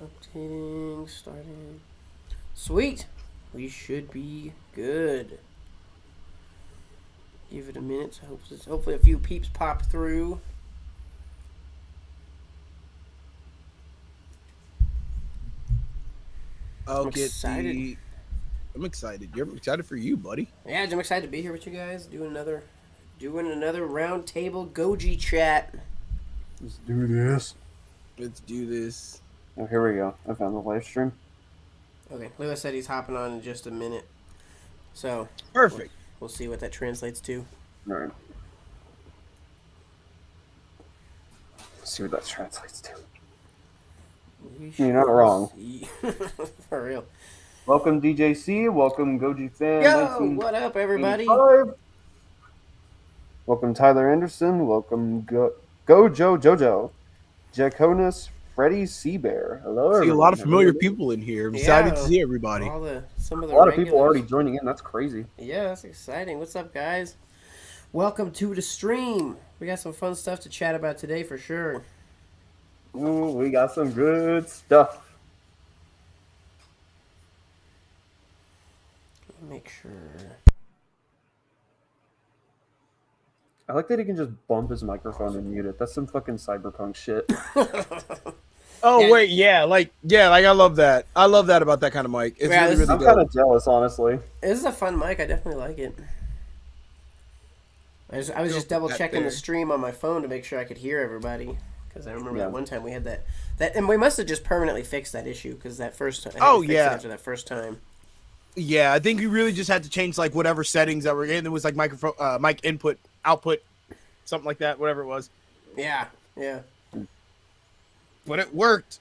Updating, starting. Sweet! We should be good. Give it a minute. Hopefully a few peeps pop through. I'm excited. You're excited for you, buddy. Yeah, I'm excited to be here with you guys. Doing another round table Goji chat. Let's do this. Let's do this. Oh, here we go. I found the live stream. Okay, Lewis said he's hopping on in just a minute. So Perfect. We'll see what that translates to. All right. Let's see what that translates to. You're not wrong. For real. Welcome, DJC. Welcome, Goji fan. Yo, what up, everybody? Welcome, Tyler Anderson. Welcome, Gojo Jojo. Jaconis, Freddie Seabear. Hello, everybody. See a lot of familiar people in here. I'm excited to see everybody. A lot of people already joining in. That's crazy. Yeah, that's exciting. What's up, guys? Welcome to the stream. We got some fun stuff to chat about today for sure. Ooh, we got some good stuff. Make sure. I like that he can just bump his microphone and mute it. That's some fucking cyberpunk shit. I love that. I love that about that kind of mic. It's really I'm kind of jealous, honestly. This is a fun mic. I definitely like it. I was just double checking the stream on my phone to make sure I could hear everybody, because I remember that one time we had that, and we must have just permanently fixed that issue because that first time. After that first time. Yeah, I think we really just had to change like whatever settings that were in. It was like microphone, mic input, output, something like that, whatever it was. Yeah. But it worked.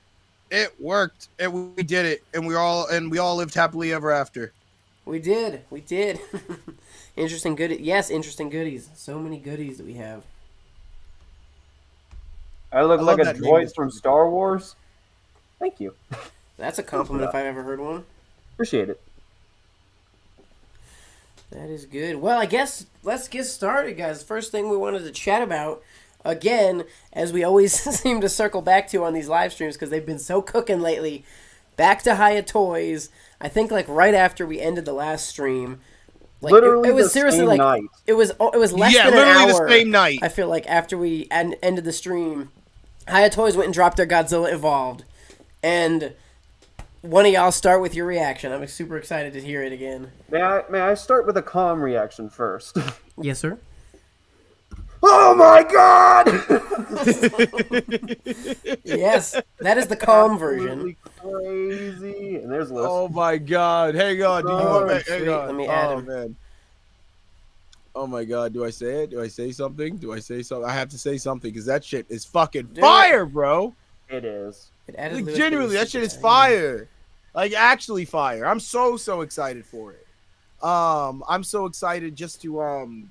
It worked, and we did it, and we all lived happily ever after. We did. Interesting goodies. Yes, interesting goodies. So many goodies that we have. I look like a droid from Star Wars. Thank you. That's a compliment if I've ever heard one. Appreciate it. That is good. Well, I guess let's get started, guys. First thing we wanted to chat about, again, as we always seem to circle back to on these live streams because they've been so cooking lately, back to Hiya Toys. I think like right after we ended the last stream. Like, literally it was seriously same like night. It was less than an hour. Yeah, literally the same night. I feel like after we ended the stream, Hiya Toys went and dropped their Godzilla Evolved, and one of y'all start with your reaction. I'm super excited to hear it again. May I start with a calm reaction first? Yes, sir. Oh my god! Yes, that is the calm version. Crazy. And there's Liz. Oh my god! Hang on, hang on. Let me add him. Man. Oh my god! Do I say it? Do I say something? I have to say something because that shit is fucking fire, bro. It is. Like, genuinely, that shit is fire. Like, actually fire. I'm so excited for it. I'm so excited just to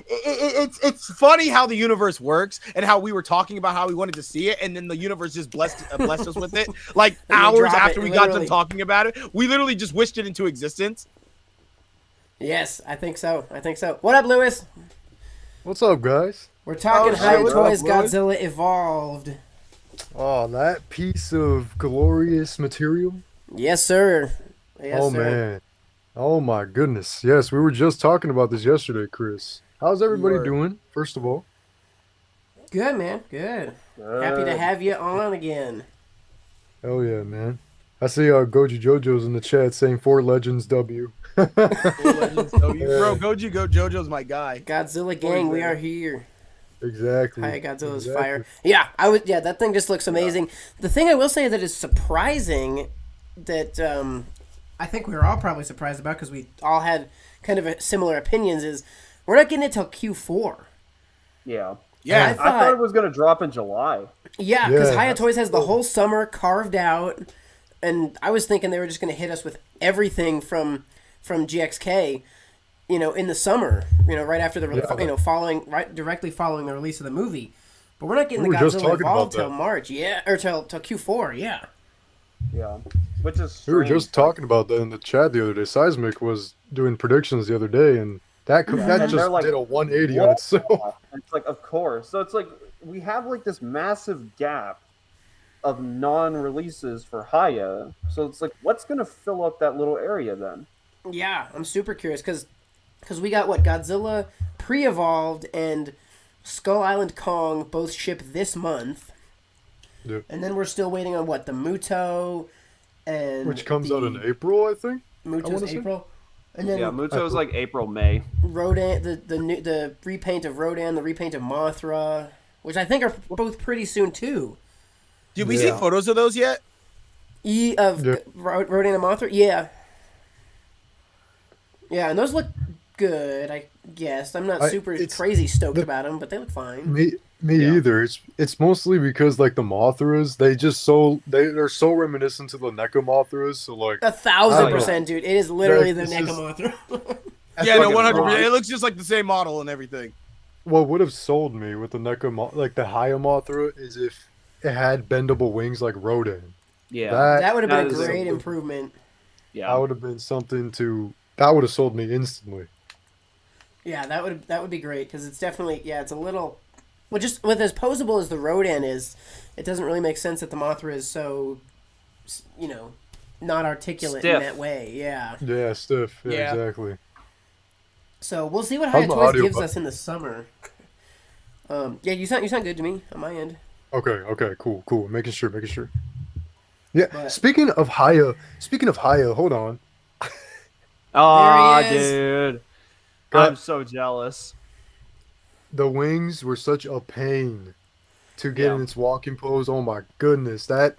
It's funny how the universe works and how we were talking about how we wanted to see it, and then the universe just blessed us with it. Like hours after we got done talking about it, we literally just wished it into existence. Yes, I think so. What up, Lewis? What's up, guys? We're talking Hiya Toys Godzilla Evolved. Oh, that piece of glorious material. Yes, sir. Man. Oh, my goodness. Yes, we were just talking about this yesterday, Chris. How's everybody doing, first of all? Good, man. Good. Happy to have you on again. Hell yeah, man. I see Goji Jojo's in the chat saying 4 Legends W. 4 Legends W. Bro, Goji Jojo's my guy. Godzilla gang, we are here. Exactly. Hiya Godzilla's fire. Yeah, that thing just looks amazing. Yeah. The thing I will say that is surprising that I think we were all probably surprised about because we all had kind of similar opinions is we're not getting it till Q4. Yeah. Yeah. I thought it was going to drop in July. Yeah, because Hiya Toys has the whole summer carved out, and I was thinking they were just going to hit us with everything from GXK, in the summer, right after directly following the release of the movie. But we're not getting the Godzilla Evolved till March, or till Q4, yeah. Yeah, which is strange. We were just talking about that in the chat the other day. Seismic was doing predictions the other day, and that just like, did a 180 on itself. It's like, of course. So it's like we have like this massive gap of non-releases for Hiya. So it's like, what's gonna fill up that little area then? Yeah, I'm super curious because we got what Godzilla pre-evolved and Skull Island Kong both ship this month, and then we're still waiting on what the Muto and which comes out in April, I think. Muto's April, and then Muto's like April, May. Rodan, the repaint of Rodan, the repaint of Mothra, which I think are both pretty soon too. Did we see photos of those yet? Rodan and Mothra, yeah. Yeah, and those look good, I guess. I'm not super crazy stoked about them, but they look fine. Me either. It's mostly because like the Mothras, they're so reminiscent to the NECA Mothras, so like 1,000%, dude. It is literally the NECA Mothra. Yeah, no, 100%. It looks just like the same model and everything. What would have sold me with the NECA, like the Hiya Mothra, is if it had bendable wings like Rodan. Yeah, that would have been a great improvement. Yeah, that would have been something that would have sold me instantly. Yeah, that would be great because it's definitely it's a little, well, just with as posable as the Rodan is, it doesn't really make sense that the Mothra is so, not articulate stiff in that way. Yeah. Yeah, stiff. Yeah, exactly. So we'll see what Hiya Toys gives us in the summer. You sound good to me on my end. Okay, cool. Making sure. Yeah. But, speaking of Hiya, hold on. Oh, dude. I'm so jealous. The wings were such a pain to get in its walking pose. Oh my goodness. That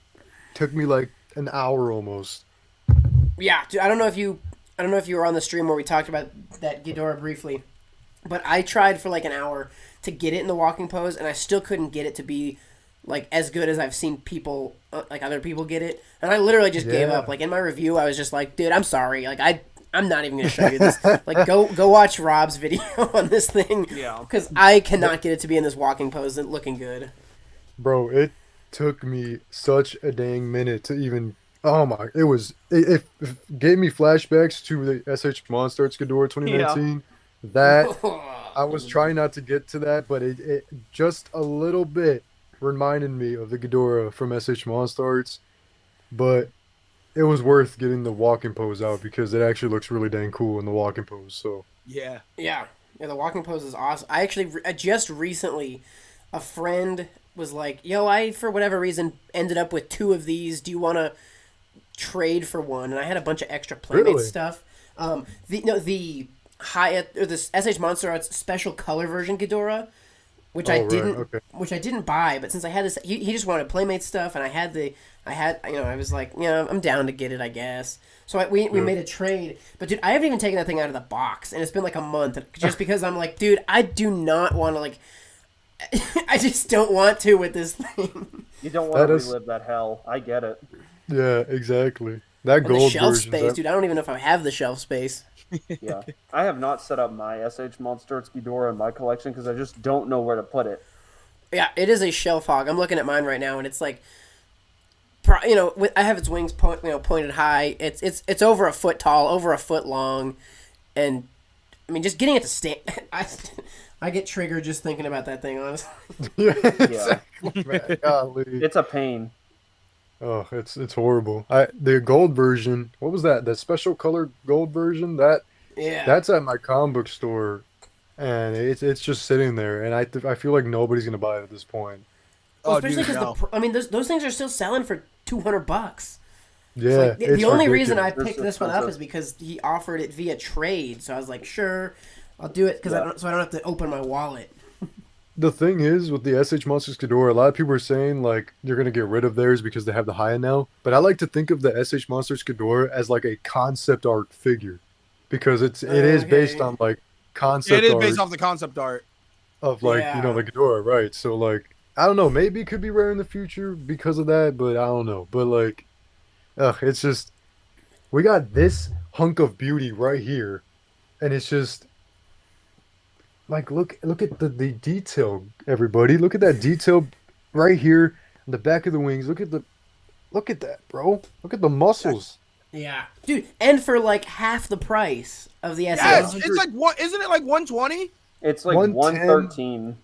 took me like an hour almost. Yeah, dude, I don't know if you were on the stream where we talked about that Ghidorah briefly, but I tried for like an hour to get it in the walking pose, and I still couldn't get it to be like as good as I've seen people, like other people get it. And I literally just gave up. Like in my review, I was just like, dude, I'm sorry. Like I'm not even gonna show you this. Like go watch Rob's video on this thing. Yeah. Because I cannot get it to be in this walking pose and looking good. Bro, it took me such a dang minute to even. Oh my! It gave me flashbacks to the SH MonsterArts Ghidorah 2019. Yeah. That I was trying not to get to that, but it just a little bit reminded me of the Ghidorah from SH MonsterArts, but it was worth getting the walking pose out because it actually looks really dang cool in the walking pose. So yeah, the walking pose is awesome. I just recently, a friend was like, "Yo, I for whatever reason ended up with 2 of these. Do you want to trade for one?" And I had a bunch of extra Playmates stuff. The Hiya or the SH MonsterArts special color version Ghidorah, which I didn't buy, but since I had this, he just wanted Playmates stuff, and I was like, I'm down to get it, I guess. So we made a trade, but dude, I haven't even taken that thing out of the box, and it's been like a month, just because I'm like, dude, I do not want to like, I just don't want to with this thing. You don't want to relive that hell. I get it. Yeah, exactly. That gold the shelf version, space, dude. I don't even know if I have the shelf space. Yeah, I have not set up my SH MonsterArts Ghidorah in my collection because I just don't know where to put it. Yeah, it is a shelf hog. I'm looking at mine right now, and it's like, I have its wings pointed high. It's over a foot tall, over a foot long, and I mean, just getting it to stand. I get triggered just thinking about that thing, honestly. Yeah, exactly, man. Golly. It's a pain. Oh, it's horrible. The gold version, what was that? The special colored gold version? That's at my comic book store, and it's just sitting there, and I feel like nobody's gonna buy it at this point. Well, especially because those things are still selling for $200. Yeah, like, the only reason I picked this one up is because he offered it via trade, so I was like, sure, I'll do it because so I don't have to open my wallet. The thing is, with the SH MonsterArts Ghidorah, a lot of people are saying, like, you're going to get rid of theirs because they have the Hiya now. But I like to think of the SH MonsterArts Ghidorah as, like, a concept art figure. Because it is based on, like, concept art. It is based off the concept art. Of, like, the Ghidorah, right? So, like, I don't know. Maybe it could be rare in the future because of that, but I don't know. But, like, it's just... We got this hunk of beauty right here. And it's just... Like, look at the detail, everybody. Look at that detail right here in the back of the wings. Look at that, bro. Look at the muscles. Yeah. Dude, and for like half the price of the SH. Yeah, it's like what? Isn't it like 120? It's like 113.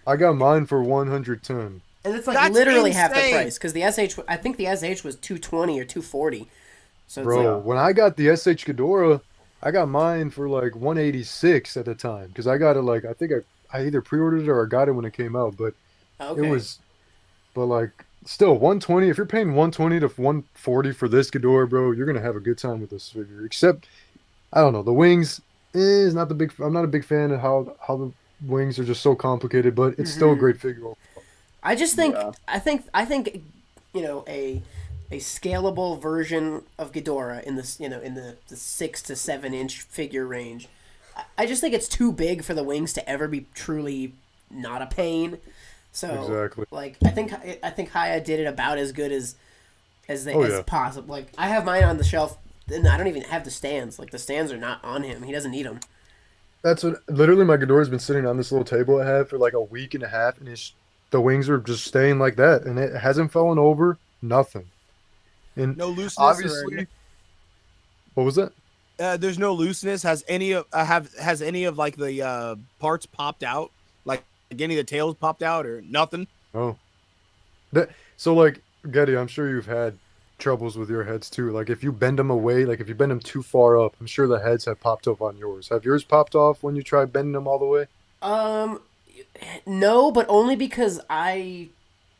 I got mine for 110. And it's like That's literally half the insane. price because the I think the SH was $220 or $240. So it's Bro, like, when I got the SH Ghidorah, I got mine for like 186 at the time because I got it like I think I either pre-ordered it or I got it when it came out, but it okay. was but like still 120. If you're paying 120 to 140 for this Ghidorah, bro, you're gonna have a good time with this figure. Except I don't know, the wings is not the big. I'm not a big fan of how the wings are just so complicated, but it's still a great figure. I just think Yeah. I think a scalable version of Ghidorah in this in the 6 to 7 inch figure range. I just think it's too big for the wings to ever be truly not a pain. So Exactly. like I think Hiya did it about as good as yeah. possible. Like I have mine on the shelf and I don't even have the stands. Like the stands are not on him. He doesn't need them. That's what literally my Ghidorah's been sitting on this little table I have for like a week and a half, and the wings are just staying like that, and it hasn't fallen over, nothing. And No looseness. obviously, what was that? There's no looseness. Has any of like the parts popped out? Like any of the tails popped out or nothing? Oh, that so like Getty, I'm sure you've had troubles with your heads too. Like if you bend them away, like if you bend them too far up, I'm sure the heads have popped up on yours. Have yours popped off when you try bending them all the way? Um, no, but only because I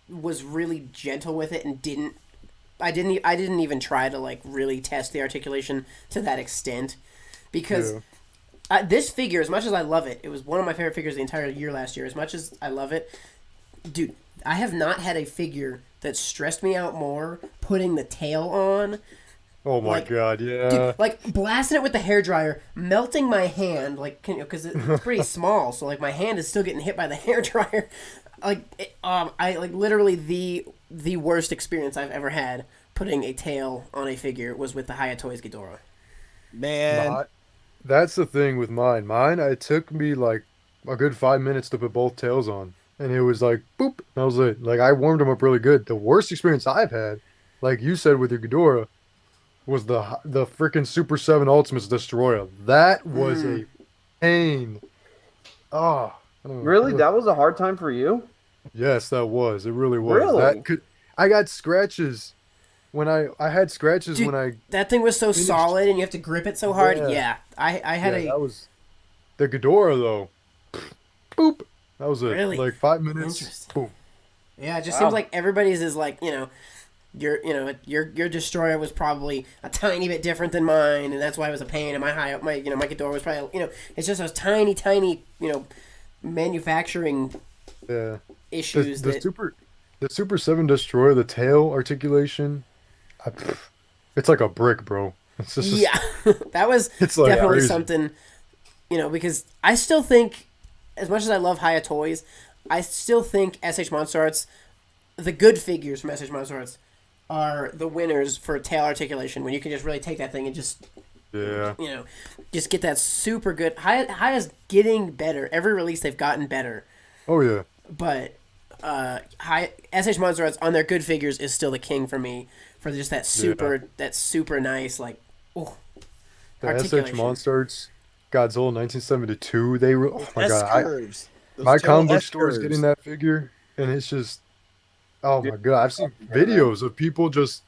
was really gentle with it and I didn't even try to like really test the articulation to that extent because this figure, as much as I love it, it was one of my favorite figures the entire year last year. As much as I love it, dude, I have not had a figure that stressed me out more putting the tail on. Oh my Like, god, yeah. Dude, like blasting it with the hairdryer, melting my hand, like because it's pretty small, so like my hand is still getting hit by the hairdryer. Like, I like literally the worst experience I've ever had putting a tail on a figure was with the Hiya Toys Ghidorah. Man, That's the thing with mine. Mine, it took me like a good 5 minutes to put both tails on, and it was like boop. That was it. Like I warmed them up really good. The worst experience I've had, like you said with your Ghidorah, was the freaking Super 7 Ultimates Destroyer. That was a pain. Oh, Really? That was a hard time for you? yes, that was. It really was. Really? I got scratches when I had scratches Dude, when I that thing was so finished. solid, and you have to grip it so hard. Yeah. Yeah, I had that was the Ghidorah though. Boop. That was it. Really? Like 5 minutes. Interesting. Boom. Yeah, it just Wow. seems like everybody's is like your destroyer was probably a tiny bit different than mine, and that's why it was a pain. And my my Ghidorah was probably it's just those tiny manufacturing Yeah. issues The that Super 7 Destroyer, the tail articulation, it's like a brick, bro. It's just yeah that was It's like definitely crazy. something because I still think as much as I love Hiya Toys, I still think SH Monster Arts, the good figures from SH Monster Arts, are the winners for tail articulation when you can just really take that thing and just yeah. just get that super good. Hiya's getting better. Every release they've gotten better, Oh yeah. but SH Monster Arts on their good figures is still the king for me for just that super nice like The SH articulation. Monsters, Godzilla 1972. They were oh my S god. curves. Those My tail comic book S store is curves. getting that figure, and it's just oh my god. I've seen videos of people just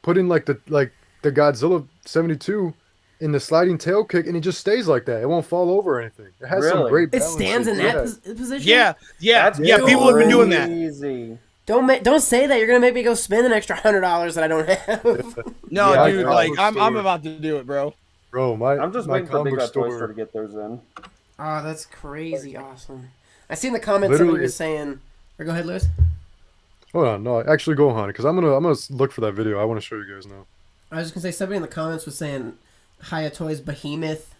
putting like the Godzilla 72 in the sliding tail kick, and it just stays like that. It won't fall over or anything. It has some Really? great It balance. stands in that position. Yeah. That's People have been doing that. Crazy. Don't say that. You're gonna make me go spend an extra $100 that I don't have. No, Yeah, dude, my like comic I'm store- about to do it, bro. Bro, I'm just my waiting for Big comic Bad Toy Store store. to get theirs in. Oh, that's crazy awesome. I seen the comments Literally- somebody was saying. Or go ahead, Lewis. Hold on, no, actually go on it because I'm gonna look for that video. I want to show you guys now. I was just gonna say somebody in the comments was saying Hiya Toys Behemoth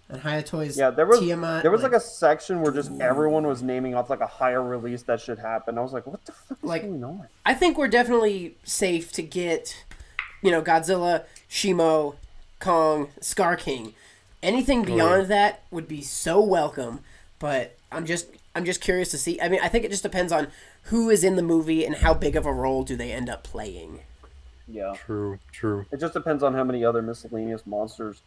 and Hiya Toys Yeah, there was Tiamat. like a section where just everyone was naming off like a higher release that should happen. I was like, what the fuck is Like- going on? I think we're definitely safe to get, Godzilla, Shimo, Kong, Skar King. Anything beyond that would be so welcome. But I'm just curious to see. I mean, I think it just depends on who is in the movie and how big of a role do they end up playing. Yeah. True. It just depends on how many other miscellaneous monsters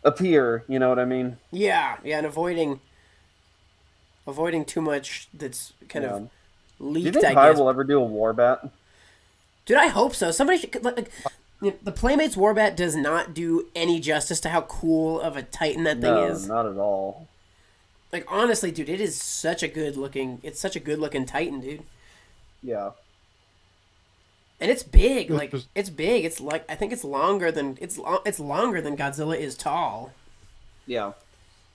appear, you know what I mean? Yeah, and avoiding too much that's kind of leaked. Do you think I Hiya guess. will ever do a Warbat? Dude, I hope so. Somebody should like. The Playmates Warbat does not do any justice to how cool of a Titan that thing is. No, not at all. Like honestly, dude, it is such a good looking. It's such a good looking Titan, dude. Yeah. And it's big. Like it's big. It's like I think it's longer than it's longer than Godzilla is tall. Yeah.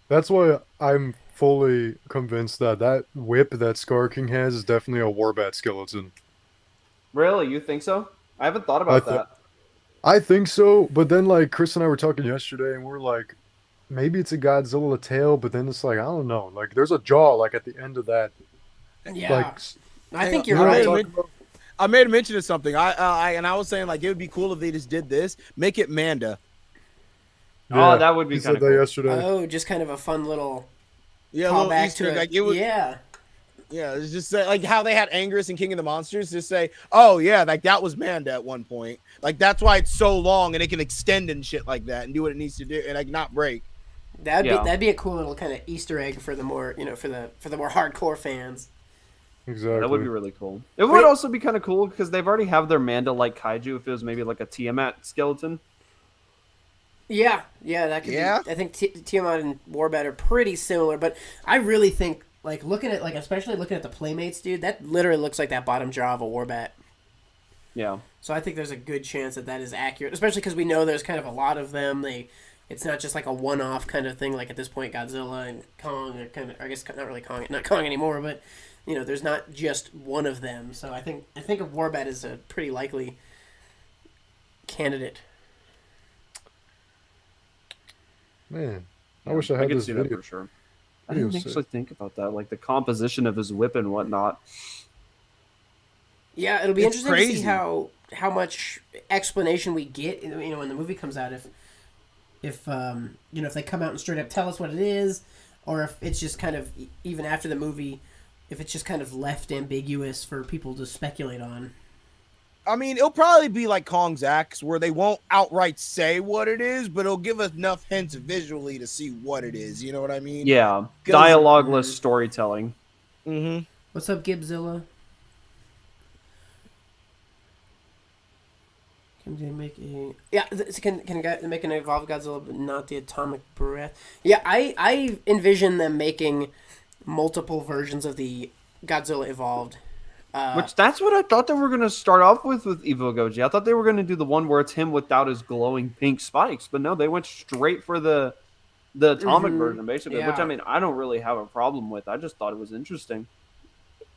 That's why I'm fully convinced that that whip that Skar King has is definitely a Warbat skeleton. Really? You think so? I haven't thought about that. I think so, but then like Chris and I were talking yesterday, and we're like, maybe it's a Godzilla tail, but then it's like I don't know. Like there's a jaw like at the end of that. Yeah. Like, I think you're you know what I'm right. talking about? I made a mention of something. I was saying like it would be cool if they just did this. Make it Manda. Oh, that would be He kind said of that cool. yesterday. Oh, just kind of a fun little Yeah, a call little back Easter to egg. it. Like it would. Yeah. Yeah, it's just like how they had Anguirus and King of the Monsters. Just say, oh yeah, like that was Manda at one point. Like that's why it's so long and it can extend and shit like that and do what it needs to do and like not break. That'd be a cool little kind of Easter egg for the more for the more hardcore fans. Exactly. That would be really cool. It would also be kind of cool because they've already have their Manda-like kaiju if it was maybe like a Tiamat skeleton. Yeah, that could Yeah. be. I think Tiamat and Warbat are pretty similar, but I really think like looking at especially looking at the Playmates, dude, that literally looks like that bottom jaw of a Warbat. Yeah. So I think there's a good chance that is accurate, especially because we know there's kind of a lot of them. It's not just like a one-off kind of thing. Like at this point, Godzilla and Kong are kind of, I guess not really Kong, not Kong anymore, but there's not just one of them. So I think of Warbat as a pretty likely candidate. Man, I wish I had could this see that video. for sure. I didn't actually think about that, like the composition of his whip and whatnot. Yeah, it'll be It's interesting to see crazy. how much explanation we get. When the movie comes out, if they come out and straight up tell us what it is, or if it's just kind of even after the movie, if it's just kind of left ambiguous for people to speculate on. I mean, it'll probably be like Kong's Axe, where they won't outright say what it is, but it'll give us enough hints visually to see what it is. You know what I mean? Yeah, dialogueless storytelling. Mm-hmm. What's up, Gibzilla? Can they make can make an evolved Godzilla, but not the atomic breath? Yeah, I envision them making multiple versions of the Godzilla evolved. Which that's what I thought they were going to start off with Evo Goji. I thought they were going to do the one where it's him without his glowing pink spikes, but no, they went straight for the atomic version, basically. Yeah. Which I mean, I don't really have a problem with. I just thought it was interesting.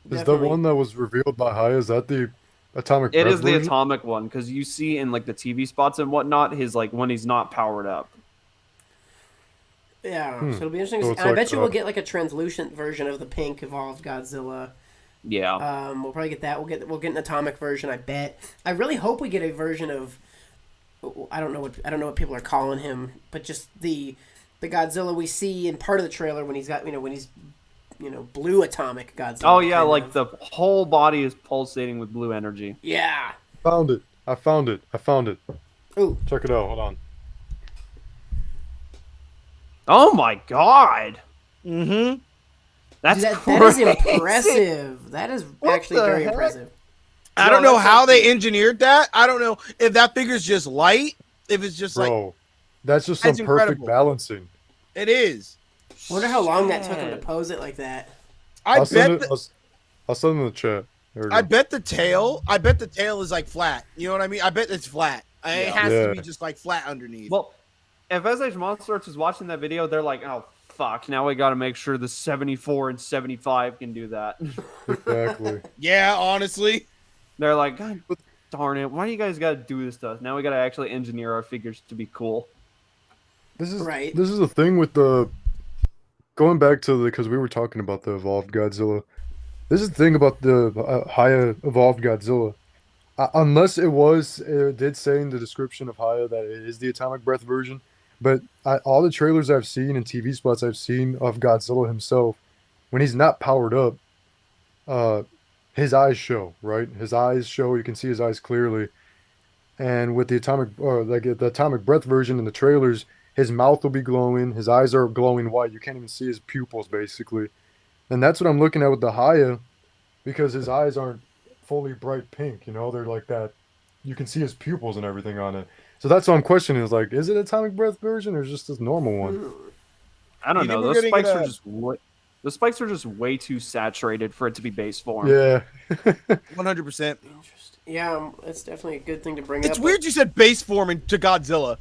Is Definitely. the one that was revealed by Hiya, is that the atomic It breath is the version? atomic one because you see in like the TV spots and whatnot, his like when he's not powered up. Yeah, so it'll be interesting. So To it's see. I like, bet you we'll get like a translucent version of the pink evolved Godzilla. Yeah. We'll probably get that. We'll get an atomic version. I bet. I really hope we get a version of. I don't know what people are calling him, but just the Godzilla we see in part of the trailer when he's got blue atomic Godzilla. Oh yeah, kind like of. the whole body is pulsating with blue energy. Yeah. Found it. I found it. Ooh. Check it out. Hold on. Oh my god. Mm-hmm. That's Dude, that is crazy. impressive. That is actually the very heck? impressive. I don't know how they engineered that. I don't know if that figure's just light. If it's just like Bro, that's just some That's perfect incredible. balancing. it is. I wonder how long that took him to pose it like that. I I'll send bet. it. I'll send it in the chat. There we I go. bet the tail. I bet the tail is like flat. You know what I mean? I bet it's flat. It has to Yeah. be just like flat underneath. Well, if SH MonsterArts is watching that video, they're like, oh fuck, now we gotta make sure the 74 and 75 can do that. Exactly. Yeah, honestly. They're like, God darn it, why do you guys gotta do this to us? Now we gotta actually engineer our figures to be cool. This is Right. This is the thing with the going back to the because we were talking about the evolved Godzilla. This is the thing about the Hiya evolved Godzilla. Unless it did say in the description of Hiya that it is the atomic breath version, but all the trailers I've seen and TV spots I've seen of Godzilla himself, when he's not powered up, his eyes show, right? His eyes show. You can see his eyes clearly. And with the atomic breath version in the trailers, his mouth will be glowing. His eyes are glowing white. You can't even see his pupils, basically. And that's what I'm looking at with the Hiya. because his eyes aren't fully bright pink. You know, they're like that. You can see his pupils and everything on it. So that's what I'm questioning. Is like, is it Atomic Breath version or just this normal one? I don't You think know. we're Those gonna spikes get are a- just the spikes are just way too saturated for it to be base form. Yeah. 100%. Interesting. Yeah, it's definitely a good thing to bring It's up. weird you said base form into Godzilla.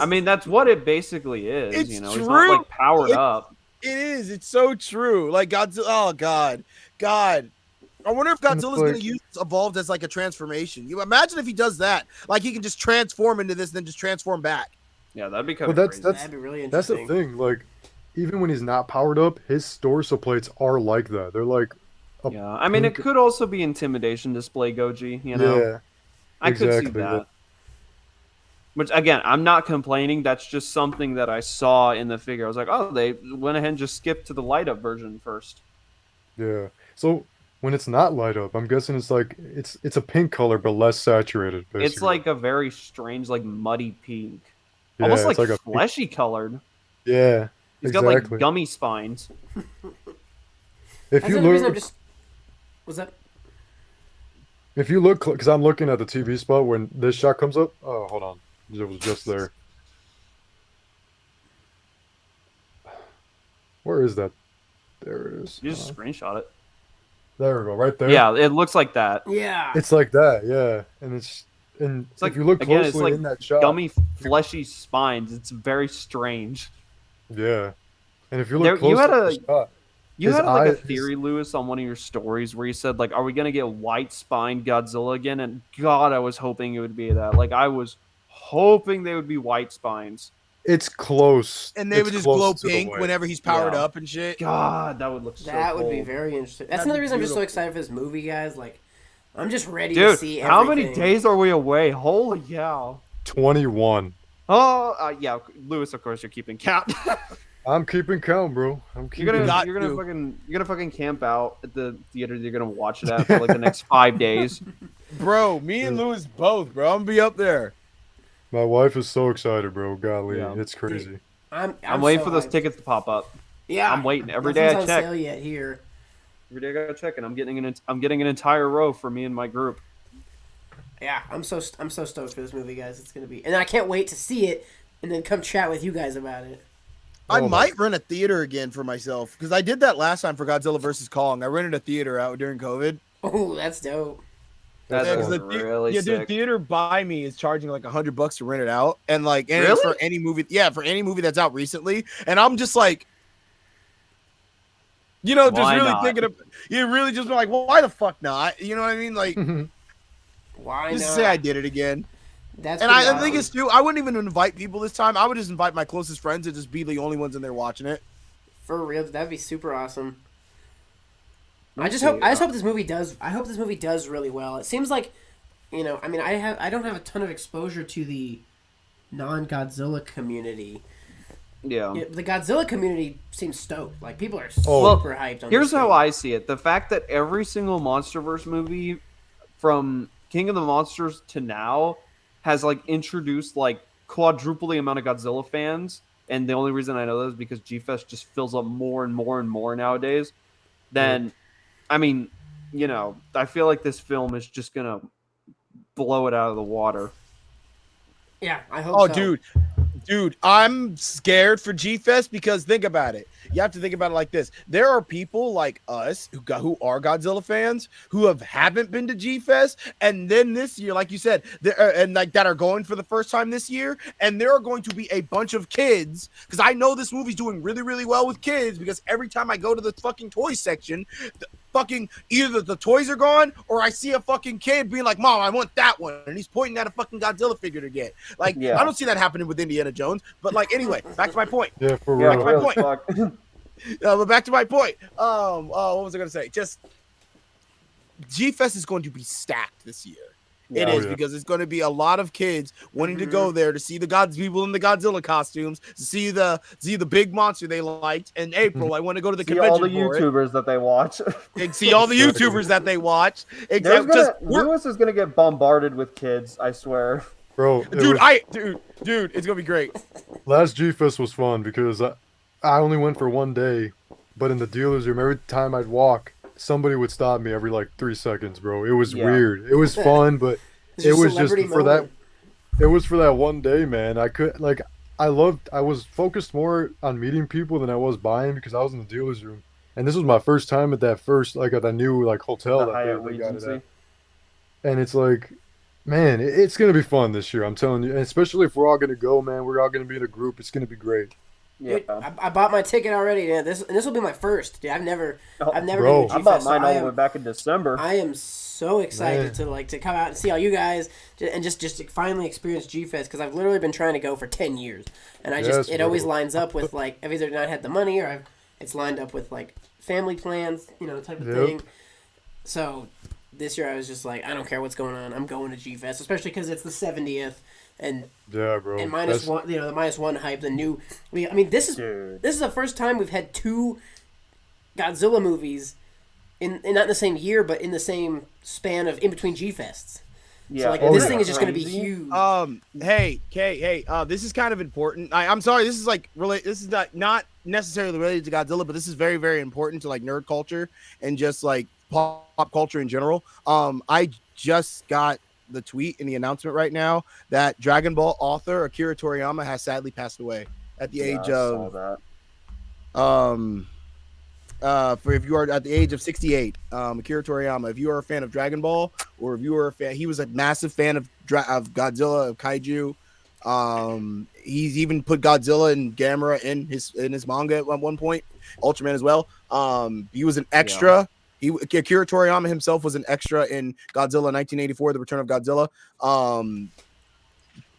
I mean, that's what it basically is. It's you know, he's true. not like powered It- up. It is. It's so true. Like Godzilla. Oh God. I wonder if Godzilla's like- gonna use evolved as like a transformation. You imagine if he does that. Like he can just transform into this, and then just transform back. Yeah, that'd be kind Well, of that's- crazy. That'd be really That's the interesting. thing. Like, even when he's not powered up, his torso plates are like that. They're like, Yeah, I mean, it pink- could also be intimidation display Goji. You know, yeah, I could see exactly, that. yeah. Which again, I'm not complaining. That's just something that I saw in the figure. I was like, oh, they went ahead and just skipped to the light up version first. yeah. So when it's not light up, I'm guessing it's like it's a pink color but less saturated. Basically. It's like a very strange, like muddy pink, Yeah, almost it's like, a pink- fleshy colored. Yeah, He's got exactly. like gummy spines. If That's you the reason I'm look, just. Was that? if you look, because I'm looking at the TV spot when this shot comes up. Oh, hold on, it was just there. Where is that? There it is. You just screenshot it. There we go, right there. Yeah, it looks like that. Yeah. It's like that, yeah, and it's like- if you look again, closely it's like in that shot, Gummy, fleshy spines. It's very strange. yeah, and if you There- look you closely had at a- the shot, You His had like a eye- theory, Lewis, on one of your stories where you said like, "Are we gonna get white spined Godzilla again?" And God, I was hoping it would be that. Like, I was hoping they would be white spines. it's close, And they it's would just close glow to the pink white. whenever he's powered Yeah. up and shit. God, that would look so That would be cool. very interesting. That's That'd another be reason I'm just so beautiful. excited for this movie, guys. Like, I'm just ready to Dude, see how many everything. days are we away? Holy cow! 21. Oh, yeah, Lewis. Of course, you're keeping count. I'm keeping count, bro. I'm keeping. You're Got gonna to. fucking camp out at the theater that you're gonna watch it at for like the next 5 days. Bro, me and Lewis both, bro. I'm gonna be up there. My wife is so excited, bro. Golly, Yeah. it's crazy. I'm waiting so for those hyped. tickets to pop up. Yeah, I'm waiting. Every day I nothing's check. on sale yet here. Every day I gotta check, and I'm getting an entire row for me and my group. Yeah, I'm so stoked for this movie, guys. It's gonna be, and I can't wait to see it, and then come chat with you guys about it. I Oh, might rent a theater again for myself because I did that last time for Godzilla vs Kong. I rented a theater out during COVID. Oh, that's dope. That's Yeah, 'cause awesome. really dude, sick. theater by me is charging like $100 to rent it out, and like, and it's Really? for any movie. Yeah, for any movie that's out recently, and I'm just like, you know, just Why really not? thinking of, you really just been like, well, why the fuck not? You know what I mean? Like, Why just not? say I did it again. That's And pretty I think awesome. it's too. I wouldn't even invite people this time. I would just invite my closest friends and just be the only ones in there watching it. For real. That'd be super awesome. I just see, hope this movie does. I hope this movie does really well. It seems like, you know, I mean, I don't have a ton of exposure to the non-Godzilla community. Yeah. Yeah, the Godzilla community seems stoked. Like, people are Oh. super hyped on Here's this how thing. I see it: the fact that every single MonsterVerse movie, from King of the Monsters to now, has like introduced like quadruple the amount of Godzilla fans, and the only reason I know that is because G-Fest just fills up more and more and more nowadays. Then, I mean, you know, I feel like this film is just gonna blow it out of the water. Yeah, I hope Oh, so. dude, I'm scared for G-Fest because think about it. You have to think about it like this. There are people like us who are Godzilla fans who haven't been to G-Fest, and then this year, like you said, and like that are going for the first time this year, and there are going to be a bunch of kids because I know this movie's doing really, really well with kids because every time I go to the fucking toy section, fucking either the toys are gone or I see a fucking kid being like, "Mom, I want that one," and he's pointing at a fucking Godzilla figure to get. Like, Yeah. I don't see that happening with Indiana Jones. But like, anyway, back to my point. Yeah, for Yeah, real. my real point. fuck. But back to my point. What was I gonna say? Just G-Fest is going to be stacked this year. It Yeah. is because it's going to be a lot of kids wanting to go there to see the people in the Godzilla costumes, to see the big monster they liked. In April, I want to go to the See all convention the for it. YouTubers that they watch. And see all the YouTubers that they watch. Lewis is gonna get bombarded with kids. I swear. Bro, Dude, it's gonna be great. last G-Fest was fun because I only went for one day, but in the dealer's room, every time I'd walk, somebody would stop me every like 3 seconds, bro. It was Yeah. weird. It was fun, but It's it your was just celebrity for that. moment. It was for that one day, man. I could like I was focused more on meeting people than I was buying because I was in the dealer's room. And this was my first time at that first like at the new like hotel The that Hyatt they got it Regency. at. And it's like, man, it's gonna be fun this year. I'm telling you, and especially if we're all gonna go, man. We're all gonna be in a group. It's gonna be great. Yeah. Dude, I bought my ticket already. Yeah, this will be my first. Dude, I've never Bro. been to G I bought Fest, so mine all the way back in December. I am so excited Man. to come out and see all you guys and just to finally experience G Fest because I've literally been trying to go for 10 years and Yes, it bro. always lines up with like I've either not had the money or it's lined up with like family plans, type of Yep. thing. So this year I was just like I don't care what's going on, I'm going to G Fest, especially because it's the 70th and Yeah, bro. and minus one, the minus one hype, the new. I mean, this is the first time we've had two Godzilla movies in not in the same year, but in the same span of in between G Fests. Yeah. So like Oh, this yeah. thing is just going to be Crazy. huge. Hey, this is kind of important. I'm sorry, this is like this is not necessarily related to Godzilla, but this is very, very important to like nerd culture and just like pop culture in general. I just got the tweet and the announcement right now that Dragon Ball author Akira Toriyama has sadly passed away at the age I saw of that. for if you are at the age of 68. Akira Toriyama, if you are a fan of Dragon Ball or if you are a fan, he was a massive fan of Godzilla, of kaiju. He's even put Godzilla and Gamera in his manga at one point, Ultraman as well. He was an extra. Akira Toriyama himself was an extra in Godzilla 1984, The Return of Godzilla.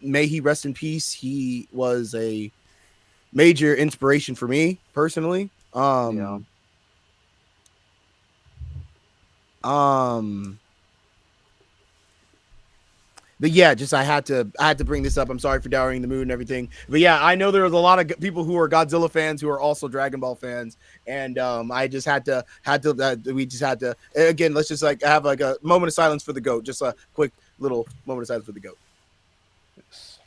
May he rest in peace. He was a major inspiration for me personally. But yeah, just I had to bring this up. I'm sorry for dowering the mood and everything. But yeah, I know there was a lot of people who are Godzilla fans who are also Dragon Ball fans, and I just we just had to again. Let's just like have like a moment of silence for the goat. Just a quick little moment of silence for the goat. Yes.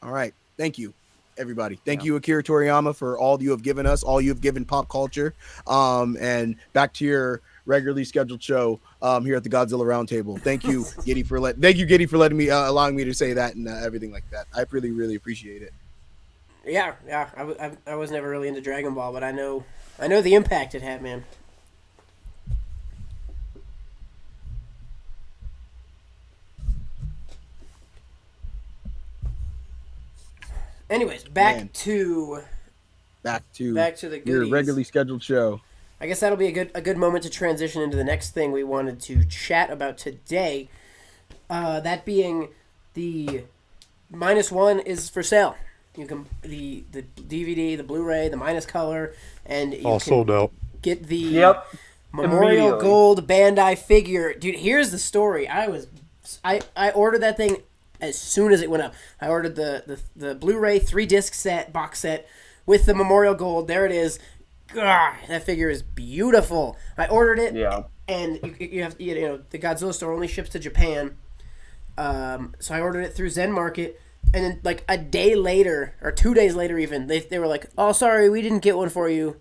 All right, thank you. Everybody, thank you, Akira Toriyama, for all you have given us, all you have given pop culture. And back to your regularly scheduled show here at the Godzilla Roundtable. Thank you, Giddy, for letting me allowing me to say that and everything like that. I really, really appreciate it. Yeah. I was never really into Dragon Ball, but I know the impact it had, man. Anyways, back to the your goodies. regularly scheduled show. I guess that'll be a good moment to transition into the next thing we wanted to chat about today. That being the minus one is for sale. You can the DVD, the Blu-ray, the minus color, and you All can sold out. get the Memorial Immediately. Gold Bandai figure. Dude, here's the story. I ordered that thing as soon as it went up. I ordered the Blu-ray 3-disc set, box set, with the Memorial Gold. There it is. God, that figure is beautiful. I ordered it, and you have the Godzilla store only ships to Japan. So I ordered it through Zen Market, and then like a day later, or 2 days later even, they were like, "Oh, sorry, we didn't get one for you."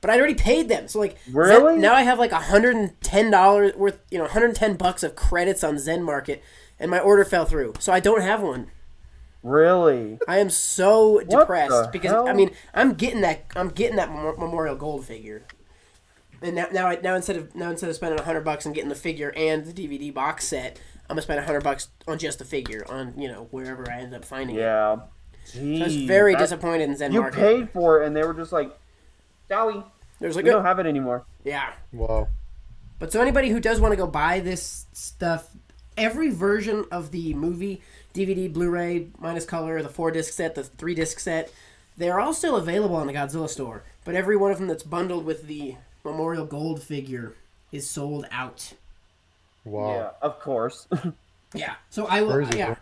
But I'd already paid them, so like Really? now I have like $110 worth, $110 of credits on Zen Market, and my order fell through, so I don't have one. Really? I am so depressed the because hell? I mean I'm getting that Memorial Gold figure, and now instead of spending $100 and getting the figure and the DVD box set, I'm gonna spend $100 on just the figure on wherever I end up finding it. Yeah. So I was Jeez, very disappointed in Zen You Market. paid for it, and they were just like, "Sorry, There's we like don't have it anymore." yeah. Wow. But so anybody who does want to go buy this stuff, every version of the movie, DVD, Blu-ray, minus color, the 4-disc set, the 3-disc set, they're all still available on the Godzilla store. But every one of them that's bundled with the Memorial Gold figure is sold out. Wow. Yeah, of course. Yeah. So I will. Crazy, Yeah. bro.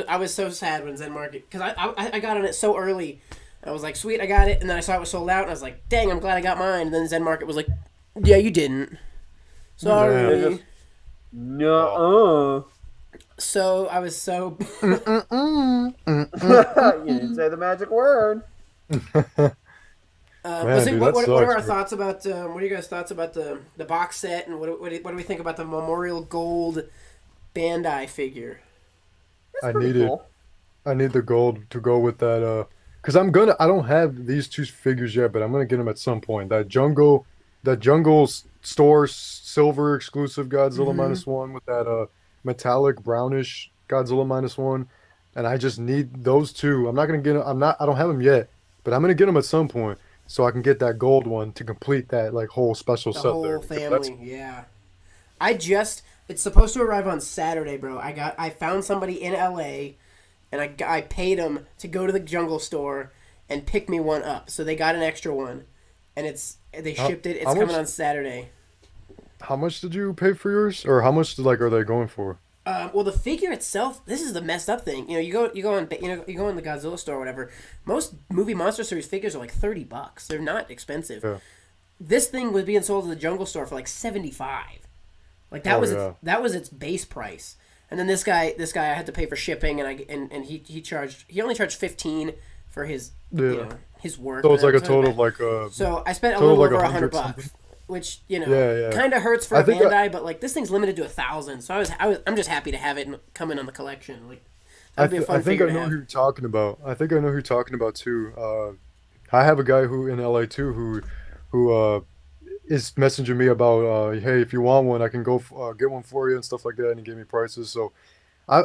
I was so sad when Zen Market, because I got on it so early. I was like, sweet, I got it, and then I saw it was sold out, and I was like, dang, I'm glad I got mine. And then Zen Market was like, yeah, you didn't. Sorry. No. So I was so. You didn't say the magic word. Man, dude, what that are sucks, our bro. thoughts about? What are you guys' thoughts about the box set, and what do we think about the Memorial Gold Bandai figure? It's I pretty need it. cool. I need the gold to go with that. Cause I don't have these two figures yet, but I'm gonna get them at some point. That jungle store silver exclusive Godzilla Mm-hmm. minus one with that metallic brownish Godzilla minus one, and I just need those two. I'm not gonna get 'em- I'm not I don't have them yet, but I'm gonna get them at some point so I can get that gold one to complete that like whole special The set there whole because that's family, yeah. It's supposed to arrive on Saturday, bro. I found somebody in LA, and I paid them to go to the Jungle store and pick me one up. So they got an extra one, and they how, shipped it. It's how coming much on Saturday. how much did you pay for yours, or how much are they going for? Well, the figure itself, this is the messed up thing. You go in the Godzilla store or whatever. Most movie Monster Series figures are like $30. They're not expensive. Yeah. This thing was being sold at the Jungle store for like 75. Like Oh yeah. that was its base price. And then this guy I had to pay for shipping, and he only charged 15 for his Yeah. his work. So it's like a So total of like so I spent a total little of like over 100 $100, something. which Yeah, yeah. kind of hurts for I a think Bandai, but like this thing's limited to 1,000. So I'm just happy to have it come in on the collection. Like that'd be a fun I think figure I to know have. who you're talking about. I think I know who you're talking about too. I have a guy who in LA too who is messaging me about hey, if you want one, I can go get one for you and stuff like that, and he gave me prices. So I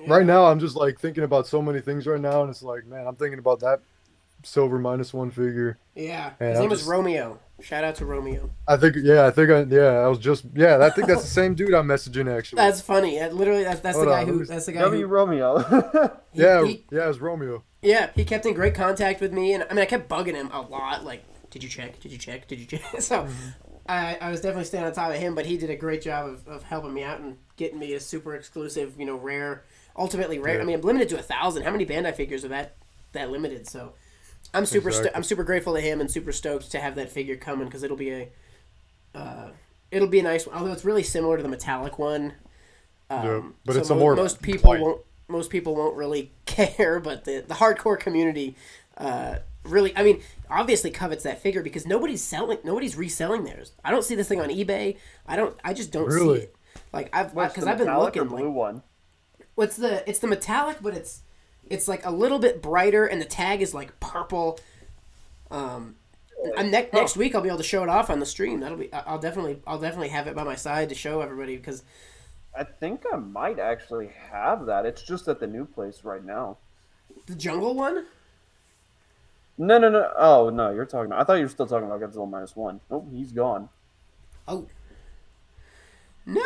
right Yeah, now I'm just like thinking about so many things right now, and it's like, man, I'm thinking about that silver minus one figure, yeah. and His I'm name was just Romeo. Shout out to Romeo. I was just I think that's the same dude I'm messaging actually. That's funny. Literally, that's the Hold guy on, let who me. that's the guy W who Romeo. Yeah, he yeah, it's Romeo. yeah, he kept in great contact with me, and I mean, I kept bugging him a lot. Like, did you check? Did you check? Did you check? So, I was definitely staying on top of him, but he did a great job of helping me out and getting me a super exclusive, rare, ultimately rare. Yeah. I mean, I'm limited to 1,000. How many Bandai figures are that limited? So, Exactly. I'm super grateful to him and super stoked to have that figure coming because it'll be a nice one. Although it's really similar to the metallic one. Yeah, but So it's a more light. most people won't really care, but the hardcore community really, I mean, obviously covets that figure because nobody's reselling theirs. I don't see this thing on eBay. I just don't see Really? it. Like What's because the I've been metallic or looking blue like one? it's the metallic, but it's like a little bit brighter, and the tag is like purple. Next week I'll be able to show it off on the stream. I'll definitely have it by my side to show everybody because I think I might actually have that. It's just at the new place right now. the jungle one. No, no, no. Oh, no, you're talking about. I thought you were still talking about Godzilla Minus One. Oh, he's gone. Oh no!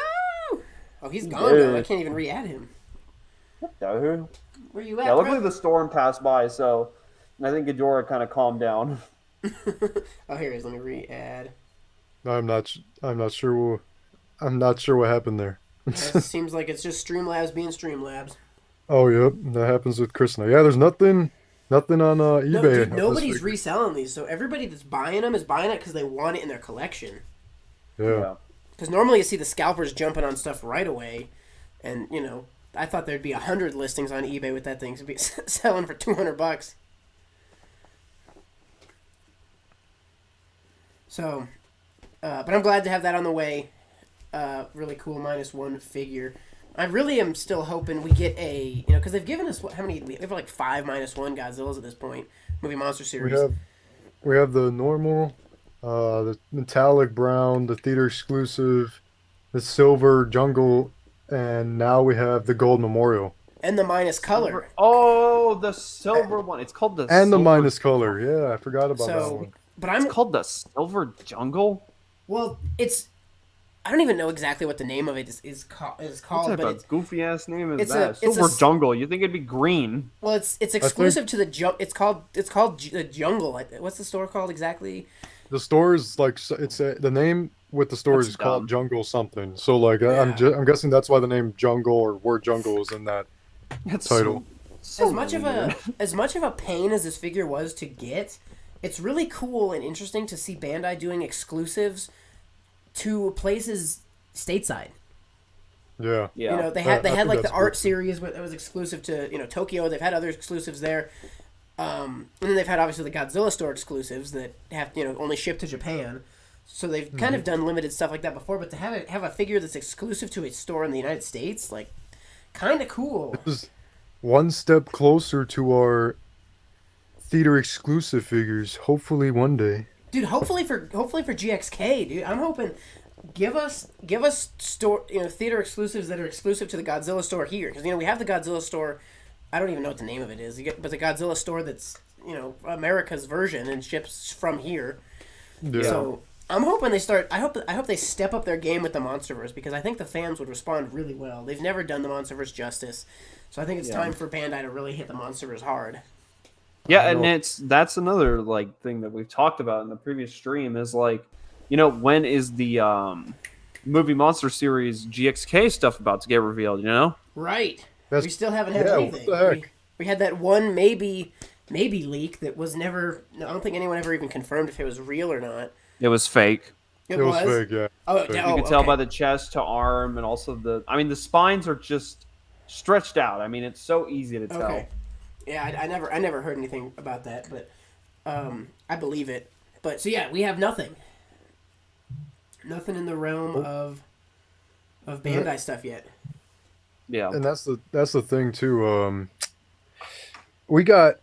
Oh, he's gone Yeah. though. I can't even re-add him. No. Where you at, Yeah, bro? luckily the storm passed by, so I think Ghidorah kind of calmed down. Oh, here it is. Let me re-add. I'm not sure. I'm not sure what happened there. It seems like it's just Streamlabs being Streamlabs. Oh, yep, that happens with Chris now. Yeah, there's nothing on eBay. No, dude, of this nobody's figure. reselling these. So everybody that's buying them is buying it because they want it in their collection. Yeah. Because normally you see the scalpers jumping on stuff right away, and I thought there'd be 100 listings on eBay with that thing to be selling for $200. So, but I'm glad to have that on the way. Really cool -1 figure. I really am still hoping we get a because they've given us how many? We have like 5 -1 Godzillas at this point. Movie Monster We Series. have the normal, the metallic brown, the theater exclusive, the silver jungle, and now we have the gold memorial And the minus color. Oh, the silver one. It's called the and the silver minus color. Yeah, I forgot about that So, one. but I'm It's called the Silver Jungle. well. I don't even know exactly what the name of it is What called, type but of goofy ass name is it's that? it's Silver Jungle. You think it'd be green? well, it's exclusive to the It's called the Jungle. What's the store called exactly? The store is like the name with the store That's is called dumb. Jungle something. So like Yeah. I'm guessing that's why the name Jungle or word Jungle is in that That's title. So As much of weird. a pain as this figure was to get, it's really cool and interesting to see Bandai doing exclusives to places stateside. Yeah. You know, they had like the art series that was exclusive to, you know, Tokyo. They've had other exclusives there. And then they've had obviously the Godzilla store exclusives that have, you know, only shipped to Japan. So they've kind of done limited stuff like that before, but to have a figure that's exclusive to a store in the United States, like, kind of cool. This is one step closer to our theater exclusive figures. Hopefully one day. Dude, hopefully for GXK, dude. I'm hoping give us store, you know, theater exclusives that are exclusive to the Godzilla store here, because, you know, we have the Godzilla store. I don't even know what the name of it is, but the Godzilla store that's, you know, America's version and ships from here. Yeah. So I'm hoping they start. I hope they step up their game with the MonsterVerse, because I think the fans would respond really well. They've never done the MonsterVerse justice, so I think it's time for Bandai to really hit the MonsterVerse hard. Yeah, and that's another like thing that we've talked about in the previous stream is like, you know, when is the movie monster series GXK stuff about to get revealed? You know, right? We still haven't had anything. What the heck? We had that one maybe leak that was never. I don't think anyone ever even confirmed if it was real or not. it was fake. It was fake, yeah. Oh, Fake. You could tell by the chest to arm, and also the spines are just stretched out. I mean, it's so easy to tell. Okay. Yeah, I never heard anything about that, but I believe it. But so yeah, we have nothing in the realm of Bandai stuff yet. Yeah, And that's the thing too. We got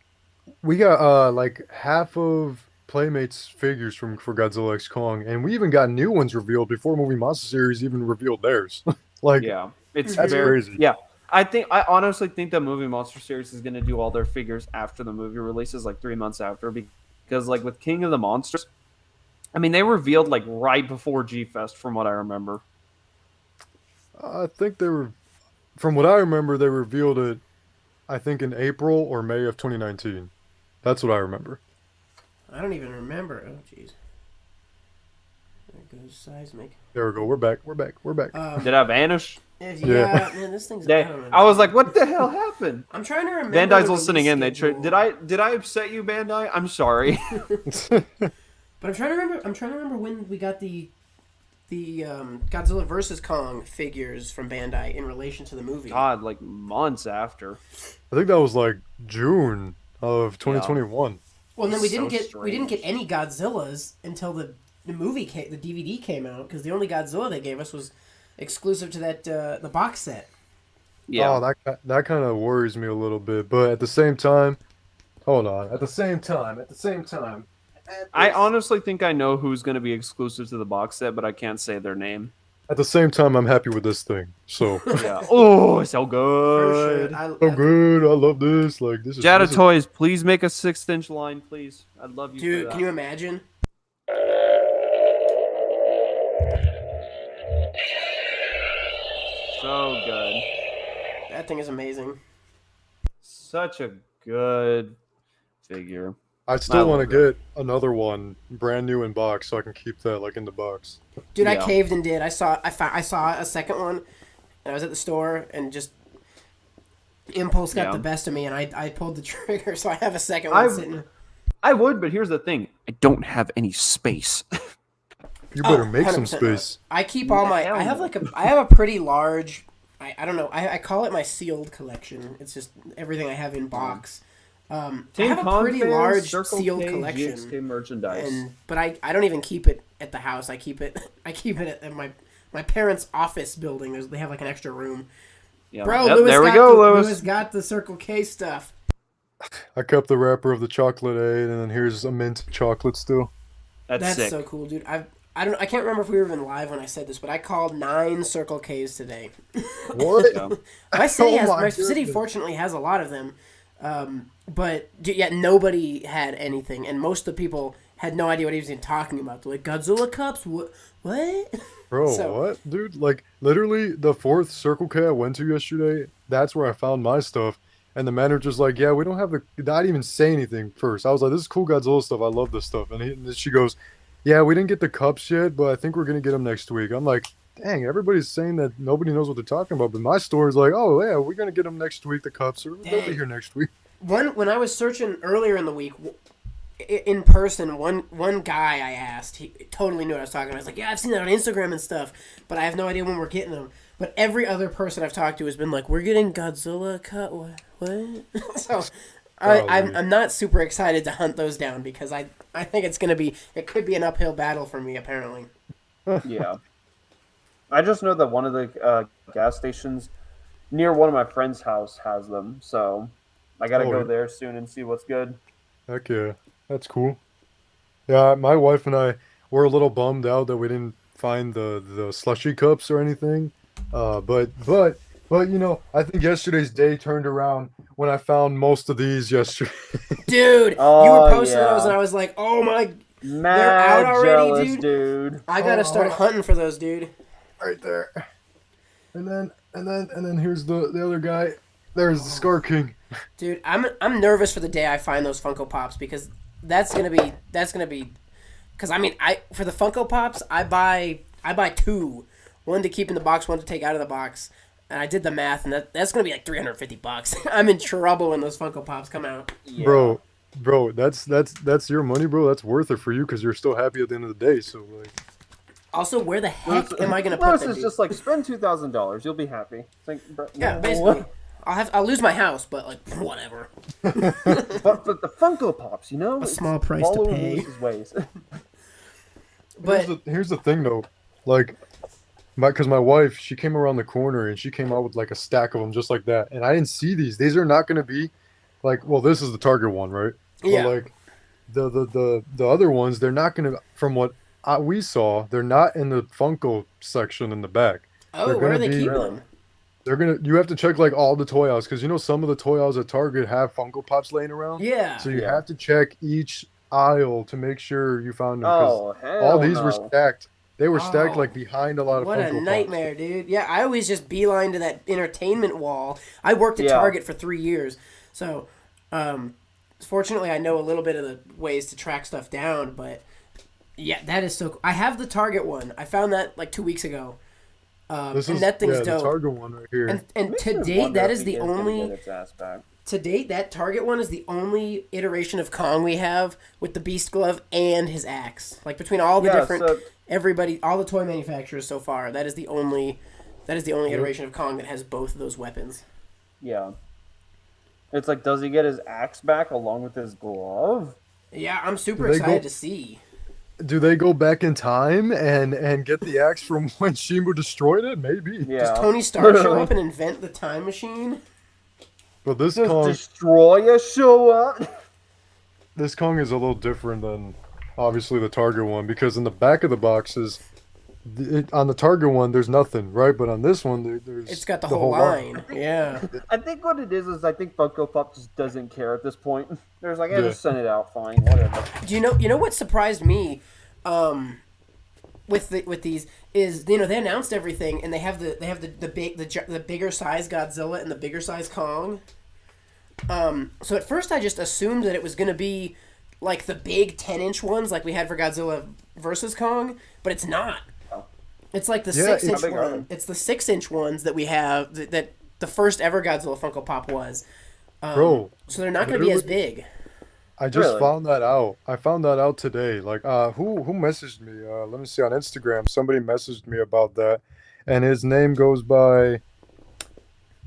like half of Playmates figures for Godzilla X Kong, and we even got new ones revealed before Movie Monster Series even revealed theirs. Like, yeah, it's that's very crazy. Yeah, I honestly think that Movie Monster Series is going to do all their figures after the movie releases, like 3 months after, because like with King of the Monsters, I mean, they revealed like right before G-Fest, from what I remember. I think they were, from what I remember, they revealed it, I think in April or May of 2019. That's what I remember. I don't even remember. Oh, jeez. There goes Seismic. There we go. We're back. Did I vanish? Yeah, man, this thing's. I was like, what the hell happened? I'm trying to remember. Bandai's the listening in. release schedule. Did I upset you, Bandai? I'm sorry. But I'm trying to remember when we got the Godzilla vs Kong figures from Bandai in relation to the movie. God, like months after. I think that was like June of 2021. Well, and then we So didn't get any Godzillas until the movie the DVD came out, because the only Godzilla they gave us was exclusive to that the box set. Yeah. Oh, that kind of worries me a little bit, but at the same time, hold on. At the same time, I honestly think I know who's going to be exclusive to the box set, but I can't say their name. At the same time, I'm happy with this thing. So. Yeah. Oh, so For good. sure. So good. I love this. Like, this is. Hiya this is- Toys, please make a 6-inch line, please. I'd love you. Dude, for that. can you imagine? So good. That thing is amazing. Such a good figure. I still want to love get another one, brand new in box, so I can keep that like in the box. Dude, I Yeah. caved and did. I saw a second one, and I was at the store, and just impulse got Yeah. the best of me, and I pulled the trigger, so I have a second one sitting. I would, but here's the thing. I don't have any space. You better make some 100% space. I keep all my. Hell I have no. I have a pretty large. I don't know. I call it my sealed collection. It's just everything I have in box. I have a pretty large sealed collection. GXK merchandise. But I don't even keep it at the house. I keep it at my parents' office building. They have like an extra room. Yeah. Bro, Yep, Lewis there we got go, the, Lewis. Lewis got the Circle K stuff. I kept the wrapper of the chocolate aid, and then here's a mint chocolate still. That's sick. so cool, dude. I can't remember if we were even live when I said this, but I called 9 Circle Ks today. What? Yeah. My city Oh my city goodness. fortunately has a lot of them, but yet nobody had anything, and most of the people had no idea what he was even talking about. They're like, Godzilla cups? What? Bro, So- what? Dude, like, literally, the 4th Circle K I went to yesterday, that's where I found my stuff. And the manager's like, yeah, we don't have the... I didn't even say anything first. I was like, this is cool Godzilla stuff. I love this stuff. And she goes, yeah, we didn't get the cups yet, but I think we're going to get them next week. I'm like, dang, everybody's saying that nobody knows what they're talking about. But my store is like, oh, yeah, we're going to get them next week, the cups. They'll be here next week. When I was searching earlier in the week, in person, one guy I asked, he totally knew what I was talking about. I was like, yeah, I've seen that on Instagram and stuff, but I have no idea when we're getting them. But every other person I've talked to has been like, we're getting Godzilla cut. What? So I'm not super excited to hunt those down because I think it could be an uphill battle for me, apparently. Yeah. I just know that one of the gas stations near one of my friend's house has them, so I gotta go there soon and see what's good. Heck yeah, that's cool. Yeah, my wife and I were a little bummed out that we didn't find the slushy cups or anything. But you know, I think yesterday's day turned around when I found most of these yesterday. Dude, you were posting those and I was like, oh my, they're out already, dude. I gotta start hunting for those, dude. Right there. And then here's the other guy. There's the Skar King. Dude, I'm nervous for the day I find those Funko Pops because that's gonna be because I mean for the Funko Pops I buy two, one to keep in the box, one to take out of the box, and I did the math and that's gonna be like $350. I'm in trouble when those Funko Pops come out. Yeah. Bro, that's your money, bro. That's worth it for you because you're still happy at the end of the day. So like. Also, where the heck am I gonna put them? This is just like spend $2,000, you'll be happy. It's like, yeah, basically. I'll lose my house, but like whatever. but the Funko Pops, you know, a small price to pay. Ways. But here's the thing though, like, because my wife, she came around the corner and she came out with like a stack of them just like that, and I didn't see these. These are not gonna be, like, well, this is the Target one, right? Yeah. But like, the other ones, they're not gonna. From what we saw, they're not in the Funko section in the back. Oh, where are they keeping them? You have to check like all the toy aisles because you know some of the toy aisles at Target have Funko Pops laying around. Yeah. So you have to check each aisle to make sure you found them. Oh, hell all these were stacked. They were stacked like behind a lot of Funko Pops. What a nightmare, dude. Yeah, I always just beeline to that entertainment wall. I worked at Target for 3 years. So, fortunately, I know a little bit of the ways to track stuff down. But, yeah, that is so cool. I have the Target one. I found that like 2 weeks ago. That thing's dope. The Target one right here. And to date, that is the only... To date, that Target one is the only iteration of Kong we have with the Beast Glove and his axe. Like, between all the different... all the toy manufacturers so far, that is the only iteration of Kong that has both of those weapons. Yeah. It's like, does he get his axe back along with his glove? Yeah, I'm super excited to see. Do they go back in time and get the axe from when Shimo destroyed it? Maybe. Yeah. Does Tony Stark show up and invent the time machine? But this Does Kong... Destroyer show up? This Kong is a little different than, obviously, the Target one, because in the back of the boxes, on the Target one, there's nothing, right? But on this one, there's... It's got the whole line. Yeah. I think what it is I think Funko Pop just doesn't care at this point. There's like, just send it out, fine, whatever. Do you know what surprised me with these is, you know, they announced everything and they have the bigger size Godzilla and the bigger size Kong. So at first I just assumed that it was going to be like the big 10-inch ones like we had for Godzilla versus Kong, but it's not. It's like the 6-inch one. It's the 6-inch ones that we have that the first ever Godzilla Funko Pop was. Bro, so they're not going to be as big. I just found that out. I found that out today. Like, who messaged me? Let me see on Instagram. Somebody messaged me about that, and his name goes by.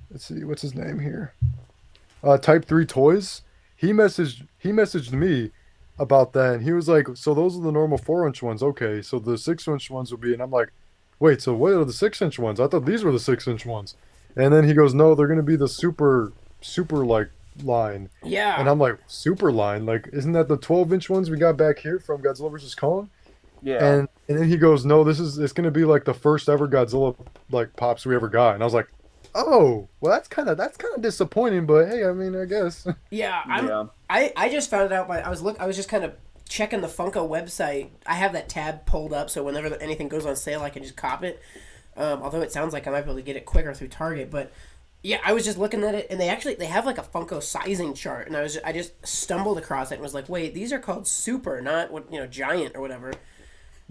Let's see, what's his name here? Type 3 Toys. He messaged me about that, and he was like, "So those are the normal 4-inch ones, okay? So the 6-inch ones will be." And I'm like, "Wait, so what are the 6-inch ones? I thought these were the 6-inch ones." And then he goes, "No, they're gonna be the super like." Line. Yeah. And I'm like, super line? Like, isn't that the 12-inch ones we got back here from Godzilla vs. Kong? Yeah. And then he goes, no, it's going to be like the first ever Godzilla like pops we ever got. And I was like, oh, well, that's kind of disappointing, but hey, I mean, I guess. Yeah. I just found it out I was just kind of checking the Funko website. I have that tab pulled up so whenever anything goes on sale I can just cop it. Although it sounds like I might be able to get it quicker through Target, but yeah, I was just looking at it, and they have like a Funko sizing chart, and I just stumbled across it and was like, wait, these are called super, not giant or whatever.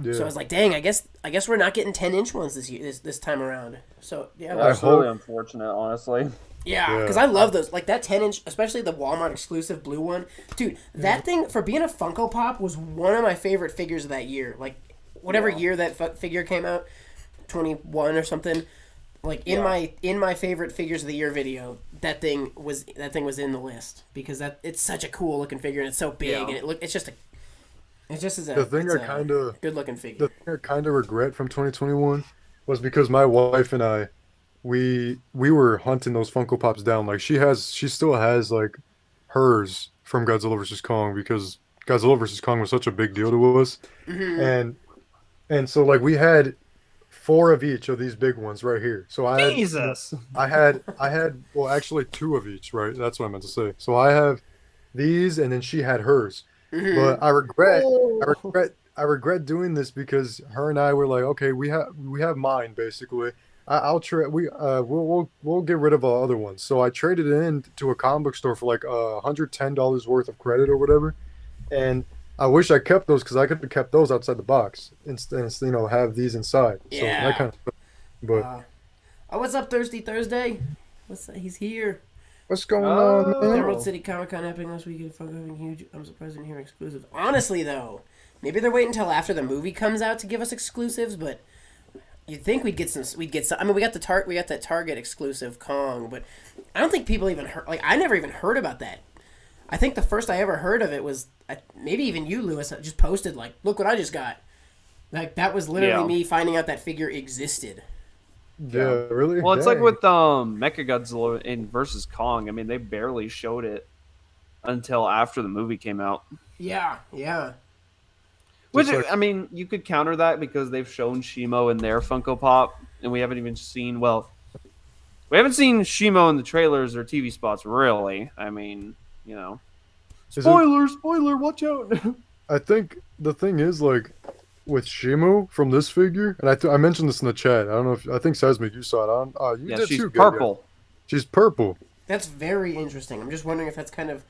Yeah. So I was like, dang, I guess we're not getting 10-inch ones this time around. So yeah, that's really unfortunate, honestly. Yeah, because I love those. Like that 10-inch, especially the Walmart exclusive blue one. Dude, that thing, for being a Funko Pop, was one of my favorite figures of that year. Like, whatever year that figure came out, 21 or something. Like, in my favorite figures of the year video, that thing was in the list. Because it's such a cool looking figure, and it's so big, and it's just a good looking figure. The thing I kind of regret from 2021 was because my wife and I, we were hunting those Funko Pops down. Like she still has like hers from Godzilla vs Kong, because Godzilla vs Kong was such a big deal to us. And so like we had 4 of each of these big ones right here. So I had well, actually 2 of each, right? That's what I meant to say. So I have these, and then she had hers. But I regret doing this, because her and I were like, okay, we have mine basically. We'll get rid of our other ones. So I traded it in to a comic book store for like $110 worth of credit or whatever. And I wish I kept those, because I could have kept those outside the box instead, have these inside. Yeah. So that kind of. But what's up, Thirsty Thursday? He's here. What's going on, man? Emerald City Comic Con happening last weekend. Funko having huge. I'm surprised I didn't hear exclusives. Honestly, though, maybe they're waiting until after the movie comes out to give us exclusives. But you'd think we'd get some. I mean, we got that Target exclusive Kong, but I don't think people even heard. Like, I never even heard about that. I think the first I ever heard of it was maybe even you, Lewis, just posted like, "Look what I just got." Like that was literally me finding out that figure existed. Yeah, really? Well, it's like with Mechagodzilla in versus Kong. I mean, they barely showed it until after the movie came out. Yeah. Which, I mean, you could counter that because they've shown Shimo in their Funko Pop, and we haven't even seen, Shimo in the trailers or TV spots, really. I mean, you know. Spoiler, watch out. I think the thing is, like, with Shimo from this figure, and I mentioned this in the chat. I don't know if I think Seismic, you saw it. You did she's too, purple. She's purple. That's very interesting. I'm just wondering if that's kind of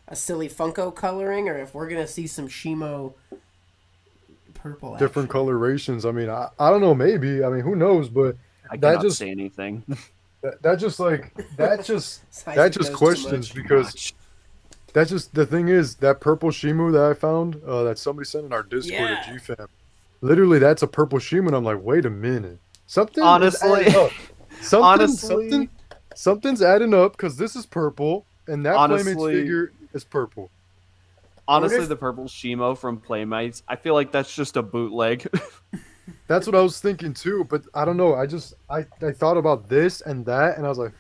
a silly Funko coloring, or if we're gonna see some Shimo purple. Different colorations. I mean, I don't know. Maybe. I mean, who knows? But I cannot say anything. that just questions, because that's just the thing is that purple Shimo that I found that somebody sent in our Discord at GFam. Literally, that's a purple Shimo, and I'm like, wait a minute, something's adding up, because this is purple, and that Playmates figure is purple. Honestly, the purple Shimo from Playmates, I feel like that's just a bootleg. That's what I was thinking too, but I don't know. I thought about this and that, and I was like,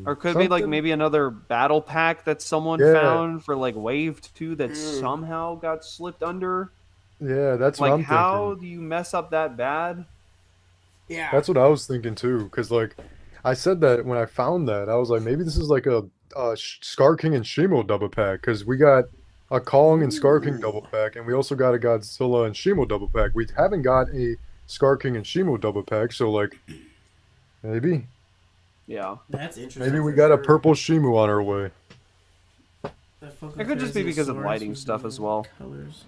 Or could it be like maybe another battle pack that someone found for like Wave 2 that somehow got slipped under? Yeah, that's like, what I'm thinking. how do you mess up that bad? Yeah. That's what I was thinking too, because like I said that when I found that, I was like, maybe this is like a Skar King and Shimo double pack, because we got a Kong and Skar King double pack, and we also got a Godzilla and Shimo double pack. We haven't got a Skar King and Shimo double pack, so like maybe. Yeah. That's interesting. Maybe we got a purple Shimo on our way. It could just be because of lighting stuff as well. Colors.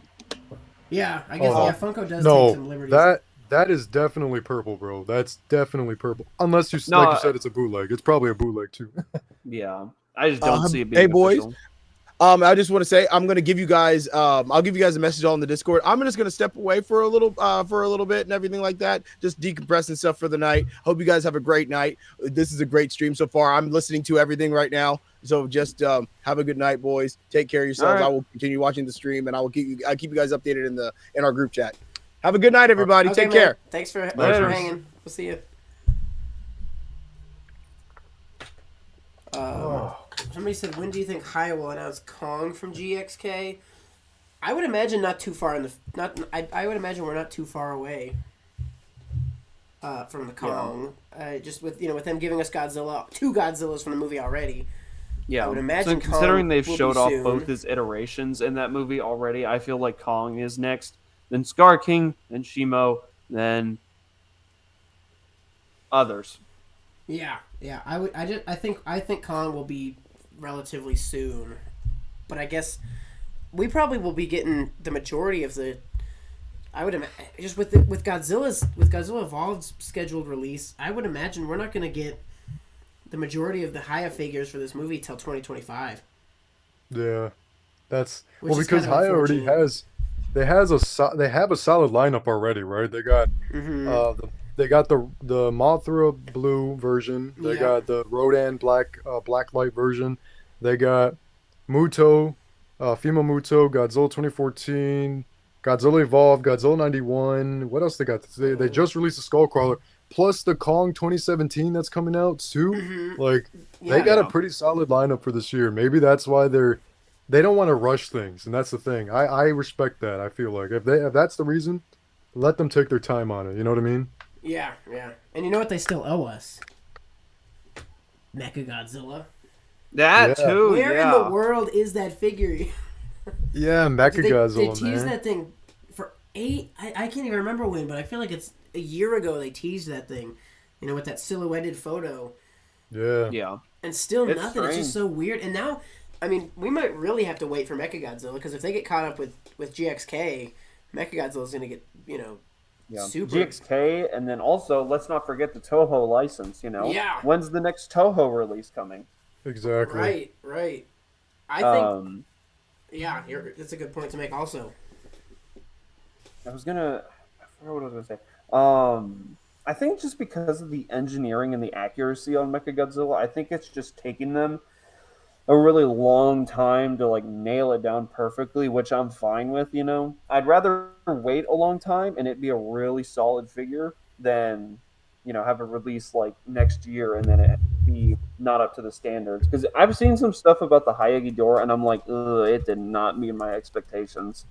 Yeah, I guess Funko does take some liberties. That is definitely purple, bro. That's definitely purple. Unless like you said, it's a bootleg. It's probably a bootleg too. Yeah, I just don't see it being Hey boys, official. I just want to say I'm gonna give you guys. I'll give you guys a message on the Discord. I'm just gonna step away for a little bit and everything like that. Just decompress and stuff for the night. Hope you guys have a great night. This is a great stream so far. I'm listening to everything right now. So just have a good night, boys. Take care of yourselves. Right. I will continue watching the stream, and I'll keep you guys updated in our group chat. Have a good night, everybody. Okay, Take care. Thanks for hanging. We'll see you. Somebody said, when do you think Hiya will announce Kong from GXK? I would imagine not too far I would imagine we're not too far away from the Kong. Just with them giving us two Godzillas from the movie already. Yeah, I would imagine so considering Kong they've will showed be off soon. both his iterations in that movie already, I feel like Kong is next, then Skar King, then Shimo, then others. Yeah. I think Kong will be relatively soon, but I guess we probably will be getting the majority of the. I would imagine just with Godzilla Evolved's scheduled release, I would imagine we're not going to get the majority of the Hiya figures for this movie till 2025. Yeah, that's Which is because kind of Hiya already unfortunate. they have a solid lineup already, right? They got Mm-hmm. they got the Mothra blue version. They Yeah. got the Rodan black light version. They got Muto, Fima Muto, Godzilla 2014, Godzilla Evolved, Godzilla 91. What else they got? They just released a Skullcrawler plus the Kong 2017 that's coming out too. Mm-hmm. Like they Yeah. got a Yeah. pretty solid lineup for this year. Maybe that's why they don't want to rush things, and that's the thing. I respect that. I feel like if that's the reason, let them take their time on it. You know what I mean? Yeah, yeah. And you know what they still owe us? Mechagodzilla. That Yeah. too. Where yeah. in the world is that figure? Yeah, they Mechagodzilla, teased man. that thing for I can't even remember when, but I feel like it's a year ago they teased that thing. You know, with that silhouetted photo. Yeah. Yeah. And still It's nothing. It's just so weird. And now, I mean, we might really have to wait for Mechagodzilla, because if they get caught up with GXK, Mechagodzilla's going to get, Yeah. super. GXK, and then also let's not forget the Toho license. Yeah. When's the next Toho release coming? Exactly. Right. I think, Um, yeah, that's a good point to make also. I forgot what I was gonna say. I think just because of the engineering and the accuracy on Mechagodzilla, I think it's just taking them a really long time to like nail it down perfectly, which I'm fine with. I'd rather wait a long time and it be a really solid figure than have it released like next year and then it be not up to the standards. Because I've seen some stuff about the Hiya Ghidorah and I'm like, ugh, it did not meet my expectations.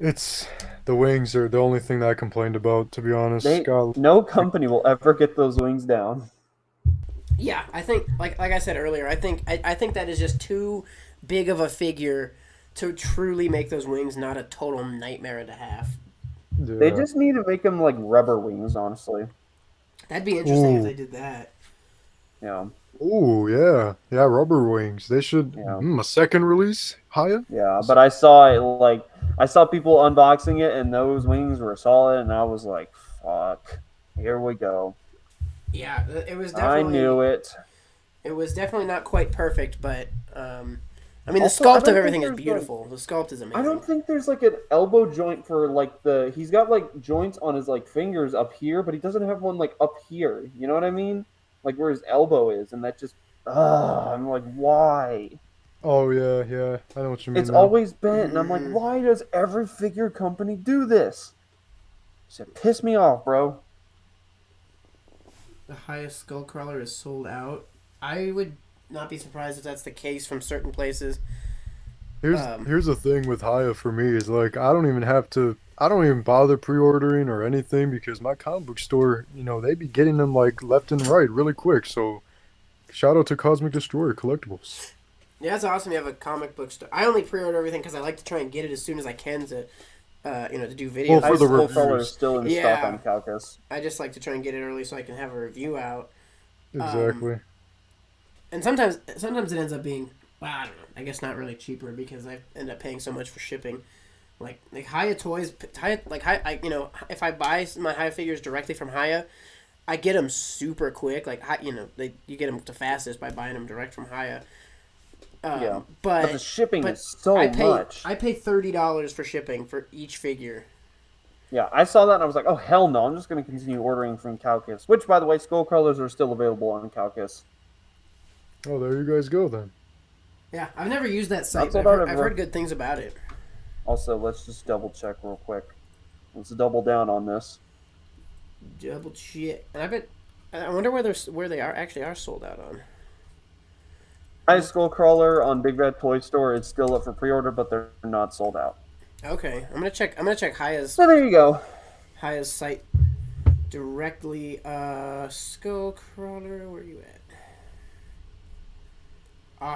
It's the wings are the only thing that I complained about, to be honest. God, No company will ever get those wings down. Yeah, I think, like I said earlier, I think that is just too big of a figure to truly make those wings not a total nightmare and a half. yeah. They just need to make them like rubber wings, honestly. That'd be interesting if Ooh. they did that. Yeah, Ooh, yeah, rubber wings. They should Yeah. a second release, Hiya. yeah. But I saw people unboxing it, and those wings were solid, and I was like, "Fuck, here we go." Yeah, it was I definitely. knew it. It was definitely not quite perfect, but I mean, the Also, I sculpt don't of everything think is there's, beautiful. The sculpt is amazing. I don't think there's like an elbow joint for like he's got like joints on his like fingers up here, but he doesn't have one like up here. You know what I mean? Like where his elbow is, and that just I'm like, why? Oh yeah, I know what you mean. It's now. always bent, and I'm like, why does every figure company do this? It piss me off, bro. The highest Skullcrawler is sold out. I would not be surprised if that's the case from certain places. Here's the thing with Hiya for me is like I don't even bother pre-ordering or anything because my comic book store, they be getting them like left and right really quick. So shout out to Cosmic Destroyer Collectibles. Yeah, it's awesome. You have a comic book store. I only pre-order everything because I like to try and get it as soon as I can to, to do videos. Well, for the Full color reviews. is still in Yeah. stock on Calcus. I just like to try and get it early so I can have a review out. Exactly. And sometimes it ends up being, well, I don't know. I guess not really cheaper because I end up paying so much for shipping. Like Hiya Toys, if I buy my Hiya figures directly from Hiya, I get them super quick. Like you get them the fastest by buying them direct from Hiya. Yeah, but the shipping is so much. I pay $30 for shipping for each figure. Yeah, I saw that and I was like, oh hell no! I'm just going to continue ordering from Calcus. Which, by the way, Skullcrawlers are still available on Calcus. Oh, there you guys go then. Yeah, I've never used that site. That's But what I've heard good things about it. Also, let's just double check real quick. Let's double down on this. Double check. And I wonder where they actually are sold out on. High Skullcrawler on Big Red Toy Store is still up for pre-order, but they're not sold out. Okay, I'm gonna check Hiya's So there you go. site directly. Skullcrawler, where are you at?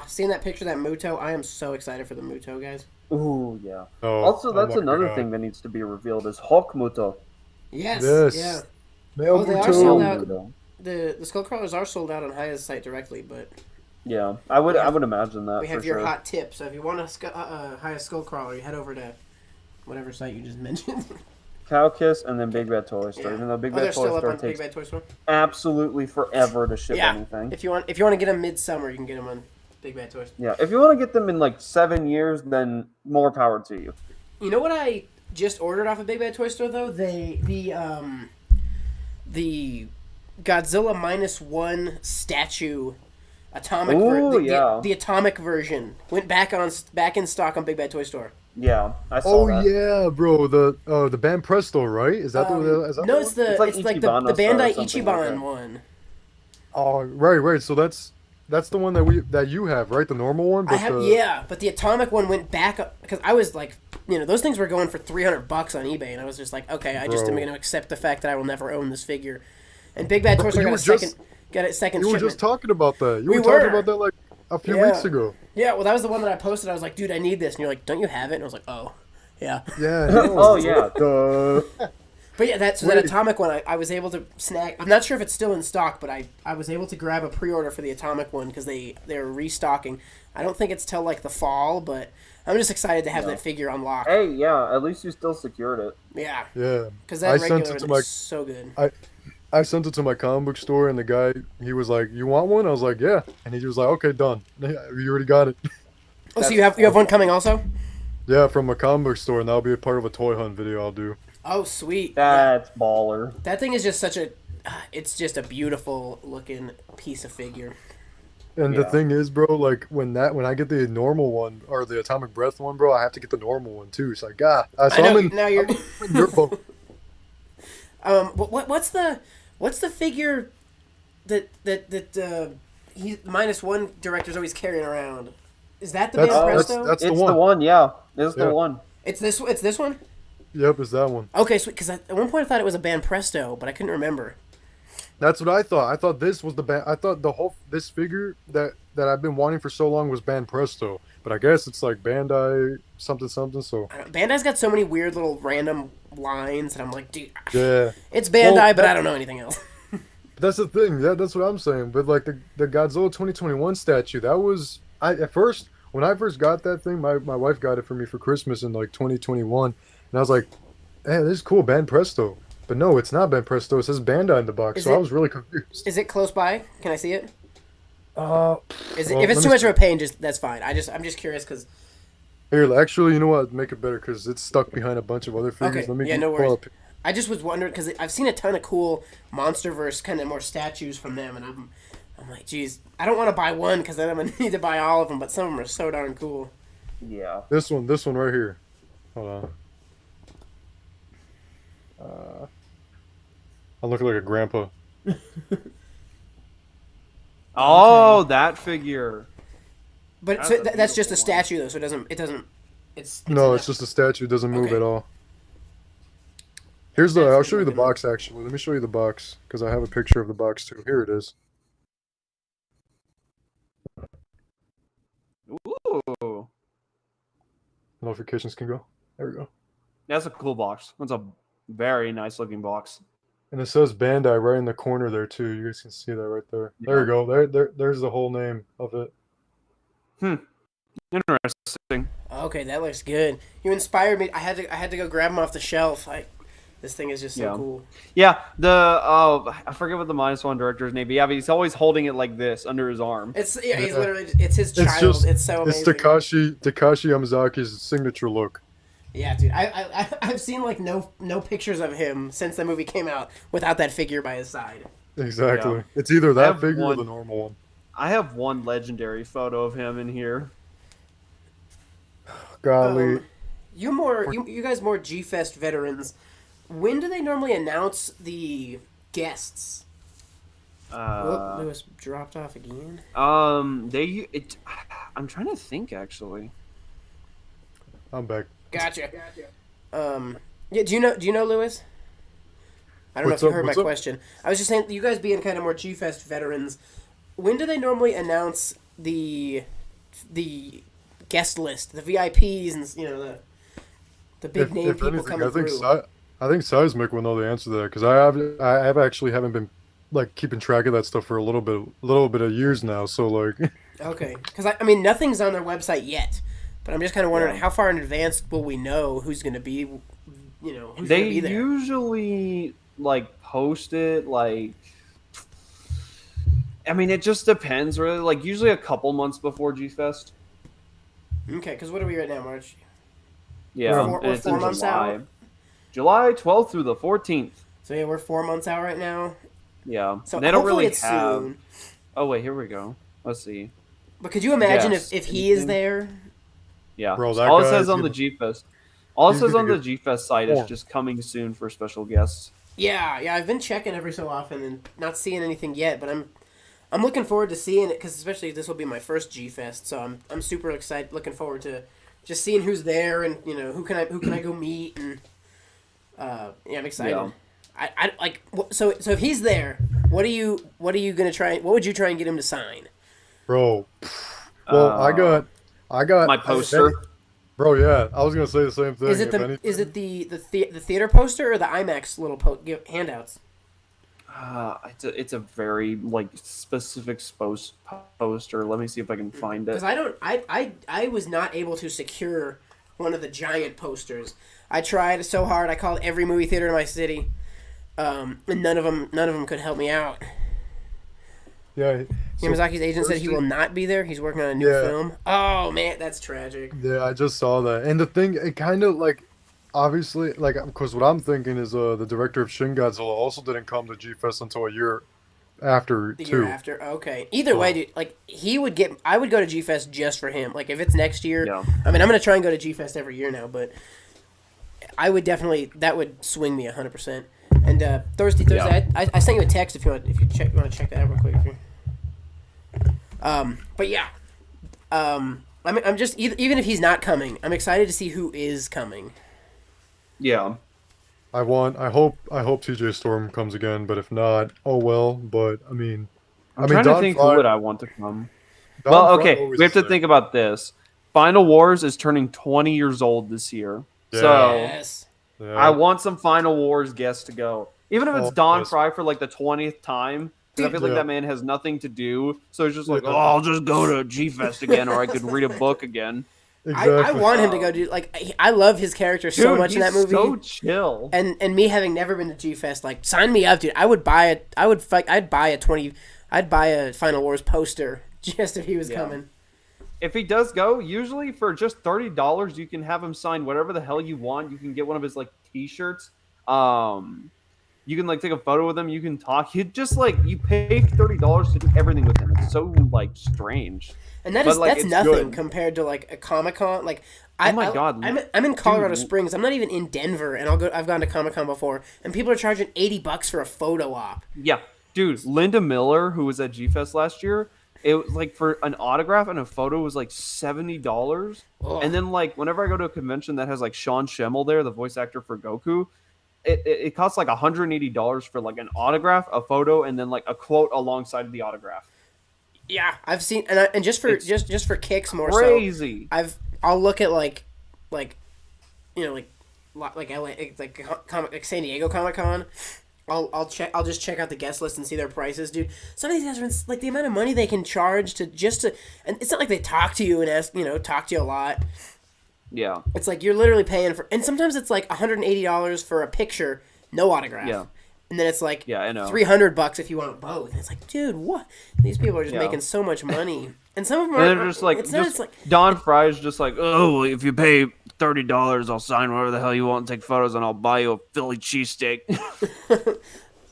Seeing that picture of that Muto, I am so excited for the Muto, guys. Ooh, yeah. Oh, Also, that's my another God. thing that needs to be revealed is Hulk Muto. Yes. Yes. Yeah. Male They are Muto. sold out. Muto. The Skullcrawlers are sold out on Hiya's site directly, but Yeah, I would imagine that we have for your sure. hot tip. So if you want a Hiya Skullcrawler, you head over to whatever site you just mentioned. Cow Kiss, and then Big Bad Toy Store. Yeah. Even though Big Oh, Bad they're still Toy up Store on Big takes Bad Toy Store. absolutely forever to ship Yeah. anything. If you want to get them midsummer, you can get them on Big Bad Toys. Yeah, if you want to get them in like 7 years, then more power to you. You know what I just ordered off of Big Bad Toy Store though? The Godzilla Minus One statue atomic the atomic version went back in stock on Big Bad Toy Store. Yeah, I saw that. Yeah, bro. The Band Presto, right? Is that is that No, the it's one? it's like the Bandai Ichiban one. Oh, right. So that's the one that you have, right? The normal one. I have, but the atomic one went back because I was like, those things were going for $300 on eBay, and I was just like, okay, I just am going to accept the fact that I will never own this figure. And Big Bad Toy Store got a second shipment. You were just talking about that. You were talking about that like a few weeks ago. Yeah, well, that was the one that I posted. I was like, dude, I need this, and you're like, don't you have it? And I was like, oh, yeah. Yeah. Oh yeah. Duh. But yeah, that atomic one, I was able to snag. I'm not sure if it's still in stock, but I was able to grab a pre-order for the atomic one because they were restocking. I don't think it's till like the fall, but I'm just excited to have that figure unlocked. Hey, yeah, at least you still secured it. Yeah. Yeah. Because that regular is so good. I sent it to my comic book store, and the guy, he was like, "You want one?" I was like, "Yeah," and he was like, "Okay, done. You already got it." Oh, so you have one coming also? Yeah, from a comic book store, and that'll be a part of a toy hunt video I'll do. Oh, sweet. That's baller. That thing is just it's just a beautiful looking piece of figure. And the thing is, bro, like when I get the normal one or the Atomic Breath one, bro, I have to get the normal one too. It's like, now you're I'm in your boat. What's the figure that he Minus One director's always carrying around? Is that the Band Presto? That's it's the one. The one, yeah. It's the one. It's this one? Yep, it's that one. Okay, sweet. Because at one point I thought it was a Band Presto, but I couldn't remember. That's what I thought. I thought this was the band. I thought this figure that I've been wanting for so long was Band Presto, but I guess it's like Bandai something. So Bandai's got so many weird little random lines, and I'm like, dude, yeah, it's Bandai, but I don't know anything else. That's the thing. That's what I'm saying. But like the Godzilla 2021 statue, that was at first when I first got that thing. My wife got it for me for Christmas in like 2021, and I was like, hey, this is cool, Band Presto. But no, it's not Band Presto. It says Bandai in the box, I was really confused. Is it close by? Can I see it? If well, it's too much of a pain, that's fine. I'm just curious because. Here, actually, you know what? Make it better because it's stuck behind a bunch of other figures. Okay. No worries. I just was wondering because I've seen a ton of cool Monsterverse kind of more statues from them, and I'm like, geez, I don't want to buy one because then I'm gonna need to buy all of them. But some of them are so darn cool. Yeah. This one right here. Hold on. I look like a grandpa. Oh, that figure. But so that's just a statue though, so it doesn't. It's just a statue. It doesn't move at all. I'll show you the box actually. Let me show you the box because I have a picture of the box too. Here it is. Ooh. Notifications can go. There we go. That's a cool box. That's a very nice looking box. And it says Bandai right in the corner there too. You guys can see that right there. Yeah. There you go. There's the whole name of it. Interesting. Okay, that looks good. You inspired me. I had to go grab them off the shelf. This thing is just so cool. Yeah, I forget what the Minus One director's name, but he's always holding it like this under his arm. He's literally it's his child. It's so amazing. It's Takashi Yamazaki's signature look. Yeah, dude. I've seen like no pictures of him since the movie came out without that figure by his side. Exactly. Yeah. It's either that figure or the normal one. I have one legendary photo of him in here. Golly. You guys more G-Fest veterans. When do they normally announce the guests? Lewis dropped off again. I'm trying to think actually. I'm back. Gotcha. Yeah. Do you know Lewis? I don't know if you heard my question. I was just saying, you guys being kind of more G-Fest veterans, when do they normally announce the guest list, the VIPs, and the big name people coming through? I think Seismic will know the answer to that because I haven't been like keeping track of that stuff for a little bit of years now. So like. Okay, because I mean nothing's on their website yet, but I'm just kind of wondering how far in advance will we know who's going to be, who's They gonna be there? usually like post it like. I mean, it just depends, really. Like usually a couple months before G Fest. Okay, because what are we right now, March? Yeah, We're and it's 4 in months July. out. July 12th through the 14th. So yeah, we're 4 months out right now. Yeah, So they don't hopefully really it's have. soon. Oh wait, here we go. Let's see. But could you imagine Yes. if he is Anything? there? Yeah, Bro, that all it guy says is on the gonna- G Fest. All it he's says gonna on the get G Fest site is formed. just coming soon for special guests. Yeah, I've been checking every so often and not seeing anything yet, but I'm looking forward to seeing it because especially this will be my first G Fest, so I'm super excited, looking forward to just seeing who's there and who can I go meet and yeah, I'm excited. Yeah. I like so if he's there, what are you gonna try? What would you try and get him to sign? Bro. Well, I got My poster. Bro, yeah, I was gonna say the same thing. Is it the theater poster or the IMAX little handouts? It's a very like specific poster. Let me see if I can find it. Because I was not able to secure one of the giant posters. I tried so hard. I called every movie theater in my city, and none of them could help me out. Yeah. So Yamazaki's agent said he will not be there. He's working on a new Yeah. film. Oh man, that's tragic. yeah, I just saw that. And the thing, it kind of like, obviously, like, of course, what I'm thinking is the director of Shin Godzilla also didn't come to G Fest until a year after, The too. year after. Okay. Either way, dude, like I would go to G Fest just for him. Like if it's next year, Yeah. I mean, I'm gonna try and go to G Fest every year now, but I would definitely that would swing me 100%. And Thursday, Yeah. I sent you a text if you want to check that out real quick. But yeah, I'm just even if he's not coming, I'm excited to see who is coming. Yeah. I hope TJ Storm comes again, but if not, oh well. But I mean, I'm trying Don to think Fry- who would I want to come. Don Well, Fry okay, always we have to is think about this. Final Wars is turning 20 years old this year. Yeah. So Yes. there. I Yeah. want some Final Wars guests to go. Even if it's Oh, Don yes. Fry for like the 20th time. 'Cause I feel like Yeah. that man has nothing to do. So it's just like, Yeah. oh, I'll just go to G-Fest again, or I could read a book again. Exactly. I want him to go do I love his character so Dude, much in that he's movie. so chill. And me having never been to G Fest, like sign me up, dude. I'd buy a Final Wars poster just if he was Yeah. coming. If he does go, usually for just $30, you can have him sign whatever the hell you want. You can get one of his like T-shirts. You can like take a photo with him. You can talk. You just like you pay $30 to do everything with him. It's so like strange. And that's it's nothing good. compared to like a Comic-Con. Like Oh my God. I'm in Colorado Dude. Springs. I'm not even in Denver, and I've gone to Comic-Con before, and people are charging $80 for a photo op. Yeah, dude. Linda Miller, who was at G-Fest last year, it was like for an autograph and a photo was like $70. Ugh. And then like whenever I go to a convention that has like Sean Schemmel there, the voice actor for Goku, it costs like $180 for like an autograph, a photo, and then like a quote alongside the autograph. Yeah, I've seen and just for It's just for kicks more Crazy. so. I'll look at like LA like San Diego Comic-Con. I'll just check out the guest list and see their prices, dude. Some of these guys are like the amount of money they can charge to and it's not like they talk to you and talk to you a lot. Yeah. It's like you're literally paying for, and sometimes it's like $180 for a picture, no autograph. Yeah. And then it's like Yeah, I know. $300 if you want both. And it's like, dude, what? These people are just Yeah. making so much money, and some of them And are they're just like, it's not just, like Don Fry's just like, oh, well, if you pay $30, I'll sign whatever the hell you want and take photos, and I'll buy you a Philly cheesesteak.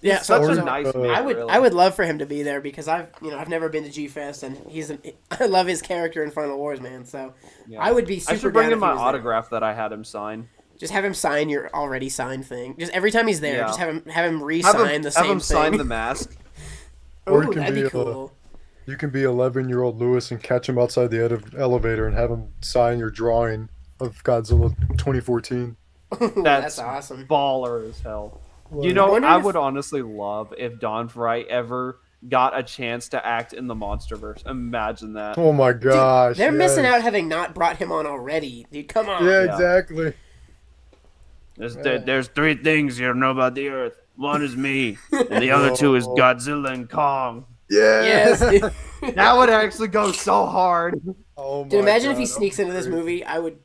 yeah. Such So, a so nice man. I would love for him to be there because I've never been to G Fest, and I love his character in Final Wars, man. So Yeah. I would be super I should bring down him if he my was there. autograph that I had him sign. Just have him sign your already signed thing. Just every time he's there, Yeah. just have him re-sign the same have him sign thing. the mask. Or it Ooh, can that'd be be a- cool. You can be 11-year-old Lewis and catch him outside the elevator and have him sign your drawing of Godzilla 2014. That's awesome. Baller as hell. Well, You know, wondering I if- would honestly love if Don Fry ever got a chance to act in the Monsterverse. Imagine that. Oh my gosh. They're missing yes. out having not brought him on already. Dude, come on. Yeah, Yeah. exactly. There's three things you know about the Earth. One is me, and the other two is Godzilla and Kong. Yeah. Yes, dude. That would actually go so hard. Oh my Dude, imagine if he God, sneaks into this crazy. movie. That would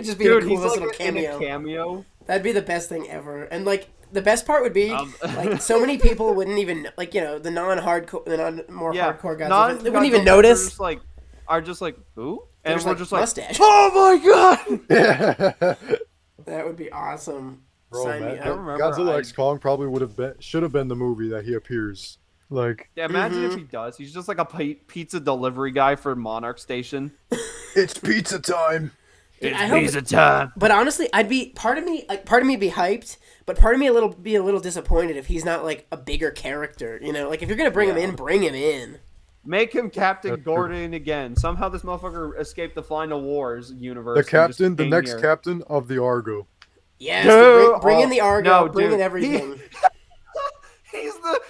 just be Dude, the he's coolest like little in a cameo. cameo. That'd be the best thing ever. And like the best part would be like so many people wouldn't even like the non-hardcore, more hardcore guys. They wouldn't even notice. Are just like who? And we're just like mustache. Oh my god! Yeah. That would be awesome. Bro, Sign man, me up. Godzilla X Kong probably should have been the movie that he appears. Like, yeah, imagine if he does. He's just like a pizza delivery guy for Monarch Station. It's pizza time. It's pizza time. But honestly, part of me be hyped, but part of me be a little disappointed if he's not like a bigger character. Like if you're gonna bring him in, bring him in. Make him Captain Gordon again. Somehow this motherfucker escaped the Final Wars universe. The next captain of the Argo. Yes, so bring in the Argo, bring in everything.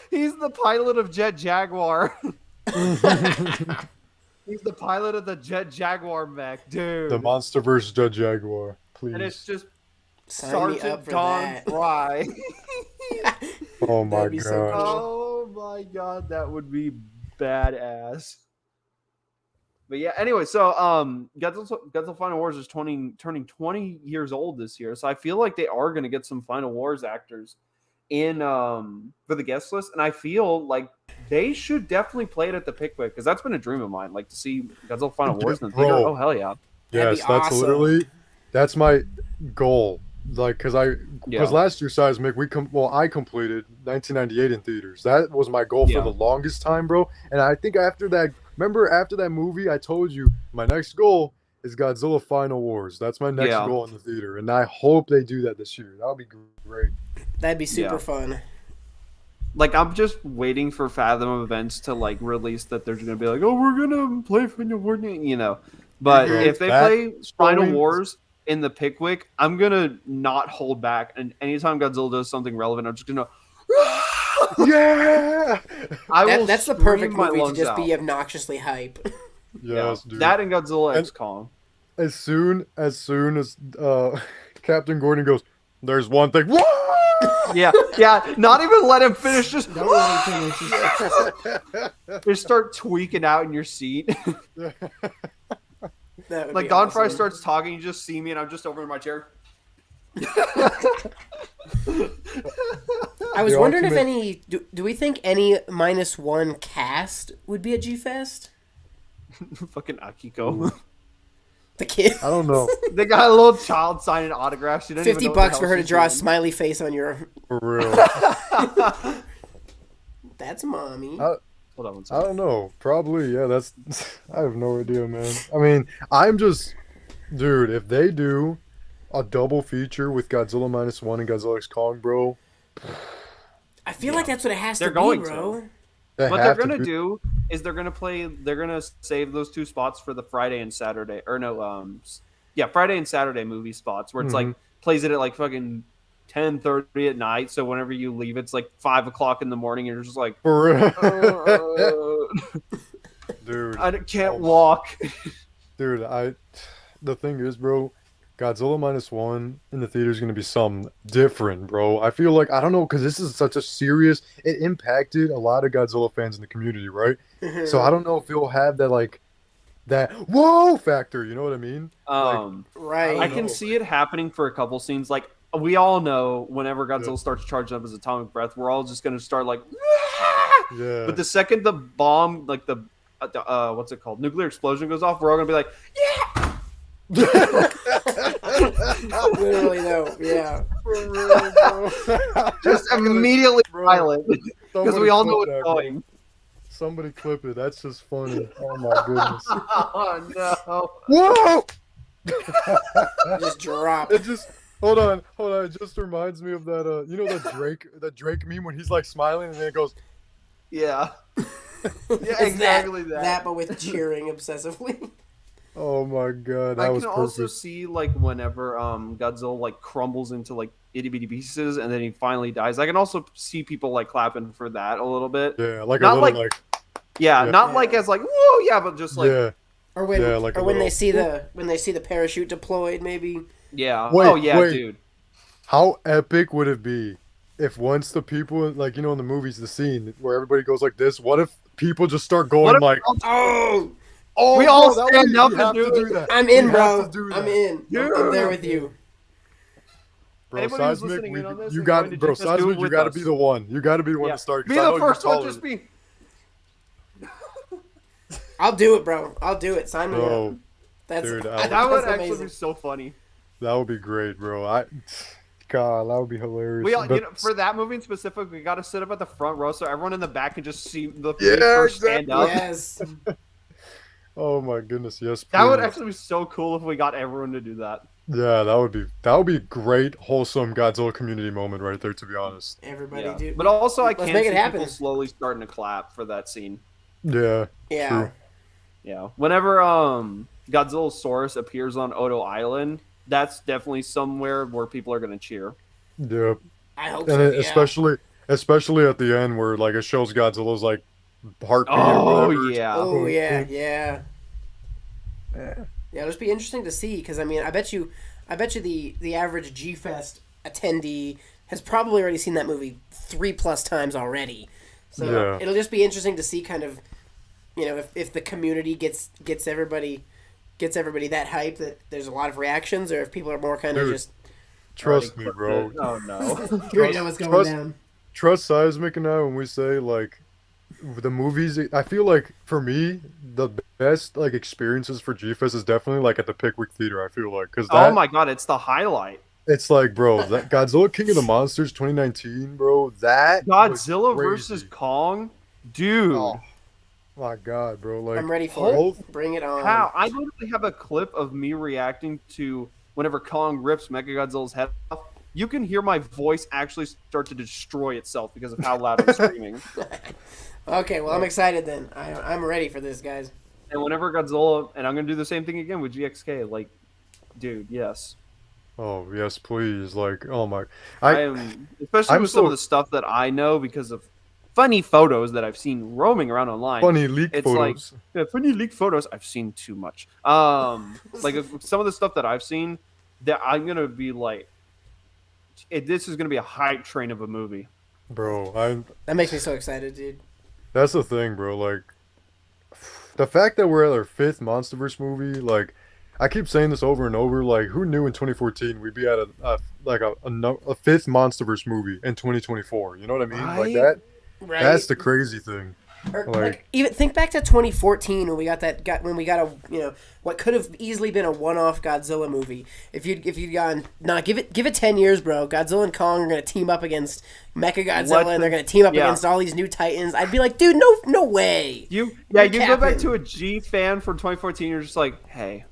He's the pilot of Jet Jaguar. He's the pilot of the Jet Jaguar mech, dude. The Monsterverse Jet Jaguar, please. And it's just Sergeant Don Fry. Oh my god. Oh my god, that would be badass. But yeah, anyway, so Godzilla Final Wars is turning 20 years old this year, so I feel like they are going to get some Final Wars actors in for the guest list, and I feel like they should definitely play it at the Pickwick because that's been a dream of mine, like to see Godzilla Final Wars in the theater. Oh hell yeah! Yes, that's awesome. That's my goal. Like, because last year's Seismic, I completed 1998 in theaters. That was my goal for the longest time, bro. And I think after that movie, I told you my next goal is Godzilla Final Wars. That's my next goal in the theater, and I hope they do that this year. That would be great. That'd be super fun. Like, I'm just waiting for Fathom Events to like release that they're gonna be like, oh, we're gonna play Final Wars, But if they play Final Wars in the Pickwick, I'm gonna not hold back, and anytime Godzilla does something relevant, I'm just gonna That's the perfect movie to just be obnoxiously hype. Yes, dude. That and Godzilla X Kong. As soon as Captain Gordon goes, there's one thing. Yeah. Not even let him finish. Just don't let him finish. Just start tweaking out in your seat. Like Don Fry starts talking, you just see me, and I'm just over in my chair. I was wondering if any. Do we think any -1 cast would be at G-Fest? Fucking Akiko. The kid. I don't know. They got a little child signing autographs. You don't $50 even know for her to draw a smiley face on your. For real. That's mommy. Hold on one second. I don't know. Probably, yeah. I have no idea, man. I mean, I'm just, dude. If they do a double feature with Godzilla -1 and Godzilla X Kong, bro. I feel like that's what it has to be, bro. What they're gonna do is they're gonna save those two spots for the Friday and Saturday, Friday and Saturday movie spots where it's like plays it at like fucking 10:30 at night. So whenever you leave, it's like 5 o'clock in the morning, and you're just like, for real. Dude, I can't walk. Dude, the thing is, bro, Godzilla -1 in the theater is going to be something different, bro. I feel like, I don't know, because this is such a serious, it impacted a lot of Godzilla fans in the community, right? So I don't know if it'll have that whoa factor, you know what I mean? Right. I can see it happening for a couple scenes. Like, we all know whenever Godzilla starts charging up his atomic breath, we're all just going to start like, yeah. But the second the bomb, like the what's it called? Nuclear explosion goes off, we're all going to be like, yeah! Literally though, yeah. For real, bro. Just immediately silent because we all know what's going. Somebody clip it. That's just funny. Oh my goodness. Oh no! Whoa! Just drop. It just hold on. It just reminds me of that. That Drake meme when he's like smiling and then it goes. Yeah. Yeah, exactly that. That, but with cheering obsessively. Oh my god, that was perfect. I can also see like whenever Godzilla like crumbles into like itty bitty pieces and then he finally dies. I can also see people like clapping for that a little bit. Yeah, like not a little like not like as like whoa, yeah, but just like or when they see the parachute deployed, maybe. Yeah. Wait, dude. How epic would it be if once the people like in the movies, the scene where everybody goes like this? What if people just start going like Oh, we all stand up and do that. I'm in, bro. I'm in. I'm there with you. Bro, Anybody who's Seismic, listening in on this you and got, going to bro, just do it Seismic, you with got to us. be the one. You got to be the one Yeah. to start. 'cause Be I know the you're first one, taller. just be. I'll do it, bro. I'll do it. Sign me up. Bro, That's dude, That would that's actually amazing. be so funny. that would be great, bro. God, that would be hilarious. We all, But- you know, for that movie in specific, we got to sit up at the front row so everyone in the back can just see the Yeah, first stand up. Yes. oh my goodness, yes. That would please. actually be so cool if we got everyone to do that. Yeah, that would be a great, wholesome Godzilla community moment right there. To be honest. Everybody Yeah. do. But also, I Let's can make see it happen. people slowly starting to clap for that scene. Yeah. Yeah. True. Yeah. Whenever Godzillasaurus appears on Odo Island, that's definitely somewhere where people are going to cheer. Yeah. I hope And so. it, Yeah. especially at the end where like it shows Godzilla's like heartbeat. or Oh, whatever. yeah. Oh yeah, boom. yeah. Yeah, it'll just be interesting to see because I mean, I bet you the average G Fest attendee has probably already seen that movie 3+ times already. So Yeah. it'll just be interesting to see kind of, you know, if the community gets everybody that hype that there's a lot of reactions, or if people are more kind of Dude. just Trust me, bro. Oh, no. you already know what's going trust- down. Trust Seismic and I when we say like the movies. I feel like for me the best like experiences for G-Fest is definitely like at the Pickwick Theater. I feel like because Oh, my God. It's the highlight. it's like bro that Godzilla King of the Monsters 2019, bro. That was Godzilla crazy. versus Kong? Dude. Oh my god, bro! Like I'm ready for both- it. Bring it on. How? I literally have a clip of me reacting to whenever Kong rips Mechagodzilla's head off. You can hear my voice actually start to destroy itself because of how loud I'm screaming. Okay, well I'm excited then. I'm ready for this, guys. And whenever Godzilla, and I'm gonna do the same thing again with GXK. Like, dude, yes, Oh yes, please! Like oh my, I am. Especially I'm with some so- of the stuff that I know because of funny photos that I've seen roaming around online. funny leak It's like photos. yeah, funny leaked photos. I've seen too much. Like some of the stuff that I've seen, that I'm gonna be like, this is gonna be a hype train of a movie. Bro, I'm. That makes me so excited, dude. That's the thing, bro. Like the fact that we're at our 5th Monsterverse movie, like. I keep saying this over and over. Like, who knew in 2014 we'd be at a 5th Monsterverse movie in 2024? You know what I mean? Like Right? that. Right. That's the crazy thing. Or, Like- like, even think back to 2014 when we got a what could have easily been a one-off Godzilla movie. If you'd gone, give it 10 years, bro. Godzilla and Kong are gonna team up against Mechagodzilla, and they're gonna team up against all these new Titans. I'd be like, dude, no way. You You're go back capping. to a G fan from 2014. You're just like, hey,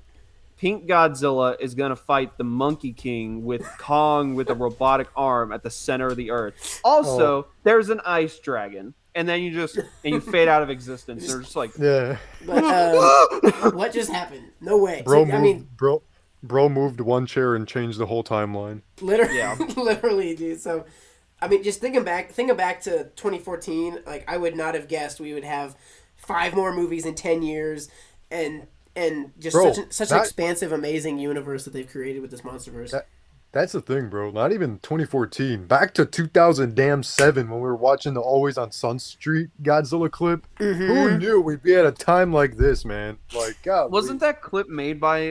Pink Godzilla is gonna fight the Monkey King with Kong with a robotic arm at the center of the earth. Also, there's an ice dragon, and then you fade out of existence. They're just like, Yeah. But what just happened? No way. Bro, So, I mean, bro moved one chair and changed the whole timeline. literally, Yeah. literally, dude. So, I mean, just thinking back to 2014. Like, I would not have guessed we would have 5 more movies in 10 years, and just Bro, such an that- expansive, amazing universe that they've created with this MonsterVerse. That's the thing, bro. Not even 2014. Back to 2007 when we were watching the Always on Sun Street Godzilla clip. Mm-hmm. Who knew we'd be at a time like this, man? Like, God. wasn't that clip made by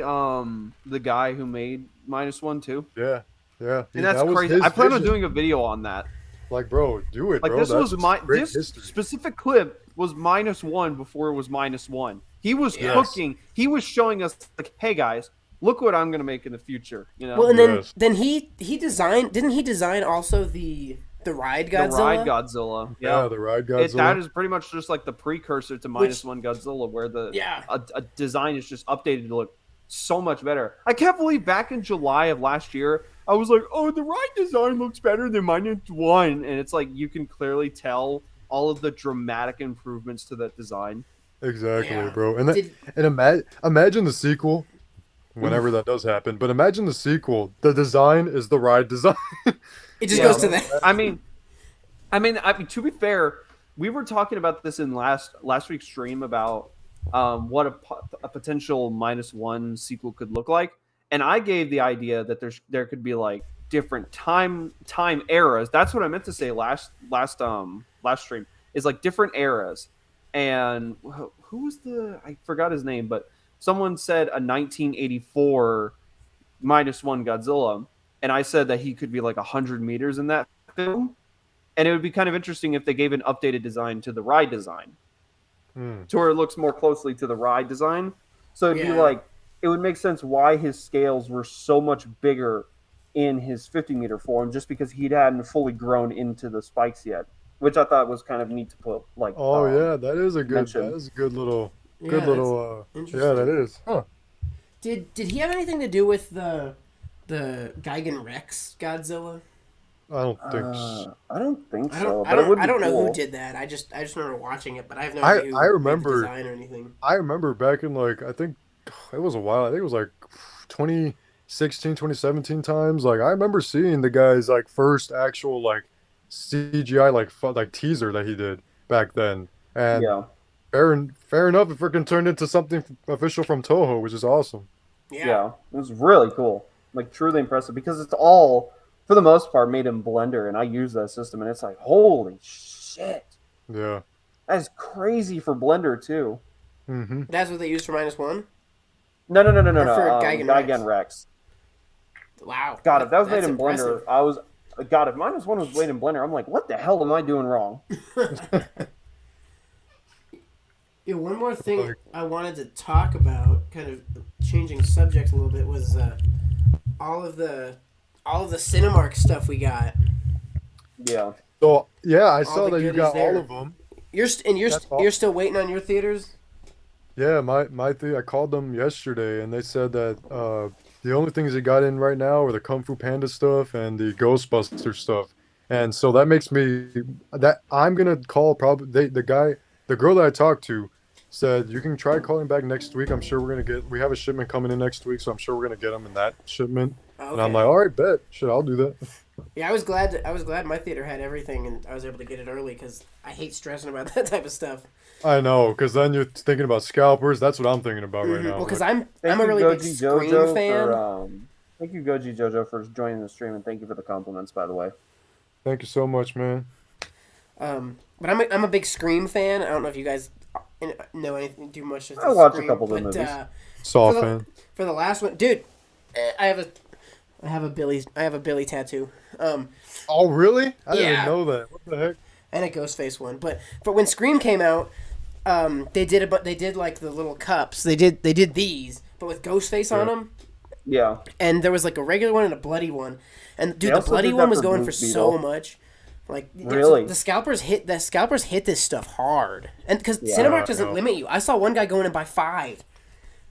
the guy who made -1 too? Yeah. Yeah. And that's that was crazy. his I plan on vision. doing a video on that. Like, bro, do it, Like bro. this That's was great this history. specific clip was -1 before it was -1. He was Yes. cooking. He was showing us like, hey guys, look what I'm gonna make in the future. You know, Well, and Yes. then he designed. Didn't he design also the ride Godzilla? the Ride Godzilla. Yeah, Yeah, the Ride Godzilla. that is pretty much just like the precursor to -1 Godzilla, where the Yeah. a design is just updated to look so much better. I can't believe back in July of last year, I was like, oh, the Ride design looks better than -1, and it's like you can clearly tell all of the dramatic improvements to that design. Exactly, Yeah. bro. And Did- imagine the sequel, whenever that does happen. But imagine the sequel. The design is the Ride design. It just Yeah. goes to that. I mean, to be fair, we were talking about this in last week's stream about what a potential -1 sequel could look like, and I gave the idea that there could be like different time eras. That's what I meant to say last stream, is like different eras. And who was I forgot his name, but someone said a 1984 -1 Godzilla. and I said that he could be like 100 meters in that film, and it would be kind of interesting if they gave an updated design to the ride design, to where it looks more closely to the ride design. So it'd be like, it would make sense why his scales were so much bigger in his 50-meter form, just because he hadn't fully grown into the spikes yet, which I thought was kind of neat to put. Like, that is a good little, yeah, that is. Huh. Did he have anything to do with the Gigan Rex Godzilla? I don't think so. I don't think so. I don't know who did that. I just remember watching it, but I have no idea who made the design or anything. I remember back in like, I think it was a while. I think it was like 2016, 2017 times. Like, I remember seeing the guy's like first actual like CGI like teaser that he did back then. And fair enough, it freaking turned into something official from Toho, which is awesome. Yeah, it was really cool. Like, truly impressive, because it's all, for the most part, made in Blender, and I use that system, and it's like, holy shit. Yeah. That's crazy for Blender, too. Mm-hmm. That's what they used for -1? No. For Gigan Rex. Wow. God, if that was made in impressive. Blender, God, if -1 was made in Blender, I'm like, what the hell am I doing wrong? Yeah, one more thing I wanted to talk about, kind of changing subjects a little bit, was all of the Cinemark stuff we got. Yeah. So I saw that you got all of them. You're still waiting on your theaters? Yeah, my I called them yesterday, and they said that the only things they got in right now are the Kung Fu Panda stuff and the Ghostbuster stuff, and so that makes me that I'm gonna call probably the girl that I talked to said you can try calling back next week. I'm sure we have a shipment coming in next week, so I'm sure we're gonna get them in that shipment. Okay. And I'm like, all right, bet, shit, I'll do that. Yeah, I was glad my theater had everything, and I was able to get it early because I hate stressing about that type of stuff. I know, because then you're thinking about scalpers. That's what I'm thinking about right now. Well, because I'm a really big Scream fan. Thank you, Goji Jojo, for joining the stream, and thank you for the compliments, by the way. Thank you so much, man. But I'm a big Scream fan. I don't know if you guys know anything too much. I watched a couple of the movies. Saw fan. For the last one, dude, I have a Billy tattoo. Oh really? I didn't know that. What the heck? And a Ghostface one. But when Scream came out, they did like the little cups. They did these, but with Ghostface on them. Yeah. And there was like a regular one and a bloody one. And dude, the bloody one was going for so much. Like, really? The scalpers hit this stuff hard. And because Cinemark doesn't limit you. I saw one guy going in buy 5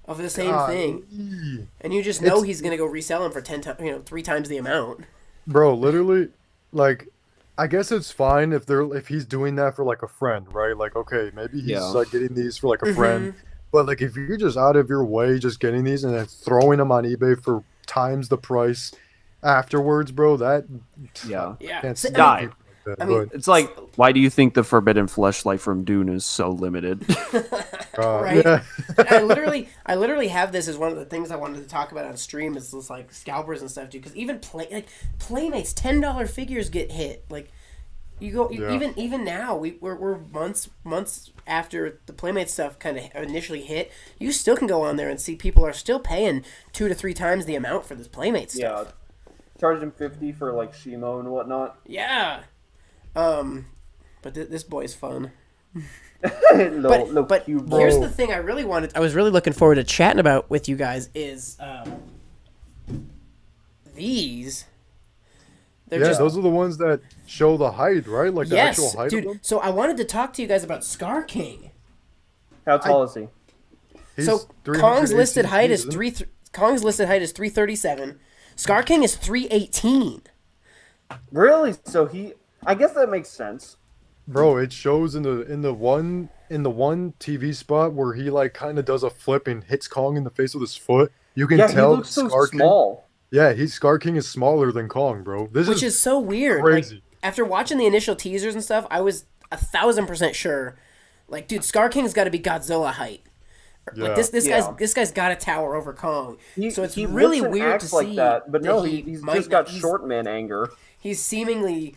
of the same thing. And you just know he's going to go resell them for 3 times the amount. Bro, literally, like, I guess it's fine if he's doing that for like a friend, right? Like, okay, maybe he's like getting these for like a friend. But like, if you're just out of your way just getting these and then throwing them on eBay for times the price afterwards, bro, that can't die. I mean, it's like, why do you think the forbidden fleshlight from Dune is so limited? Right? Yeah. I literally have this as one of the things I wanted to talk about on stream, is this like scalpers and stuff, dude. Because even Playmates $10 figures get hit. Like, even now we're months after the Playmates stuff kind of initially hit. You still can go on there and see people are still paying 2 to 3 times the amount for this Playmates stuff. Yeah, charge them $50 for like Shimo and whatnot. Yeah. But this boy's fun. But here's the thing I was really looking forward to chatting about with you guys is these. Those are the ones that show the height, right? Like the actual height of them? So I wanted to talk to you guys about Skar King. How tall is he? So Kong's listed height is 337. Skar King is 318. Really? So I guess that makes sense. Bro, it shows in the one TV spot where he like kind of does a flip and hits Kong in the face with his foot. You can tell he looks so small. Yeah, Skar King is smaller than Kong, bro. Which is so weird. Crazy. Like, after watching the initial teasers and stuff, I was 1,000% sure. Like, dude, Skar King's got to be Godzilla height. Yeah. Like this guy's got a tower over Kong. So it's he really looks and weird acts to like see that. But no, he's just got short man anger. He's seemingly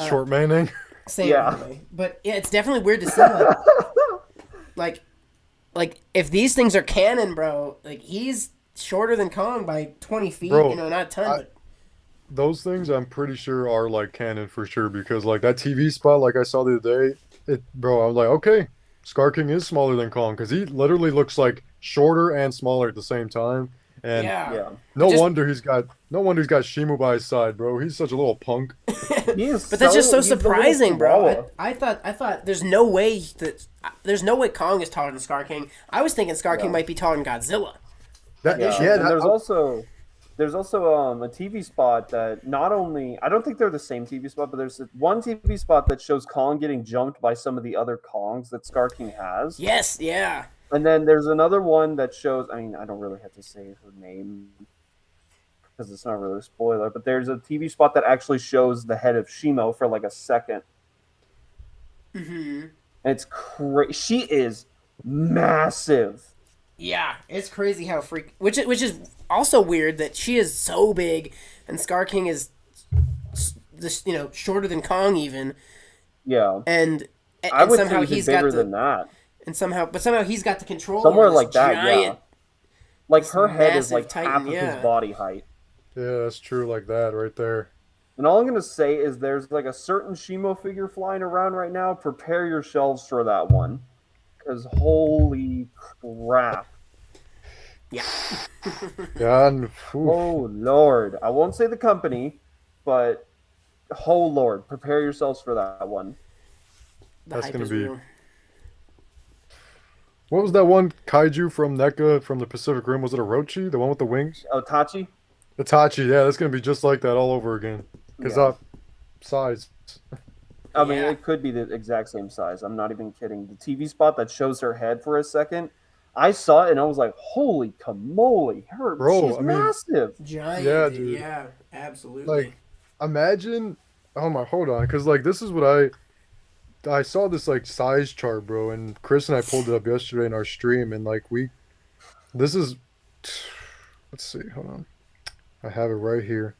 short man anger. Same anyway. But yeah, it's definitely weird to see like if these things are canon, bro. Like, he's shorter than Kong by 20 feet. Bro, not a ton. those things I'm pretty sure are like canon for sure because like that TV spot like I saw the other day, bro, I was like, okay, Skar King is smaller than Kong because he literally looks like shorter and smaller at the same time. And Yeah. Yeah. no Just- wonder he's got Shimo by his side, bro. He's such a little punk. He is But that's just so he's the little surprising, bro. chihuahua. I thought there's no way Kong is taller than Skar King. I was thinking Skar King might be taller than Godzilla. That Yeah, yeah, and that, there's also a TV spot that not only I don't think they're the same TV spot, but there's one TV spot that shows Kong getting jumped by some of the other Kongs that Skar King has. Yes, yeah. And then there's another one that shows. I mean, I don't really have to say her name because it's not really a spoiler. But there's a TV spot that actually shows the head of Shimo for like a second. Mm-hmm. And it's crazy. She is massive. Yeah, it's crazy how which is also weird that she is so big and Skar King is this shorter than Kong even. Yeah, and I would somehow say he's bigger got than that. And somehow he's got the control Somewhere over this like that, giant, yeah. Like this her head is massive like titan, half of yeah. his body height. yeah, that's true, like that right there. And all I'm gonna say is there's like a certain Shimo figure flying around right now. Prepare yourselves for that one, because holy crap! Yeah. Yeah, and, Oh Lord, I won't say the company, but oh Lord, prepare yourselves for that one. The That's hype gonna is be- real. what was that one kaiju from NECA from the Pacific Rim? Was it Orochi, the one with the wings? Otachi? Itachi, yeah, that's gonna be just like that all over again. Because Yeah. size. I mean, Yeah. it could be the exact same size. I'm not even kidding. The TV spot that shows her head for a second, I saw it and I was like, "Holy camole! Bro, She's I mean- massive." Giant, Yeah, dude. dude. Yeah, absolutely. Like, imagine. Oh my, hold on, because like this is what I saw this like size chart, bro, and Chris and I pulled it up yesterday in our stream, and like this is. Let's see, hold on, I have it right here.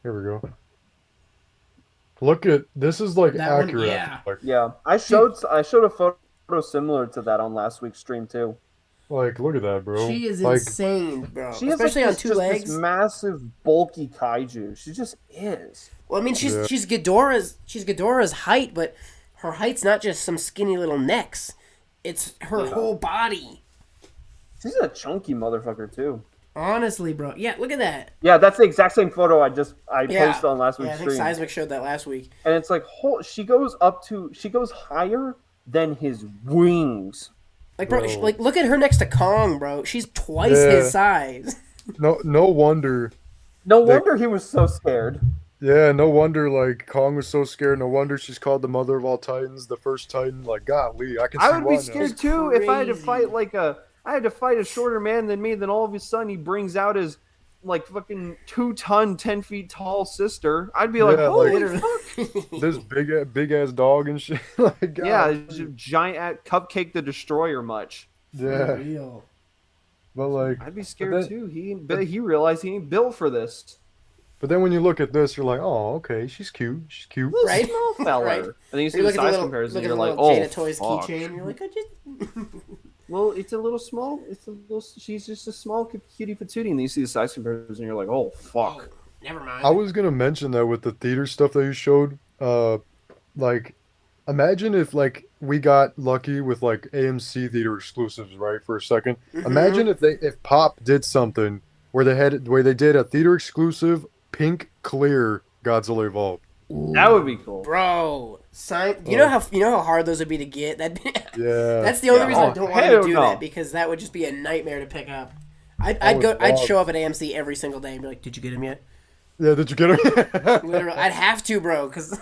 Here we go. Look at this is like That one, accurate. yeah. Yeah, I showed a photo similar to that on last week's stream too. Like, look at that, bro. She is like, insane, bro. She is Especially like on this, two just legs. this massive, bulky kaiju. She just is. Well, I mean, Yeah. she's Ghidorah's height, but her height's not just some skinny little necks. It's her Yeah. whole body. She's a chunky motherfucker too. Honestly, bro. Yeah, look at that. Yeah, that's the exact same photo I Yeah. posted on last Yeah, I week's think stream. Seismic showed that last week. And it's like, she goes higher than his wings. Like, bro, Bro. like look at her next to Kong, bro. She's twice Yeah. his size. no wonder. No wonder he was so scared. Yeah, no wonder like Kong was so scared. No wonder she's called the mother of all titans, the first titan. Like, golly, I can see I would why be now. scared too if I had to crazy. fight I had to fight a shorter man than me. Then all of a sudden he brings out his like fucking 2-ton, 10 feet tall sister. I'd be like, Yeah, holy like- fuck! This big ass dog and shit. Like, God. Yeah, it's a giant cupcake the destroyer much. Yeah, Real. but like, I'd be scared then- too. He realized he ain't built for this. but then when you look at this, you're like, oh, okay, she's cute. She's cute. Little Right? small fella. Right. And then you see You the look at the size little, comparison, look at you're the like, little oh, Jada Toys fuck. keychain. You're like, I just. Well, it's a little small. She's just a small cutie patootie, and then you see the size comparison, and you're like, oh fuck. Never mind. I was gonna mention that with the theater stuff that you showed. Like, imagine if like we got lucky with like AMC theater exclusives, right? For a 2nd Mhm. imagine if Pop did something where they did a theater exclusive pink clear Godzilla Evolved. That would be cool. Bro, you know how hard those would be to get. Yeah, That's the only Yeah. reason I Oh, don't want hell to do no. that, because that would just be a nightmare to pick up. would I'd love- show up at AMC every single day and be like, "Did you get him yet?" yeah. Did you get her? Literally, I'd have to, bro, because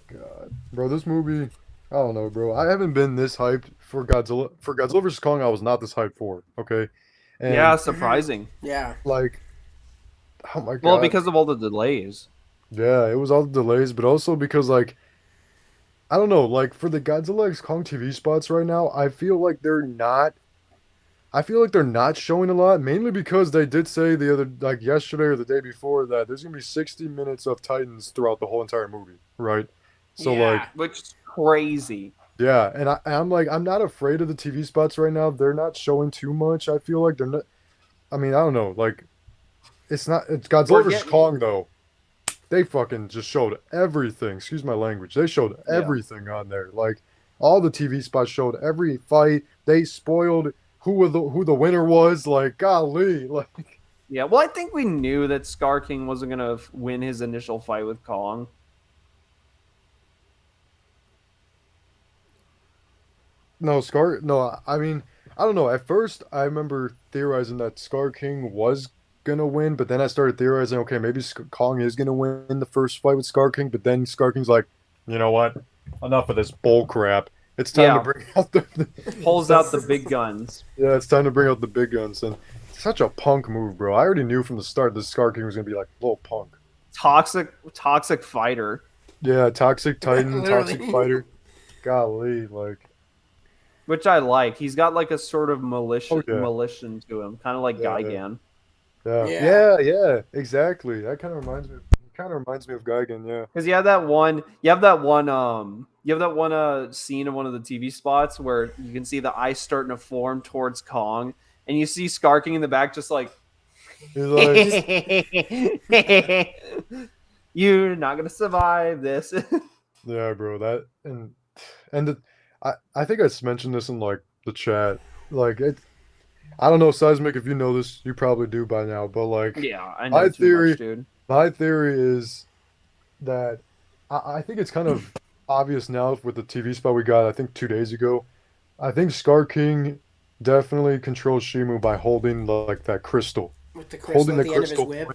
God, bro, this movie. I don't know, bro. I haven't been this hyped for Godzilla. For Godzilla vs Kong, I was not this hyped for. Okay, and Yeah, surprising. yeah, like, oh my god. Well, because of all the delays. Yeah, it was all the delays, but also because like I don't know, like for the Godzilla x Kong TV spots right now, I feel like they're not showing a lot, mainly because they did say the other like yesterday or the day before that there's gonna be 60 minutes of Titans throughout the whole entire movie, right? So Yeah. like Which is crazy. yeah, and I'm like I'm not afraid of the TV spots right now. They're not showing too much. I feel like they're not I mean, I don't know. Like, it's not. It's Godzilla vs Kong though. They fucking just showed everything. Excuse my language. They showed everything on there. Like, all the TV spots showed every fight. They spoiled who the winner was. Like, golly, like. Yeah, well, I think we knew that Skar King wasn't gonna win his initial fight with Kong. No, No, I mean, I don't know. At first, I remember theorizing that Skar King was gonna win, but then I started theorizing, okay, maybe Kong is gonna win the first fight with Skar King. But then Skar King's like, you know what? Enough of this bull crap. It's time to bring out pulls out the big guns. Yeah, it's time to bring out the big guns. And such a punk move, bro. I already knew from the start that Skar King was gonna be like a little punk. Toxic fighter. Yeah, toxic titan, toxic fighter. Golly, like. Which I like. He's got like a sort of malicious to him, kind of like Gigan. Yeah, exactly. That kind of reminds me. Of Gigan, yeah. Because you have that one scene in one of the TV spots where you can see the ice starting to form towards Kong, and you see Skar King in the back, just like, he's like, you're not gonna survive this. Yeah, bro. That I think I mentioned this in like the chat. Like I don't know, Seismic, if you know this, you probably do by now. But like, yeah, I know too much, dude. My theory is that I think it's kind of obvious now with the TV spot we got, I think 2 days ago. I think Skar King definitely controls Shimo by holding like that crystal. With the crystal holding at the end of his whip.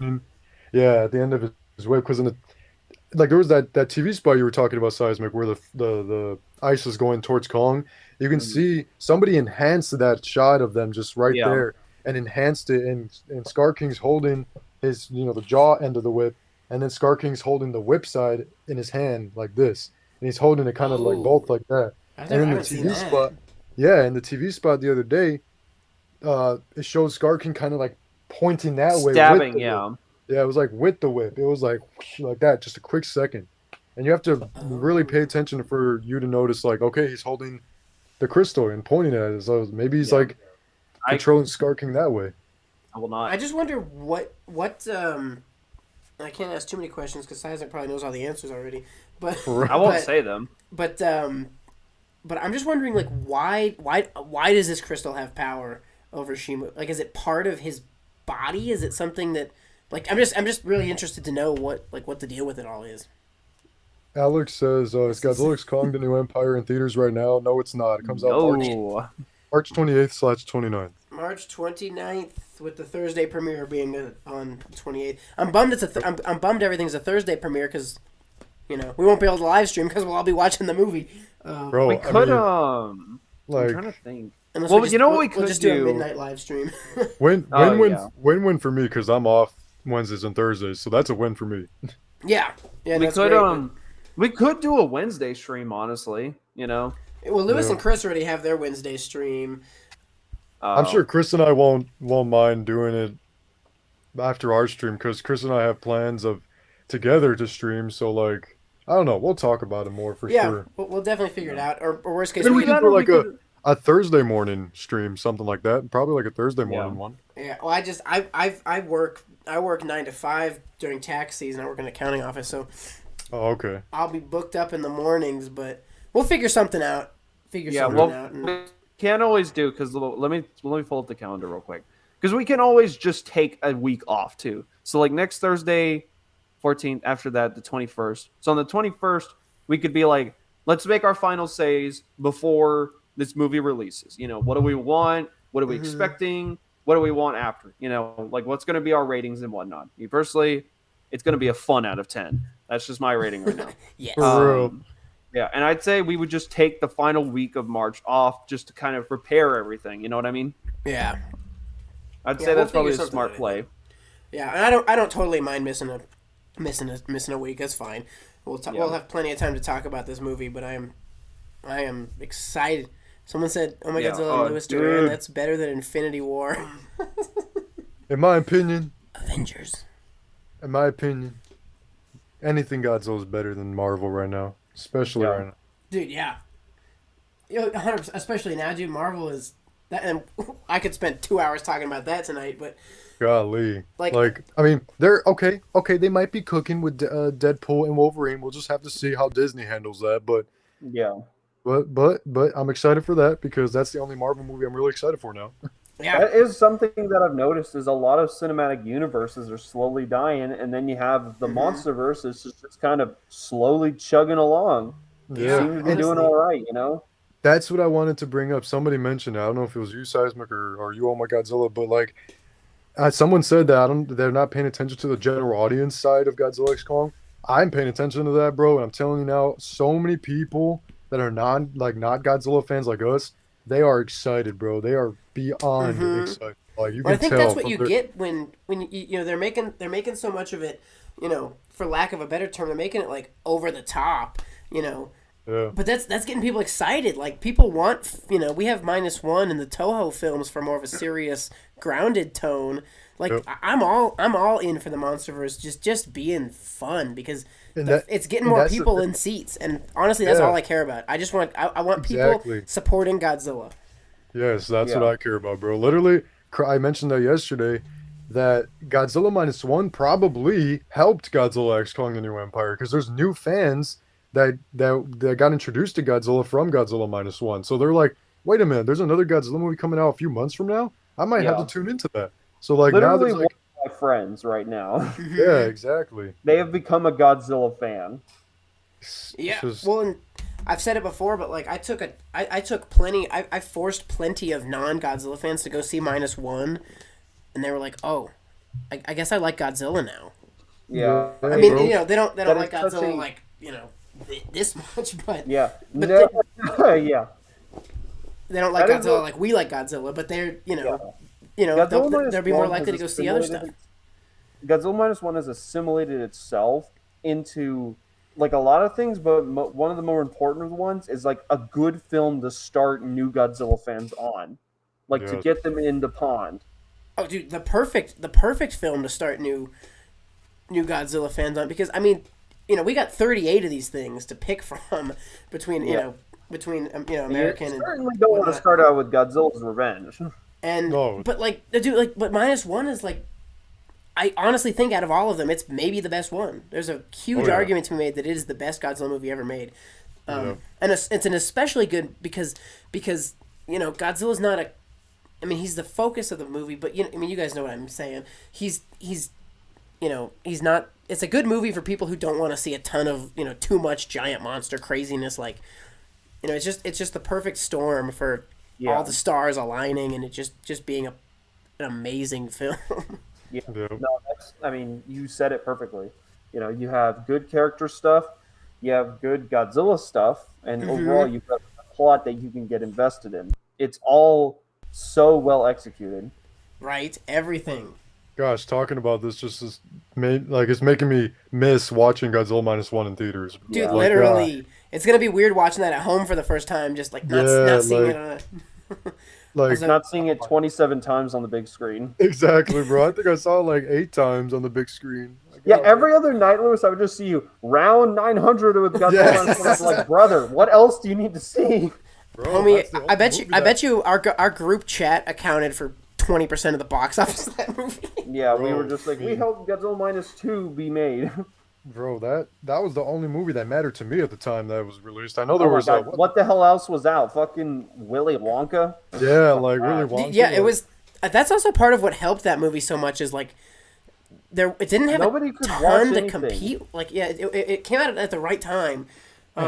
Yeah, at the end of his whip. Because like there was that TV spot you were talking about, Seismic, where the ice is going towards Kong. You can see somebody enhanced that shot of them just right there and enhanced it. And Skar King's holding his, the jaw end of the whip, and then Skar King's holding the whip side in his hand like this, and he's holding it kind of like both like that. And in the TV spot, in the TV spot the other day, it shows Skar King kind of like pointing that way, stabbing, Yeah, it was like with the whip. It was like that, just a quick second. And you have to really pay attention for you to notice, like, okay, he's holding the crystal and pointing at it. So maybe he's like controlling Skar King that way. I will not. I just wonder what I can't ask too many questions because Seismic probably knows all the answers already. But I won't say them. But I'm just wondering, like, why does this crystal have power over Shimo? Like, is it part of his body? Is it something that, like, I'm just really interested to know what the deal with it all is. Alex says, "Is Godzilla vs Kong the new Empire in theaters right now?" No, it's not. It comes out March 28th/29th. March 29th, with the Thursday premiere being on 28th. I'm bummed I'm bummed everything's a Thursday premiere because, we won't be able to live stream because we'll all be watching the movie. Bro, we could I'm trying to think. What we could we'll just do a midnight live stream. Win for me because I'm off Wednesdays and Thursdays, so that's a win for me. Yeah, we could do a Wednesday stream, honestly. Well, Lewis and Chris already have their Wednesday stream. I'm sure Chris and I won't mind doing it after our stream because Chris and I have plans of together to stream. So like, I don't know. We'll talk about it more for sure. Yeah, we'll definitely figure it out. Or worst case, we can do like a Thursday morning stream, something like that. Probably like a Thursday morning one. Yeah. Well, I work 9 to 5 during tax season. I work in an accounting office, so. Oh, okay. I'll be booked up in the mornings, but we'll figure something out. We can't always do because let me pull up the calendar real quick because we can always just take a week off too. So like next Thursday, 14th. After that, the 21st. So on the 21st, we could be like, let's make our final says before this movie releases. What do we want? What are we expecting? What do we want after? Like what's going to be our ratings and whatnot. Me personally, it's going to be a fun out of 10. That's just my rating right now. Yes. Yeah, and I'd say we would just take the final week of March off just to kind of prepare everything. You know what I mean? Yeah. I'd say that's probably a smart play. Yeah, and I don't totally mind missing a week. That's fine. We'll have plenty of time to talk about this movie, but I am excited. Someone said, "Oh my Godzilla and Louis Duran, that's better than Infinity War." In my opinion, Avengers. In my opinion, anything Godzilla is better than Marvel right now. Especially right now. Dude, yeah. 100%, especially now, dude. Marvel is And I could spend 2 hours talking about that tonight, but Golly. like I mean, they're okay. Okay, they might be cooking with Deadpool and Wolverine. We'll just have to see how Disney handles that. Yeah. But I'm excited for that because that's the only Marvel movie I'm really excited for now. yeah, That is something that I've noticed is a lot of cinematic universes are slowly dying, and then you have the Monsterverse is just kind of slowly chugging along. Yeah. Seem to be doing all right, you know? That's what I wanted to bring up. Somebody mentioned it. I don't know if it was you, Seismic, or you, Oh My Godzilla, but like someone said that they're not paying attention to the general audience side of Godzilla X Kong. I'm paying attention to that, bro, and I'm telling you now, so many people that are not Godzilla fans like us, they are excited, bro. They are beyond excited. Like you well, I can think tell. that's what you get when you know they're making so much of it, you know, for lack of a better term, they're making it like over the top, you know. Yeah. But that's getting people excited. Like people want, you know, we have -1 in the Toho films for more of a serious, grounded tone. Like Yep. I'm all in for the Monsterverse just being fun because And it's getting and more that's the people thing. in seats. And honestly, that's Yeah. all I care about. I want people Exactly. supporting Godzilla. Yes, that's Yeah. what I care about, bro. Literally, I mentioned that yesterday that Godzilla -1 probably helped Godzilla X Kong: The New Empire because there's new fans that got introduced to Godzilla from Godzilla -1. So they're like, wait a minute, there's another Godzilla movie coming out a few months from now. I might have Yeah. to tune into that. So like now Literally, there's one like, of my friends right now, yeah, exactly. they have become a Godzilla fan. It's Yeah. just- Well, and I've said it before, but like I took plenty. I forced plenty of non-Godzilla fans to go see -1, and they were like, "Oh, I guess I like Godzilla now." Yeah. I mean, bro. you know, they don't That like is such Godzilla a- like, you know, this much, but Yeah. But No. Yeah. they don't like That is Godzilla a- like we like Godzilla. But they're, you know, Godzilla they'll be more Minus likely One to go has see other stuff. assimilated- Godzilla -1 has assimilated itself into like a lot of things, but one of the more important ones is like a good film to start new Godzilla fans on, like to Yes. get them in the pond. Oh, dude, the perfect film to start new Godzilla fans on because I mean, you know, we got 38 of these things to pick from between Yeah. American You and certainly don't want to start out with Godzilla's Revenge. and No. but like dude, like but -1 is like, I honestly think out of all of them, it's maybe the best one. There's a huge Oh, yeah. argument to be made that it is the best Godzilla movie ever made. Yeah. And it's an especially good because you know, Godzilla's not a, I mean, he's the focus of the movie, but you know, I mean, you guys know what I'm saying. He's you know, he's not, it's a good movie for people who don't want to see a ton of, you know, too much giant monster craziness. Like, you know, it's just the perfect storm for all the stars aligning and it just being an amazing film. Yeah. Yeah. No, I mean, you said it perfectly. You know, you have good character stuff, you have good Godzilla stuff, and overall you've got a plot that you can get invested in. It's all so well executed. Right? Everything. Gosh, talking about this it's making me miss watching Godzilla -1 in theaters. Dude, Yeah. literally. It's going to be weird watching that at home for the first time, just like not Yeah, seeing like- it on a... Like Not seeing it 27 times on the big screen. exactly, bro. I think I saw it like 8 times on the big screen. Like, Yeah, oh, every other night, Lewis, I would just see you round 900 with Godzilla. Yes. And I was like, brother, what else do you need to see? bro, Homie, that's the I only bet you movie I that- bet you our group chat accounted for 20% of the box office of that movie. Yeah, we Bro, were just like, we me. helped Godzilla -2 be made. Bro, that was the only movie that mattered to me at the time that was released. I know there Oh my was God, what the hell else was out? Fucking Willy Wonka? yeah, like really Wonka. Yeah, it like- was. That's also part of what helped that movie so much is like it didn't have Nobody a could ton watch to anything. compete. Like yeah, it came out at the right time. It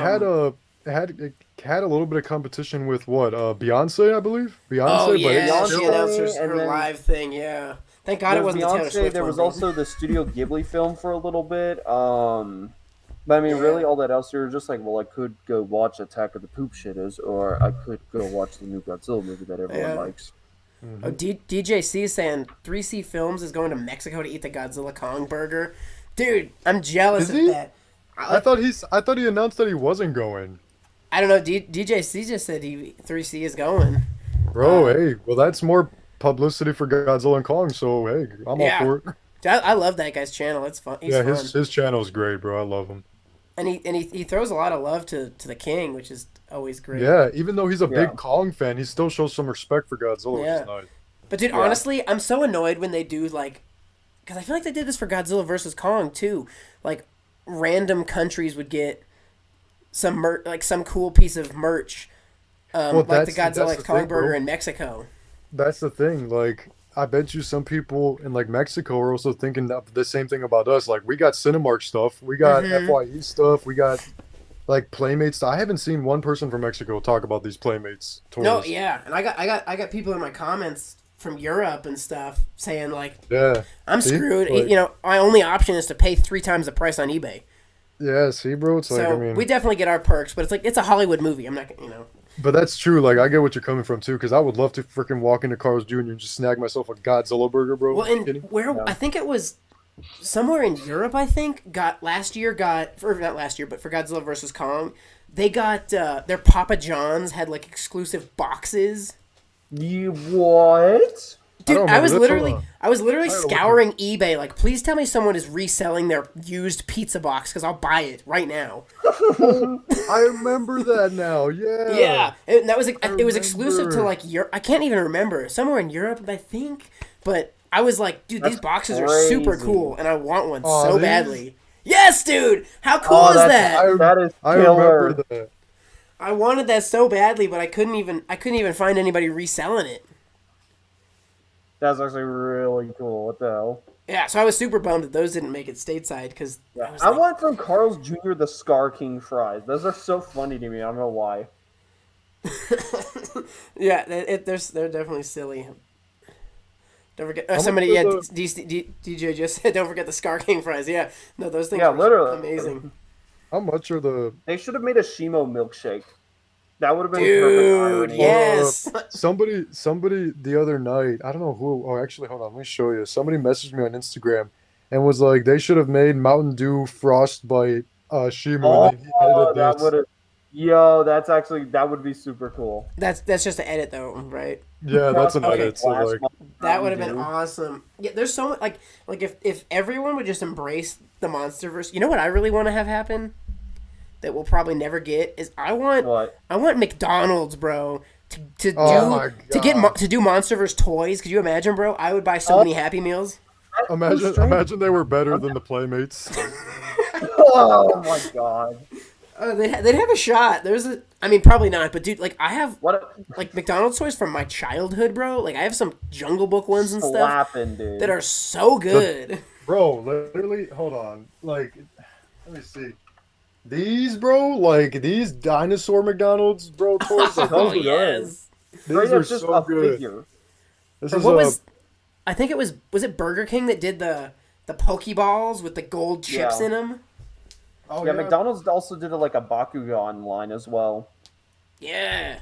had a little bit of competition with what Beyonce, I believe. Beyonce, Oh yeah, Beyonce, she announced her and then- live thing. Yeah, thank God There it was wasn't the Taylor Beyonce, Swift there one, was man. also the Studio Ghibli film for a little bit. But I mean, Yeah. really, all that else, you were just like, well, I could go watch Attack of the Poop Shitters, or I could go watch the new Godzilla movie that everyone Yeah. likes. Oh, DJC is saying 3C Films is going to Mexico to eat the Godzilla Kong burger. Dude, I'm jealous Is of he? that. I thought he announced that he wasn't going. I don't know. DJC just said 3C is going. Bro, hey, well that's more publicity for Godzilla and Kong, so hey, I'm Yeah. all for it. Dude, I love that guy's channel. It's fun. He's Yeah, fun. his channel is great, bro. I love him. he throws a lot of love to the king, which is always great. Yeah, even though he's a Yeah. big Kong fan, he still shows some respect for Godzilla, which Yeah. is nice. But dude, Yeah. honestly, I'm so annoyed when they do like, because I feel like they did this for Godzilla versus Kong too. Like, random countries would get some like some cool piece of merch, like the Godzilla the Kong thing, burger bro. in Mexico. That's the thing. Like, I bet you some people in like Mexico are also thinking the same thing about us. Like, we got Cinemark stuff, we got FYE stuff, we got like Playmates. I haven't seen one person from Mexico talk about these Playmates toys. No, yeah, and I got people in my comments from Europe and stuff saying like, Yeah. I'm See? screwed. Like- You know, my only option is to pay 3 times the price on eBay. Yeah, see, bro, it's like, So I mean, we definitely get our perks, but it's like it's a Hollywood movie. I'm not, you know. but that's true. Like, I get what you're coming from too, because I would love to freaking walk into Carl's Jr. and just snag myself a Godzilla burger, bro. Well, You and kidding? where I think it was somewhere in Europe. I think got last year for not last year, but for Godzilla versus Kong, they got their Papa John's had like exclusive boxes. You what? Dude, don't I remember was this. literally Hold on. I was literally I gotta look scouring eBay. Like, please tell me someone is reselling their used pizza box because I'll buy it right now. I remember that now. Yeah. Yeah, and that was it was exclusive to remember. like Europe. I can't even remember, somewhere in Europe, I think. But I was like, dude, these That's boxes are crazy. super cool, and I want one Aw, so these- badly. Yes, dude, how cool Oh, is that's- that? That is I killer. remember that. I wanted that so badly, but I couldn't even find anybody reselling it. That's actually really cool. What the hell? Yeah, so I was super bummed that those didn't make it stateside because Yeah. was I like, want from Carl's Jr. the Skar King fries. Those are so funny to me. I don't know why. yeah, they're definitely silly. Don't forget much somebody. are Yeah, the- DJ just said, don't forget the Skar King fries. Yeah, no, those things Yeah, are literally. amazing. How much are the They should have made a Shimo milkshake. That would have been perfect Dude, irony. yes. somebody the other night, I don't know who, oh actually hold on, let me show you. Somebody messaged me on Instagram and was like they should have made Mountain Dew Frostbite Shimo Oh, and then he edited that this. would have. Yo, that would be super cool. That's just an edit though, right? Yeah, that's an Okay. edit. So like That would have been Dew. awesome. Yeah, there's so much like if everyone would just embrace the Monsterverse. You know what I really want to have happen? That we'll probably never get is I want McDonald's, bro, to Oh my to do Monsterverse toys. Could you imagine, bro? I would buy so many Happy Meals. imagine they were better than the Playmates. Oh my god. They'd have a shot. I mean, probably not, but dude, like I have What like McDonald's toys from my childhood, bro. Like I have some Jungle Book ones and stuff slapping, dude. that are so good. Bro, literally, hold on. Like, let me see. These, bro, like these dinosaur McDonald's, bro, toys. Like, Oh those are good. yes. Straight These are up just so a good. figure. This Or is what a, was? I think it was it Burger King that did the Pokeballs with the gold chips Yeah. in them. oh, Yeah, McDonald's also did like a Bakugan line as well. Yeah,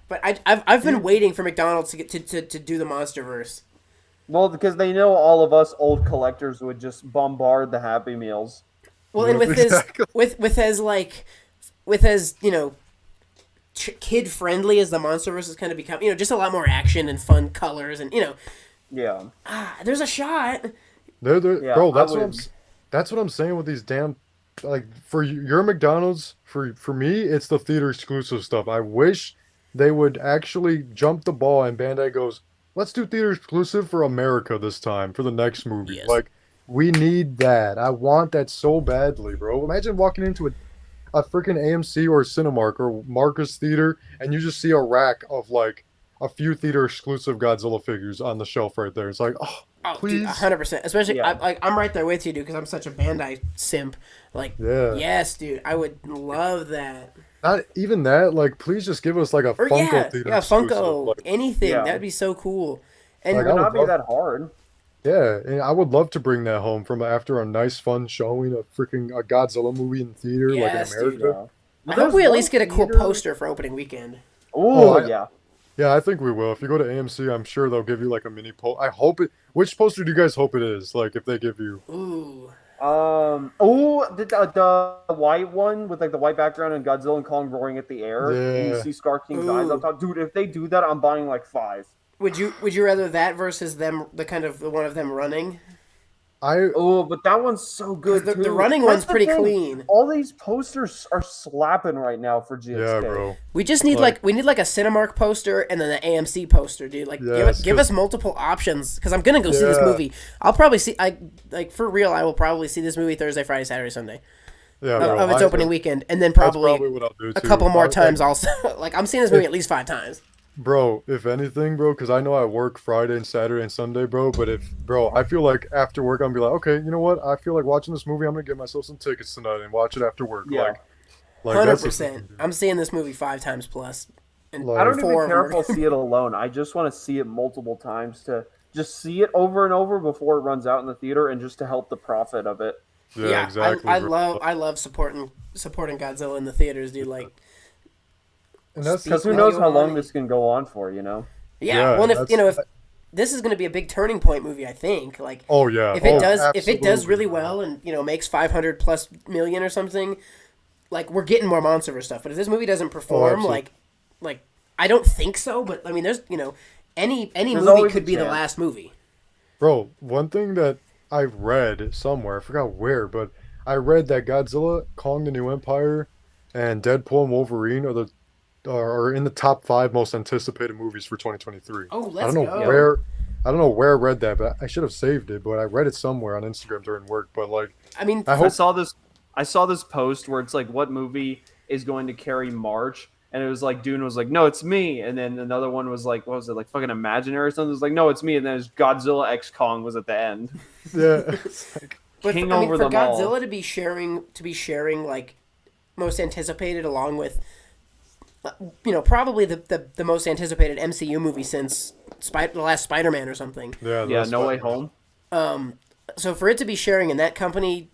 but I've been waiting for McDonald's to get to do the Monsterverse. Well, because they know all of us old collectors would just bombard the Happy Meals. Well, and Yeah, with exactly. with as you know, kid friendly as the Monsterverse has kind of become, you know, just a lot more action and fun colors, and you know, Yeah. there's a shot. Yeah, bro, I would- that's what I'm saying with these damn, like for your McDonald's, for me, it's the theater exclusive stuff. I wish they would actually jump the ball and Bandai goes, let's do theater exclusive for America this time for the next movie. Yes. Like, we need that. I want that so badly, bro. Imagine walking into a freaking AMC or Cinemark or Marcus Theater and you just see a rack of like a few theater exclusive Godzilla figures on the shelf right there. It's like, oh, Oh, please. dude, 100%. Especially, Yeah. I'm right there with you, dude, because I'm such a Bandai simp. Like, Yeah. yes, dude, I would love that. Not even that. Like, please just give us like a Or Funko theater exclusive. Funko, Like, anything. Yeah. That'd be so cool. And Like, It would I not would be love- that hard. yeah, and I would love to bring that home from after a nice, fun showing of freaking a Godzilla movie in theater, Yes, like in dude. America. I hope we at least get a cool poster for opening weekend. Oh, I- yeah. Yeah, I think we will. If you go to AMC, I'm sure they'll give you like a mini post. I hope it. Which poster do you guys hope it is? Like, if they give you. Ooh. The white one with like the white background and Godzilla and Kong roaring at the air. And you Yeah. see Skar King's eyes Ooh. up top. Dude, if they do that, I'm buying like 5. Would you rather that versus them, the one of them running? Oh, but that one's so good The too. running That's one's the pretty thing. clean. All these posters are slapping right now for GXK. Yeah, bro. We just need we need like a Cinemark poster and then an AMC poster, dude. Like give us multiple options because I'm gonna go see this movie. I'll probably see for real. I will probably see this movie Thursday, Friday, Saturday, Sunday. Yeah, bro. Of its opening weekend, and then probably what I'll do a too. couple more times also. Like I'm seeing this movie at least 5 times. Bro, if anything, bro, because I know I work Friday and Saturday and Sunday, bro. But I feel like after work, I'm gonna be like, okay, you know what? I feel like watching this movie. I'm gonna get myself some tickets tonight and watch it after work. Yeah. Like 100%. I'm seeing this movie 5 times plus. And I don't even care if I'll I'll see it alone. I just want to see it multiple times to just see it over and over before it runs out in the theater and just to help the profit of it. Yeah, exactly. I love supporting Godzilla in the theaters, dude. Like, and that's because who knows how long this can go on for, you know? Yeah. Well, if this is going to be a big turning point movie, I think. Like, oh yeah, if it does really well and makes 500 plus million or something, like we're getting more Monsterverse stuff. But if this movie doesn't perform, like I don't think so. But I mean, there's any movie could be the last movie. Bro, one thing that I read somewhere, I forgot where, but I read that Godzilla, Kong the New Empire, and Deadpool and Wolverine are in the top 5 most anticipated movies for 2023. Oh, let's I don't know where I read that, but I should have saved it. But I read it somewhere on Instagram during work. But I mean, I saw this post where it's like, what movie is going to carry March? And it was like, Dune was like, no, it's me. And then another one was like, what was it, like fucking Imaginary or something? It was like, no, it's me. And then it was Godzilla X Kong was at the end. Yeah. But King for over them all. Godzilla to be sharing like most anticipated along with probably the most anticipated MCU movie since the last Spider-Man or something. Yeah, No Way Home. So for it to be sharing in that company,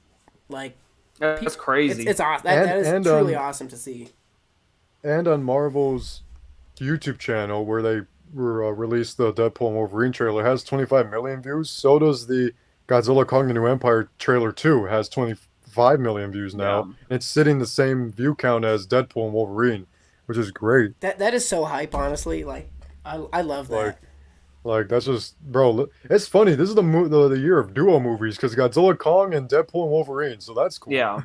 like, that's crazy. It's awesome. That is truly awesome to see. And on Marvel's YouTube channel, where they released the Deadpool and Wolverine trailer, has 25 million views. So does the Godzilla Kong the New Empire trailer 2, has 25 million views now. Yeah. It's sitting the same view count as Deadpool and Wolverine, which is great. That is so hype, honestly. Like, I love that. Like that's just, bro. It's funny. This is the year of duo movies because Godzilla, Kong, and Deadpool and Wolverine. So that's cool. Yeah.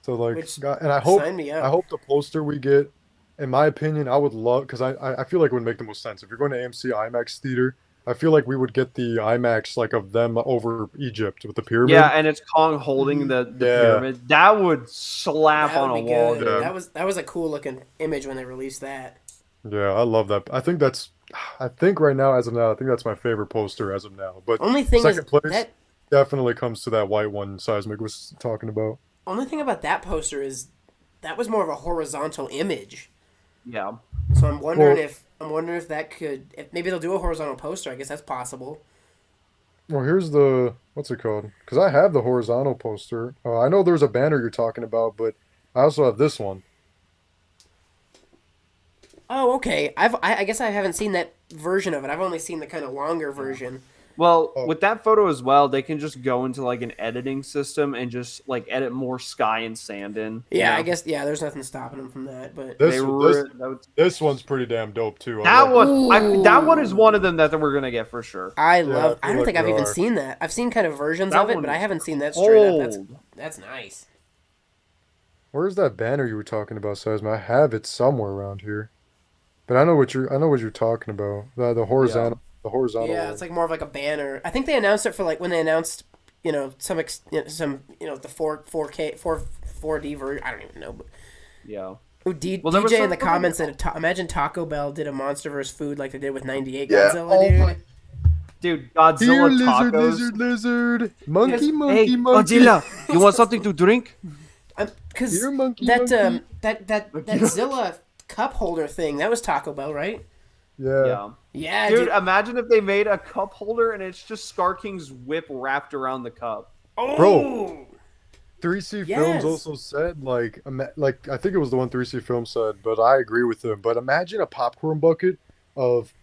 So and I sign me up. hope the poster we get, in my opinion, I would love, because I feel like it would make the most sense if you're going to AMC IMAX theater. I feel like we would get the IMAX of them over Egypt with the pyramid. Yeah, and it's Kong holding the pyramid. That would slap on a wall. Good. Yeah. That was a cool looking image when they released that. Yeah, I love that. I think right now, as of now, I think that's my favorite poster as of now. But only thing second place that definitely comes to that white one Seismic was talking about. Only thing about that poster is that was more of a horizontal image. Yeah. So I'm wondering if maybe they'll do a horizontal poster. I guess that's possible. Well, here's what's it called? Because I have the horizontal poster. I know there's a banner you're talking about, but I also have this one. Oh, okay. I guess I haven't seen that version of it. I've only seen the kind of longer version. Well, with that photo as well, they can just go into an editing system and just edit more sky and sand in. Yeah, I guess there's nothing stopping them from that. But this one's pretty damn dope too. That one is one of them that we're gonna get for sure. I don't think I've even seen that. I've seen kind of versions of it, but I haven't seen that straight up. That's nice. Where's that banner you were talking about, Seisma? I have it somewhere around here, but I know what you're talking about. The horizontal. Yeah. The horizontal. Yeah, it's more of a banner. I think they announced it for when they announced, some the 4D version. I don't even know. But... Yeah. DJ in the comments said, imagine Taco Bell did a Monsterverse food like they did with 98 Godzilla, dude. Godzilla tacos. Lizard. Monkey. Godzilla, you want something to drink? Because that Zilla cup holder thing, that was Taco Bell, right? Yeah, dude, imagine if they made a cup holder and it's just Skar King's whip wrapped around the cup. Oh, bro. 3C Films also said I think it was the one 3C Films said, but I agree with them. But imagine a popcorn bucket of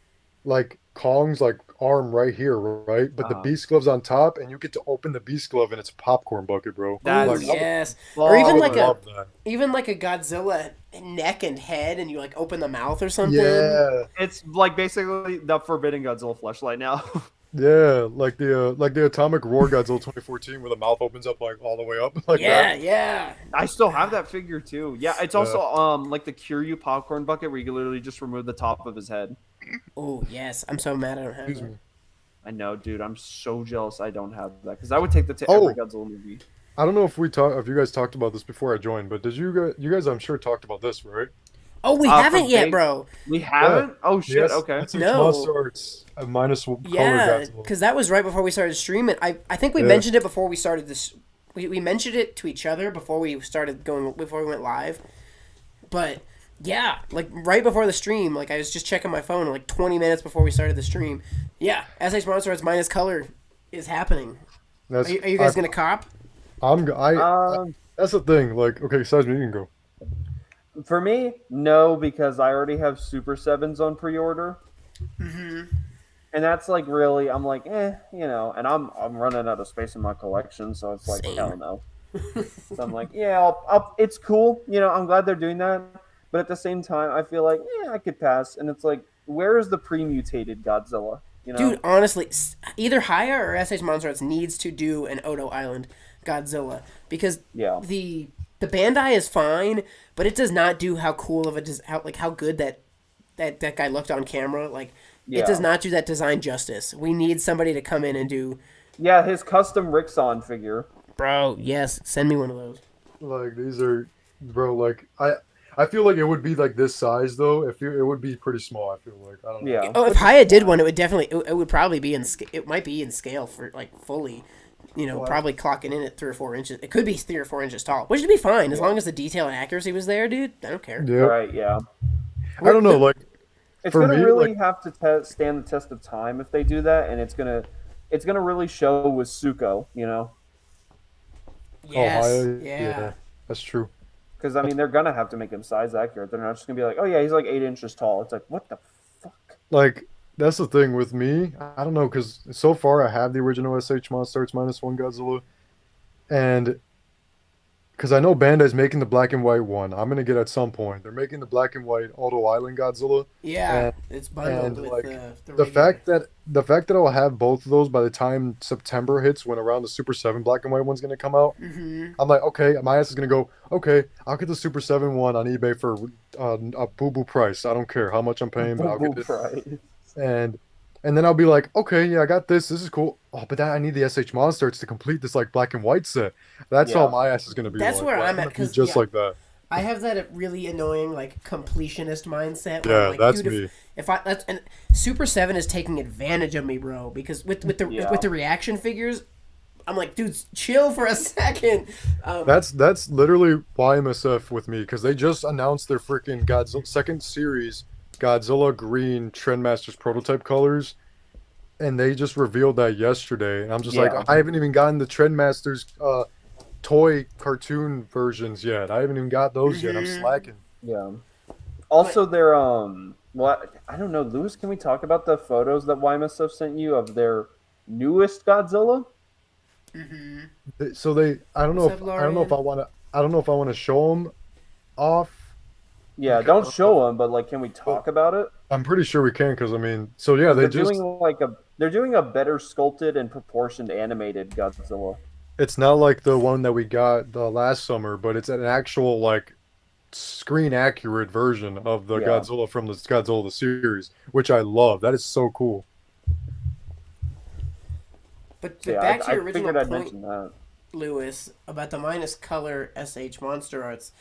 Kong's arm right here, right? But the beast glove's on top, and you get to open the beast glove, and it's a popcorn bucket, bro. Yes. Or even a Godzilla neck and head, and you open the mouth or something. Yeah, it's basically the Forbidden Godzilla fleshlight now. Yeah, like the Atomic Roar Godzilla 2014 where the mouth opens up like all the way up like Yeah, that. yeah. I still have that figure too. Yeah, it's also like the Kiryu popcorn bucket where you can literally just remove the top of his head. Oh yes, I'm so mad I don't have Excuse that. me. I know, dude. I'm so jealous I don't have that because I would take that to Oh, every Godzilla movie. I don't know if you guys talked about this before I joined, but did you guys I'm sure talked about this, right? Oh, we For haven't yet, big- bro. We haven't? Oh shit, Yes, okay. that's No. Monster Arts minus color Yeah, Godzilla. because that was right before we started streaming. I think we Yeah. mentioned it before we started this. We mentioned it to each other before we went live. But yeah, like right before the stream, like I was just checking my phone like 20 minutes before we started the stream. Yeah, SH Monster Arts minus color is happening. That's Are you guys gonna cop? that's the thing. Like, okay, Size me, you can go. For me, no, because I already have Super Sevens on pre-order. Mm-hmm. And that's like really, I'm like, and I'm running out of space in my collection, so it's like, Same. hell no. So I'm like, yeah, it's cool, I'm glad they're doing that, but at the same time, I feel like, I could pass. And it's like, where is the pre-mutated Godzilla? Dude, honestly, either Hiya or SH Monster Arts needs to do an Odo Island Godzilla because Yeah. the Bandai is fine, but it does not do how cool of how good that guy looked on camera. Like it does not do that design justice. We need somebody to come in and do. Yeah, his custom Rixon figure. Bro, yes, send me one of those. Like these are, bro. Like I feel like it would be like this size though. If it would be pretty small. I feel like I don't know. Yeah. Oh, if Hiya did one, it would definitely. It would probably be in. It might be in scale for like fully. Probably clocking in at 3 or 4 inches. It could be 3 or 4 inches tall, which would be fine as long as the detail and accuracy was there, dude. I don't care. Yeah. Right, yeah. I don't know. Like It's for gonna me, really like, have to stand the test of time if they do that, and it's gonna really show with Suko, Yes. yeah, that's true. because I mean they're gonna have to make him size accurate. They're not just gonna be like, oh yeah, he's like 8 inches tall. It's like, what the fuck? Like that's the thing with me. I don't know because so far I have the original SH Monster Arts -1 Godzilla, and because I know Bandai's making the black and white one, I'm gonna get at some point. They're making the black and white Auto Island Godzilla. Yeah, and, it's bundled with like the the regular. fact that I'll have both of those by the time September hits, when around the Super 7 black and white one's gonna come out, Mm-hmm. I'm like, okay, my ass is gonna go, okay, I'll get the Super 7 one on eBay for a boo boo price. I don't care how much I'm paying, but I'll get it. Right. And then I'll be like, okay, yeah, I got this. This is cool. Oh, but then I need the SH Monsters to complete this like black and white set. That's Yeah. how my ass is gonna be. That's like. where Like, I'm at, gonna be 'cause, just yeah. like that. I have that really annoying like completionist mindset. Where Yeah, I'm like, that's dude, me. If I that's and Super 7 is taking advantage of me, bro. Because with the Yeah. with the reaction figures, I'm like, dude, chill for a second. That's literally YMSF with me because they just announced their freaking Godzilla second series, Godzilla Green Trendmasters prototype colors, and they just revealed that yesterday. And I'm just like, Yeah. I haven't even gotten the Trendmasters toy cartoon versions yet. I haven't even got those yet. I'm slacking. Yeah. Also, they're well, I don't know, Lewis. Can we talk about the photos that YMSF sent you of their newest Godzilla? So I don't know What's if up, I don't know if I want to show them off. Yeah, don't show them, but like, can we talk about it? I'm pretty sure we can because I mean, so yeah, they They're just. doing they're doing a better sculpted and proportioned animated Godzilla. It's not like the one that we got the last summer, but it's an actual like screen accurate version of the Yeah. Godzilla from the Godzilla the series, which I love. That is so cool. But Yeah, back to I your original figured I'd point, mention that. Lewis, about the minus color SH Monster Arts.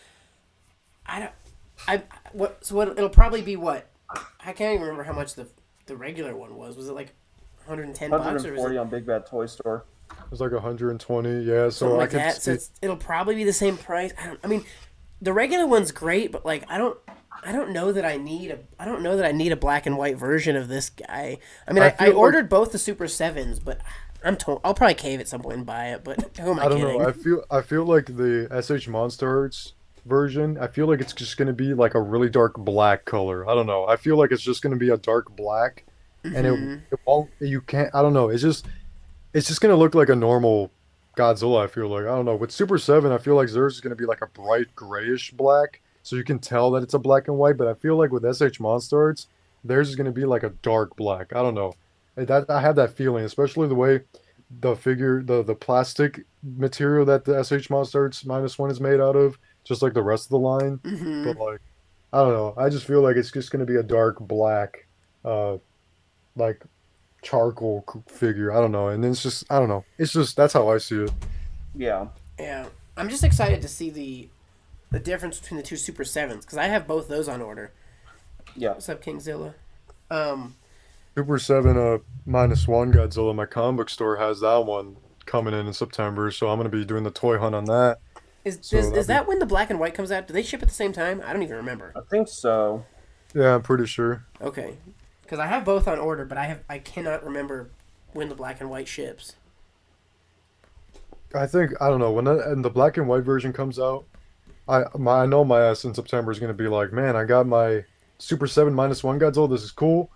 It'll probably be what? I can't even remember how much the regular one was. Was it like 110 bucks or was 140 it on Big Bad Toy Store. It's like 120, yeah. So something I like can that? see. So it'll probably be the same price. I mean, the regular one's great, but like I don't know that I need a black and white version of this guy. I mean, I I feel like- ordered both the Super 7s, but I'm told I'll probably cave at some point and buy it. But who am I I don't kidding? know. I feel like the SH MonsterArts version. I feel like it's just gonna be like a really dark black color. I don't know. I feel like it's just gonna be a dark black, and it won't. You can't. I don't know. It's just gonna look like a normal Godzilla. I feel like I don't know. With Super 7, I feel like theirs is gonna be like a bright grayish black, so you can tell that it's a black and white. But I feel like with SH MonsterArts, theirs is gonna be like a dark black. I don't know. That I have that feeling, especially the way the figure, the plastic material that the SH Monsters minus one is made out of, just like the rest of the line. Mm-hmm. But like, I don't know. I just feel like it's just gonna be a dark black, uh, like charcoal figure. I don't know. And then it's just, I don't know. It's just that's how I see it. Yeah. Yeah, I'm just excited to see the difference between the two Super Sevens because I have both those on order. Yeah. What's up, Kingzilla? Super 7 minus one Godzilla. My comic book store has that one coming in September, so I'm gonna be doing the toy hunt on that. Is that when the black and white comes out? Do they ship at the same time? I don't even remember. I think so. Yeah, I'm pretty sure. Okay, because I have both on order, but I cannot remember when the black and white ships. I think I don't know when and the black and white version comes out. I know my ass in September is gonna be like, man, I got my Super 7 minus one Godzilla. This is cool.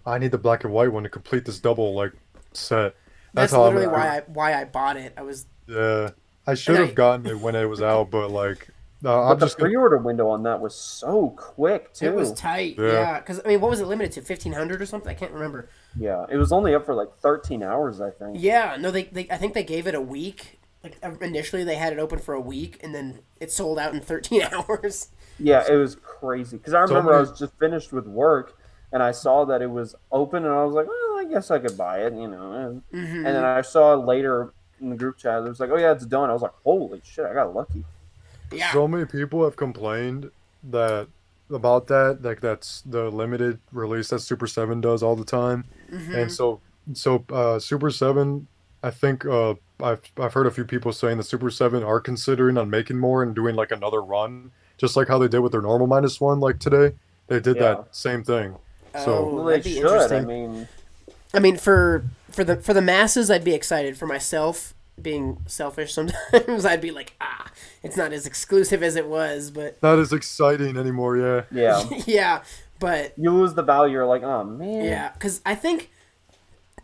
I need the black and white one to complete this double like set. That's how literally why I bought it. I was Yeah, I should have gotten it when it was out, but like, But I'm the just gonna, pre-order window on that was so quick too. it was tight. Yeah. Yeah, because I mean, what was it limited to? 1,500 or something? I can't remember. Yeah, it was only up for like 13 hours, I think. Yeah, no, they I think they gave it a week. Like initially, they had it open for a week, and then it sold out in 13 hours. Yeah, it was crazy. Because I remember I many- was just finished with work, and I saw that it was open, and I was like, well, I guess I could buy it, you know. And then I saw later in the group chat, it was like, oh yeah, it's done. I was like, holy shit, I got lucky. Yeah. so many people have complained that about that, like that's the limited release that Super 7 does all the time, and so Super 7, I think I've heard a few people saying that Super 7 are considering on making more and doing like another run, just like how they did with their normal minus one, like today. They did Yeah. that same thing. Oh, So Well, that'd they be should. I interesting. mean, I mean, for the masses, I'd be excited. For myself, being selfish, sometimes I'd be like, it's not as exclusive as it was, but not as exciting anymore. Yeah. yeah. yeah, but You lose the value. You're like, oh, man. yeah, because I think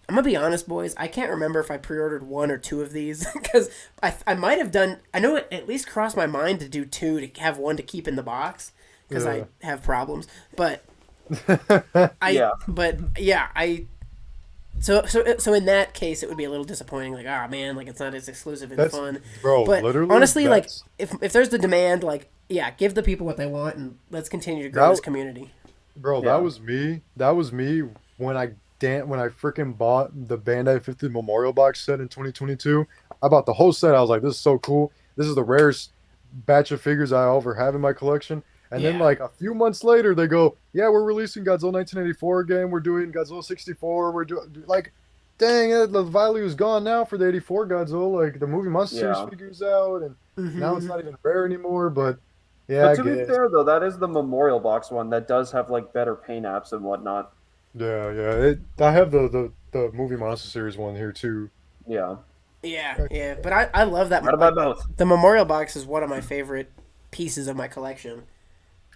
I'm gonna be honest, boys. I can't remember if I pre-ordered one or two of these because I might have done. I know it at least crossed my mind to do two to have one to keep in the box because Yeah. I have problems, but. Yeah. But yeah, so in that case, it would be a little disappointing. Like, man, like it's not as exclusive and That's- fun. bro, But literally, honestly, like that's- if there's the demand, like give the people what they want, and let's continue to grow That- this community. Bro, Yeah. that was me. That was me when I freaking bought the Bandai 50 Memorial Box set in 2022. I bought the whole set. I was like, this is so cool. This is the rarest batch of figures I ever have in my collection. And then Yeah. like a few months later, they go, yeah, we're releasing Godzilla 1984 again. We're doing Godzilla 64. We're doing like, dang it, the value is gone now for the 84 Godzilla. Like the movie Monster Yeah. Series figures out, and now it's not even rare anymore. But yeah, But I to get be it. fair, though, that is the Memorial Box one that does have like better paint apps and whatnot. Yeah. I have the movie Monster Series one here too. Yeah. Yeah. But I love that. What about both? The Memorial Box is one of my favorite pieces of my collection.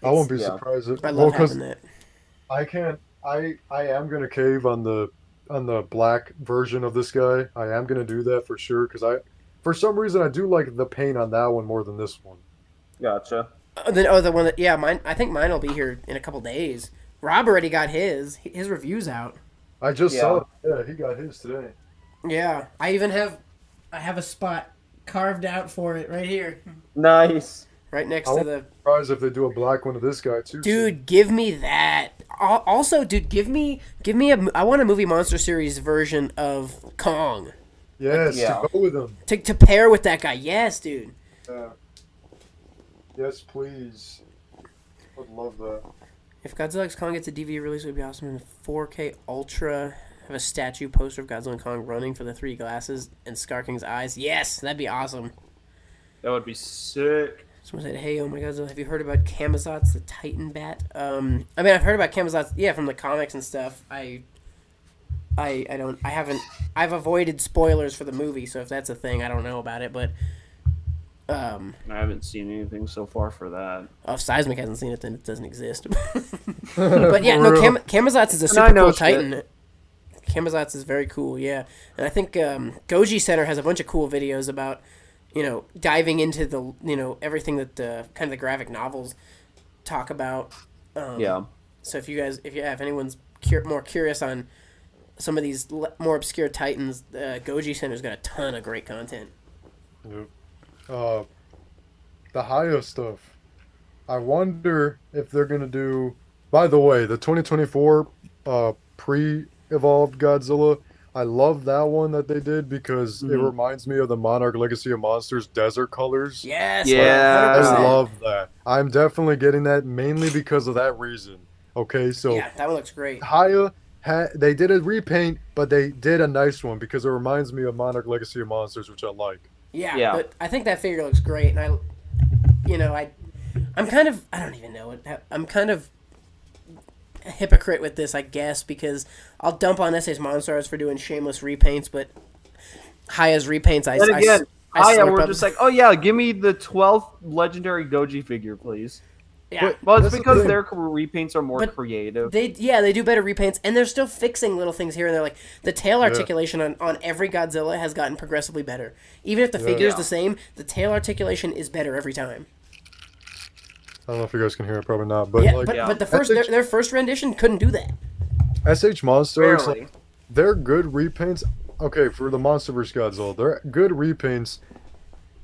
I won't be yeah. surprised if I love because having that. I can't. I am gonna cave on the black version of this guy. I am gonna do that for sure because for some reason I do like the paint on that one more than this one. Gotcha. The one that mine. I think mine will be here in a couple days. Rob already got his. His review's out. I just Yeah. saw it. Yeah, he got his today. Yeah, I even have a spot carved out for it right here, Nice. right next I to the. Surprised if they do a black one of this guy too. Dude, give me that. Also, dude, give me I want a movie monster series version of Kong Yes, Yeah. to go with him. to pair with that guy. Yes, dude. Yeah. Yes, please. Would love that. If Godzilla X Kong gets a DVD release, it would be awesome in 4K Ultra. Have a statue poster of Godzilla and Kong running for the three glasses and Skar King's eyes. Yes, that'd be awesome. That would be sick. Someone said, "Hey, oh my God, have you heard about Camazotz, the Titan Bat?" I mean, I've heard about Camazotz, yeah, from the comics and stuff. I've avoided spoilers for the movie, so if that's a thing, I don't know about it. But I haven't seen anything so far for that. if Seismic hasn't seen it, then it doesn't exist. But yeah, For no, real. Camazotz is a And I super know cool shit. Titan. Camazotz is very cool, yeah. And I think Goji Center has a bunch of cool videos about, diving into the, everything that kind of the graphic novels talk about. Yeah. So if anyone's more curious on some of these more obscure titans, Goji Center's got a ton of great content. Yep. The Hiya stuff. I wonder if they're gonna do. By the way, the 2024 pre-evolved Godzilla. I love that one that they did because it reminds me of the Monarch Legacy of Monsters desert colors. Yes, Yeah. 100%. I love that. I'm definitely getting that mainly because of that reason. Okay, so Yeah, that one looks great. Hiya they did a repaint, but they did a nice one because it reminds me of Monarch Legacy of Monsters, which I like. Yeah, but I think that figure looks great, and I'm kind of, I don't even know, I'm kind of a hypocrite with this, I guess, because I'll dump on SH MonsterArts for doing shameless repaints, but Hiya's repaints, And again, Hiya, slurp we're up. just like, oh yeah, give me the 12th legendary Goji figure, please. Yeah. Well, it's That's the because thing. their repaints are more creative. They do better repaints, and they're still fixing little things here and there. Like the tail articulation on every Godzilla has gotten progressively better. Even if the figure is the same, the tail articulation is better every time. I don't know if you guys can hear it, probably not. But But the first their first rendition couldn't do that. SH Monsters, Barely. they're good repaints. Okay, for the Monsterverse Godzilla, they're good repaints.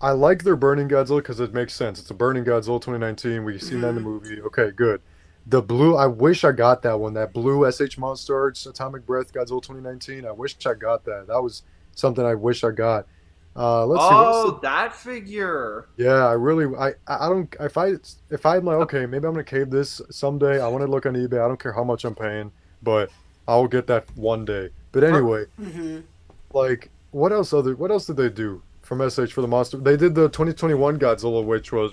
I like their Burning Godzilla because it makes sense. It's a Burning Godzilla 2019. We've seen that in the movie. Okay, good. The blue, I wish I got that one. That blue SH MonsterArts Atomic Breath Godzilla 2019. I wish I got that. That was something I wish I got. Let's see. Oh, that figure. Yeah, I don't. If I'm like, okay, maybe I'm gonna cave this someday. I want to look on eBay. I don't care how much I'm paying, but I'll get that one day. But anyway, like, what else did they do from SH for the monster? They did the 2021 Godzilla, which was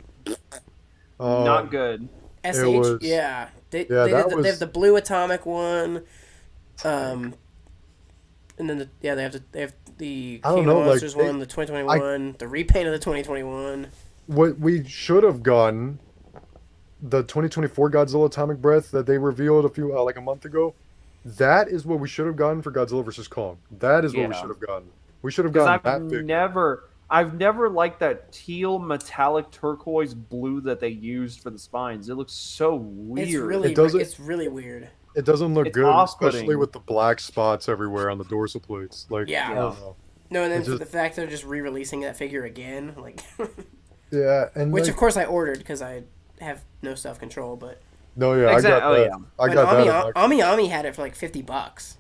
Not good. SH, was- They have the blue atomic one, and then they have the I don't King know, of like, Monsters one, the 2021, the repaint of the 2021. what we should have gotten. The 2024 Godzilla Atomic Breath that they revealed like a month ago. That is what we should have gotten for Godzilla vs. Kong. That is what we Yeah. should have gotten. We should have Because gotten that figure. I've never liked that teal metallic turquoise blue that they used for the spines. It looks so weird. It's really weird. It doesn't look It's good, off-putting. especially with the black spots everywhere on the dorsal plates. Like, Yeah. I don't know. No, and then It for just- the fact they're just re-releasing that figure again, like, Yeah, and which like, of course I ordered because I have no self-control, but no, yeah, Exact- I got oh, that. yeah. I but got that. Ami had it for like $50.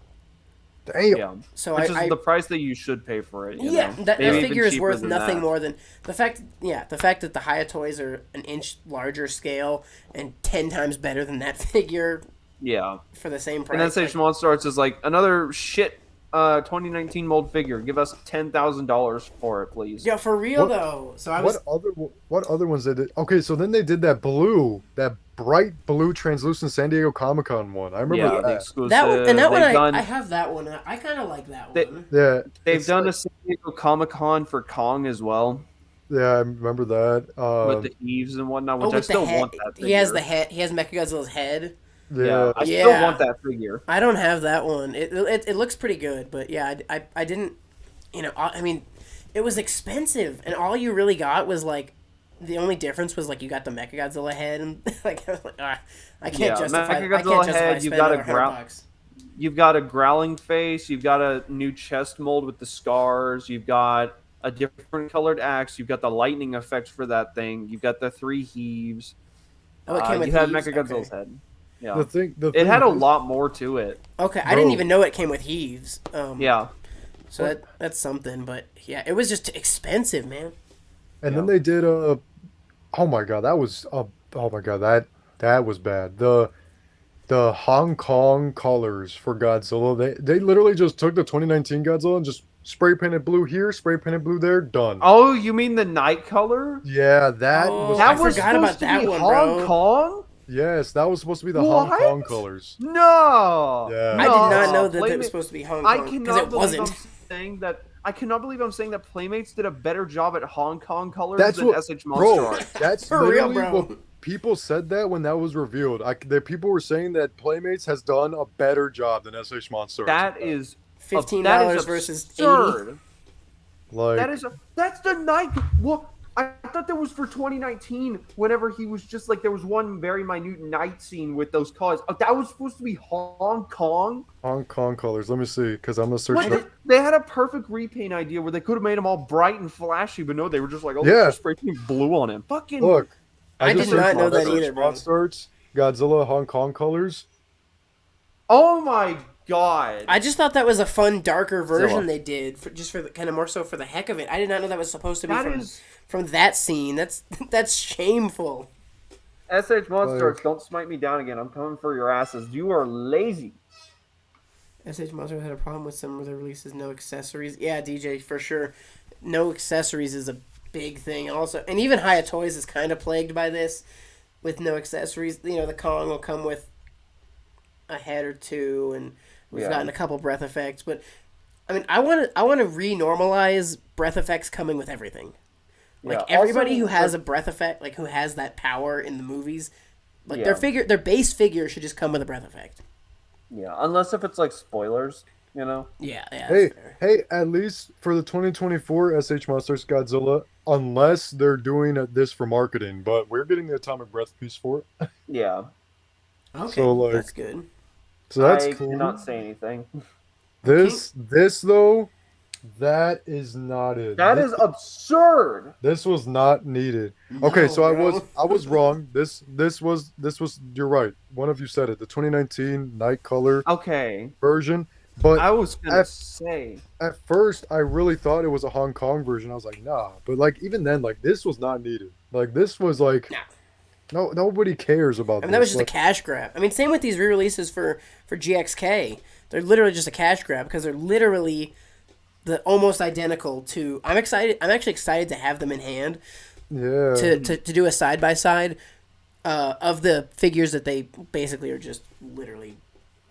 Damn. Yeah. So Which I is the price that you should pay for it. you yeah, know? that Maybe even figure is cheaper worth than nothing that. more than the fact that the Hiya Toys are an inch larger scale and 10 times better than that figure Yeah. for the same And price. then SH Monsterarts is like, another shit 2019 mold figure. Give us $10,000 for it, please. Yeah, for real What- though. So I was What other ones they did? Okay, so then they did that bright blue translucent San Diego Comic-Con one. I remember Yeah, the that. exclusive. that one, and that one They've done- I have that one. I kind of like that They- one. Yeah, They've it's done like- a San Diego Comic-Con for Kong as well, Yeah, I remember that. with the eaves and whatnot, which I with the still head. want that figure. He has the head. He has Mechagodzilla's head. Yeah, I Yeah. still want that figure. I don't have that one. It looks pretty good, but yeah, I didn't. I mean, it was expensive, and all you really got was like, the only difference was like you got the Mechagodzilla head, and like I was like, I can't Yeah, justify. I can't Mechagodzilla justify head, you spending got a another growl- $100. You've got a growling face. You've got a new chest mold with the scars. You've got a different colored axe. You've got the lightning effect for that thing. You've got the 3 heaves. Oh, it came with you had heaves? Mechagodzilla's Okay. head. Yeah, The thing it had a is- lot more to it. Okay, I didn't Bro. even know it came with heaves. Yeah, So that's something, but yeah, it was just expensive, man. And then they did a. Oh my god, that was oh my god, that was bad. The Hong Kong colors for Godzilla. They literally just took the 2019 Godzilla and just spray painted blue here, spray painted blue there, done. Oh, you mean the night color? Yeah, that Oh, was. I That was forgot supposed about to that be one, Hong bro. Kong? Yes, that was supposed to be the Hong What? Kong colors. No. Yeah. I did not know that it Playmate- was supposed to be Hong I Kong because cannot it believe wasn't. I'm saying that. I cannot believe I'm saying that Playmates did a better job at Hong Kong colors That's than what, SH bro. Monster. That's For real, literally bro. what people said that when that was revealed. The people were saying that Playmates has done a better job than SH Monster. That is $15 versus $80. absurd. like That's the night. Well, I thought that was for 2019. Whenever he was just like, there was one very minute night scene with those colors. Oh, that was supposed to be Hong Kong. Hong Kong colors. Let me see, because I'm gonna search. They had a perfect repaint idea where they could have made them all bright and flashy, but no, they were just like, oh, Yeah. let's spray paint blue on him. Fucking Look, I just did not searched know that either, bro. MonsterArts Godzilla Hong Kong colors. Oh my god! I just thought that was a fun, darker version they did, for the kind of more so for the heck of it. I did not know that was supposed to be from that scene. That's shameful. SH MonsterArts, don't smite me down again. I'm coming for your asses. You are lazy. SH Monsters had a problem with some of the releases, no accessories. Yeah, DJ, for sure. No accessories is a big thing. Also, and even Hiya Toys is kind of plagued by this, with no accessories. You know, the Kong will come with a head or two, and we've gotten a couple breath effects. But I mean, I want to re-normalize breath effects coming with everything. Like everybody who has a breath effect, like who has that power in the movies, like their base figure should just come with a breath effect. Yeah, unless if it's like spoilers, you know. Yeah. Hey, at least for the 2024 SH Monsters Godzilla, unless they're doing this for marketing, but we're getting the atomic breath piece for it. Yeah. Okay, so, like, that's good. So that's I cool. cannot say anything. This though, that is not it. That is absurd. This was not needed. Okay, so I was wrong. This was you're right. One of you said it. The 2019 night color version. But I was gonna say at first I really thought it was a Hong Kong version. I was like, nah. But like even then, like this was not needed. Like this was like nobody cares about this. That was just a cash grab. I mean, same with these re-releases for GXK. They're literally just a cash grab because they're literally almost identical to. I'm excited. I'm actually excited to have them in hand. Yeah. To do a side by side of the figures that they basically are just literally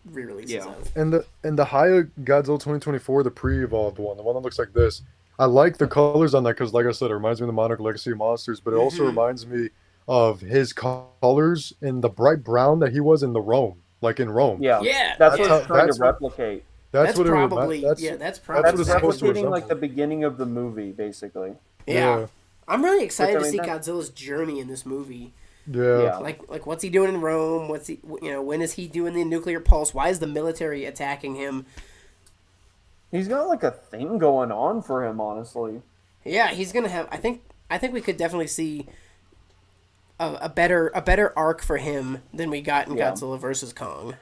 re-releases of. And the Hiya Godzilla 2024, the pre-evolved one, the one that looks like this. I like the colors on that because, like I said, it reminds me of the Monarch Legacy of Monsters, but it also reminds me of his colors in the bright brown that he was in Rome. Yeah. That's what it's trying to replicate. That's probably replicating like the beginning of the movie, basically. Yeah. I'm really excited to see Godzilla's journey in this movie. Yeah. Like what's he doing in Rome? When is he doing the nuclear pulse? Why is the military attacking him? He's got like a thing going on for him, honestly. Yeah, he's gonna have. I think we could definitely see a better arc for him than we got in Godzilla versus Kong.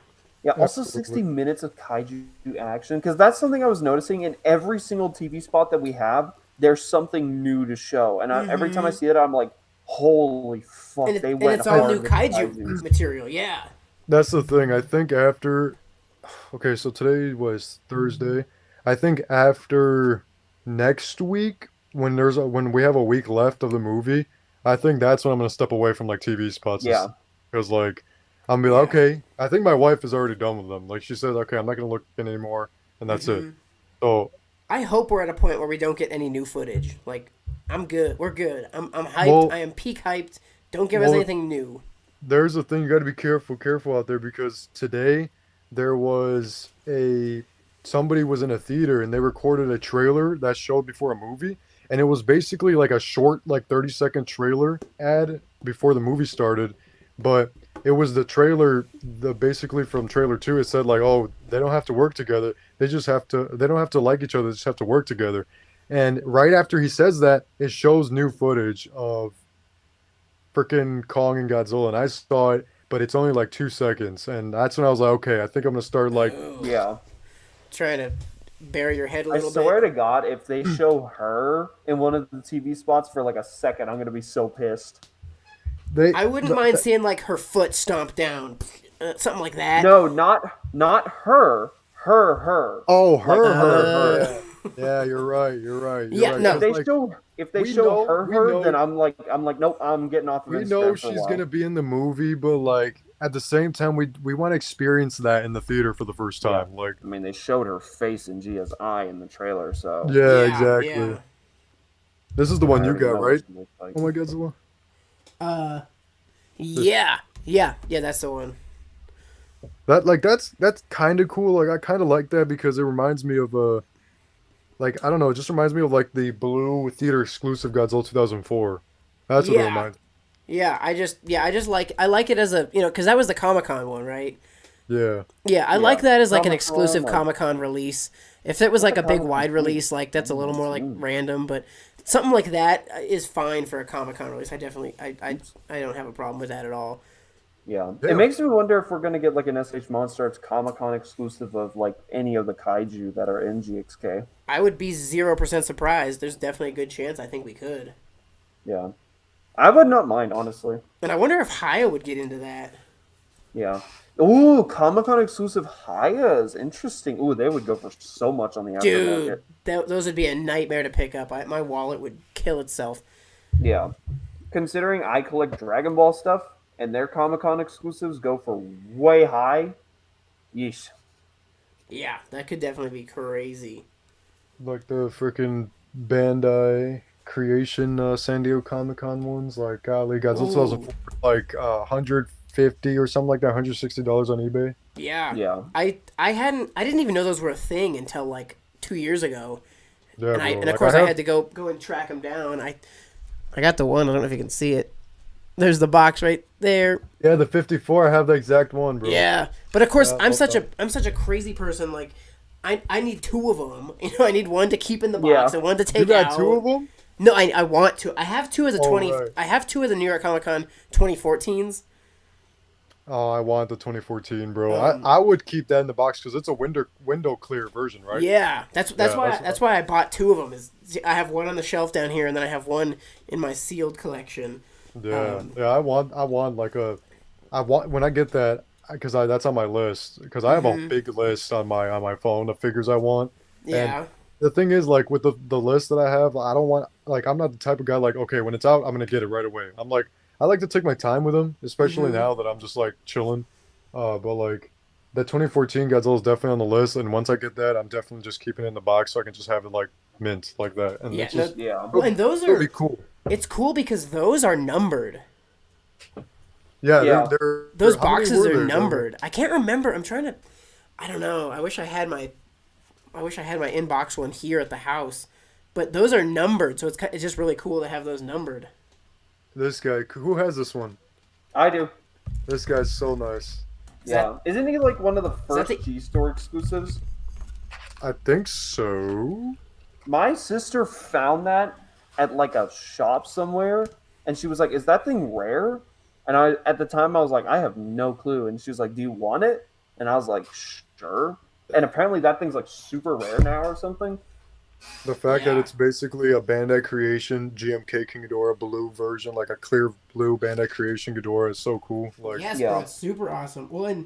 Yeah, also 60 minutes of kaiju action, because that's something I was noticing in every single TV spot that we have. There's something new to show, and every time I see it, I'm like, "Holy fuck!" And it's all new kaiju material. Yeah, that's the thing. I think after, okay, so today was Thursday. I think after next week, when we have a week left of the movie, I think that's when I'm gonna step away from like TV spots. Yeah, because like I'm gonna be like, okay. I think my wife is already done with them. Like she said, okay, I'm not gonna look in anymore, and that's it. So I hope we're at a point where we don't get any new footage. Like I'm good. We're good. I'm hyped. Well, I am peak hyped. Don't give us anything new. There's a thing you got to be careful out there, because today there was somebody was in a theater and they recorded a trailer that showed before a movie, and it was basically like a short, like 30-second trailer ad before the movie started, but it was the trailer, basically from trailer 2, it said like, oh, they don't have to work together. They don't have to like each other. They just have to work together. And right after he says that, it shows new footage of freaking Kong and Godzilla. And I saw it, but it's only like 2 seconds. And that's when I was like, okay, I think I'm going to start like... Yeah. Trying to bury your head a little bit. I swear to God, if they show her in one of the TV spots for like a second, I'm going to be so pissed. I wouldn't mind seeing like her foot stomp down, something like that. No, not her. Her. Oh, her. Yeah, you're right. No. If they show her, then I'm like, nope, I'm getting off of Instagram. We know she's gonna be in the movie, but like at the same time, we want to experience that in the theater for the first time. Yeah. Like, I mean, they showed her face in Gia's eye in the trailer, so yeah, exactly. Yeah. This is the one you got, right? Like. Oh my Godzilla. Yeah, that's the one. That's kind of cool. Like I kind of like that because it reminds me of like I don't know, it just reminds me of like the blue theater exclusive Godzilla 2004. That's what it Yeah. reminds. Yeah, I just like it as a, because that was the Comic-Con one, right? Yeah. Yeah, I like that as like an Comic-Con, exclusive like- Comic-Con release. If it was like a big Comic-Con wide thing? release, like that's a little more like random, but something like that is fine for a Comic-Con release. I definitely, I don't have a problem with that at all. Yeah. Yeah. It makes me wonder if we're gonna get like an SH MonsterArts Comic-Con exclusive of like any of the kaiju that are in GXK. I would be 0% surprised. There's definitely a good chance I think we could. Yeah. I would not mind, honestly. And I wonder if Hiya would get into that. Yeah. Ooh, Comic-Con exclusive Hayas. Interesting. Ooh, they would go for so much on the aftermarket. Dude, those would be a nightmare to pick up. My wallet would kill itself. Yeah. Considering I collect Dragon Ball stuff and their Comic-Con exclusives go for way high. Yeesh. Yeah, that could definitely be crazy. Like the freaking Bandai creation San Diego Comic Con ones. Like, golly, Godzilla Ooh. like 150 or something like that, $160 on eBay. Yeah. Yeah. I didn't even know those were a thing until like 2 years ago. Yeah, And bro. of Like, course I have- had to go and track them down. I got the one. I don't know if you can see it. There's the box right there. Yeah, the 54. I have the exact one, bro. Yeah, but of course Yeah, I'm okay. such a crazy person. Like I need two of them. I need one to keep in the box Yeah. and one to You take got out. 2 of them? No, I want to. I have two of the Oh, 20. right. I have two of the New York Comic Con 2014s. Oh, I want the 2014, bro. Um, I would keep that in the box because it's a window clear version, right? Yeah, that's Yeah, why that's- I bought two of them. Is I have one on the shelf down here, and then I have one in my sealed collection. Yeah, yeah. I want like I want when I get that because that's on my list because I have a big list on my phone of figures I want. Yeah, The thing is, like with the list that I have, I don't want like I'm not the type of guy like okay when it's out I'm gonna get it right away. I'm like I like to take my time with them, especially now that I'm just like chilling. But like the 2014 Godzilla is definitely on the list, and once I get that, I'm definitely just keeping it in the box so I can just have it like mint like that. And Yeah, it's just, Yeah. well, and those it'll are be cool. it's cool because those are numbered. Yeah, Yeah. Those how many boxes were are there, bro? numbered. I can't remember. I'm trying to. I don't know. I wish I had my inbox one here at the house, but those are numbered, so it's just really cool to have those numbered. This guy, who has this one? I do. This guy's so nice. Yeah. Isn't he like one of the that first the- G-Store exclusives? I think so. My sister found that at like a shop somewhere, and she was like, "Is that thing rare?" And at the time, I was like, "I have no clue." And she was like, "Do you want it?" And I was like, "Sure." And apparently, that thing's like super rare now or something. The fact that Yeah. it's basically a Bandai creation GMK King Ghidorah blue version, like a clear blue Bandai creation Ghidorah, is so cool. Like, Yes, Yeah. bro, it's super awesome. Well, and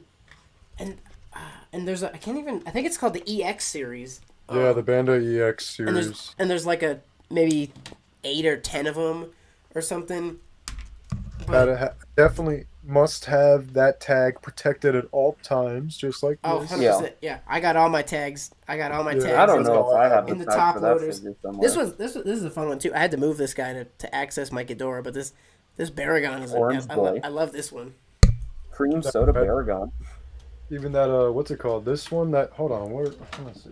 there's I think it's called the EX series. yeah, the Bandai EX and series. there's like a maybe 8 or 10 of them or something. Definitely must have that tag protected at all times, just like Oh, this. 100%. Yeah, I got all my tags. I got all my Yeah, tags. I don't that's know all if I I have in the the tag top for that loaders. figure somewhere. This is a fun one too. I had to move this guy to access my Ghidorah, but this Baragon is Orange boy. I love this one. Cream soda Baragon. Even that, what's it called? This one, hold on, where, let's see.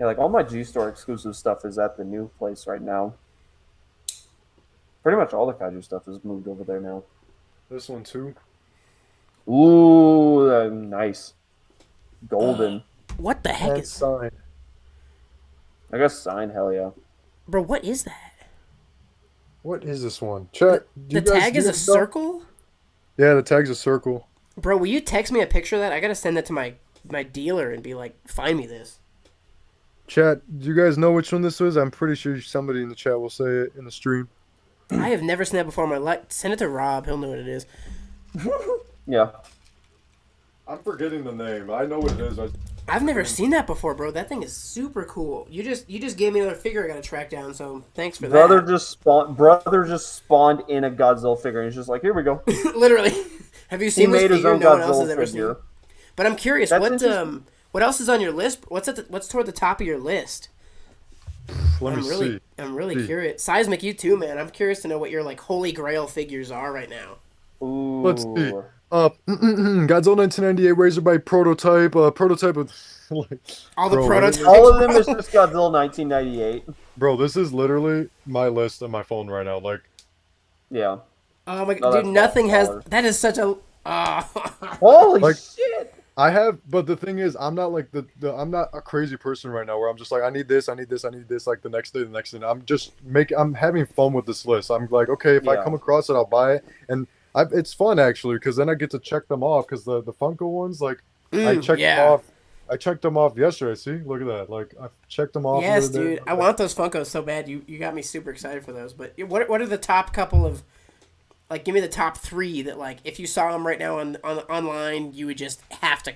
Yeah, like all my G-Store exclusive stuff is at the new place right now. Pretty much all the kaiju stuff is moved over there now. This one too. Ooh, nice. Golden. What the heck And is, sign. I guess sign, hell yeah. bro? What is that? What is this one? Check. The tag is a circle, Yeah, the tag's a circle. bro. Will you text me a picture of that? I gotta send that to my dealer and be like, find me this. Chat, do you guys know which one this is? I'm pretty sure somebody in the chat will say it in the stream. I have never seen that before in my life. Send it to Rob. He'll know what it is. Yeah. I'm forgetting the name. I know what it is. I've never seen that before, bro. That thing is super cool. You just gave me another figure I gotta track down, so thanks for Brother that. just spawned in a Godzilla figure and he's just like, here we go. Literally. Have you He seen this made his figure own no one else has Godzilla ever figure. seen? But I'm curious, That's what interesting. what else is on your list? What's toward the top of your list? Let me see. I'm really See. curious. Seismic, you too, man. I'm curious to know what your like holy grail figures are right now. Ooh. Let's see. Godzilla 1998 Razorback prototype, prototype of like, All the bro, prototypes. All of them is just Godzilla 1998. Bro, this is literally my list on my phone right now. Like, Yeah. Oh my No, god, dude! that's Nothing has. $1. That is such a. Holy Like- shit! I have, but the thing is, I'm not like I'm not a crazy person right now where I'm just like, I need this, I need this, I need this, like the next day, the next day. I'm having fun with this list. I'm like, okay, if I Yeah. come across it, I'll buy it, and it's fun actually because then I get to check them off because the Funko ones, like, I checked them off. I checked them off yesterday. See, look at that. Like, I checked them off. Yes, the other day. dude. I want those Funkos so bad. You got me super excited for those. But what are the top couple of, like, give me the top 3 that, like, if you saw them right now on online, you would just have to,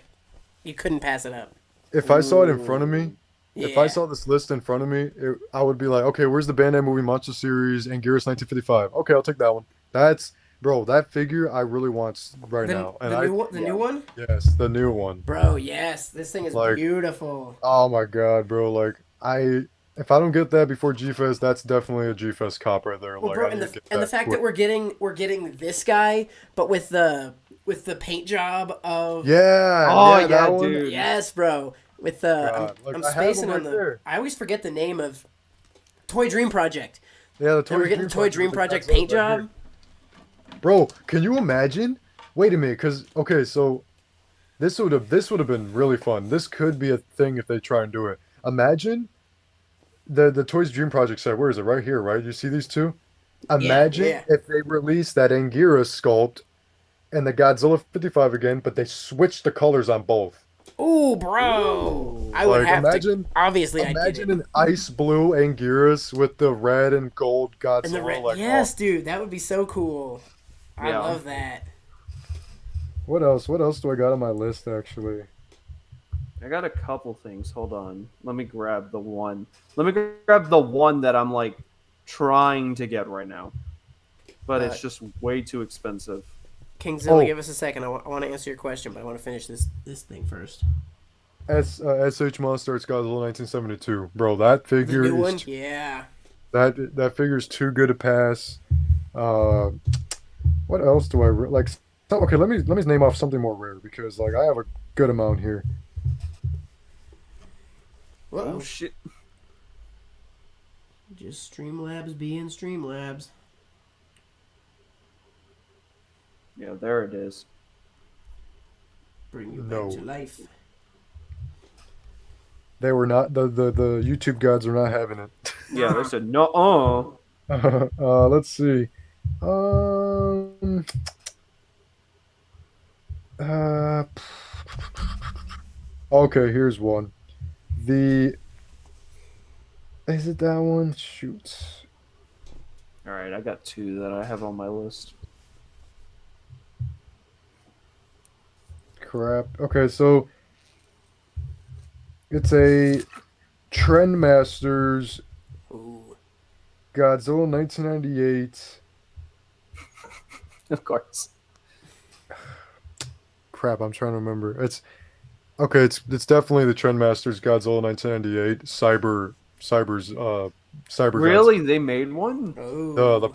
you couldn't pass it up. If I saw it in front of me, if I Yeah. saw this list in front of me, I would be like, okay, where's the Bandai movie Monster Series and Gearus 1955? Okay, I'll take that one. Bro, that figure I really want right now. And The new one? yes, the new one. Bro, yes. This thing is Like- beautiful. Oh my god, bro! Like if I don't get that before G-Fest, that's definitely a G-Fest cop right there. Well, Like, bro, I and need to the get fact quick. that we're getting this guy, but with the paint job of Yeah. Oh, that yeah, one. dude. yes, bro. With the God, like, I'm I have spacing them on right the. there. I always forget the name of Toy Dream Project. Yeah, the And we're getting the Toy Dream with the Project Godzilla paint right job. here. Bro, can you imagine? Wait a minute, cause okay, so this would have been really fun. This could be a thing if they try and do it. Imagine the Toys Dream Project set. Where is it? Right here, right? You see these two? Imagine yeah. if they released that Anguirus sculpt and the Godzilla 55 again, but they switched the colors on both. Ooh, bro. I would Like, have imagine- to. Obviously, I Imagine did it. an ice blue Anguirus with the red and gold Godzilla. And the red. Like, Yes, dude. That would be so cool. I Yeah. love that. What else? What else do I got on my list actually? I got a couple things. Hold on. Let me grab the one. Let me grab the one that I'm like trying to get right now, but it's just way too expensive. Kingzilla, Oh. give us a second. I want to answer your question, but I want to finish this thing first. SH MonsterArts Godzilla 1972, bro. That The figure new is one? Yeah. that figure is too good to pass. What else do I like? Okay, let me name off something more rare because like I have a good amount here. Whoa. Oh shit! Just Streamlabs being Streamlabs. Yeah, there it is. Bring you No. back to life. They were not the YouTube gods are not having it. Yeah, they said no. Let's see. Uh, okay, here's one. Is it that one? Shoot. All right, I got two that I have on my list. Crap. Okay, so it's a Trendmasters Ooh. Godzilla 1998. Of course. Crap, I'm trying to remember. It's okay. It's definitely the Trendmasters Godzilla 1998 Cyber's Cyber. Really, they made one? Oh. The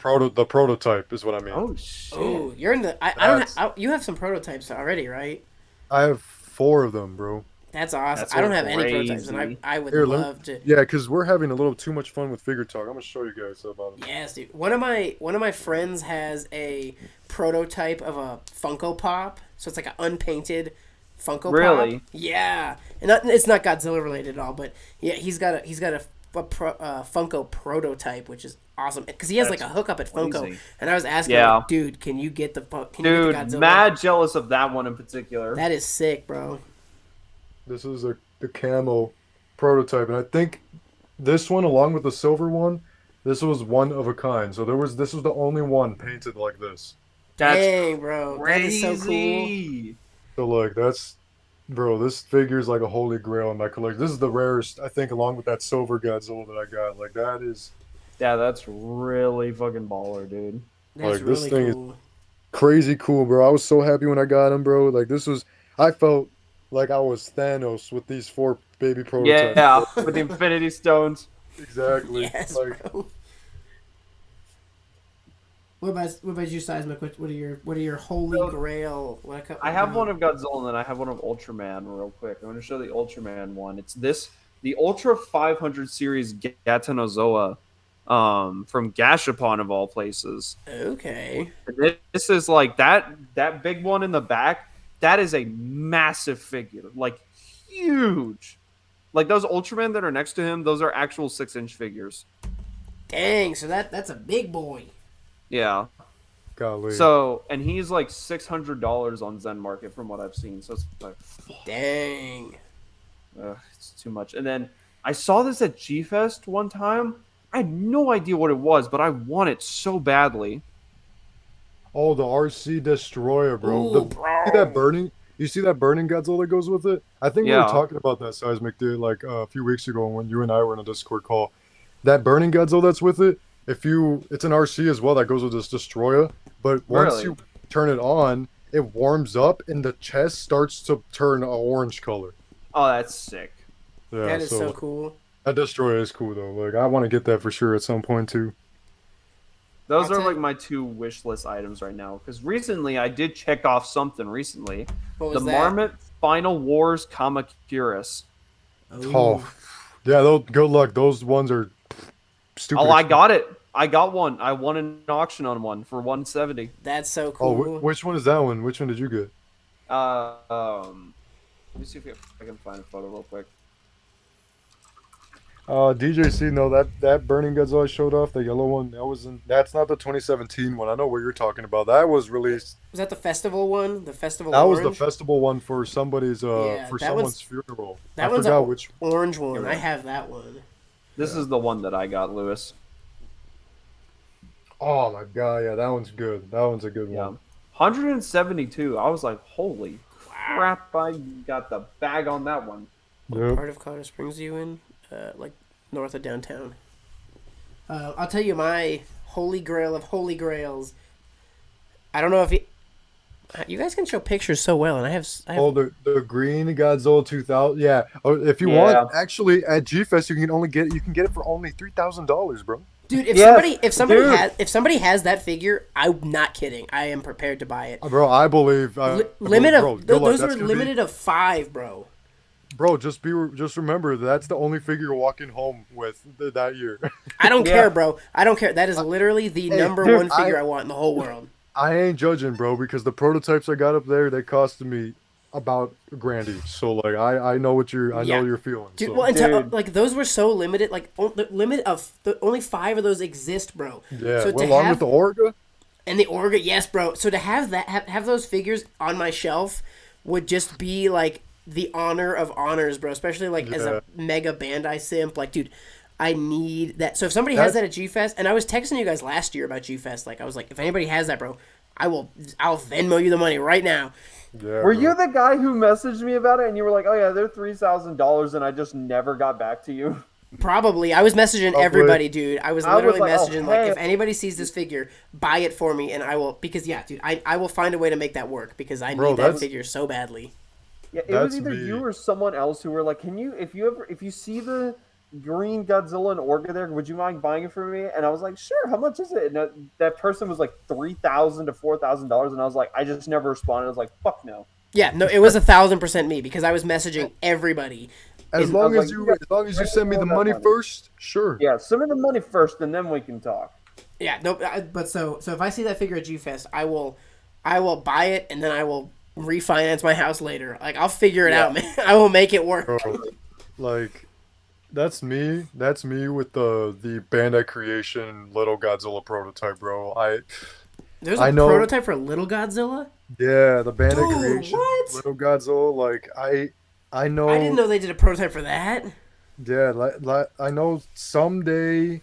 prototype is what I mean. Oh shit! Oh, you're in the. I don't. You have some prototypes already, right? I have 4 of them, bro. That's awesome. That's I don't have any prototypes, and crazy. I would Here, love to. Yeah, because we're having a little too much fun with figure talk. I'm gonna show you guys about it. Yes, dude. One of my friends has a prototype of a Funko Pop, so it's like an unpainted Funko Really? Pop. Yeah, and it's not Godzilla related at all, but yeah, he's got a Funko prototype, which is awesome because he has like a hookup at Funko, crazy. and I was asking, Yeah. like, dude, can you get the Dude, Godzilla? mad jealous of that one in particular. That is sick, bro. This is the camo prototype, and I think this one, along with the silver one, this was one of a kind. So this was the only one painted like this. That's Dang, bro, crazy. that is so cool. So like bro, this figure is like a holy grail in my collection. This is the rarest, I think, along with that silver Godzilla that I got. Like that is Yeah, that's really fucking baller, dude. That's Like, this really thing is- cool. crazy cool, bro. I was so happy when I got him, bro. Like I felt like I was Thanos with these 4 baby prototypes. Yeah, with the Infinity Stones. Exactly. Yes, Like bro. What about you, Seismic? What are your holy grail? I have one of Godzilla and then I have one of Ultraman real quick. I'm going to show the Ultraman one. It's the Ultra 500 series Gatanozoa from Gashapon of all places. Okay. This is like that big one in the back. That is a massive figure, like huge. Like those Ultraman that are next to him, those are actual 6-inch figures. Dang, so that's a big boy. Yeah. Golly. So, and he's like $600 on Zen Market from what I've seen. So it's like, dang, it's too much. And then I saw this at G Fest one time. I had no idea what it was, but I want it so badly. Oh, the RC Destroyer, bro. Ooh, bro. See that burning? You see that burning Godzilla that goes with it? I think we Yeah. were talking about that, Seismic, dude, like a few weeks ago when you and I were in a Discord call. That burning Godzilla that's with it, it's an RC as well that goes with this Destroyer, but once Really? you turn it on, it warms up and the chest starts to turn an orange color. Oh, that's sick. Yeah, that is so cool. That Destroyer is cool though. Like I want to get that for sure at some point too. Those I'll are tell like you- my 2 wish list items right now. Because recently I did check off something recently. What The was that? Marmot Final Wars Kamacuris. Oh, yeah. Good luck. Those ones are stupid. Oh, I got it. I got one. I won an auction on one for 170. That's so Oh, cool. which one is that one? Which one did you get? Let me see if I can find a photo real quick. DJC, no, that Burning Godzilla showed off, the yellow one, that's not the 2017 one. I know what you're talking about. That was released. Was that the festival one? The festival That was orange? the festival one for somebody's Yeah, for that someone's one's- funeral. That I one's forgot a which. orange one. Yeah. I have that one. This is the one that I got, Lewis. Oh my god, yeah, that one's good. That one's a good Yeah. one. 172. I was like, holy crap, I got the bag on that one. Yep. Part of Colorado Springs you in? Like north of downtown. I'll tell you my holy grail of holy grails. I don't know if you guys can show pictures so well, and I have Oh, the green Godzilla 2000. Yeah. Oh, if you Yeah. want, actually at G Fest you can get it for only $3,000, bro. dude. If Yes, somebody has that figure, I'm not kidding. I am prepared to buy it. Bro, I believe. Limit bro, of good luck. those That's were gonna be- limited of 5, bro. Bro, just remember that's the only figure you're walking home with that year. I don't Yeah. care, bro. I don't care. That is literally the number dude, one figure I want in the whole world. I ain't judging, bro, because the prototypes I got up there, they costed me about $1,000 each. So like, I know what you're feeling. Dude, so. well, Dude. like those were so limited. Like the limit of only 5 of those exist, bro. Yeah, So well, along with the Orga. and the Orga, yes, bro. So to have that, have those figures on my shelf would just be like the honor of honors, bro. Especially like as a mega Bandai simp, like, dude, I need that. So if somebody has that at G Fest, and I was texting you guys last year about G Fest, like I was like, if anybody has that, bro, I'll Venmo you the money right now. Yeah, Were bro. you the guy who messaged me about it and you were like, oh yeah, they're $3,000 and I just never got back to you? Probably. I was messaging everybody, dude. I was literally like, oh, messaging, hey. like, if anybody sees this figure, buy it for me, and I will, because, yeah, dude, I will find a way to make that work, because I Bro, need that that's- figure so badly. Yeah, it was That's either me. you or someone else who were like, can you, if you see the green Godzilla and Orga there, would you mind buying it for me? And I was like, sure, how much is it? And that person was like $3,000 to $4,000, and I was like, I just never responded. I was like, fuck no. Yeah, no, it was 1,000% me, because I was messaging everybody. As And long I was as like, you send me the money first, sure. Yeah, send me the money first, and then we can talk. Yeah, no, but so if I see that figure at G Fest, I will buy it, and then I will refinance my house later. Like, I'll figure it out, man. I will make it work. Bro, like that's me with the Bandai Creation little Godzilla prototype, bro. There's I a know- prototype for Little Godzilla? Yeah, the Bandai Dude, Creation what? little Godzilla. Like I know. I didn't know they did a prototype for that. Yeah, like I know someday.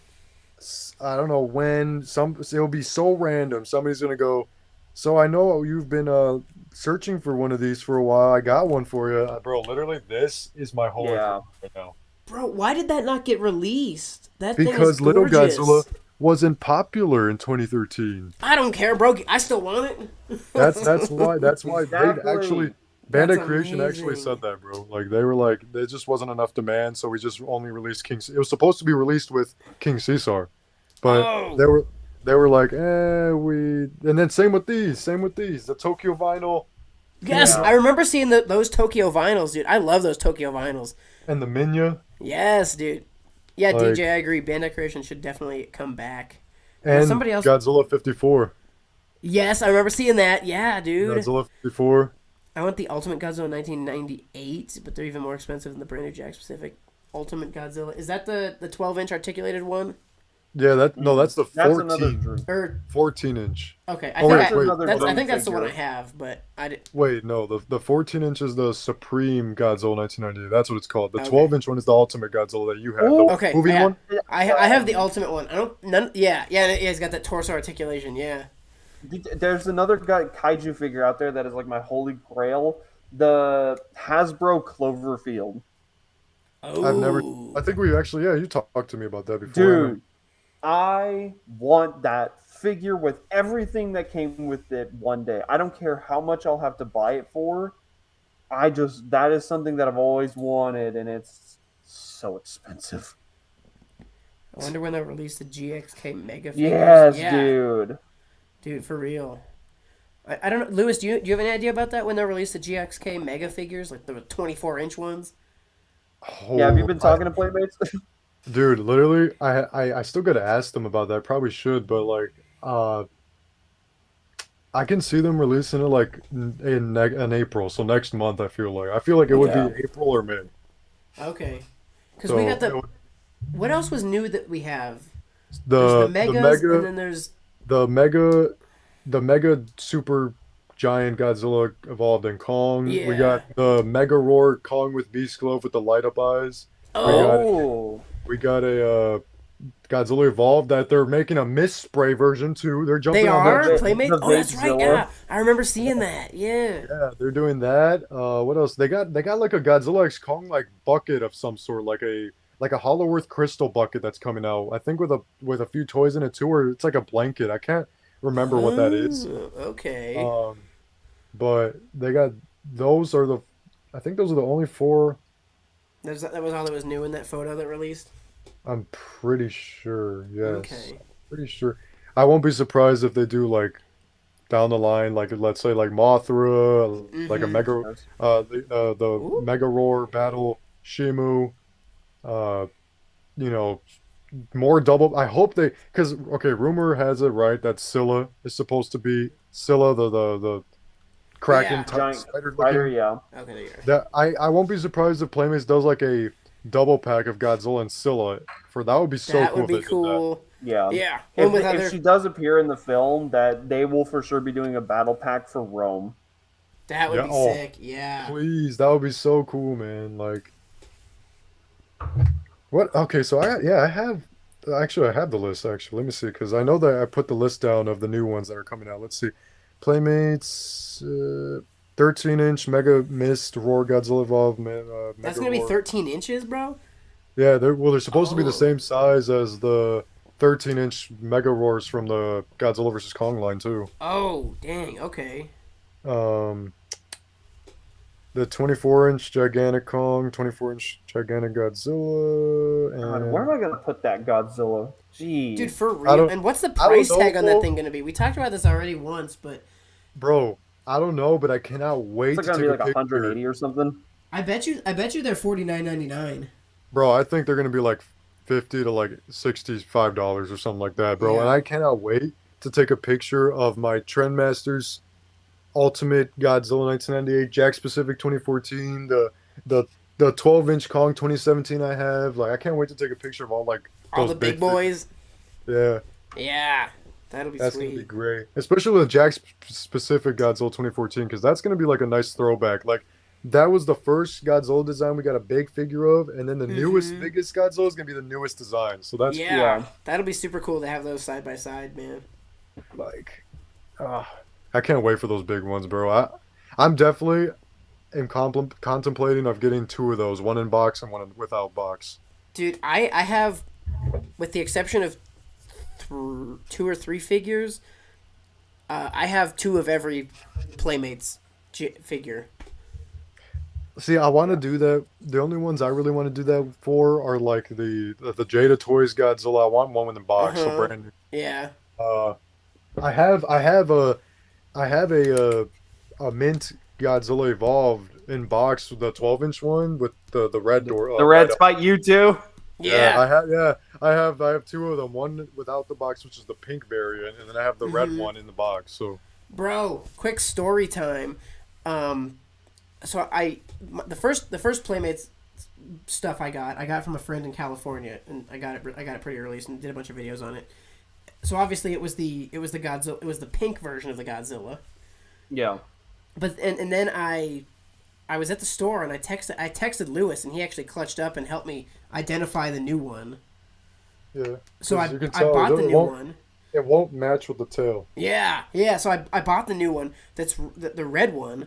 I don't know when. It'll be so random. Somebody's gonna go. So I know you've been searching for one of these for a while. I got one for you, bro. Literally, this is my whole Yeah. right now. Bro, why did that not get released? That thing Because is Little gorgeous. Godzilla wasn't popular in 2013. I don't care, bro. I still want it. That's why Exactly. they actually That's Bandai Creation actually amazing. said that, bro. Like they were like there just wasn't enough demand, so we just only released King. It was supposed to be released with King Caesar, but Oh. they were like, and then same with these, the Tokyo vinyl. Yes, Yeah. I remember seeing those Tokyo vinyls, dude. I love those Tokyo vinyls. And the Minya. Yes, dude. Yeah, Like- DJ, I agree. Bandai Creation should definitely come back. And somebody else- Godzilla 54. Yes, I remember seeing that. Yeah, dude. Godzilla 54. I want the Ultimate Godzilla 1998, but they're even more expensive than the brand new Jack Specific Ultimate Godzilla. Is that the 12-inch articulated one? Yeah, that's the That's another 14, drew. Or 14 inch. okay, Oh, wait, wait. I think that's the one I have, but I did. Wait, no, the 14 inch is the Supreme Godzilla 1998. That's what it's called. The Okay. 12 inch one is the Ultimate Godzilla that you have. Ooh. The Okay, movie yeah. one. I have the Ultimate one. I don't. None. Yeah, it's got that torso articulation. Yeah. There's another kaiju figure out there that is like my holy grail. The Hasbro Cloverfield. Oh. I've never. I think we actually, you talked to me about that before. Dude, I want that figure with everything that came with it one day. I don't care how much I'll have to buy it for. That is something that I've always wanted, and it's so expensive. I wonder when they'll release the GXK Mega figures. Yes, Yeah. Dude, for real. I don't know, Lewis. Do you have any idea about that? When they'll release the GXK Mega figures, like the 24-inch ones? Yeah, have you been talking to Playmates? Dude, literally, I still gotta ask them about that. Probably should, but like, I can see them releasing it like in April, so next month. I feel like it would Yeah. be April or May. Okay. Because So we got the. What else was new that we have? the There's the Megas, mega and then there's. the mega super giant Godzilla evolved in Kong. Yeah. We got the Mega Roar Kong with Beast Glove with the light up eyes. Oh, We got a Godzilla evolved that they're making a mist spray version too. They're jumping They on are that. Playmates. the Oh, that's right. Godzilla. Yeah, I remember seeing that. Yeah. Yeah, they're doing that. What else? They got like a Godzilla X Kong like bucket of some sort, like a Hollow Earth crystal bucket that's coming out. I think with a few toys in it too, or it's like a blanket. I can't remember what that is. Oh, okay. But they got I think those are the only four. That was all that was new in that photo that released. I'm pretty sure. Yes. Okay. Pretty sure. I won't be surprised if they do like down the line, like let's say like Mothra, like a Mega, the Ooh. Mega Roar battle, Shimu, more double. I hope because rumor has it right that Scylla is supposed to be Scylla, the Kraken Yeah. type giant spider spider, looking. yeah. Okay, there you go. That I won't be surprised if Playmates does like a double pack of Godzilla and Scylla. That would be so That cool. would be if they did that. cool. Yeah. Yeah. If, And with if other, she does appear in the film, that they will for sure be doing a battle pack for Rome. that would Yeah, be oh. sick. Yeah. Please, that would be so cool, man. Like, what? Okay, so I have the list actually. Let me see, because I know that I put the list down of the new ones that are coming out. Let's see, Playmates, 13-inch Mega Mist Roar Godzilla Evolved. Mega That's gonna be Roar. 13 inches, bro. Yeah, they're supposed to be Oh. the same size as the 13-inch Mega Roars from the Godzilla vs Kong line too. Oh, dang. Okay. The 24-inch gigantic Kong, 24-inch gigantic Godzilla, God, and where am I gonna put that Godzilla? Jeez. Dude, for I real. don't- And what's the I don't price know, tag on that bro. thing gonna be? We talked about this already once, but bro, I don't know, but I cannot wait it's to gonna take be like a picture. 180 or something. I bet you they're $49.99. Bro, I think they're gonna be like $50 to like $65 or something like that, bro. Yeah. And I cannot wait to take a picture of my Trendmasters Ultimate Godzilla 1998, Jack Specific 2014, the 12-inch Kong 2017 I have. Like, I can't wait to take a picture of all like All those the big boys. Yeah, Yeah. That'll be that's gonna be sweet. great, especially with Jack Specific Godzilla 2014, because that's gonna be like a nice throwback. Like, that was the first Godzilla design we got a big figure of, and then the newest, biggest Godzilla is gonna be the newest design. So that's Yeah. Yeah. That'll be super cool to have those side by side, man. like, I can't wait for those big ones, bro. I'm definitely contemplating of getting two of those, one in box and one without box. Dude, I have, with the exception of 2 or 3 figures, I have 2 of every Playmates figure. See, I want to do that. The only ones I really want to do that for are like the Jada Toys Godzilla. I want one in the box, so brand new. Yeah. Uh, I have a mint Godzilla Evolved in box, the 12-inch one with the red door. The Red red spike, you too. Yeah. I have two of them. One without the box, which is the pink variant, and then I have the red one in the box. So Bro, quick story time. So the first Playmates stuff I got from a friend in California, and I got it pretty early, and did a bunch of videos on it. So obviously it was the Godzilla, it was the pink version of the Godzilla. Yeah. But and then I was at the store and I texted Lewis, and he actually clutched up and helped me identify the new one. yeah. So 'Cause I you can tell bought the it new won't- one. It won't match with the tail. Yeah. So I bought the new one. That's the red one.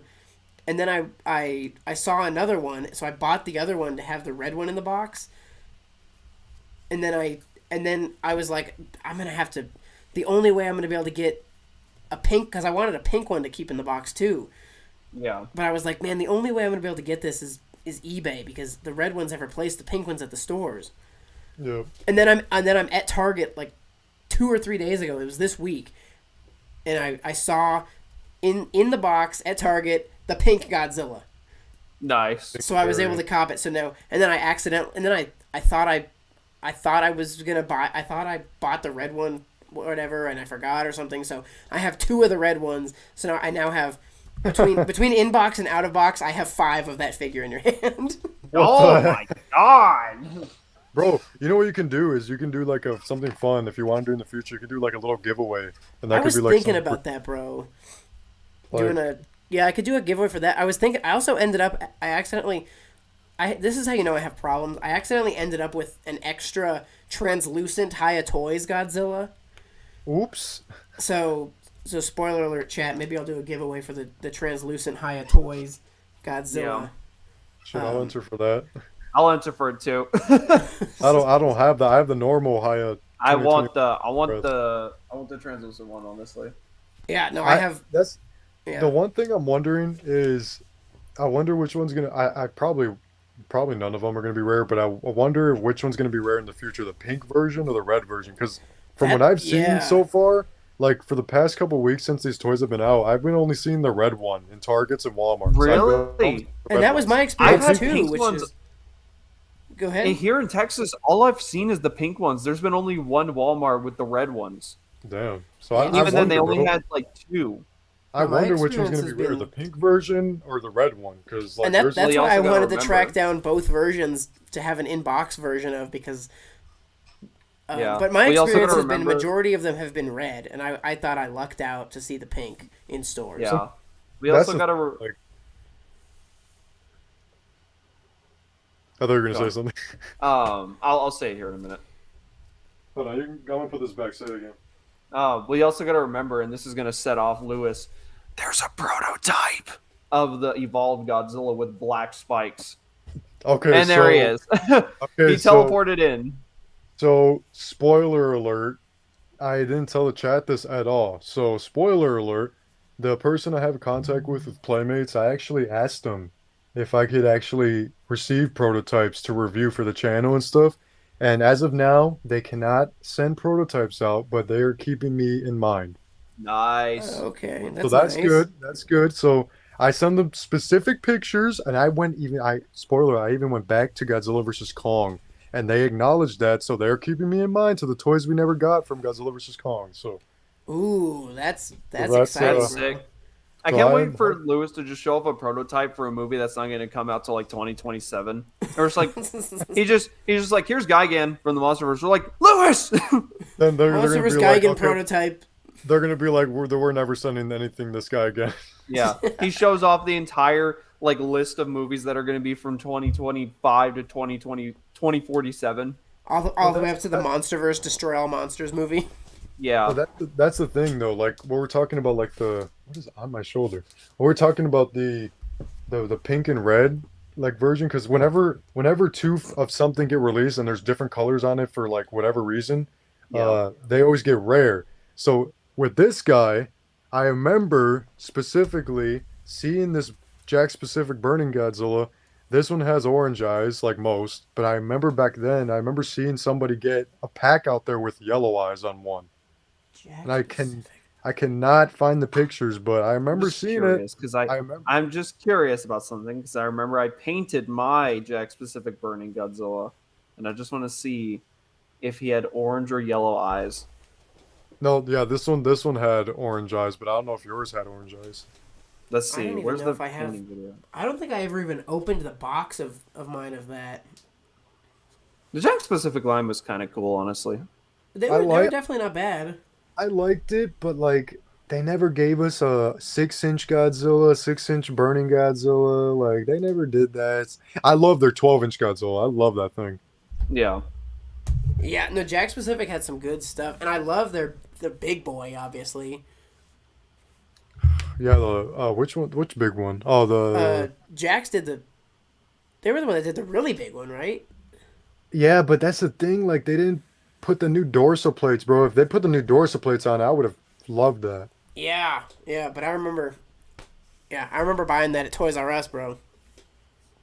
And then I saw another one, so I bought the other one to have the red one in the box. And then I was like, I'm gonna have to. The only way I'm gonna be able to get a pink, because I wanted a pink one to keep in the box too. Yeah. But I was like, man, the only way I'm gonna be able to get this is eBay, because the red ones have replaced the pink ones at the stores. Yeah. And then I'm at Target like 2 or 3 days ago. It was this week, and I saw in the box at Target the pink Godzilla. Nice. So I was able to cop it. So now, and then I thought I was gonna buy. I thought I bought the red one, whatever, and I forgot or something. So I have 2 of the red ones. So now I have between in box and out of box, I have 5 of that figure in your hand. Oh my god. Bro, you know what you can do is you can do like something fun if you want to do in the future. You can do like a little giveaway, and that I could was be like thinking something about that, bro. like- I could do a giveaway for that. I was thinking. I also ended up. This is how you know I have problems. I accidentally ended up with an extra translucent Hiya Toys Godzilla. Oops. So spoiler alert, chat. Maybe I'll do a giveaway for the translucent Hiya Toys Godzilla. Should I enter for that? I'll enter for it too. I don't have that. I have the normal Hiya. I want 2020 the translucent one, honestly. Yeah. No, I have. That's Yeah. the one thing I'm wondering is, I wonder which one's gonna. I probably none of them are gonna be rare, but I wonder which one's gonna be rare in the future, the pink version or the red version. Because from what I've seen so far, like for the past couple of weeks since these toys have been out, I've been only seeing the red one in Targets and Walmart. Really? And that was my I've experience had too. pink Which ones. is. Go ahead. And here in Texas, all I've seen is the pink ones. There's been only one Walmart with the red ones. Damn. So And I Even then, they wonder, only bro. had like 2. I My wonder which one's experience gonna has be rare, been- the pink version or the red one, because like And there's that's you why I also gotta wanted to remember- track down both versions to have an in-box version of, because Yeah. but my We also experience gotta has been remember- majority of them have been red, and I thought I lucked out to see the pink in stores. Yeah. We that's also the- got to. like, I thought you were gonna Go say something. I'll say it here in a minute. Hold on, you can go and put this back. Say it again. We also got to remember, and this is going to set off Lewis. There's a prototype of the evolved Godzilla with black spikes, Okay, and there he is. Okay, He teleported in. So, spoiler alert. I didn't tell the chat this at all. So, spoiler alert. The person I have contact with Playmates, I actually asked them if I could actually receive prototypes to review for the channel and stuff. And as of now, they cannot send prototypes out, but they are keeping me in mind. Nice. Okay, So that's nice. good. That's good. So I sent them specific pictures, and I even went back to Godzilla vs. Kong, and they acknowledged that. So they're keeping me in mind to the toys we never got from Godzilla vs. Kong. So Ooh, that's that's, exciting. That's bro. sick. I So can't I'm- wait for Lewis to just show up a prototype for a movie that's not going to come out till like 2027. Or it's like he's just like, here's Gigan from the Monsterverse. We're like, Lewis. then they're gonna Monsterverse be like, Gigan okay, prototype. they're gonna be like, we're never sending anything this guy again. Yeah, he shows off the entire like list of movies that are going to be from 2025 to 2047. All the way up to the Monsterverse Destroy All Monsters movie. Yeah, Well, that's the thing though. Like what we're talking about, like what is on my shoulder? We're talking about the pink and red like version, because whenever two of something get released and there's different colors on it for like whatever reason, they always get rare. So with this guy, I remember specifically seeing this Jack specific Burning Godzilla. This one has orange eyes like most, but I remember back then, I remember seeing somebody get a pack out there with yellow eyes on one. Jack and Pacific. I cannot find the pictures, but I remember seeing it. Because I remember. I'm just curious about something because I remember I painted my Jack Pacific Burning Godzilla, and I just want to see if he had orange or yellow eyes. No, yeah, this one had orange eyes, but I don't know if yours had orange eyes. Let's I see. don't even Where's know the if I have- painting video? I don't think I ever even opened the box of mine of that. The Jack Pacific line was kind of cool, honestly. They I were like- definitely not bad. I liked it, but like they never gave us a 6-inch Godzilla, 6-inch Burning Godzilla. Like they never did that. I love their 12-inch Godzilla. I love that thing. Yeah. Yeah, no, Jack Pacific had some good stuff, and I love their big boy, obviously. Yeah, the which one? Which big one? Oh, the Jax did the. They were the one that did the really big one, right? yeah, but that's the thing. Like they didn't put the new dorsal plates, bro. If they put the new dorsal plates on, I would have loved that. Yeah, but I remember buying that at Toys R Us, bro.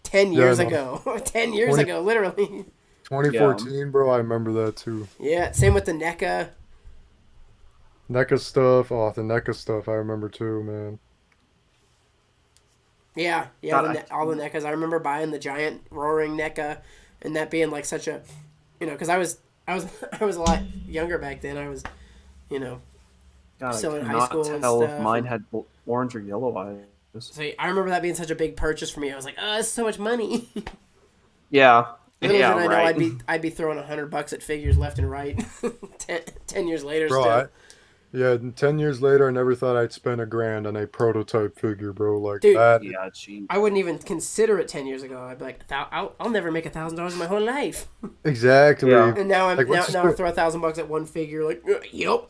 10 years no. ago. 10 years 20 ago, literally. 2014, bro. I remember that too. Yeah, same with the NECA. NECA stuff. Oh, the NECA stuff. I remember too, man. Yeah, God, all the NECAs. I remember buying the giant roaring NECA, and that being like such a, because I was I was a lot younger back then. I was, God, Still I in high cannot school and tell if stuff. mine had orange or yellow eyes. so I remember that being such a big purchase for me. I was like, oh, that's so much money. Yeah. Little Yeah, did I know right. I'd be throwing $100 at figures left and right. 10 years later, Bro, still. yeah, 10 years later, I never thought I'd spend $1,000 on a prototype figure, bro. Like Dude, that. Yeah, cheap. I wouldn't even consider it 10 years ago. I'd be like, I'll never make $1,000 in my whole life. Exactly. Yeah. And now Like, what's now the I throw $1,000 at one figure. Like, yep.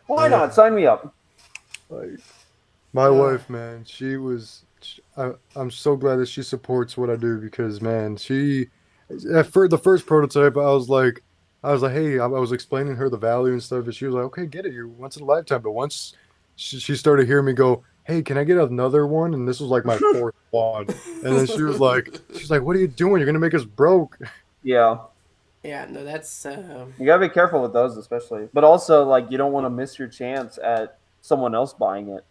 Why not? Sign me up. Like, my wife, man, I'm so glad that she supports what I do because, man, for the first prototype, I was like, hey, I was explaining her the value and stuff, and she was like, okay, get it, you're once in a lifetime. But once she started hearing me go, hey, can I get another one? And this was like my fourth one. And then she's like, what are you doing? You're gonna make us broke. Yeah. Yeah, no, that's You gotta be careful with those, especially. But also, like, you don't want to miss your chance at someone else buying it.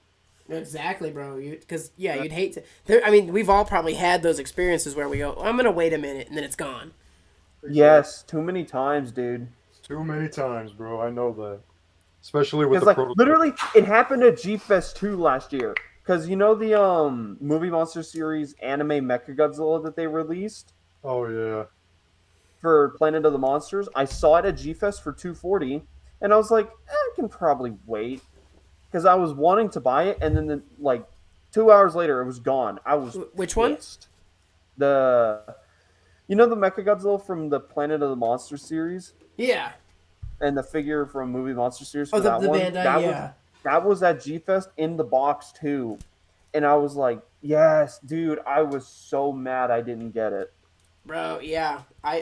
exactly, bro. Because you'd hate to. I mean, we've all probably had those experiences where we go, I'm gonna wait a minute, and then it's gone. Yes, too many times, dude. Too many times, bro. I know that. Especially with Because, the like, prototype. literally, it happened at G Fest 2 last year. Because, you know the Movie Monster Series anime Mechagodzilla that they released Oh yeah. for Planet of the Monsters? I saw it at G Fest for $240, and I was like, I can probably wait. Because I was wanting to buy it, and then, like, 2 hours later, it was gone. I was Which one? pissed. You know the Mechagodzilla from the Planet of the Monsters series? Yeah. And the figure from Movie Monster Series Oh, for the that one? Bandai, yeah. That was at G-Fest in the box, too. And I was like, yes, dude, I was so mad I didn't get it. Bro, yeah. I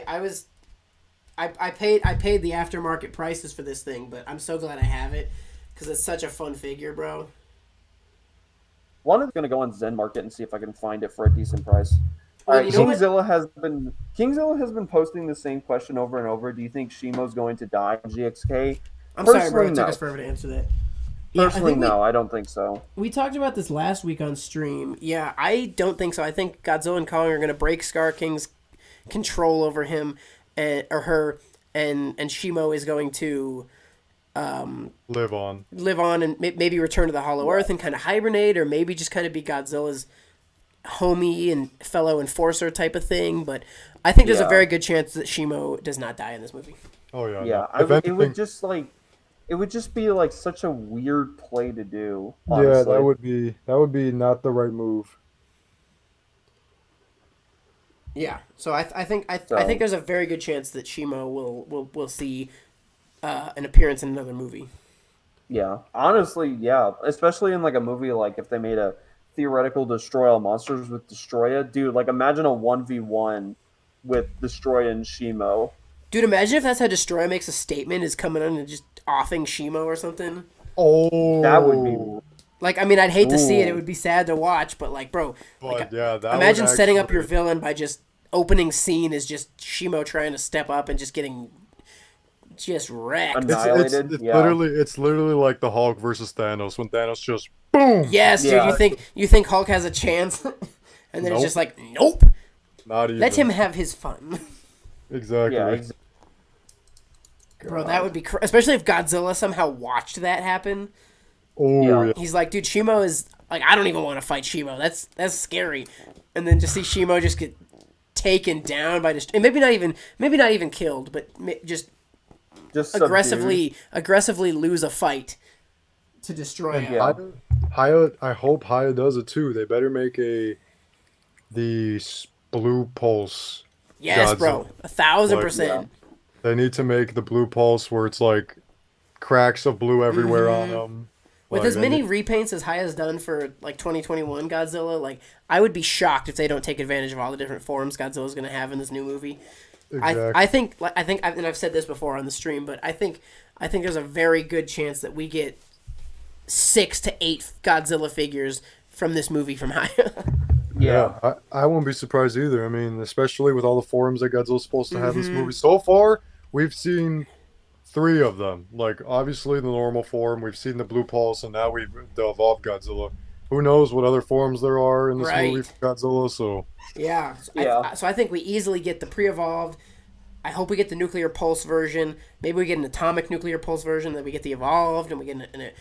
paid the aftermarket prices for this thing, but I'm so glad I have it because it's such a fun figure, bro. One is going to go on Zen Market and see if I can find it for a decent price. All Well, right, you know what? Kingzilla has been posting the same question over and over. Do you think Shimo's going to die in GXK? I'm sorry, bro. Personally, It took no. us forever to answer that. Yeah, Personally, I think no, I don't think so. we talked about this last week on stream. Yeah, I don't think so. I think Godzilla and Kong are going to break Skar King's control over him or her, and Shimo is going to Live on. live on and maybe return to the Hollow Earth and kind of hibernate, or maybe just kind of be Godzilla's homie and fellow enforcer type of thing. But I think there's a Yeah. very good chance that Shimo does not die in this movie. Oh yeah. Yeah, no. If it would anything- just it would just be like such a weird play to do. Yeah, Honestly. that would be not the right move. Yeah, so I think I think there's a very good chance that Shimo will see an appearance in another movie. Yeah, honestly, yeah. Especially in like a movie like if they made a theoretical Destroy All Monsters with Destroya, dude. Like imagine a 1v1 with Destroya and Shimo. Dude, imagine if that's how Destroyer makes a statement, is coming in and just offing Shimo or something. Oh, That would be. Like, I mean, I'd hate to see it. It Ooh. would be sad to watch, but like, bro, But yeah, that imagine would setting up actually- your villain by just opening scene is just Shimo trying to step up and just getting just wrecked. Annihilated. It's Yeah. literally like the Hulk versus Thanos when Thanos just boom. Yes, dude. Yeah. You think Hulk has a chance, and then it's Nope. just like, nope. Not even. Let him have his fun. Exactly. Yeah. Bro, that would be especially if Godzilla somehow watched that happen. Oh Yeah. yeah. He's like, dude, Shimo is like, I don't even want to fight Shimo. That's scary. And then just see Shimo just get taken down by and maybe not even killed, but just aggressively lose a fight to destroy him. Yeah. Hiya, I hope Hiya does it too. They better make the blue pulse. Yes, Godzilla. bro, 1,000%. They need to make the blue pulse where it's like cracks of blue everywhere on them. With Like, as many repaints as Haya's done for like 2021 Godzilla, like I would be shocked if they don't take advantage of all the different forms Godzilla's going to have in this new movie. Exactly. I think, and I've said this before on the stream, but I think there's a very good chance that we get 6 to 8 Godzilla figures from this movie from Haya. Yeah. I won't be surprised either. I mean, especially with all the forms that Godzilla's supposed to have in this movie. So far, we've seen 3 of them. Like, obviously the normal form, we've seen the blue pulse, and now we've the evolved Godzilla. Who knows what other forms there are in this movie for Godzilla, so... Yeah. Yeah. So I think we easily get the pre-evolved. I hope we get the nuclear pulse version. Maybe we get an atomic nuclear pulse version. Then we get the evolved, and we get and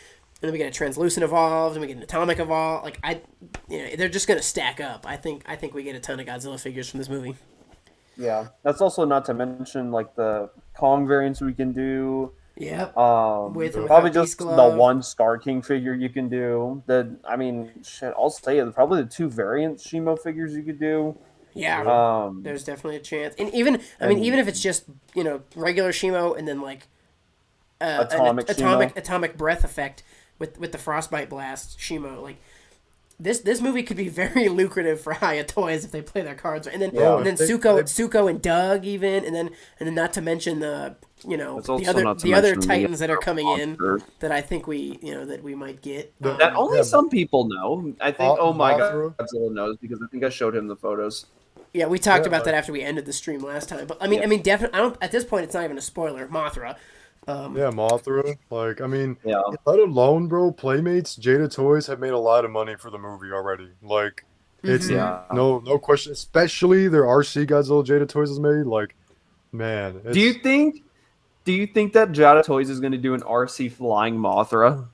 then we get a translucent evolved, and we get an atomic evolved. Like they're just gonna stack up. I think we get a ton of Godzilla figures from this movie. Yeah. That's also not to mention like the Kong variants we can do. Yep. Probably just the one Skar King figure you can do. I'll say it. Probably the 2 variant Shimo figures you could do. Yeah. There's definitely a chance, and even if it's just regular Shimo and then like atomic breath effect with the frostbite blast Shimo, like this movie could be very lucrative for Hiya Toys if they play their cards right. And then Suko and Doug even, and then not to mention the other Titans that are coming in that I think we might get. That only some people know. I think Mothra. Godzilla knows because I think I showed him the photos. Yeah, we talked about that after we ended the stream last time. But I mean, definitely. I don't. At this point, it's not even a spoiler. Mothra. Mothra. Like, I mean, let alone, bro, Playmates, Jada Toys have made a lot of money for the movie already. Like, it's no question. Especially their RC Godzilla Jada Toys has made. Like, man. Do you think that Jada Toys is going to do an RC flying Mothra?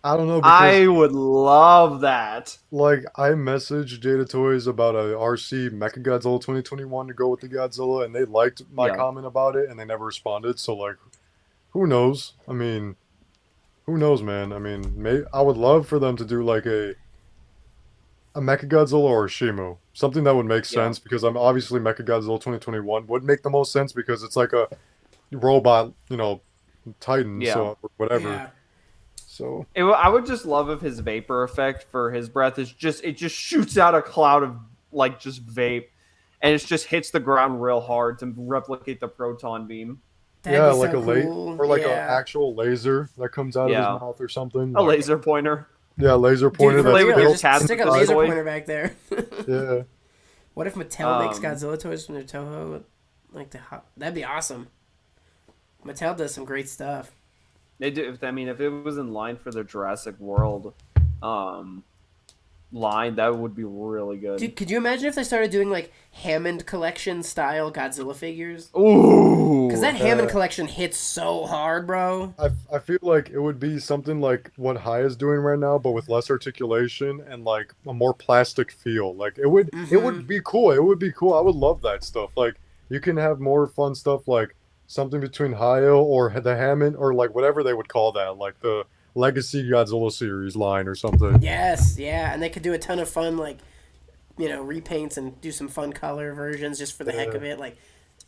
I don't know. Because, I would love that. Like, I messaged Jada Toys about a RC Mechagodzilla 2021 to go with the Godzilla, and they liked my comment about it, and they never responded. So, like, who knows? I mean, who knows, man? I mean, I would love for them to do, like, a Mechagodzilla or a Shimo. Something that would make sense, because I'm obviously Mechagodzilla 2021 would make the most sense, because it's like a robot, Titan, so whatever. Yeah. So I would just love if his vapor effect for his breath is just shoots out a cloud of like just vape, and it just hits the ground real hard to replicate the proton beam. That'd be like so a cool. or like an actual laser that comes out of his mouth or something. A laser pointer. Yeah, laser pointer. Dude, with just cats stick a inside. laser pointer back there. Yeah. What if Mattel makes Godzilla toys from their Toho? Like that'd be awesome. Mattel does some great stuff. They do. If it was in line for their Jurassic World line, that would be really good. Dude, could you imagine if they started doing like Hammond collection style Godzilla figures? Ooh, because that Hammond collection hits so hard, bro. I feel like it would be something like what Hiya's doing right now, but with less articulation and like a more plastic feel. Like it would be cool. It would be cool. I would love that stuff. Like you can have more fun stuff like something between Hiya or the Hammond or like whatever they would call that, like the Legacy Godzilla series line or something. Yes, yeah, and they could do a ton of fun like repaints and do some fun color versions just for the heck of it. Like,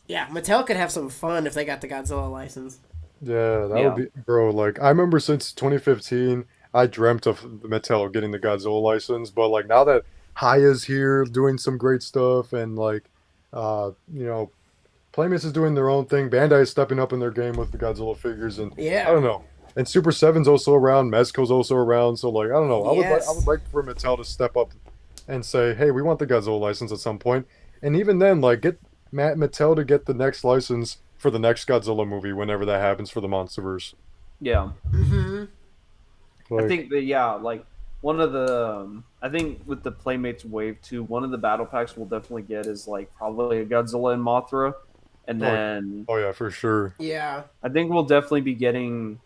yeah, Mattel could have some fun if they got the Godzilla license. Yeah, that would be, bro. Like I remember since 2015, I dreamt of Mattel getting the Godzilla license, but like now that Hiya's here doing some great stuff and like, Playmates is doing their own thing. Bandai is stepping up in their game with the Godzilla figures, and I don't know. And Super 7's also around. Mezco's also around. So like, I don't know. I would like for Mattel to step up and say, hey, we want the Godzilla license at some point. And even then, like, get Mattel to get the next license for the next Godzilla movie whenever that happens for the MonsterVerse. Yeah. Mm-hmm. I think that like one of the I think with the Playmates Wave 2, one of the battle packs we'll definitely get is like probably a Godzilla and Mothra, and then oh yeah, for sure. Yeah. I think we'll definitely be getting.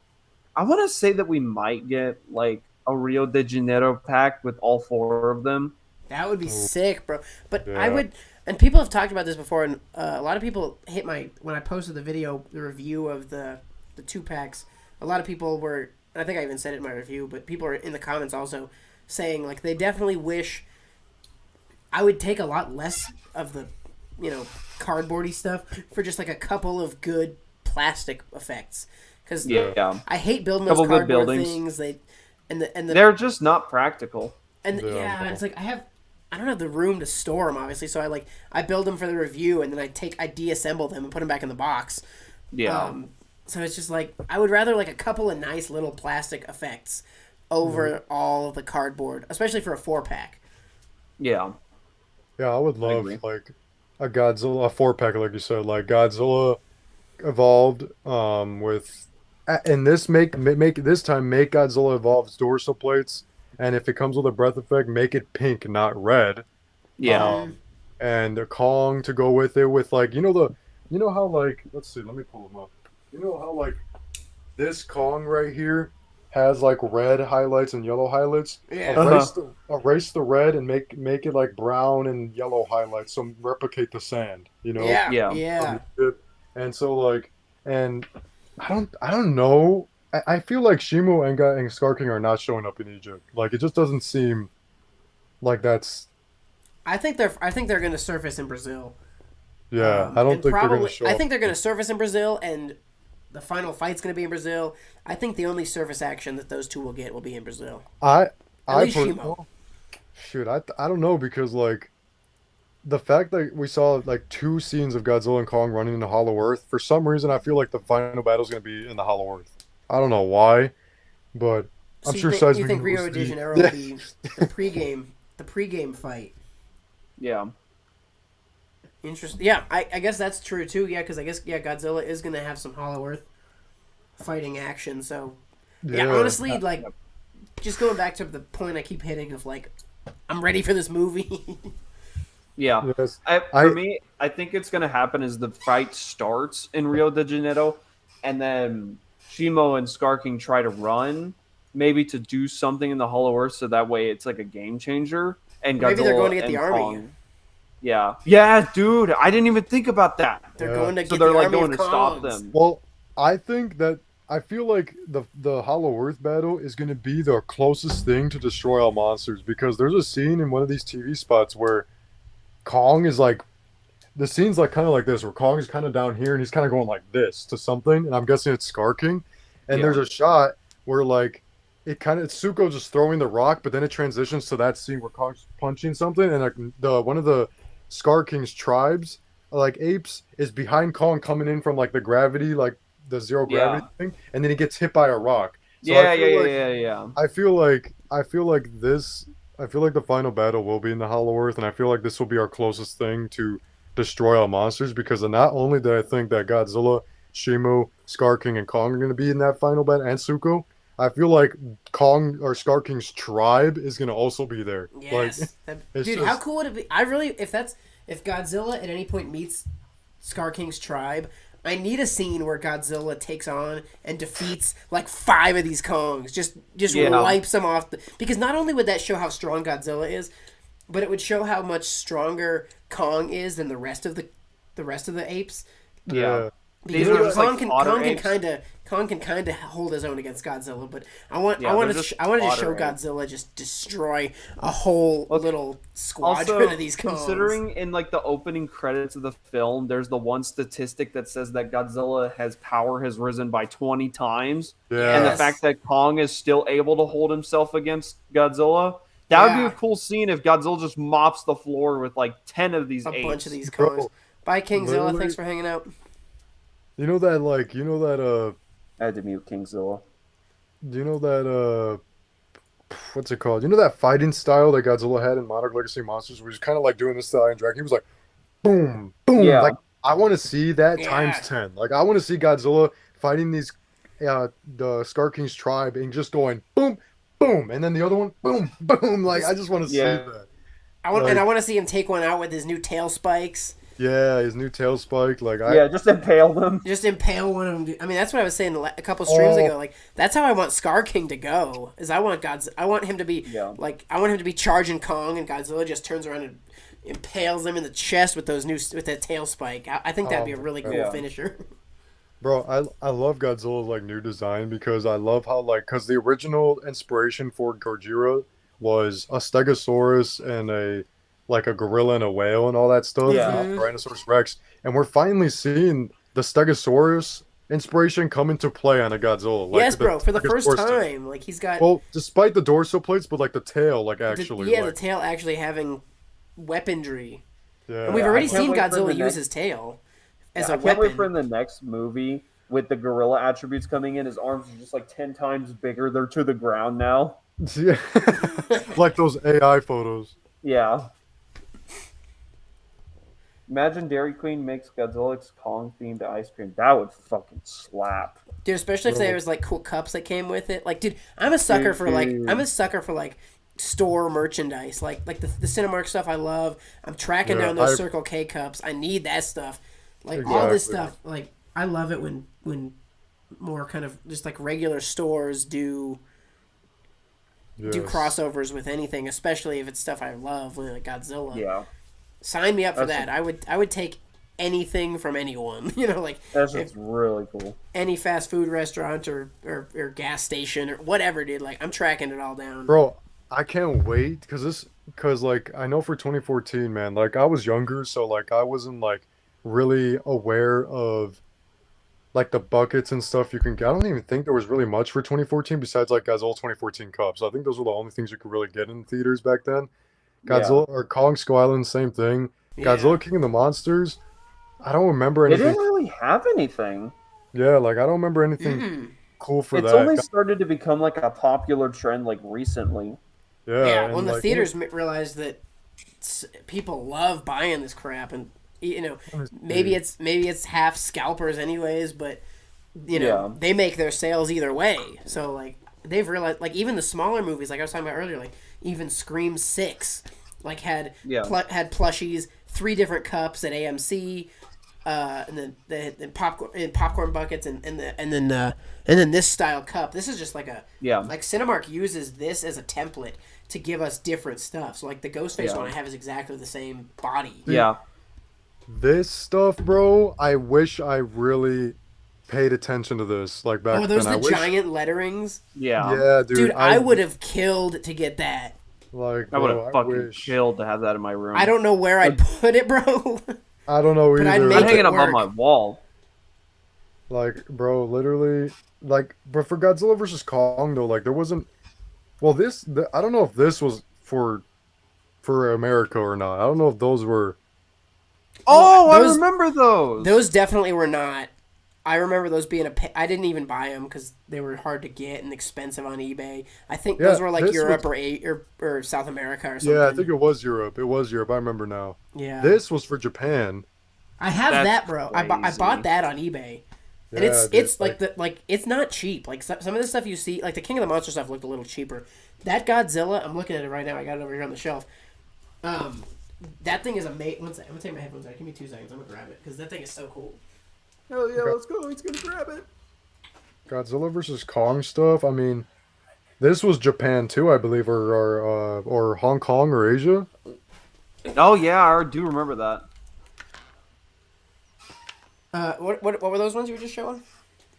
I want to say that we might get like a Rio de Janeiro pack with all 4 of them. That would be sick, bro. But Yeah. I would, and people have talked about this before, and a lot of people hit when I posted the video, the review of the 2 packs. A lot of people were, and I think I even said it in my review, but people are in the comments also saying like they definitely wish I would take a lot less of the, cardboardy stuff for just like a couple of good plastic effects. Because I hate building those cardboard things. They're just not practical. And it's like I don't have the room to store them, obviously. So I build them for the review, and then I deassemble them and put them back in the box. Yeah. So it's just like I would rather like a couple of nice little plastic effects over all of the cardboard, especially for a 4-pack. Yeah. Yeah, I would love like a Godzilla, a 4-pack, like you said, like Godzilla evolved with, and this make this time make Godzilla Evolved's dorsal plates. And if it comes with a breath effect, make it pink, not red. Yeah. And a Kong to go with it, with like how like, let's see, let me pull them up. You know how like this Kong right here has like red highlights and yellow highlights. Yeah. Erase the red and make it like brown and yellow highlights. So replicate the sand. Yeah. And so like, and I don't know. I feel like Shimo and Skar King are not showing up in Egypt. Like it just doesn't seem like that's. I think they're going to surface in Brazil. Yeah, I don't think they're going to show. I think they're going to surface in Brazil, and the final fight's going to be in Brazil. I think the only surface action that those 2 will get will be in Brazil. At least Shimo. Shoot, I don't know, because like the fact that we saw like 2 scenes of Godzilla and Kong running into Hollow Earth, for some reason I feel like the final battle is going to be in the Hollow Earth. I don't know why, but I'm sure. You think Rio de Janeiro will be the pregame fight? Yeah. Interesting. Yeah, I guess that's true too. Yeah, because I guess Godzilla is gonna have some Hollow Earth fighting action. So honestly, like just going back to the point I keep hitting of like I'm ready for this movie. Yeah. Yes. For me, I think it's gonna happen as the fight starts in Rio de Janeiro, and then Shimo and Skar King try to run, maybe to do something in the Hollow Earth, so that way it's like a game changer. And maybe they're going to Godzilla get the and army. Kong. Yeah, dude, I didn't even think about that. They're going to get So they're the like army going of to stop Kongs. them. Well, I feel like the Hollow Earth battle is going to be the closest thing to destroy all monsters, because there's a scene in one of these TV spots where Kong is like, the scene's like kind of like this, where Kong is kind of down here and he's kind of going like this to something, and I'm guessing it's Skar King. And there's a shot where like it's Tsuko just throwing the rock, but then it transitions to that scene where Kong's punching something, and like one of the Skar King's tribes, like apes, is behind Kong coming in from like the gravity, like the zero gravity thing, and then he gets hit by a rock. So Yeah. I feel like the final battle will be in the Hollow Earth, and I feel like this will be our closest thing to destroy all monsters, because not only did I think that Godzilla, Shimo, Skar King, and Kong are going to be in that final battle, and Tsuko, I feel like Kong or Skar King's tribe is going to also be there. Yes. Dude, how cool would it be? If Godzilla at any point meets Skar King's tribe, I need a scene where Godzilla takes on and defeats like 5 of these Kongs. Just wipes them off. Because not only would that show how strong Godzilla is, but it would show how much stronger Kong is than the rest of the apes. Yeah. Because Kong can kind of hold his own against Godzilla, but I wanted to show Godzilla just destroy a whole little squadron of these Kongs. Considering in like the opening credits of the film, there's the one statistic that says that Godzilla power has risen by 20 times, and the fact that Kong is still able to hold himself against Godzilla. That would be a cool scene if Godzilla just mops the floor with like 10 of these apes. A bunch of these Kongs. Bye, Kingzilla. Thanks for hanging out. You know that I had to mute Kingzilla. Do you know that what's it called? You know that fighting style that Godzilla had in Modern Legacy Monsters, where he's kind of like doing this to Iron Dragon? He was like, boom, boom. Yeah. Like I want to see that Yeah. times 10. Like I want to see Godzilla fighting these the Skar King's tribe and just going boom, boom, and then the other one boom, boom. Like I just want to see that. I want to see him take one out with his new tail spikes. Yeah, his new tail spike. Like just impale them. Just impale one of them. I mean, that's what I was saying a couple streams ago. Like that's how I want Skar King to go. Is I want him to be I want him to be charging Kong, and Godzilla just turns around and impales him in the chest with that tail spike. I think that'd be a really cool finisher. Bro, I love Godzilla's like new design because I love how because the original inspiration for Gojira was a Stegosaurus and a gorilla and a whale and all that stuff. Yeah. Tyrannosaurus Rex, and we're finally seeing the Stegosaurus inspiration come into play on a Godzilla. Yes, bro, for the first time, like he's got. Well, despite the dorsal plates, but like the tail, actually. The tail actually having weaponry. Yeah. And we've already seen Godzilla use his tail as a weapon. I can't wait for in the next movie with the gorilla attributes coming in. His arms are just like 10 times bigger. They're to the ground now. Yeah. Like those AI photos. Yeah. Imagine Dairy Queen makes Godzilla's Kong themed ice cream. That would fucking slap. Dude, especially if there was like cool cups that came with it. Like, dude, I'm a sucker for store merchandise. Like the Cinemark stuff I love. I'm tracking down those Circle K cups. I need that stuff. Like all this stuff. Like I love it when more kind of just like regular stores do crossovers with anything, especially if it's stuff I love, like Godzilla. Yeah. Sign me up for that. I would take anything from anyone. That's just really cool. Any fast food restaurant or gas station or whatever, dude. Like I'm tracking it all down. Bro, I can't wait because I know for 2014, man, like I was younger, so like I wasn't like really aware of like the buckets and stuff you can get. I don't even think there was really much for 2014 besides like Godzilla 2014 cups. I think those were the only things you could really get in theaters back then. Godzilla or Kong Skull Island, same thing. Godzilla King of the Monsters, I don't remember anything. They didn't really have anything. Yeah, like I don't remember anything cool for that. It's only started to become like a popular trend like recently. Yeah, when the theaters realized that people love buying this crap, and maybe it's half scalpers anyways, but they make their sales either way. So like they've realized, like even the smaller movies, like I was talking about earlier, like even Scream 6, like had plushies, 3 different cups at AMC, and then popcorn buckets, and then this style cup. This is just like like Cinemark uses this as a template to give us different stuff. So like the Ghostface one I have is exactly the same body. Yeah. This stuff, bro, I wish I really paid attention to this like back then. Oh, those the giant letterings? Yeah. Yeah, dude, I would have killed to get that. Like, I would have fucking killed to have that in my room. I don't know where I'd put it, bro. I don't know either. But I'd I'm make hanging it up on work. my wall. Like, bro, literally, like, but for Godzilla versus Kong though, like there wasn't. Well, I don't know if this was for America or not. I don't know if those were. Oh, I remember those. Those definitely were not. I remember those being I didn't even buy them because they were hard to get and expensive on eBay. I think those were like Europe or South America or something. Yeah, I think it was Europe. It was Europe. I remember now. Yeah. This was for Japan. I have that, bro. I bought that on eBay. And it's like it's not cheap. Like some of the stuff you see, like the King of the Monster stuff looked a little cheaper. That Godzilla, I'm looking at it right now. I got it over here on the shelf. That thing is amazing. One second, I'm gonna take my headphones out. Give me 2 seconds. I'm gonna grab it because that thing is so cool. Hell yeah, let's go. He's gonna grab it. Godzilla versus Kong stuff. I mean, this was Japan too, I believe, or Hong Kong or Asia. Oh yeah, I do remember that. What were those ones you were just showing?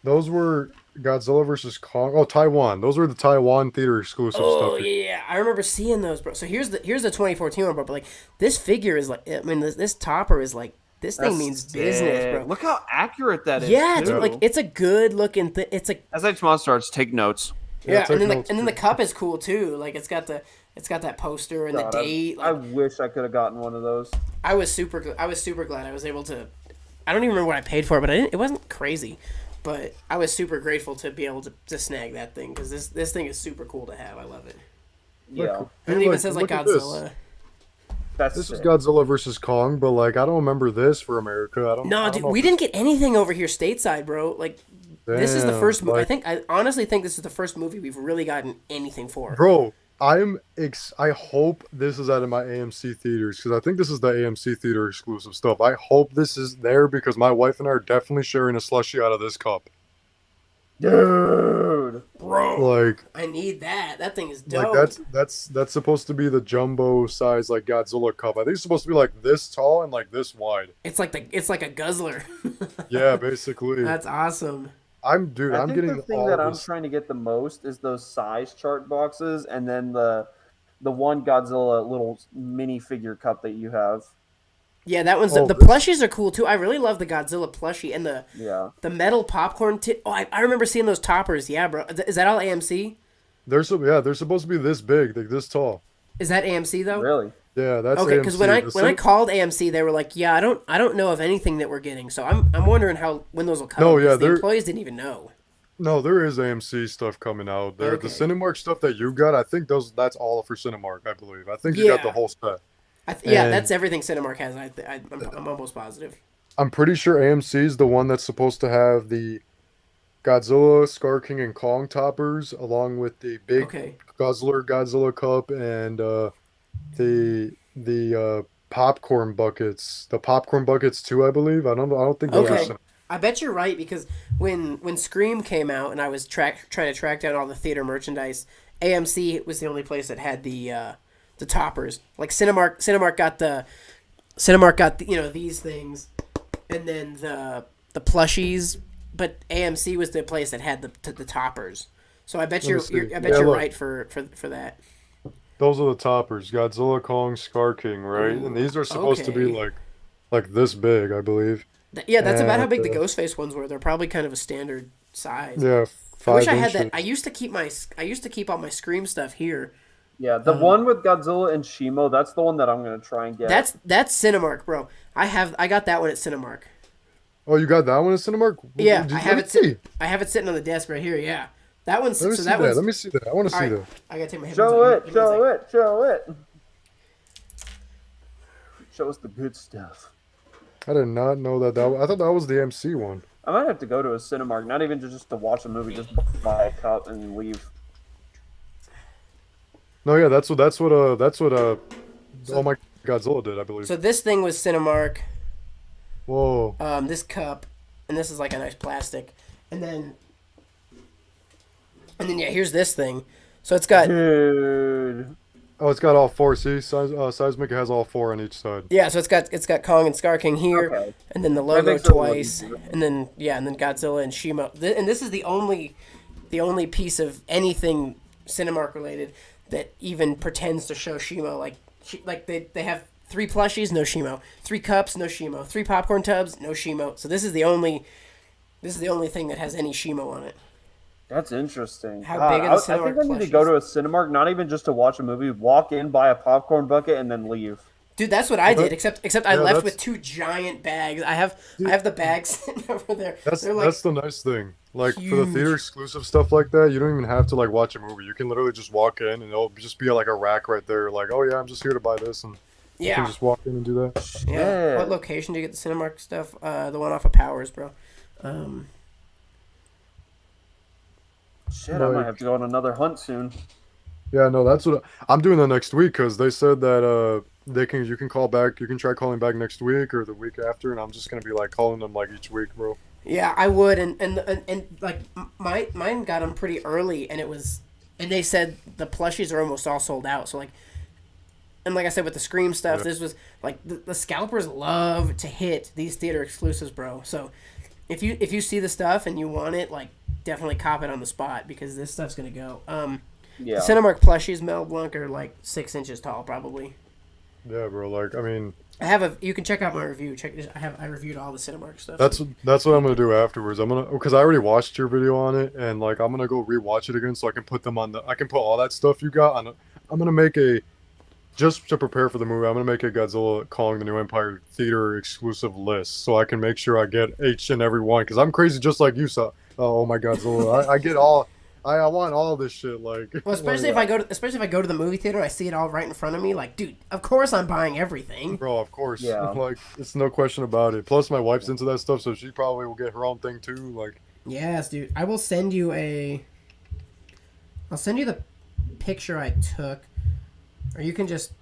Those were Godzilla versus Kong. Oh, Taiwan. Those were the Taiwan theater exclusive stuff. Oh yeah, I remember seeing those, bro. So here's the 2014 one, bro. But like this figure is like, I mean, this topper is like. This thing means business, bro. Look how accurate that is. Yeah, too. dude, like it's a good looking. It's a. SH MonsterArts, take notes. Yeah, and then the cup is cool too. Like it's got that poster and the date. I wish I could have gotten one of those. I was super glad I was able to. I don't even remember what I paid for it, but it wasn't crazy. But I was super grateful to be able to snag that thing because this thing is super cool to have. I love it. Yeah, And it even says like Godzilla. That's This is sick. Godzilla versus Kong, but like I don't remember this for America. I No, don't dude, know we if didn't get anything over here stateside, bro. Like, this is the Damn, first. like, I honestly think this is the first movie we've really gotten anything for. bro, I hope this is out of my AMC theaters because I think this is the AMC theater exclusive stuff. I hope this is there because my wife and I are definitely sharing a slushie out of this cup. Dude. Bro, Like, I need that. That thing is like dope. that's supposed to be the jumbo size like Godzilla cup. I think it's supposed to be like this tall and like this wide. It's like a guzzler. Yeah, basically. That's awesome. I'm I think getting the thing all that I'm this. trying to get the most is those size chart boxes, and then the one Godzilla little mini figure cup that you have. Yeah, that one's Oh, the this- plushies are cool too. I really love the Godzilla plushie and Yeah. the metal popcorn. Oh, I remember seeing those toppers. Yeah, bro. Is that all AMC? They're supposed to be this big, like this tall. Is that AMC though? Really? Yeah, that's Okay, because when AMC. I called AMC, they were like, "Yeah, I don't know of anything that we're getting." So I'm wondering when those will come. No, yeah, because the they're- employees didn't even know. No, there is AMC stuff coming out. There, Okay. the Cinemark stuff that you got, I think that's all for Cinemark. I believe. I think you got the Yeah. whole set. Yeah, And- that's everything Cinemark has. I'm almost positive. I'm pretty sure AMC is the one that's supposed to have the Godzilla, Skar King, and Kong toppers, along with the big Okay. Godzilla cup and the popcorn buckets. The popcorn buckets too, I believe. I don't think those are Okay. I bet you're right because when Scream came out and I was trying to track down all the theater merchandise, AMC was the only place that had the toppers. Like Cinemark got the these things, and then the plushies. But AMC was the place that had the toppers. So I bet Let me see. you're Yeah, look. right for that. Those are the toppers. Godzilla, Kong, Skar King, right? Ooh, And these are supposed to be okay. like this big, I believe. Yeah, that's about how And, big the Ghostface ones were. They're probably kind of a standard size. Yeah, I wish 5 I had inches. that. I used to keep all my Scream stuff here. Yeah, the one with Godzilla and Shimo, that's the one that I'm gonna try and get. That's Cinemark, bro. I got that one at Cinemark. Oh, you got that one at Cinemark? Yeah, Did- I let have me it. see. I have it sitting on the desk right here. Yeah, that one's. Let me So see that that. one's. Let me see that. I want to All see right, that. I gotta take my headphones show off. it, Give me a show second. it, show it. Show us the good stuff. I did not know that. I thought that was the MC one. I might have to go to a Cinemark, not even just to watch a movie, just buy a cup and leave. No, yeah, that's what oh my Godzilla did, I believe. So this thing was Cinemark. Whoa. This cup, and this is like a nice plastic, and then yeah, here's this thing. So it's got Dude. Oh, it's got all 4. See, Seismic has all 4 on each side. yeah. So it's got Kong and Skar King here, Okay. and then the logo makes it a little twice, easier. and then Godzilla and Shimo. And this is the only piece of anything Cinemark related that even pretends to show Shimo. Like they have 3 plushies, no Shimo. 3 cups, no Shimo. 3 popcorn tubs, no Shimo. So this is the only thing that has any Shimo on it. That's interesting. How God, big are the I think I Cinemark need to go plushies? to a Cinemark, not even just to watch a movie, walk in, buy a popcorn bucket, and then leave. Dude, that's what I did. Except I yeah, left that's- with 2 giant bags. I have the bags sitting over there. That's They're like, that's the nice thing. Like for the huge. theater exclusive stuff like that, you don't even have to like watch a movie. You can literally just walk in and it'll just be like a rack right there. Like, oh yeah, I'm just here to buy this, and you can yeah. just walk in and do that. Yeah. Yeah. What location do you get the Cinemark stuff? The one off of Powers, bro. Shit, I might Like- have to go on another hunt soon. Yeah, no, that's what I'm doing that next week because they said that you can call back, you can try calling back next week or the week after, and I'm just gonna be like calling them like each week, bro. Yeah, I would, and like mine got them pretty early, and they said the plushies are almost all sold out. So like I said with the Scream stuff, Yeah. this was like the scalpers love to hit these theater exclusives, bro. So if you see the stuff and you want it, like definitely cop it on the spot because this stuff's gonna go. Yeah. The Cinemark plushies, Mel Blanc, are like 6 inches tall, probably. Yeah, bro. Like, I mean, You can check out my review. I reviewed all the Cinemark stuff. that's what I'm gonna do afterwards. Because I already watched your video on it, and like I'm gonna go rewatch it again so I can put all that stuff you got on. I'm gonna make just to prepare for the movie. I'm gonna make a Godzilla Kong: The New Empire theater exclusive list so I can make sure I get each and every one. Because I'm crazy just like you. So, oh my Godzilla, I get all. I want all this shit. Like, Well, especially if I go to the movie theater, I see it all right in front of me. Like, dude, of course I'm buying everything. Bro, of course. Yeah. Like, it's no question about it. Plus, my wife's into that stuff, so she probably will get her own thing too. Like, Yes, dude. I will send you I'll send you the picture I took, or you can just.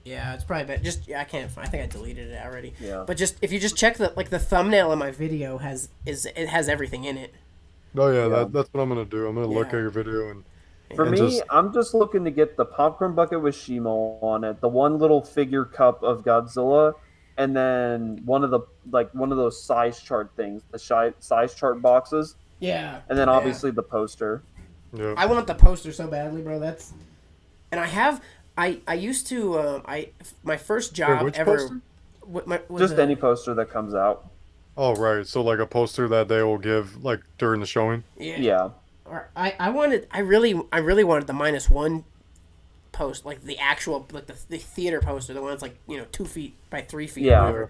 Yeah, it's probably better. I can't. I think I deleted it already. Yeah. But if you just check the thumbnail of my video has everything in it. oh yeah, that's what I'm gonna do. I'm gonna look at Yeah. your video and. For And me, just- I'm just looking to get the popcorn bucket with Shimo on it, the one little figure cup of Godzilla, and then one of those size chart things, the size chart boxes, Yeah. and then Yeah. obviously the poster. Yeah. I want the poster so badly, bro. And I used to my first job which ever. poster? Just any poster that comes out. Oh right, so like a poster that they will give like during the showing. Yeah. Or I really wanted the -1 post, like the actual, like the theater poster, the one that's like 2 feet by 3 feet. Yeah. Or whatever.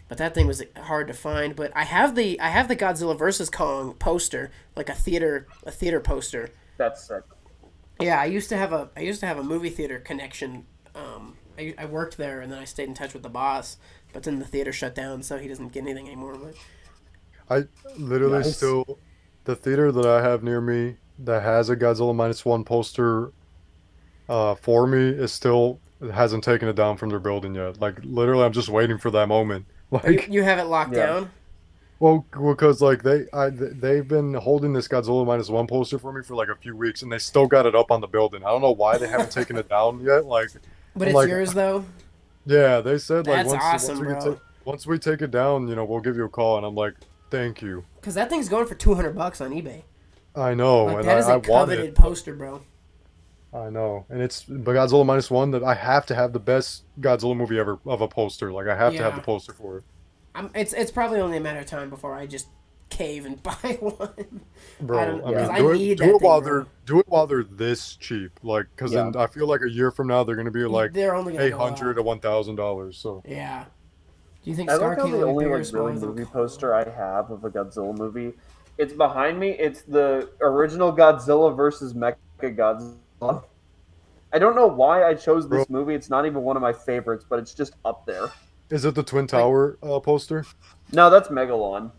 But that thing was hard to find. But I have the Godzilla versus Kong poster, like a theater poster. That's sick. Yeah, I used to have a movie theater connection. I worked there, and then I stayed in touch with the boss. But then the theater shut down, so he doesn't get anything anymore. But I literally Nice. still, the theater that I have near me that has a Godzilla -1 poster, for me is still hasn't taken it down from their building yet. Like literally, I'm just waiting for that moment. Like, you have it locked Yeah. down. well, because like they've been holding this Godzilla -1 poster for me for like a few weeks, and they still got it up on the building. I don't know why they haven't taken it down yet. Like, But I'm it's like, yours though. yeah, they said like That's awesome, bro. once we take it down, we'll give you a call, and I'm like, thank you. Because that thing's going for $200 on eBay. I know, Like, and that is I a want coveted it. poster, bro. I know, and it's but Godzilla -1 that I have to have the best Godzilla movie ever of a poster. Like I have to have Yeah. the poster for it, It's probably only a matter of time before I just cave and buy one. bro. I don't- I mean, because I do need it, that do it thing, while bro. they're this cheap. Like, because Yeah. then I feel like a year from now they're gonna be like They're only gonna go $800 to up. $1,000. So Yeah. Do you think I Skar like how King the will be only bigger or like smaller really than movie Kong? poster I have of a Godzilla movie, it's behind me. It's the original Godzilla versus Mechagodzilla. I don't know why I chose this movie. It's not even one of my favorites, but it's just up there. is it the Twin Tower poster? No, that's Megalon.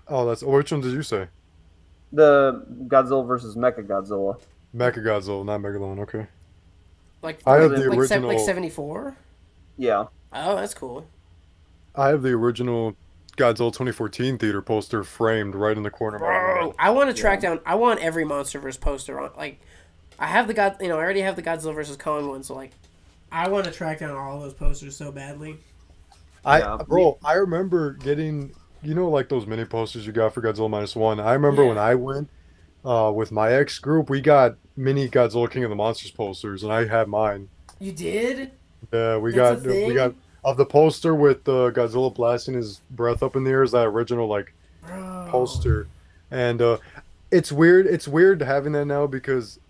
Oh, that's which one did you say? The Godzilla versus Mechagodzilla. Mechagodzilla, not Megalon. Okay, Like, I have like, the like, original. like 74? Yeah. Oh, that's cool. I have the original Godzilla 2014 theater poster framed right in the corner of my room. Bro, I want to track down. I want every MonsterVerse poster on. Like, I have I already have the Godzilla versus Kong one. So like, I want to track down all those posters so badly. Yeah. I remember getting, like those mini posters you got for Godzilla -1. I remember Yeah. when I went with my ex group, we got mini Godzilla King of the Monsters posters, and I had mine. You did? Yeah, we That's got a thing? of the poster with Godzilla blasting his breath up in the air is that original like Bro. poster, and it's weird. It's weird having that now because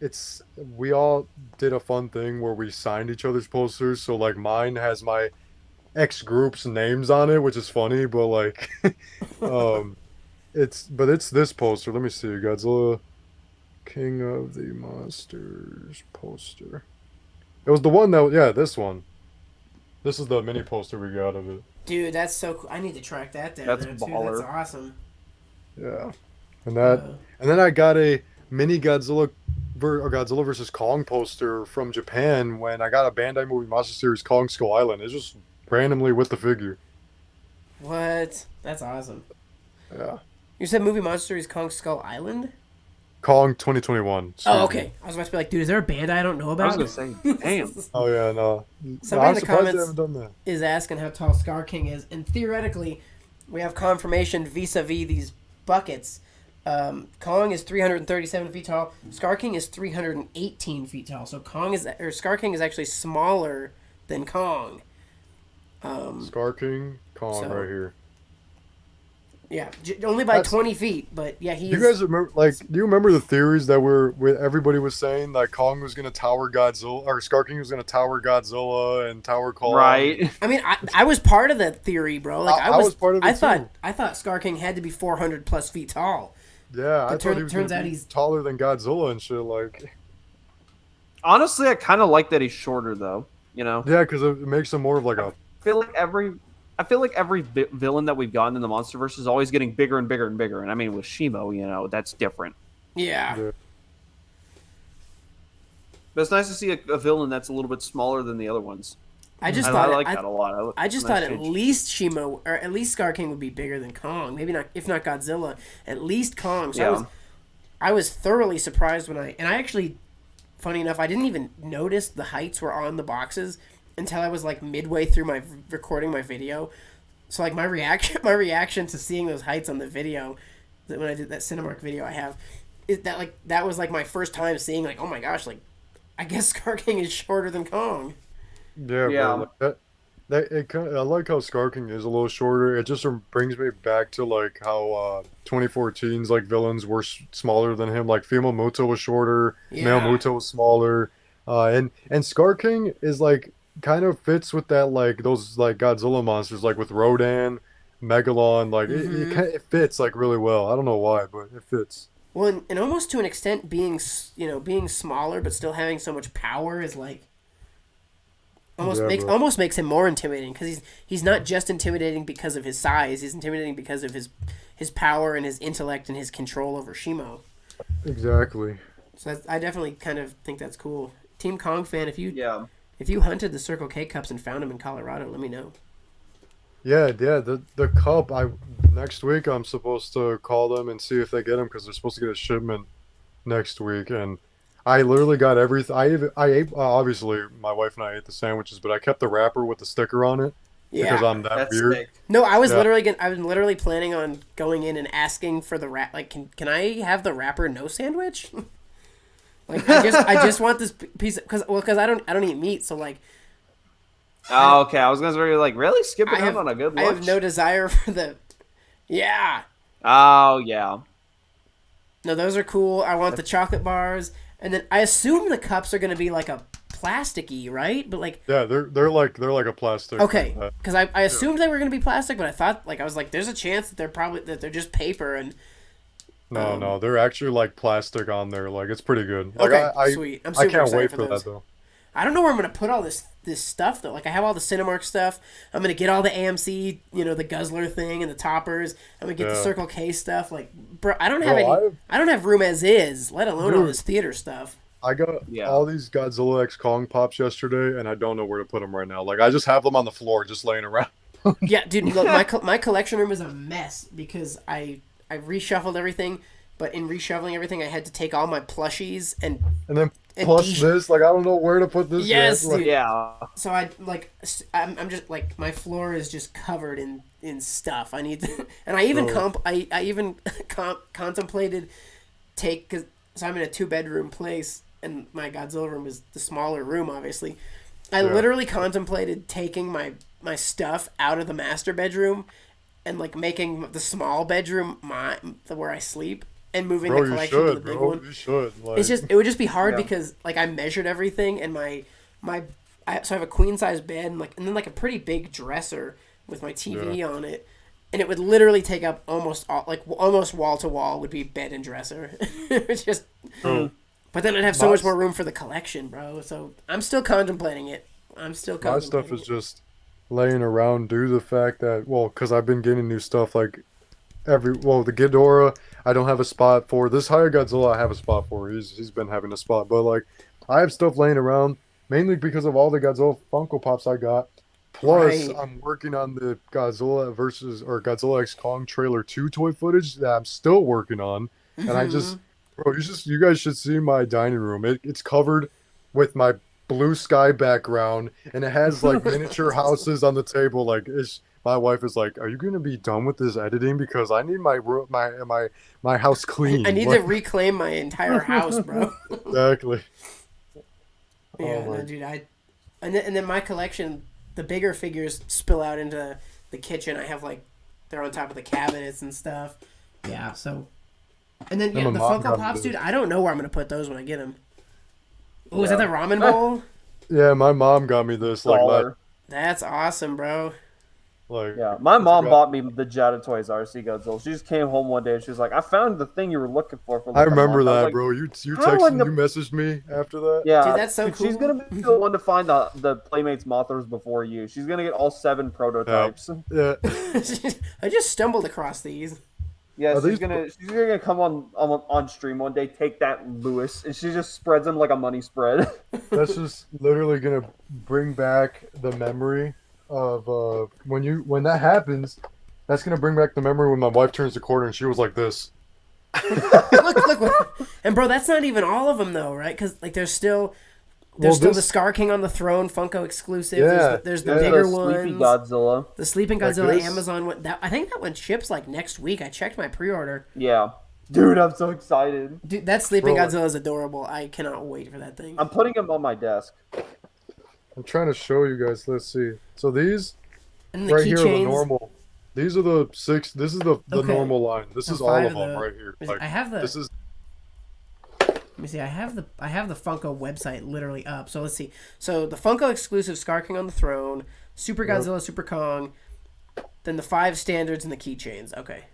we all did a fun thing where we signed each other's posters. So like mine has my ex group's names on it, which is funny, but like, it's this poster. Let me see, Godzilla King of the Monsters poster. It was the one this one. This is the mini poster we got of it. Dude, that's so cool. I need to track that down. That's there, too. baller. That's awesome. Yeah, and then I got a mini Godzilla versus Kong poster from Japan when I got a Bandai Movie Monster Series Kong Skull Island. It's just randomly with the figure. What? That's awesome. Yeah, You said Movie Monster Series Kong Skull Island? Kong 2021. Oh, excuse me. okay. I was about to be like, dude, is there a band I don't know I about? was gonna say, damn. Oh yeah, no. Somebody I'm in the surprised they comments haven't done that. is asking how tall Skar King is, and theoretically, we have confirmation vis-a-vis these buckets. Kong is 337 feet tall. Skar King is 318 feet tall. So Skar King is actually smaller than Kong. Skar King, Kong so- right here. Yeah, only by That's- 20 feet, but yeah, he's. You guys remember? Like, do you remember the theories that everybody was saying that Kong was gonna tower Godzilla, or Skar King was gonna tower Godzilla and tower Kong? Right. I mean, I was part of that theory, bro. Like I was part of it I thought too. I thought Skar King had to be 400 plus feet tall. Yeah, I thought he was turns gonna out be he's taller than Godzilla and shit. Like, Honestly, I kind of like that he's shorter though. You know, yeah, because it makes him more of like a. I feel like every villain that we've gotten in the MonsterVerse is always getting bigger and bigger and bigger. And I mean, with Shimo, you know, that's different. yeah. But it's nice to see a villain that's a little bit smaller than the other ones. I just I thought like that a lot. I just Nice thought at change. least Shimo or at least Skar King would be bigger than Kong. Maybe not, if not Godzilla, at least Kong. So Yeah. I was thoroughly surprised when I actually, funny enough, I didn't even notice the heights were on the boxes until I was like midway through my recording my video. So like my reaction to seeing those heights on the video, that when I did that Cinemark video I have, is that like that was like my first time seeing like, oh my gosh, like I guess Skar King is shorter than Kong. Yeah, Yeah. bro. Like I like how Skar King is a little shorter. It just brings me back to like how 2014's like villains were smaller than him. Like female Muto was shorter, male Yeah. Muto was smaller, and Skar King is like kind of fits with that like those like Godzilla monsters like with Rodan, Megalon. Like it fits like really well. I don't know why, but it fits. Well, and almost to an extent, being being smaller but still having so much power is like Yeah, bro. almost makes him more intimidating because he's not just intimidating because of his size. He's intimidating because of his power and his intellect and his control over Shimo. Exactly. So I definitely kind of think that's cool. Team Kong fan, if you Yeah. hunted the Circle K cups and found them in Colorado, let me know. Yeah. The cup. Next week I'm supposed to call them and see if they get them because they're supposed to get a shipment next week, and I literally got everything. I ate obviously my wife and I ate the sandwiches, but I kept the wrapper with the sticker on it because Yeah. I'm that That's weird. sick. No, I was Yeah. literally planning on going in and asking for the wrap. Like, can I have the wrapper no sandwich? Like, I just want this piece because I don't eat meat, so like Oh, okay. I was gonna say like really skipping I have out on a good I lunch. have no desire for the. Yeah, Oh yeah. no, those are cool. I want the chocolate bars, and then I assume the cups are gonna be like a plasticky, right? But like. Yeah, they're like a plastic. Okay, because I assumed they were going to be plastic, but I thought I was like, there's a chance that they're just paper and. No, they're actually like plastic on there. Like it's pretty good. Like, Okay, sweet. I'm super I can't excited wait for for those. that though. I don't know where I'm going to put all this stuff though. Like I have all the Cinemark stuff. I'm going to get all the AMC, the Guzzler thing and the toppers. I'm going to get the Yeah. Circle K stuff. Like, bro, I don't have Bro, I don't have room as is, let alone all Dude. this theater stuff. I got Yeah. all these Godzilla X Kong pops yesterday, and I don't know where to put them right now. Like I just have them on the floor, just laying around. Yeah, dude, look, my collection room is a mess because I reshuffled everything, but in reshuffling everything, I had to take all my plushies and And then And plus D- this, like I don't know where to put this. Yes, yet. Like, dude. Yeah. so I'm just like my floor is just covered in stuff. I need to, and I even Oh. I even contemplated so I'm in a 2-bedroom place and my Godzilla room is the smaller room obviously. I Yeah. literally contemplated taking my stuff out of the master bedroom and like making the small bedroom where I sleep and moving Bro, the you collection to the should, big bro. one. You should. Like, It would just be hard Yeah. because like I measured everything and so I have a queen size bed and then like a pretty big dresser with my TV on it, and it would literally take up almost wall to wall would be bed and dresser. It's just, bro, but then I'd have so much My- more room for the collection, bro. So I'm still contemplating it. my contemplating stuff is it. just laying around due to the fact that because I've been getting new stuff like the Ghidorah I don't have a spot for. This Hiya Godzilla I have a spot for. He's been having a spot, but like I have stuff laying around mainly because of all the Godzilla Funko Pops I got. Plus, Right. I'm working on the Godzilla X Kong trailer 2 toy footage that I'm still working on, and I just, bro, you guys should see my dining room. It's covered with my blue sky background, and it has like miniature houses on the table. Like, my wife is like, "Are you gonna be done with this editing? Because I need my house clean." I need Like, to reclaim my entire house, bro. exactly. Yeah, Oh, no, dude. And then my collection, the bigger figures spill out into the kitchen. I have they're on top of the cabinets and stuff. Yeah, so. And then And the my mom Funko got Pops, those. dude. I don't know where I'm gonna put those when I get them. Oh, is that the ramen bowl? Yeah, my mom got me this like Baller. That's awesome, bro. Like, Yeah, my mom bought me the Hiya Toys RC Godzilla. She just came home one day and she was like, "I found the thing you were looking for like I remember a month." I was that, like, bro. You "How texted, in the-" you messaged me after that. Yeah, Dude, that's so dude, she's cool. gonna be the one to find the Playmates Mothras before you. She's gonna get all 7 prototypes. Yeah. I just stumbled across these. Yeah, Are she's gonna come on stream one day, take that Lewis, and she just spreads them like a money spread. That's just literally gonna bring back the memory of when that happens. That's gonna bring back the memory when my wife turns the corner and she was like this. look, and bro, that's not even all of them though, right? Because like there's still the Skar King on the Throne Funko exclusive. Yeah, there's the bigger ones. Sleepy Godzilla. The Sleeping Like Godzilla this? Amazon one. I think that one ships like next week. I checked my pre-order. Yeah, dude, I'm so excited. Dude, that Sleeping Bro, Godzilla is adorable. I cannot wait for that thing. I'm putting him on my desk. I'm trying to show you guys. Let's see. So these And the right here are the keychains. normal. These are the 6. This is the Okay. normal line. This Now is all 5 of of them the- right here. Like, I have the. this is Let me see. I have the Funko website literally up. So let's see. So the Funko exclusive Skar King on the Throne, Super Godzilla, Super Kong, then the 5 standards and the keychains. Okay.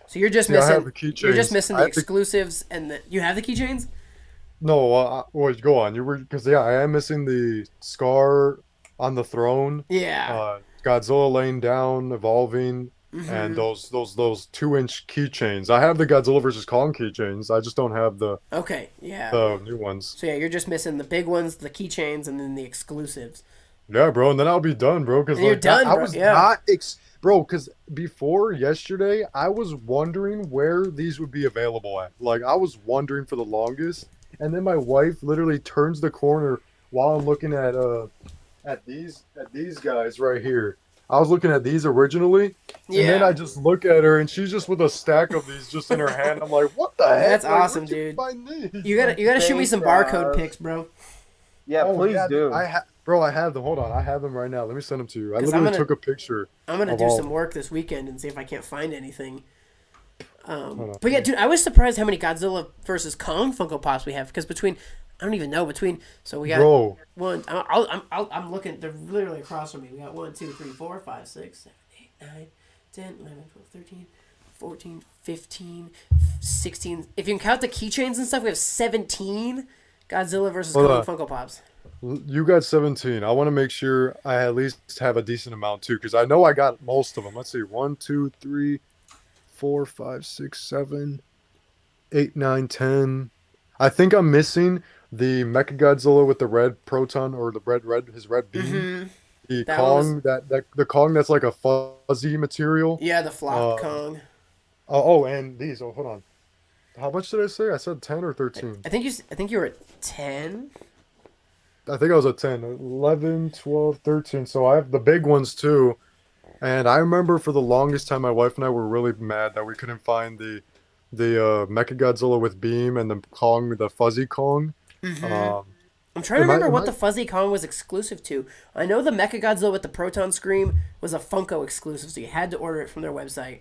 So you're just See, I missing. have the You're just keychains. missing I the have the- exclusives and the. You have the keychains? no. Well, go on. You were because I am missing the Scar on the throne. Yeah. Godzilla laying down, evolving, Mm-hmm. and those 2-inch keychains. I have the Godzilla versus Kong keychains. I just don't have the Okay. Yeah. new ones. So yeah, you're just missing the big ones, the keychains, and then the exclusives. Yeah, bro, and then I'll be done, bro. Because And you're done, I bro, was yeah. not, bro. Because before yesterday, I was wondering where these would be available at. Like, I was wondering for the longest, and then my wife literally turns the corner while I'm looking at these guys right here. I was looking at these originally, and then Yeah. I just look at her, and she's just with a stack of these just in her hand. I'm like, what the heck? That's Like, awesome, where'd you dude. find these? You gotta shoot me some barcode Thank pics, bro. Yeah, Oh, please yeah, do. Bro, I have them. Hold on, I have them right now. Let me send them to you. I 'Cause I'm literally gonna- took a picture. I'm gonna of do all- some work this weekend and see if I can't find anything. on. But yeah, dude, I was surprised how many Godzilla versus Kong Funko Pops we have because I don't even know so we got Bro, one. I'm looking. They're literally across from me. We got 1, 2, 3, 4, 5, 6, 7, 8, 9, 10, 11, 12, 13, 14, 15, 16. If you can count the keychains and stuff, we have 17 Godzilla versus Hold Kong on. Funko Pops. you got 17. I want to make sure I at least have a decent amount too, because I know I got most of them. Let's see, 1, 2, 3, 4, 5, 6, 7, 8, 9, 10. I think I'm missing the Mechagodzilla with the red proton or the his red beam. Mm-hmm. The That Kong the Kong that's like a fuzzy material. Yeah, the flop Uh, Kong. And these. Oh, hold on. How much did I say? I said 10 or 13. I think you were at 10. I think I was at 10, 11, 12, 13. So I have the big ones too. And I remember for the longest time, my wife and I were really mad that we couldn't find the Mechagodzilla with beam and the Kong, the fuzzy Kong. Mm-hmm. I'm trying to remember what the Fuzzy Kong was exclusive to. I know the Mechagodzilla with the Proton Scream was a Funko exclusive, so you had to order it from their website.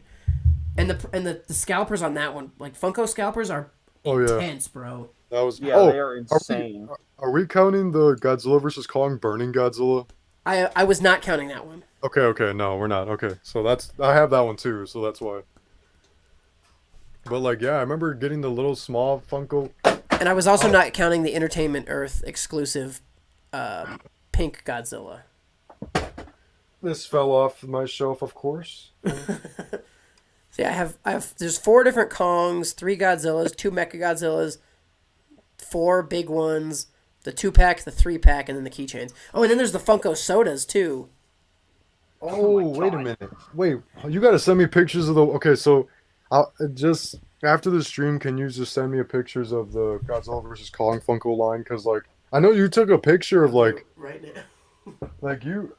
And the scalpers on that one, like Funko scalpers, are intense, bro. That was Yeah, they are insane. Are we counting the Godzilla versus Kong burning Godzilla? I was not counting that one. Okay, no, we're not. Okay, so I have that one too, so that's why. But like, yeah, I remember getting the little small Funko. And I was also not counting the Entertainment Earth exclusive pink Godzilla. This fell off my shelf, of course. See, there's 4 different Kongs, 3 Godzillas, 2 Mechagodzillas, 4 big ones, the 2-pack, the 3-pack, and then the keychains. Oh, and then there's the Funko sodas too. Oh, wait a minute. Wait, you gotta send me pictures of the. Okay, so I'll just after the stream, can you just send me pictures of the Godzilla versus Kong Funko line? Because like, I know you took a picture of like Right now.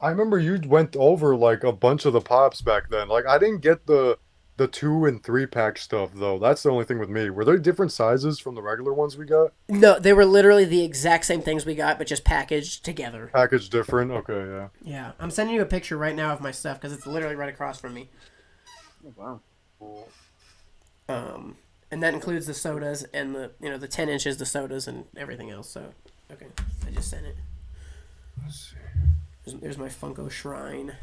I remember you went over like a bunch of the pops back then. Like, I didn't get the 2 and 3-pack stuff though. That's the only thing with me. Were there different sizes from the regular ones we got? No, they were literally the exact same things we got, but just packaged together. Packaged different. Okay, yeah. Yeah, I'm sending you a picture right now of my stuff because it's literally right across from me. Oh, wow. And that includes the sodas and the 10 inches, the sodas and everything else. So, okay, I just sent it. Let's see. There's my Funko shrine.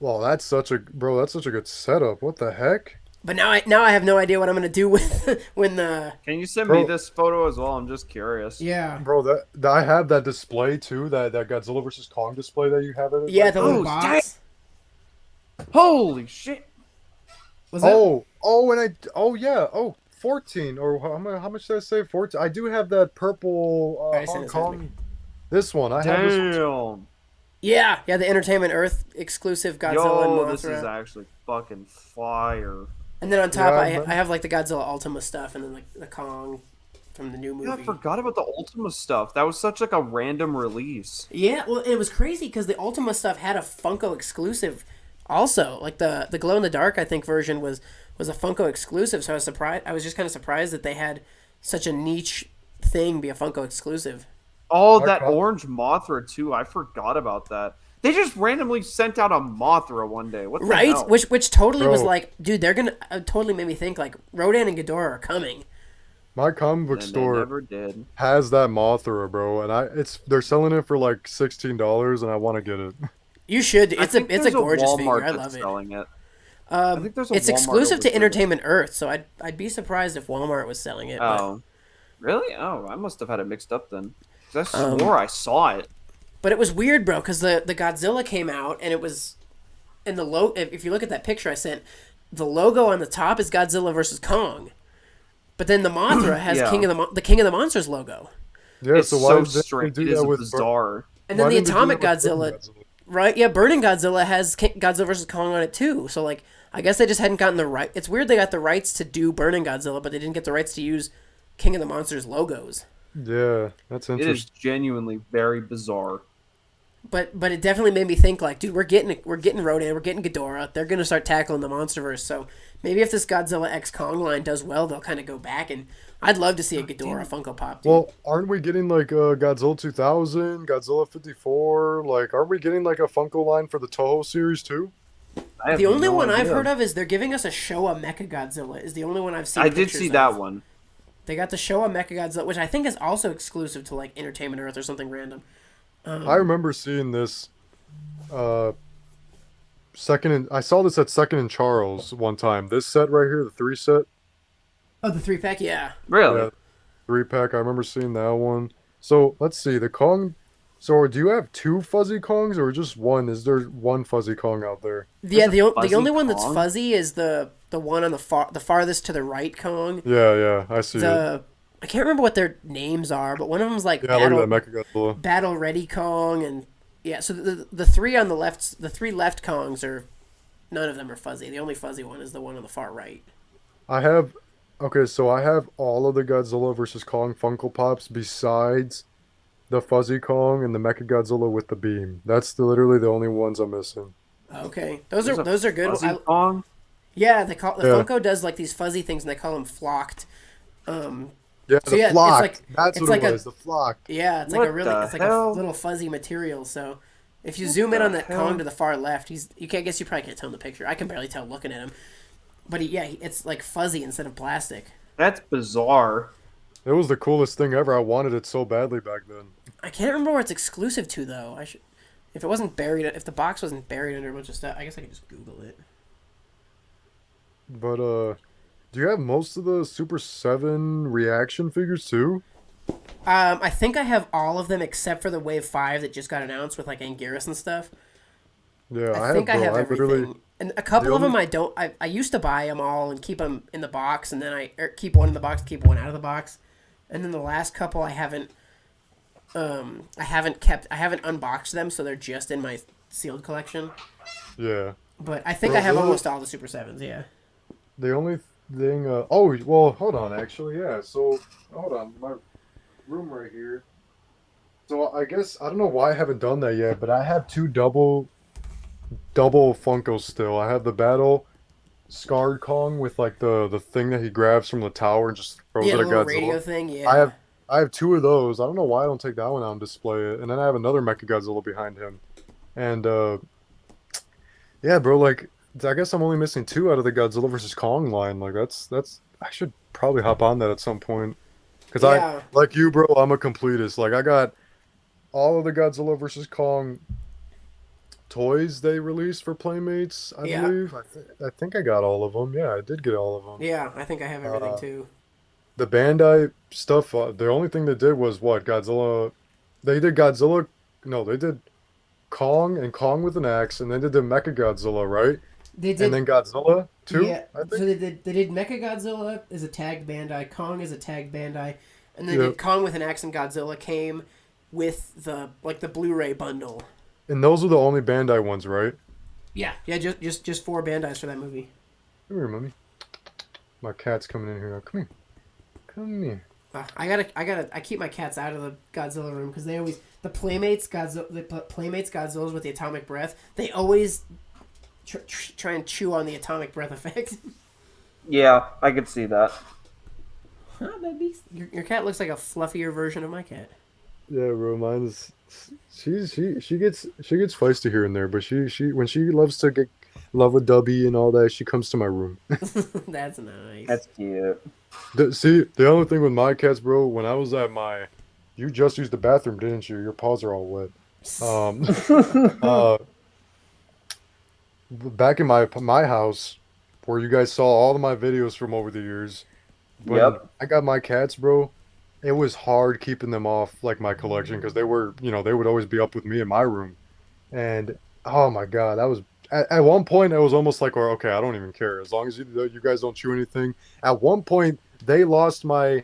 Well, that's such a good setup. What the heck? But now I have no idea what I'm gonna do with when the Can you send me Bro. this photo as well? I'm just curious. yeah Bro, that I have that display too, that Godzilla versus Kong display that you have it. yeah the little Oh, box. Holy shit! Was that? Oh yeah, 14 or how much did I say? 14. I do have that purple Alright, Hong send it to me. Kong. This one, I have this one. Damn. Yeah, the Entertainment Earth exclusive Godzilla and Yo, Mothra. this is actually fucking fire. And then on top, Yeah, I have like the Godzilla Ultima stuff, and then like the Kong from the new movie. Yeah, I forgot about the Ultima stuff. That was such like a random release. Yeah, well, it was crazy because the Ultima stuff had a Funko exclusive. Also, like the glow in the dark, I think version was a Funko exclusive. So I was surprised. I was just kind of surprised that they had such a niche thing be a Funko exclusive. Oh, Mark that Hop- orange Mothra too. I forgot about that. They just randomly sent out a Mothra one day. What the Right? hell? Which totally was Bro. like, dude, they're gonna totally made me think like Rodan and Ghidorah are coming. My comic book And they store never did. has that Mothra, bro, and they're selling it for like $16, and I want to get it. You should. I It's a think it's a there's gorgeous Walmart figure. I that's love it. selling it. I think there's a It's Walmart exclusive over to there. Entertainment Earth, so I'd be surprised if Walmart was selling it. Oh, really? Oh, I must have had it mixed up then. 'Cause I Um, swore I saw it. But it was weird, bro, because the Godzilla came out and it was, and the if you look at that picture I sent, the logo on the top is Godzilla versus Kong, but then the Mothra has Yeah. the King of the Monsters logo, Yeah, It's so why so didn't they strange. do It that is with bizarre. and then why the didn't they do Atomic that with Godzilla, Burning right? Yeah, Burning Godzilla has Godzilla versus Kong on it too. So like, I guess they just hadn't gotten the right. It's weird they got the rights to do Burning Godzilla, but they didn't get the rights to use King of the Monsters logos. Yeah, that's It is interesting. genuinely very bizarre. But it definitely made me think like, dude, we're getting Rodan, we're getting Ghidorah. They're gonna start tackling the MonsterVerse. So maybe if this Godzilla X Kong line does well, they'll kind of go back. And I'd love to see a Ghidorah Funko Pop. Dude. Well, aren't we getting like Godzilla 2000, Godzilla 54? Like, aren't we getting like a Funko line for the Toho series too? I have the only no one I've idea. heard of is they're giving us a Showa Mecha Godzilla. Is the only one I've seen. I did pictures see of. that one. They got the Showa Mecha Godzilla, which I think is also exclusive to like Entertainment Earth or something random. I remember seeing this. I saw this at Second and Charles one time. This set right here, the 3 set, Oh, the 3-pack, yeah. Really? yeah, 3-pack. I remember seeing that one. So let's see the Kong. So do you have two fuzzy Kongs or just one? Is there one fuzzy Kong out there? Yeah, There's a the fuzzy only one that's Kong? fuzzy is the one on the farthest to the right Kong. Yeah, I see it. I can't remember what their names are, but one of them's like Yeah, look at that Mechagodzilla. Battle Ready Kong, and yeah. So the three on the left, the three left Kongs are none of them are fuzzy. The only fuzzy one is the one on the far right. I have all of the Godzilla versus Kong Funko Pops besides the Fuzzy Kong and the Mechagodzilla with the beam. That's literally the only ones I'm missing. Okay, There's a those are good. Fuzzy Kong? Yeah, they call the Yeah. Funko does like these fuzzy things, and they call them flocked. Yeah, So the yeah, it's flock. like- That's it's what like it a- was. The flock. Yeah, it's like What a really, the it's like a hell? little fuzzy material. So if you zoom in on that hell? Kong to the far left, you can't guess you probably can't tell in the picture. I can barely tell looking at him, but it's like fuzzy instead of plastic. That's bizarre. It was the coolest thing ever. I wanted it so badly back then. I can't remember where it's exclusive to though. If it wasn't buried, if the box wasn't buried under a bunch of stuff, I guess I could just Google it. But do you have most of the Super 7 reaction figures too? I think I have all of them except for the Wave 5 that just got announced with like Anguirus and stuff. Yeah, I think I have everything. literally And a couple the of them only- I don't. I used to buy them all and keep them in the box, and then I keep one in the box, keep one out of the box, and then the last couple I haven't unboxed them, so they're just in my sealed collection. yeah. But I think Bro, I have those- almost all the Super 7s. Yeah. The only thing oh well, hold on actually, yeah. So hold on, my room right here. So I guess I don't know why I haven't done that yet, but I have two double Funkos still. I have the Battle Skar Kong with like the thing that he grabs from the tower and just throws Yeah, it the at little Godzilla. radio thing. Yeah. I have two of those. I don't know why I don't take that one out and display it. And then I have another Mechagodzilla behind him. And yeah, bro, like I guess I'm only missing two out of the Godzilla versus Kong line. Like that's I should probably hop on that at some point. Cuz Yeah. like you, bro, I'm a completist. Like I got all of the Godzilla versus Kong toys they released for Playmates, I Yeah. believe. I think I got all of them. Yeah, I did get all of them. Yeah, I think I have everything Uh, too. the Bandai stuff, the only thing they did was what? Godzilla. They did Godzilla. No, they did Kong and Kong with an axe, and then they did Mecha Godzilla, right? They And did. then Godzilla too, Yeah. I So think. they did Mechagodzilla as a tagged Bandai, Kong as a tagged Bandai, and then Yep. did Kong with an axe and Godzilla came with the Blu-ray bundle. And those are the only Bandai ones, right? Yeah. Yeah. Just 4 Bandais for that movie. Come here, mommy. My cat's coming in here now. Come here. Come here. I keep my cats out of the Godzilla room because they always the Playmates Godzillas with the atomic breath. They always try and chew on the atomic breath effect. Yeah, I could see that. Huh, baby? Your cat looks like a fluffier version of my cat. Yeah, bro. Mine's she gets feisty here and there, but she when she loves to get love with Dubby and all that, she comes to my room. That's nice. That's cute. The only thing with my cats, bro, when I was at you just used the bathroom, didn't you? Your paws are all wet. Uh, back in my house, where you guys saw all of my videos from over the years, when Yep. I got my cats, bro, it was hard keeping them off like my collection because they were, they would always be up with me in my room, and oh my god, that was at one point it was almost like, oh, okay, I don't even care as long as you guys don't chew anything. At one point, they lost my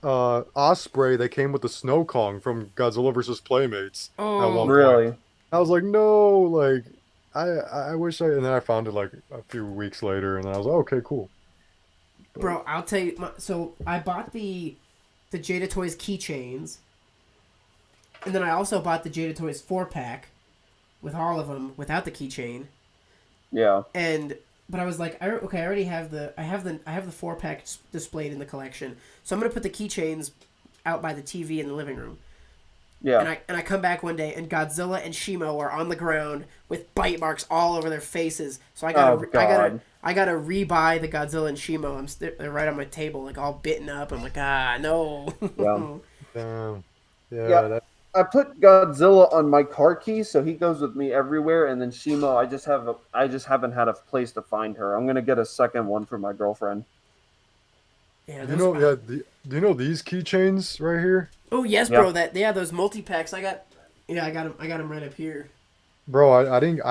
Osprey that came with the Snow Kong from Godzilla vs. Playmates. At one Oh, point. Really? I was like, no, like I wish and then I found it like a few weeks later, and I was like, okay, cool. bro, I'll tell you. So I bought the Jada Toys keychains, and then I also bought the Jada Toys 4-pack with all of them without the keychain. Yeah. But I was like, I already have the 4-pack displayed in the collection, so I'm gonna put the keychains out by the TV in the living room. Yeah. And I come back one day and Godzilla and Shimo are on the ground with bite marks all over their faces. So I gotta rebuy the Godzilla and Shimo. They're right on my table, like all bitten up. I'm like, no. Yeah. Yeah, Yeah. I put Godzilla on my car key, so he goes with me everywhere. And then Shimo, I just haven't had a place to find her. I'm gonna get a second one for my girlfriend. Yeah, do you know these keychains right here? Oh yes, Yeah. bro. Those multi-packs. I got them right up here. Bro, I didn't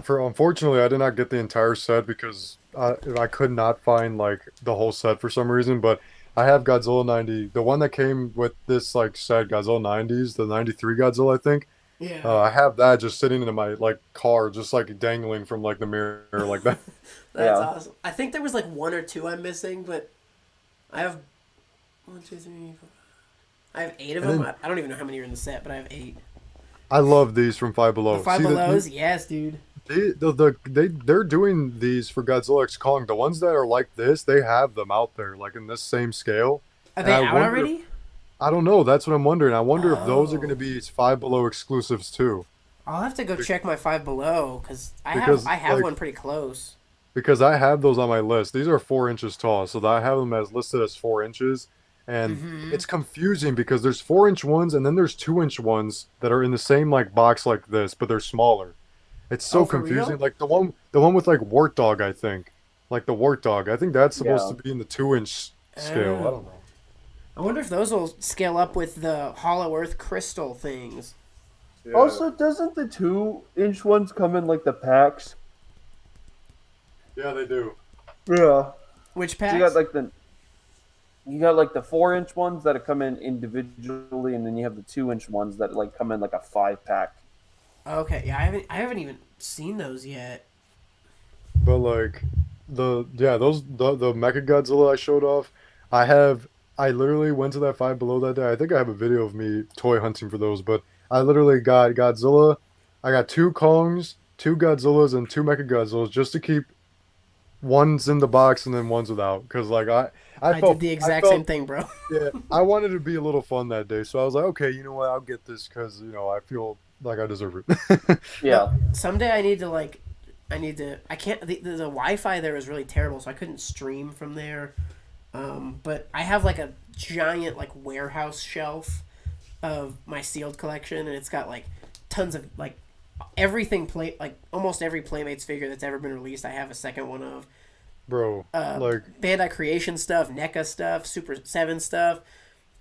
unfortunately I did not get the entire set because I could not find like the whole set for some reason, but I have Godzilla 90, the one that came with this like set, Godzilla 90s, the 93 Godzilla, I think. Yeah. I have that just sitting in my like car, just like dangling from like the mirror like that. That's Yeah. awesome. I think there was like 1 or 2 I'm missing, but I have 1, 2, 3, 4. I have 8 of And them. then- I don't even know how many are in the set, but I have 8. I love these from Five Below. The Five See, Belows, yes, dude. they're doing these for Godzilla X Kong. The ones that are like this, they have them out there, like in this same scale. Are And they I out wonder already? I don't know. That's what I'm wondering. I wonder if those are Oh. going to be Five Below exclusives too, I'll have to go check my Five Below because I Because, have like- one pretty close. because I have those on my list. These are 4 inches tall, so I have them as listed as 4 inches, and Mhm. it's confusing because there's 4 inch ones and then there's 2 inch ones that are in the same like box like this, but they're smaller. It's so Oh, for confusing. real? Like the one with like Wart Dog, I think, like the Wart Dog. I think that's supposed Yeah. to be in the 2 inch scale. I don't know. I wonder if those will scale up with the Hollow Earth crystal things. Yeah. Also, doesn't the 2-inch ones come in like the packs? Yeah, they do. Yeah. Which So packs? you got like the 4-inch ones that come in individually, and then you have the 2-inch ones that like come in like a 5-pack. Okay, yeah, I haven't even seen those yet. But like the Mecha Godzilla I showed off, I literally went to that Five Below that day. I think I have a video of me toy hunting for those, but I literally got Godzilla. I got 2 Kongs, 2 Godzillas, and 2 Mecha Godzillas just to keep one's in the box and then one's without. Because like I felt did the exact felt- same thing, bro. Yeah, I wanted to be a little fun that day, so I was like, okay, you know what? I'll get this because I feel like I deserve it. Yeah. Someday I can't, the Wi-Fi there is really terrible, so I couldn't stream from there. But I have like a giant like warehouse shelf of my sealed collection, and it's got like tons of like everything like almost every Playmates figure that's ever been released. I have a second one of. Bro, like Bandai Creation stuff, NECA stuff, Super 7 stuff,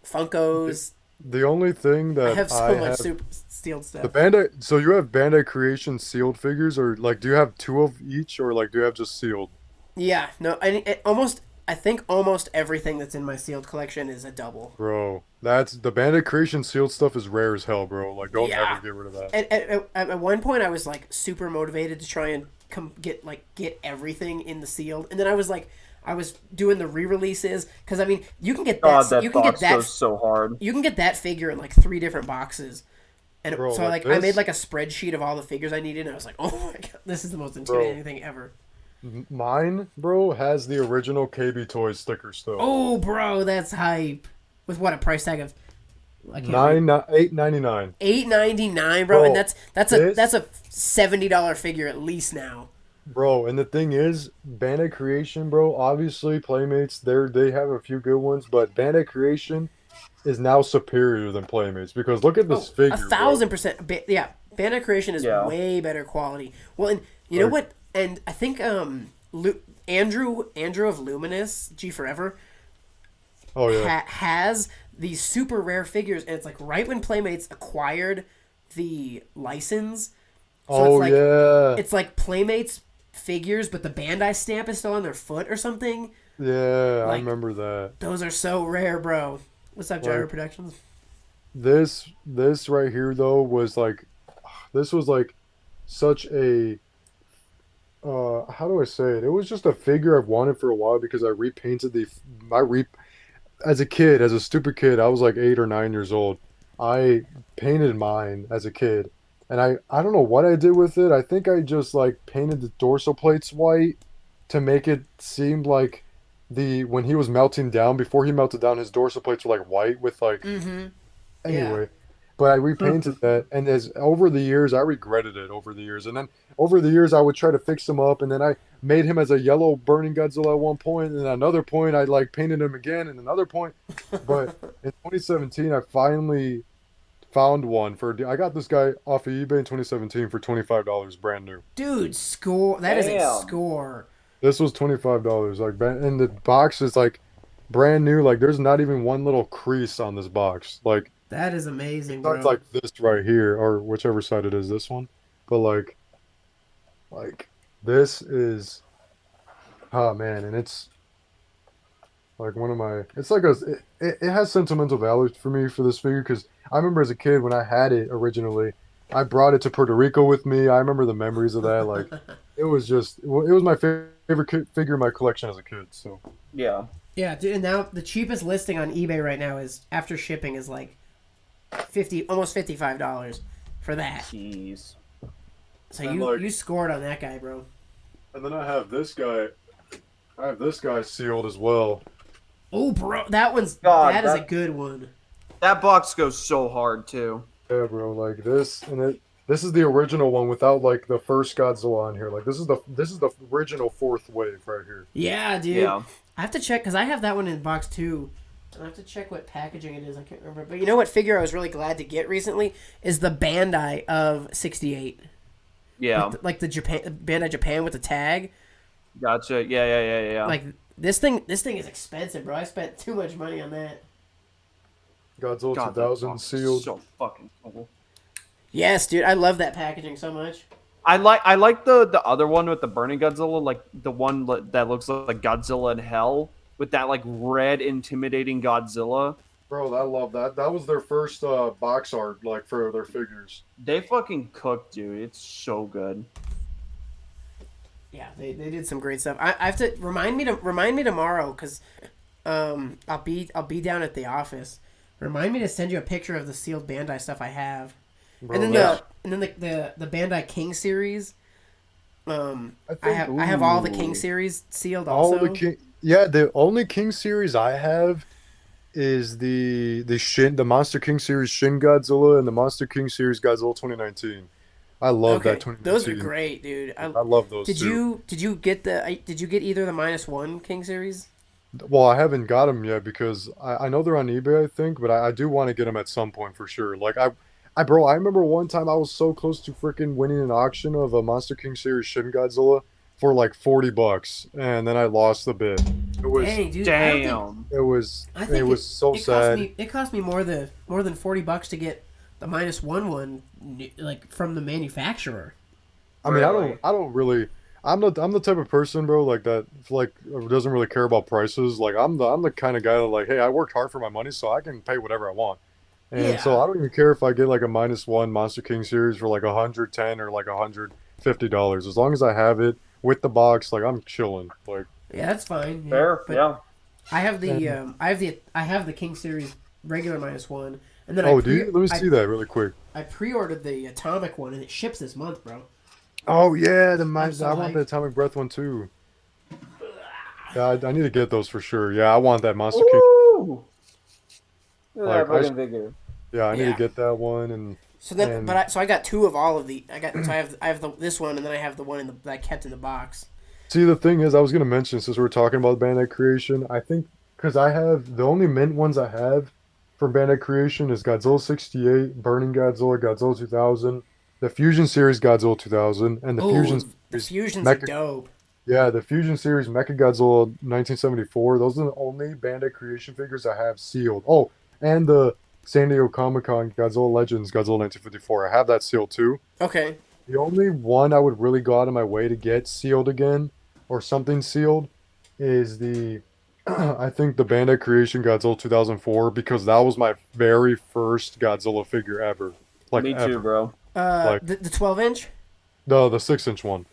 Funkos. the only thing that I have so much super sealed stuff. the Bandai. So you have Bandai Creation sealed figures, or like do you have two of each, or like do you have just sealed? Yeah, no, I think almost everything that's in my sealed collection is a double. Bro, that's the Bandai Creation sealed stuff is rare as hell, bro. Like don't Yeah. ever get rid of that. At one point, I was like super motivated to try and get everything in the sealed, and then I was doing the re-releases because I mean you can get God, that that you can box get that goes so hard. you can get that figure in like 3 different boxes. And Bro, so like I this- made like a spreadsheet of all the figures I needed, and I was like, oh my god, this is the most intimidating thing ever. Mine, bro, has the original KB Toys sticker still. Oh, bro, that's hype. With what, a price tag of I can't read. $8.99. $8.99, bro, Bro, and that's a this- $70 figure at least now. Bro, and the thing is, Bandai Creation, bro, obviously Playmates, they have a few good ones, but Bandai Creation is now superior than Playmates because look at this figure. 1,000%. Yeah, Bandai Creation is Yeah. way better quality. Well, and you know what? And I think Andrew of Luminous G Forever Oh yeah. has these super rare figures, and it's like right when Playmates acquired the license. Oh yeah. It's like Playmates figures, but the Bandai stamp is still on their foot or something. Yeah, I like- remember that. Those are so rare, bro. What's up, Gyro Like- Productions? This right here though was like such a how do I say it? It was just a figure I've wanted for a while because I repainted as a kid, as a stupid kid, I was like 8 or 9 years old. I painted mine as a kid. And I don't know what I did with it. I think I just like painted the dorsal plates white to make it seem like when he was melting down, before he melted down, his dorsal plates were like white with like anyway. But I repainted that, and as over the years, I regretted it over the years. And then over the years, I would try to fix him up, and then I made him as a yellow burning Godzilla at one point, and at another point, I like painted him again, and another point. But in 2017, I finally found one I got this guy off of eBay in 2017 for $25, brand new. Dude, score. That is a Damn. score. This was $25, like, and the box is like brand new. Like, there's not even one little crease on this box. Like, That is amazing, bro. it's like this right here, or whichever side it is, this one. But like this is, oh man, and it's like one of my. It's like it has sentimental value for me for this figure because I remember as a kid when I had it originally, I brought it to Puerto Rico with me. I remember the memories of that. Like, it was my favorite figure in my collection as a kid. So Yeah. Yeah, dude, and now the cheapest listing on eBay right now is after shipping is like almost $55 for that. Jeez. So And, you scored on that guy, bro. and then I have this guy. I have this guy sealed as well. Oh, bro, that is a good one. That box goes so hard too. Yeah, bro, like this, and this is the original one without like the first Godzilla on here. Like this is the original fourth wave right here. Yeah, dude. Yeah. I have to check because I have that one in box 2. I have to check what packaging it is. I can't remember. But you know what figure I was really glad to get recently is the Bandai of 68. Yeah. Like the Bandai Japan with the tag. Gotcha. Yeah. Like this thing is expensive, bro. I spent too much money on that. Godzilla God, that 2000 box is sealed. so fucking cool. Yes, dude. I love that packaging so much. I like the other one with the burning Godzilla, like the one that looks like Godzilla in Hell with that like red intimidating Godzilla. Bro, I love that. That was their first box art, like for their figures. They fucking cooked, dude. It's so good. Yeah, they did some great stuff. I have to remind me tomorrow because I'll be down at the office. Remind me to send you a picture of the sealed Bandai stuff I have. Bro, And then the Bandai King series. I have all the King series sealed also. all the King. Yeah, the only King series I have is the Monster King series Shin Godzilla and the Monster King series Godzilla 2019. I love that 2019. Those are great, dude. I love those. Did you get either the -1 King series? Well, I haven't got them yet because I know they're on eBay, I think, but I do want to get them at some point for sure. Like I I remember one time I was so close to freaking winning an auction of a Monster King series Shin Godzilla for like $40, and then I lost the bid. It was Dang, dude. Damn. it was I think it was so sad. It cost me more than $40 to get the -1 like from the manufacturer. I mean, Really? I don't really. I'm the type of person, bro, like that, like doesn't really care about prices. Like I'm the kind of guy that like, hey, I worked hard for my money, so I can pay whatever I want. And so Yeah. I don't even care if I get like a -1 Monster King series for like 110 or like $150. As long as I have it with the box, like I'm chilling. Like, Yeah, that's fine. Yeah. Fair, But yeah. I have the I have the King series regular -1, and then oh, do you? Let me see that really quick. I pre-ordered the atomic one, and it ships this month, bro. Oh yeah, so I want the hyped. Atomic Breath one too. Yeah, I need to get those for sure. Yeah, I want that Monster King. Woo! Look Like, at that fucking figure. Yeah, I need Yeah. to get that one and. So then, And- so I got two of all of the. I have this one, and then I have the one that I kept in the box. See, the thing is, I was gonna mention since we were talking about Bandai Creation, I think because I have the only mint ones I have from Bandai Creation is Godzilla 68, Burning Godzilla, Godzilla 2000, the Fusion Series Godzilla 2000, and the Oh, Fusion the Series fusions are Mecha. dope. Yeah, the Fusion Series Mecha Godzilla 1974. Those are the only Bandai Creation figures I have sealed. Oh, and the San Diego Comic-Con Godzilla Legends Godzilla 1954. I have that sealed too. Okay. The only one I would really go out of my way to get sealed again, or something sealed, is the I think the Bandai Creation Godzilla 2004 because that was my very first Godzilla figure ever. Like Me too, ever. bro. Like- The 12-inch. The 6-inch one.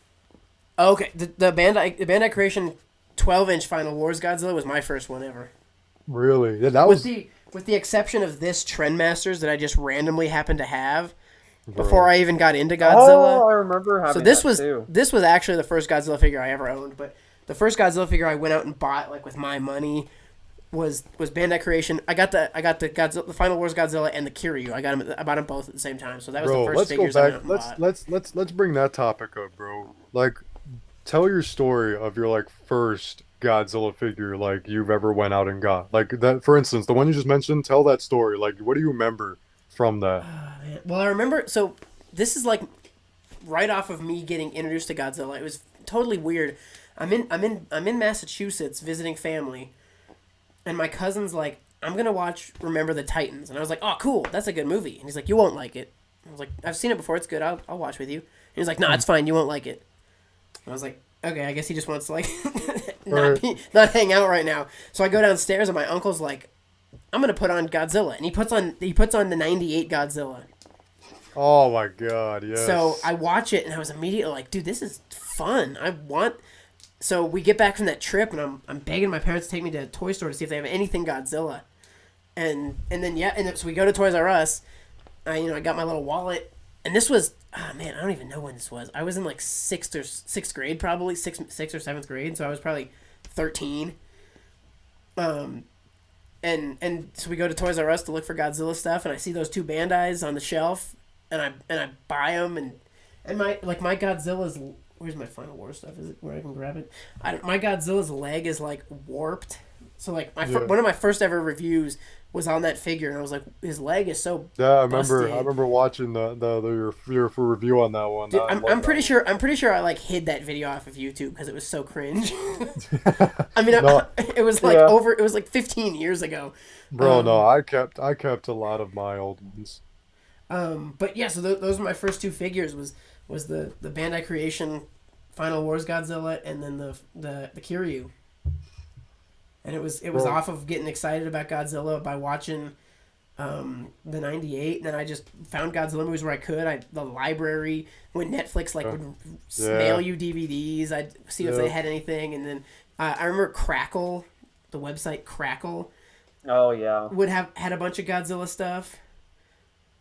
Okay, the Bandai Creation 12-inch Final Wars Godzilla was my first one ever. Really? Yeah, that With was the exception of this Trendmasters that I just randomly happened to have bro. before I even got into Oh, Godzilla. I remember having So this that was too. this was actually the first Godzilla figure I ever owned, but the first Godzilla figure I went out and bought like with my money was Bandai Creation. I got the Godzilla, the Final Wars Godzilla and the Kiryu. I bought them both at the same time. So that was Bro, the first let's go figures I went back. out and bought. Let's bring that topic up, bro. Like, tell your story of your like first Godzilla figure like you've ever went out and got. Like that, for instance, the one you just mentioned. Tell that story. Like, what do you remember from that? Man. Well, I remember. So this is like right off of me getting introduced to Godzilla. It was totally weird. I'm in Massachusetts visiting family, and my cousin's like, "I'm gonna watch Remember the Titans," and I was like, "Oh, cool, that's a good movie." And he's like, "You won't like it." I was like, "I've seen it before. It's good. I'll watch with you." And he's like, "No, it's fine. You won't like it." And I was like, "Okay, I guess he just wants to like not hang out right now." So I go downstairs, and my uncle's like, "I'm gonna put on Godzilla," and he puts on the '98 Godzilla. Oh my God, yes. So I watch it, and I was immediately like, "Dude, this is fun. I want." So we get back from that trip, and I'm begging my parents to take me to a toy store to see if they have anything Godzilla, and then so we go to Toys R Us. I got my little wallet, and this was I don't even know when this was. I was in like sixth grade, probably sixth or seventh grade, so I was probably 13. And so we go to Toys R Us to look for Godzilla stuff, and I see those two Bandais on the shelf, and I buy them, and my Godzilla's. Where's my Final War stuff? Is it where I can grab it? My Godzilla's leg is like warped. So like one of my first ever reviews was on that figure, and I was like, his leg is so yeah, I remember. busted. I remember watching your review on that one. Dude, I love I'm that pretty one. sure I like hid that video off of YouTube because it was so cringe. No. It was like Yeah. it was like 15 years ago. Bro, no, I kept a lot of my old ones. But yeah, so those were my first two figures. Was the Bandai Creation Final Wars Godzilla, and then the Kiryu. And it was Bro. off of getting excited about Godzilla by watching the '98, and then I just found Godzilla movies where I could. The library when Netflix would mail you DVDs. I'd see if they had anything, and then I remember Crackle, the website Crackle, Oh yeah. would had a bunch of Godzilla stuff.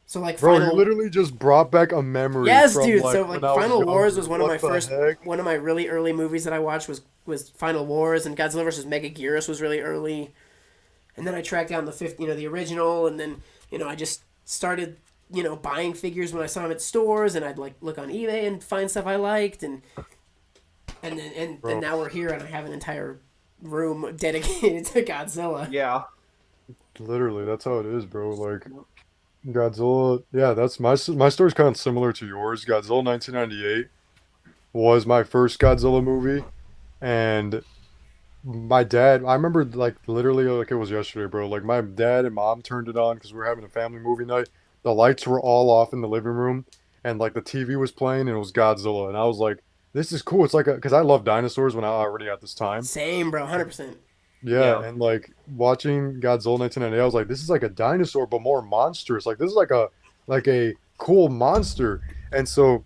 So like Bro, Final you literally just brought back a memory. Yes, from, dude. like, So when like I was Final Wars younger. was one of my What the heck? one of my really early movies that I watched was Final Wars, and Godzilla vs. Megaguirus was really early. And then I tracked down the original, and then I just started buying figures when I saw them at stores, and I'd like look on eBay and find stuff I liked, and now we're here, and I have an entire room dedicated to Godzilla. Yeah. Literally, that's how it is, bro. Like, Godzilla. Yeah, that's my story's kind of similar to yours. Godzilla 1998 was my first Godzilla movie, and my dad. I remember like literally like it was yesterday, bro. Like my dad and mom turned it on because we were having a family movie night. The lights were all off in the living room, and like the TV was playing, and it was Godzilla, and I was like, "This is cool." It's like because I love dinosaurs when I already at this time. Same, bro. 100%. Yeah, Yeah. and like watching Godzilla 1998, I was like, this is like a dinosaur, but more monstrous. Like this is like a cool monster. And so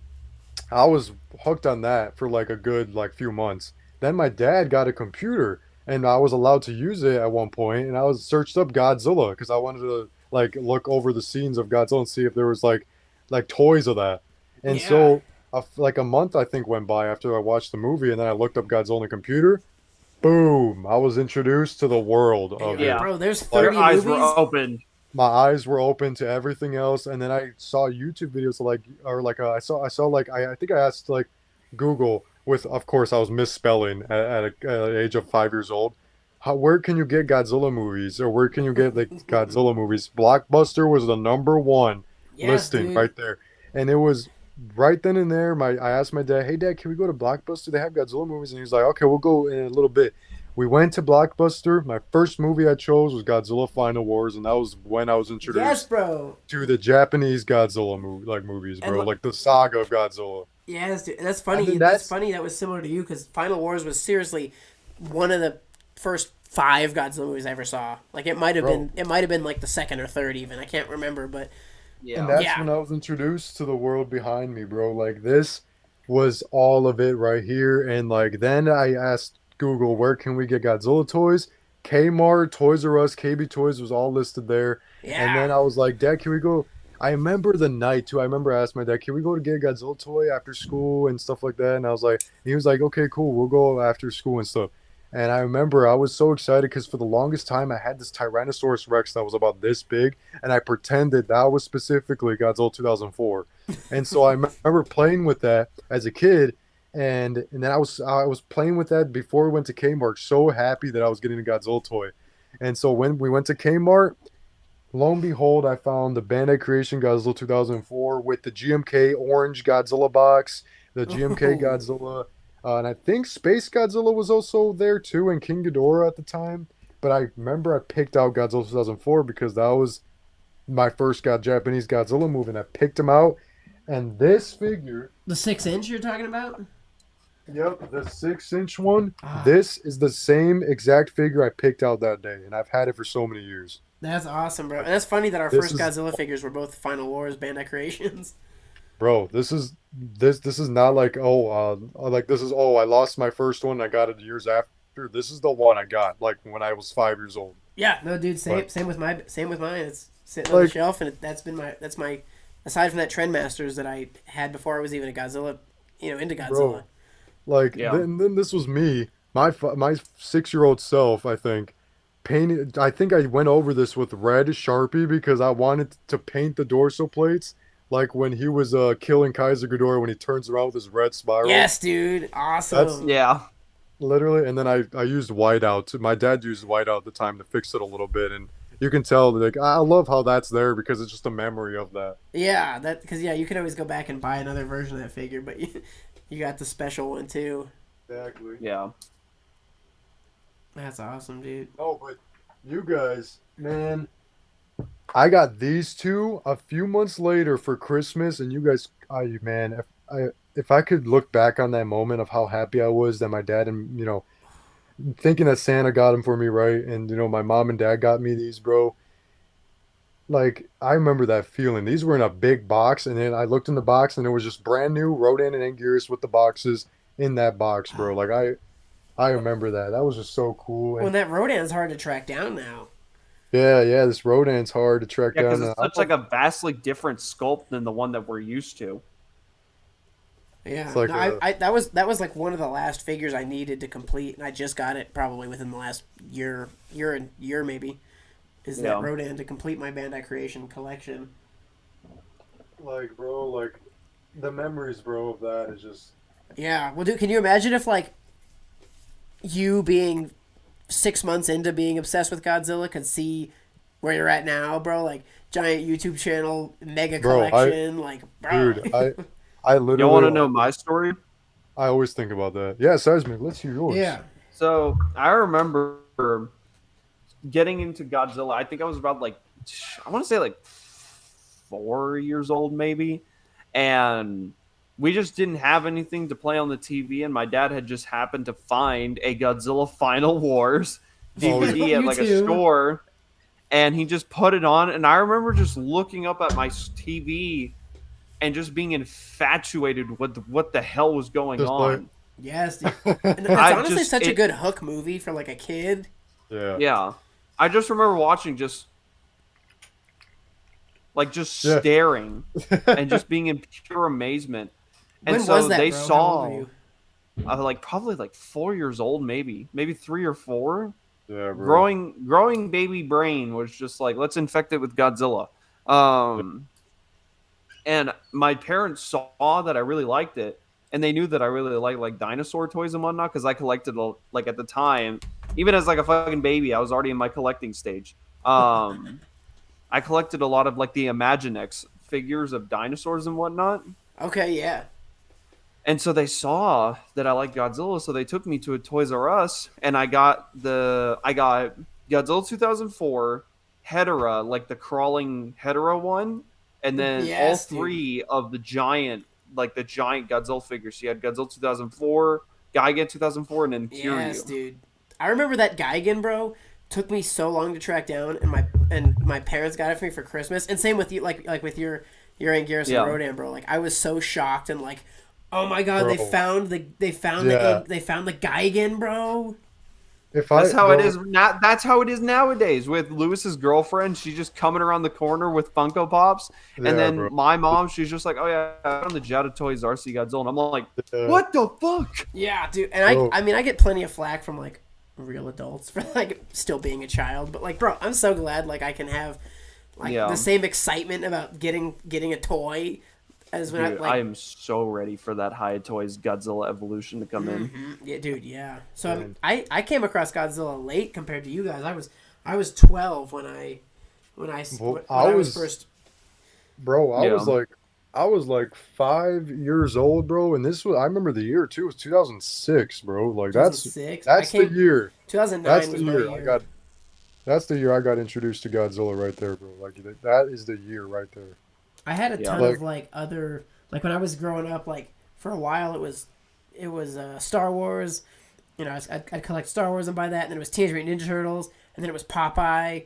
I was hooked on that for like a good like few months. Then my dad got a computer and I was allowed to use it at one point, and I was searched up Godzilla because I wanted to like look over the scenes of Godzilla and see if there was like toys of that. And Yeah. so like a month I think went by after I watched the movie, and then I looked up Godzilla on the computer. Boom! I was introduced to the world of Yeah. it. Bro, there's Like, Your 30 eyes were movies. open. my eyes were open to everything else, and then I saw YouTube videos like, or like I saw like I think I asked like Google with, of course, I was misspelling at an age of 5 years old. Where can you get Godzilla movies, or where can you get like Godzilla movies? Blockbuster was the number one Yes, listing dude. right there, and it was right then and there. I asked my dad, "Hey, Dad, can we go to Blockbuster? They have Godzilla movies," and he's like, "Okay, we'll go in a little bit." We went to Blockbuster. My first movie I chose was Godzilla Final Wars, and that was when I was Yes, introduced bro. to the Japanese Godzilla movies, And bro, like the saga of Godzilla. yes, dude. And that's And funny. then That's funny. That was similar to you because Final Wars was seriously one of the first 5 Godzilla movies I ever saw. Like it might have Bro. been. It might have been like the second or third even. I can't remember, but And Yeah. that's yeah. when I was introduced to the world behind me, bro. Like this was all of it right here. And like then I asked Google, where can we get Godzilla toys? Kmart, Toys R Us, KB Toys was all listed there. And Yeah. then I was like, Dad, can we go? I remember the night too. I remember I asked my dad, can we go to get a Godzilla toy after school and stuff like that? And I was like, he was like, okay, cool, we'll go after school and stuff. And I remember I was so excited because for the longest time I had this Tyrannosaurus Rex that was about this big, and I pretended that was specifically Godzilla 2004. And so I remember playing with that as a kid, and then I was playing with that before we went to Kmart, so happy that I was getting a Godzilla toy. And so when we went to Kmart, lo and behold, I found the Bandai Creation Godzilla 2004 with the GMK orange Godzilla box, the GMK Oh. Godzilla, and I think Space Godzilla was also there too, and King Ghidorah at the time. But I remember I picked out Godzilla 2004 because that was my first Japanese Godzilla movie, and I picked him out. And this figure, The 6-inch you're talking about? yep, the 6-inch one, Ah, this is the same exact figure I picked out that day, and I've had it for so many years. that's awesome, bro. And that's funny that our This first is Godzilla figures were both Final Wars Bandai Creations. Bro, this is not like, like this is, I lost my first one, I got it years after. This is the one I got like when I was 5 years old. Yeah, no, dude. Same, Like same with mine. It's sitting on the like shelf, and that's my aside from that Trendmasters that I had before I was even a Godzilla, into Godzilla. bro, like Yeah. then this was me, my 6-year-old self, I think. Painted, I think I went over this with red Sharpie because I wanted to paint the dorsal plates like when he was killing Kaiser Ghidorah when he turns around with his red spiral. Yes, dude. That's Awesome. Yeah. literally, and then I used whiteout. My dad used whiteout at the time to fix it a little bit, and you can tell like I love how that's there because it's just a memory of that. Yeah, that because you could always go back and buy another version of that figure, but you got the special one too. Exactly. Yeah. That's awesome, dude. Oh, but you guys, man, I got these two a few months later for Christmas, and you guys, man, if I could look back on that moment of how happy I was that my dad and thinking that Santa got them for me, right, and my mom and dad got me these, bro. Like I remember that feeling. These were in a big box, and then I looked in the box, and it was just brand new Rodan and Anguirus with the boxes in that box, bro. Like I remember that. That was just so cool. Well, And that Rodan's hard to track down now. yeah, this Rodan's hard to track Yeah, because down. it's such like a vastly different sculpt than the one that we're used to. Yeah, It's like no, that was like one of the last figures I needed to complete, and I just got it probably within the last year maybe. Is that Yeah. Rodan to complete my Bandai Creation collection? like, bro, like the memories, bro, of that is just Yeah. Well, dude, can you imagine if like you being 6 months into being obsessed with Godzilla could see where you're at now, bro? Like giant YouTube channel, mega Bro, collection, bro. Dude, I literally. You want to know my story? I always think about that. Yeah, Seismic, let's hear yours. Yeah. So I remember getting into Godzilla. I think I was about like, I want to say like 4 years old maybe, and we just didn't have anything to play on the TV, and my dad had just happened to find a Godzilla Final Wars DVD at like a store, and he just put it on, and I remember just looking up at my TV and just being infatuated with what the hell was going on. Yes, dude. And it's honestly such a good hook movie for like a kid. Yeah. I just remember watching staring and just being in pure amazement. And when so was that, they bro? saw like probably like 4 years old, maybe 3 or 4. Yeah, bro. Growing baby brain was just like, let's infect it with Godzilla. And my parents saw that I really liked it, and they knew that I really liked like dinosaur toys and whatnot, because I collected like at the time, even as like a fucking baby, I was already in my collecting stage. I collected a lot of like the Imaginext figures of dinosaurs and whatnot. Okay, yeah. And so they saw that I liked Godzilla, so they took me to a Toys R Us, and I got Godzilla 2004, Hedorah, like the crawling Hedorah one, and then all three of the giant Godzilla figures. So you had Godzilla 2004, Gigan 2004, and then Kiryu. Yes, dude. I remember that Gigan, bro. Took me so long to track down, and my parents got it for me for Christmas. And same with you, like with your Anguirus and Rodan, bro. Like I was so shocked and like, oh my god, bro. they found the Gigan, bro. That's how it is. That's how it is nowadays with Lewis's girlfriend. She's just coming around the corner with Funko Pops, and then bro. my mom, she's just like, "Oh yeah, I found the Hiya Toys RC Godzilla," and I'm like, "What the fuck?" Yeah, dude. And I mean, I get plenty of flack from like real adults for like still being a child, but like, bro, I'm so glad like I can have like the same excitement about getting a toy as when I am so ready for that Hiya Toys Godzilla evolution to come in. Yeah, dude. Yeah. So I came across Godzilla late compared to you guys. I was 12 when I was first. Bro, I was like 5 years old, bro, and I remember the year too. It was 2006, bro. Like that's the year. 2009 that's was the my year. That's the year I got introduced to Godzilla right there, bro. Like that is the year right there. I had a ton of like other, like when I was growing up, like for a while it was Star Wars, you know, I'd collect Star Wars and buy that, and then it was Teenage Mutant Ninja Turtles, and then it was Popeye.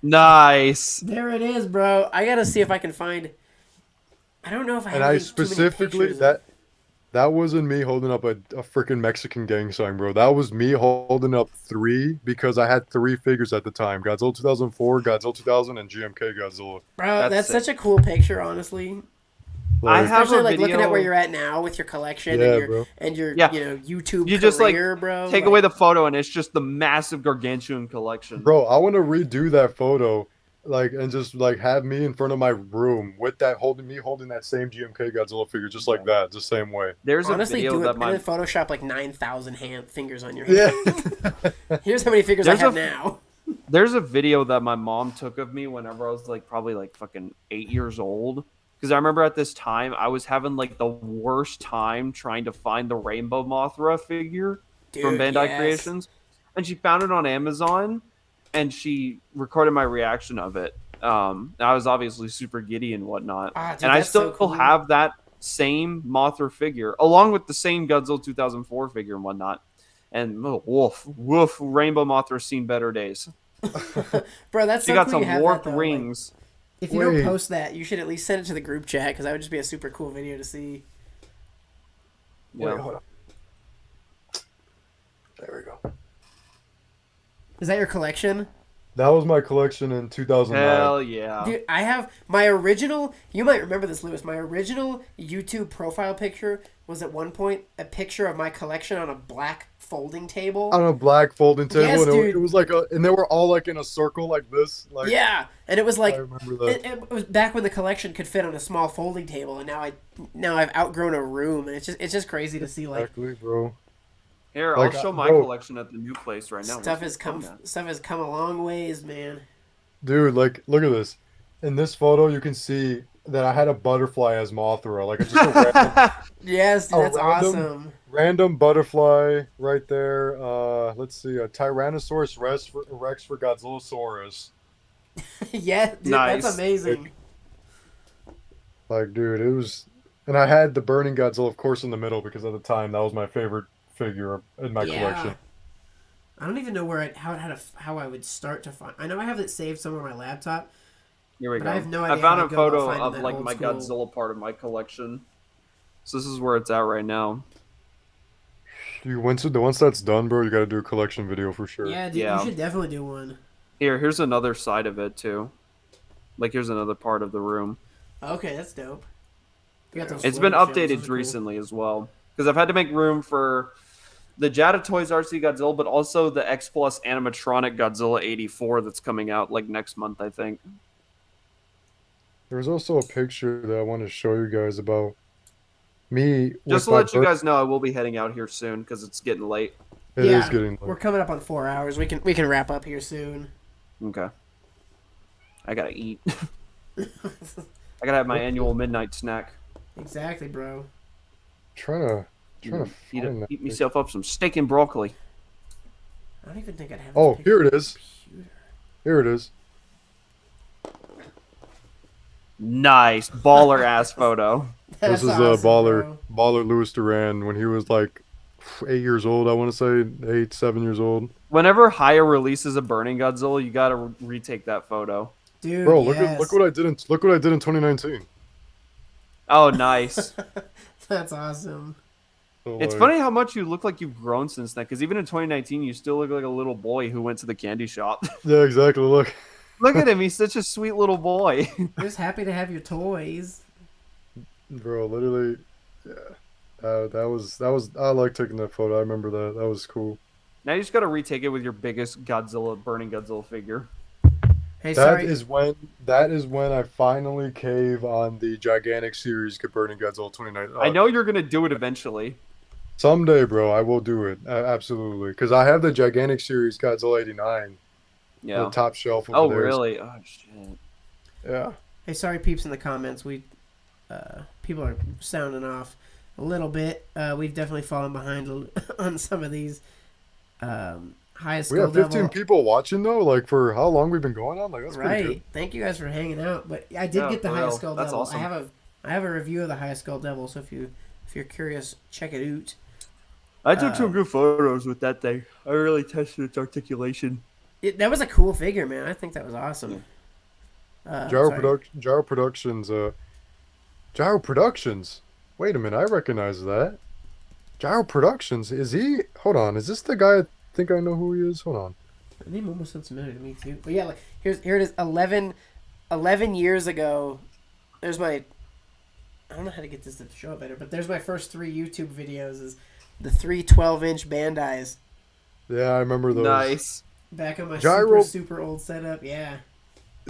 Nice. There it is, bro. I gotta see if I can find. I don't know if I. And have I any, specifically that wasn't me holding up a freaking Mexican gang sign, bro. That was me holding up 3 because I had 3 figures at the time: Godzilla 2004, Godzilla 2000, and GMK Godzilla. Bro, that's such a cool picture, honestly. Like, I have especially a like video... looking at where you're at now with your collection and your you know YouTube you career, just like bro. Take away the photo and it's just the massive gargantuan collection. Bro, I want to redo that photo, like, and just like have me in front of my room with that holding that same GMK Godzilla figure, just like that, the same way. There's honestly a video that and then Photoshop like 9,000 fingers on your hand. Yeah. Here's how many figures I have now. There's a video that my mom took of me whenever I was like probably like fucking 8 years old. Because I remember at this time, I was having like the worst time trying to find the Rainbow Mothra figure from Bandai Creations. And she found it on Amazon, and she recorded my reaction of it. I was obviously super giddy and whatnot. Dude, and I still so cool. have that same Mothra figure, along with the same Godzilla 2004 figure and whatnot. And woof, Rainbow Mothra's seen better days. Bro, that's she so got cool some you have warped that, though. rings. Like, if you don't post that, you should at least send it to the group chat, because that would just be a super cool video to see. Yeah. Wait, hold on. There we go. Is that your collection? That was my collection in 2009. Hell yeah. Dude, I have my original, you might remember this, Lewis, my original YouTube profile picture was at one point a picture of my collection on a black folding table. On a black folding table, Yes, and dude. it was like and they were all like in a circle like this. Like, yeah, and it was like, I remember that. it was back when the collection could fit on a small folding table, and now I've outgrown a room, and it's just crazy to see, like, Exactly, bro. Here, Like, I'll show my bro, collection at the new place right now. Stuff has come a long ways, man. dude, like, look at this. In this photo, you can see that I had a butterfly as Mothra. Like, it's just a random, Yes, dude, that's awesome. random butterfly right there. Let's see, a Tyrannosaurus Rex for Godzillasaurus. Yeah, dude, Nice. that's amazing. Like, dude, it was, and I had the Burning Godzilla, of course, in the middle because at the time that was my favorite figure in my collection. I don't even know where how I would start to find. I know I have it saved somewhere on my laptop. Here we But go. I have no idea I found how a to go about photo finding of that like old my school- Godzilla part of my collection. So this is where it's at right now. Dude, once that's done, bro, you got to do a collection video for sure. Yeah, dude, Yeah. you should definitely do one. Here's another side of it too. Like here's another part of the room. Okay, that's dope. You got those It's been floating shells, updated those are cool. recently as well because I've had to make room for the Hiya Toys RC Godzilla, but also the X Plus animatronic Godzilla 84 that's coming out like next month, I think. There's also a picture that I want to show you guys about me. Just to let you guys know, I will be heading out here soon because it's getting late. It is Yeah, getting We're late. coming up on 4 hours. We can wrap up here soon. Okay. I gotta eat. I gotta have my annual midnight snack. Exactly, bro. Trying to Eat, find that eat picture. myself up some steak and broccoli. I don't even think I'd have. Oh, this picture here it on the is. computer. Here it is. Nice baller ass photo. That's This is awesome, baller bro. Louis Duran when he was like 8 years old. I want to say 8, 7 years old. Whenever Hiya releases a Burning Godzilla, you gotta retake that photo. Dude, Bro, yes. look what I did in 2019. Oh, nice. That's awesome. So, It's like, funny how much you look like you've grown since then. Because even in 2019, you still look like a little boy who went to the candy shop. Yeah, exactly. Look. Look at him; he's such a sweet little boy. Just happy to have your toys. Bro, literally, yeah. That was. I like taking that photo. I remember that. That was cool. Now you just gotta retake it with your biggest Burning Godzilla figure. Hey, That sorry. is when I finally cave on the gigantic series Burning Godzilla 29. I know you're gonna do it eventually. Someday, bro, I will do it. Absolutely, because I have the gigantic series Godzilla 89, Yeah. the top shelf. Over Oh, there. really? Oh, shit. Yeah. Hey, sorry, peeps in the comments. People are sounding off a little bit. We've definitely fallen behind on some of these. Highest We Skull have 15 Devil. people watching though. Like for how long we've been going on? Like that's pretty Right. good. Thank you guys for hanging out. But I did Yeah, get the for Highest real. Skull That's Devil. awesome. I have a review of the Highest Skull Devil. So if you're curious, check it out. I took some good photos with that thing. I really tested its articulation. That was a cool figure, man. I think that was awesome. Gyro Productions. Gyro Productions. Wait a minute, I recognize that. Gyro Productions. Is he? Hold on. Is this the guy? I think I know who he is. Hold on. The name almost sounds familiar to me too. But yeah, like here it is. 11 years ago. There's my. I don't know how to get this to show it better, but there's my first 3 YouTube videos. Is the 3 12-inch Bandais Yeah, I remember those. Nice. back on my Gyro- super old setup. Yeah.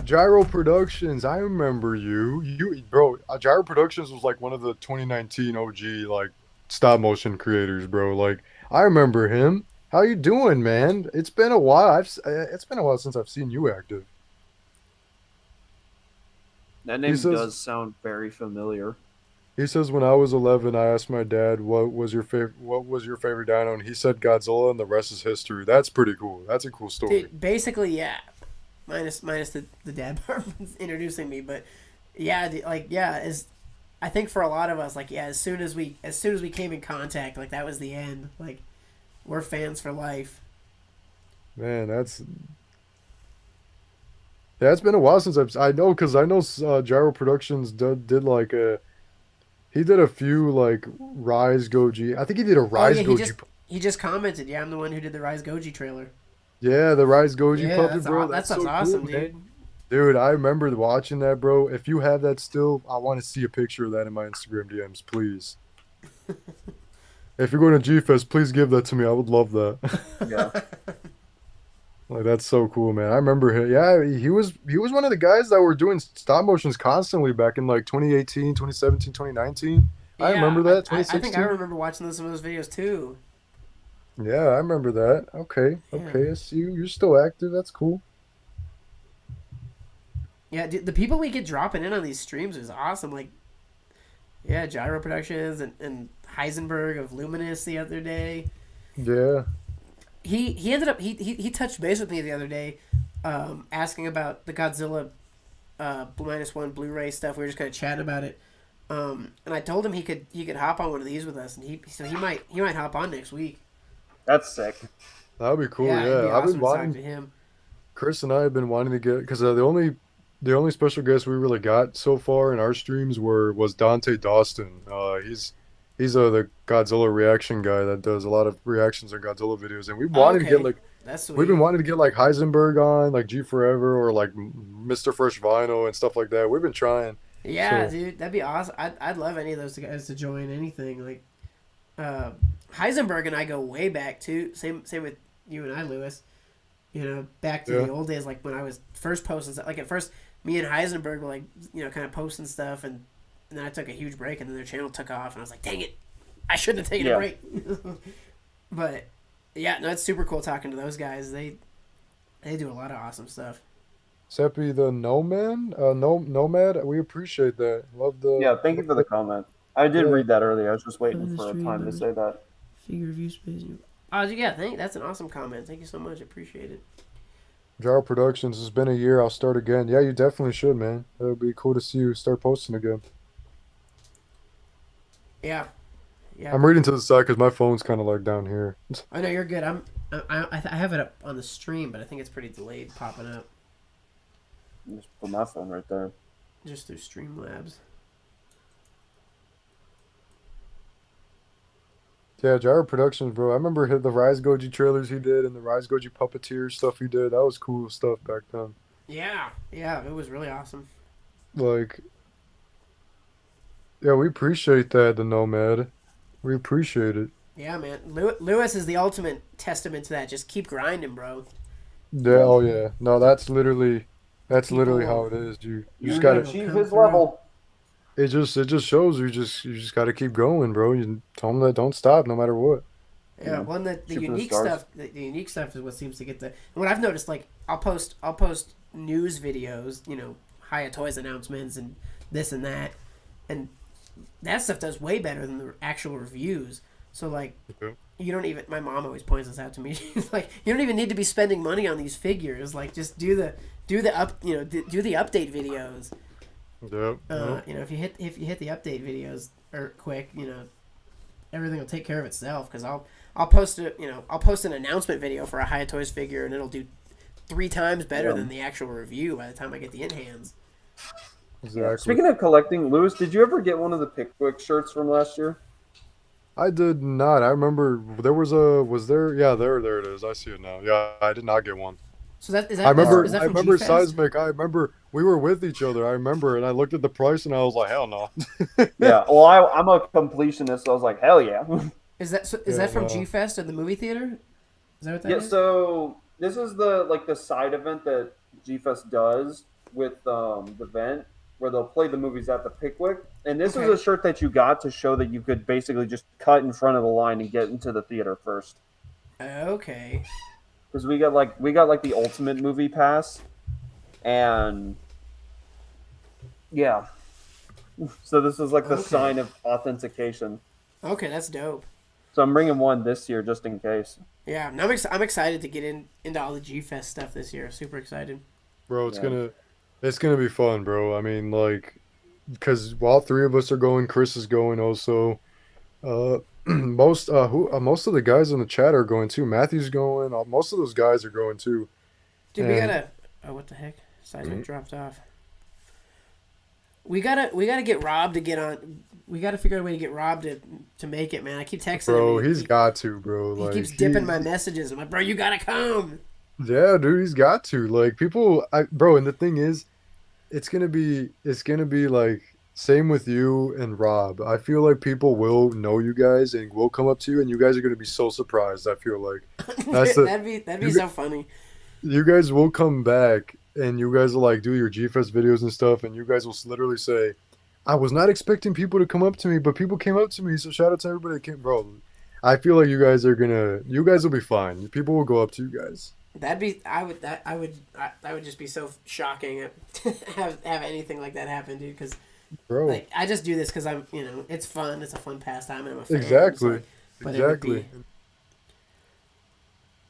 Gyro Productions. I remember you. Bro. Gyro Productions was like one of the 2019 OG like stop motion creators, bro. Like I remember him. How you doing, man? It's been a while. It's been a while since I've seen you active. That name He says- does sound very familiar. He says when I was 11, I asked my dad what was your favorite dino, and he said Godzilla, and the rest is history. That's pretty cool. That's a cool story. Dude, basically, yeah. Minus the dad part introducing me, but yeah, I think for a lot of us, like as soon as we came in contact, like that was the end. Like we're fans for life. Man, it's been a while since I know Gyro Productions did like he did a few like Rise Goji. I think he did a Rise Goji. He just commented. Yeah, I'm the one who did the Rise Goji trailer. Yeah, the Rise Goji Yeah, puppet, that's bro. that That's sounds so awesome, cool, man. dude. Dude, I remember watching that, bro. If you have that still, I want to see a picture of that in my Instagram DMs, please. If you're going to G-Fest, please give that to me. I would love that. Yeah. Like that's so cool, man. I remember him. Yeah, he was one of the guys that were doing stop motions constantly back in like 2018, 2017, 2019. I Yeah, remember that. I think 2016. I remember watching some of those videos too. Yeah, I remember that. Okay, Yeah. okay. I see you. You're still active. That's cool. Yeah, dude, the people we get dropping in on these streams is awesome. Like, yeah, Gyro Productions and Heisenberg of Luminous the other day. Yeah. He ended up he touched base with me the other day, asking about the Godzilla minus one Blu-ray stuff. We were just kind of chatting about it, and I told him he could hop on one of these with us, and he might hop on next week. That's sick. That'd be cool. Yeah, it'd be Yeah, I've awesome been to talk wanting. to him. Chris and I have been wanting to get because the only special guest we really got so far in our streams was Dante Dawson. He's the Godzilla reaction guy that does a lot of reactions on Godzilla videos, and we wanted to get like That's sweet. we've been wanting to get like Heisenberg on, like G Forever or like Mr. Fresh Vinyl and stuff like that. We've been trying. Yeah, So dude, that'd be awesome. I'd love any of those guys to join anything. Like, Heisenberg and I go way back too. Same with you and I, Lewis. You know, back to yeah, the old days, like when I was first posting stuff. Like at first, me and Heisenberg were like, kind of posting stuff, and then I took a huge break, and then their channel took off, and I was like, dang it, I shouldn't have taken a Yeah. break. But yeah, no, it's super cool talking to those guys. They do a lot of awesome stuff. Seppi the Nomad. We appreciate that. Love the Yeah, thank you for the comment. I did yeah. read that earlier. I was just waiting On the for a stream, time to buddy. say that. Figure review space. Oh yeah, that's an awesome comment. Thank you so much. Appreciate it. Jar Productions. It's been a year. I'll start again. Yeah, you definitely should, man. It would be cool to see you start posting again. Yeah, yeah. I'm reading to the side because my phone's kind of like down here. I know you're good. I have it up on the stream, but I think it's pretty delayed popping up Just put my phone right there. just through Streamlabs. Yeah, Gyro Productions, bro. I remember the Rise Goji trailers he did and the Rise Goji Puppeteer stuff he did. That was cool stuff back then. Yeah, it was really awesome. Like, yeah, we appreciate that, the Nomad. We appreciate it. Yeah, man. Lewis is the ultimate testament to that. Just keep grinding, bro. Yeah, oh yeah. No, that's literally People how it is. You You just can gotta. achieve come his through. level. It just shows you just gotta keep going, bro. You tell them that don't stop no matter what. Yeah, Yeah. one that the Shoot for the unique stars. stuff. The unique stuff is what seems to get the. And what I've noticed, like I'll post news videos, Hiya Toys announcements and this and that, and that stuff does way better than the actual reviews. So like, Okay. you don't even. My mom always points this out to me. She's like, you don't even need to be spending money on these figures. Like, just do the update videos. Yep. Yep. If you hit the update videos or quick, everything will take care of itself. Because I'll post an announcement video for a Hiya Toys figure, and it'll do 3 times better than the actual review by the time I get the in hands. Exactly. Speaking of collecting, Lewis, did you ever get one of the Pickwick shirts from last year? I did not. I remember there was there? Yeah, there it is. I see it now. Yeah, I did not get one. So is that I remember is that I from remember G-Fest? Seismic. I remember we were with each other. I remember, and I looked at the price and I was like, hell no. Yeah. Well, I'm a completionist, so I was like, hell yeah. Is that Yeah, that from no. G-Fest at the movie theater? Is that what that Yeah. is? So this is the side event that G-Fest does with the event where they'll play the movies at the Pickwick, and this Okay. is a shirt that you got to show that you could basically just cut in front of the line and get into the theater first. Okay. Because we got like the ultimate movie pass, and yeah. So this is like the Okay. sign of authentication. Okay, that's dope. So I'm bringing one this year just in case. Yeah, I'm excited to get into all the G-Fest stuff this year. Super excited. Bro, Yeah. it's gonna be fun, bro. I mean, like, because while 3 of us are going, Chris is going also. Most of the guys in the chat are going too. Matthew's going. Most of those guys are going too. Dude, we And- gotta. Oh, what the heck? Seismic dropped off. We gotta get Rob to get on. We gotta figure out a way to get Rob to make it, man. I keep texting Bro, him. he's got to, bro. He Like, keeps dipping my messages. I'm like, bro, you gotta come. Yeah, dude, he's got to. Like, bro, and the thing is, it's gonna be like same with you and Rob. I feel like people will know you guys and will come up to you, and you guys are gonna be so surprised. I feel like That's the- that'd be you so funny. you guys will come back and you guys will like do your G-Fest videos and stuff, and you guys will literally say, "I was not expecting people to come up to me, but people came up to me." So shout out to everybody that came, bro. I feel like you guys will be fine. People will go up to you guys. I would just be so shocking to have anything like that happen, dude. Because Bro, like I just do this because I'm, it's fun. It's a fun pastime, and I'm a fan. exactly, but exactly.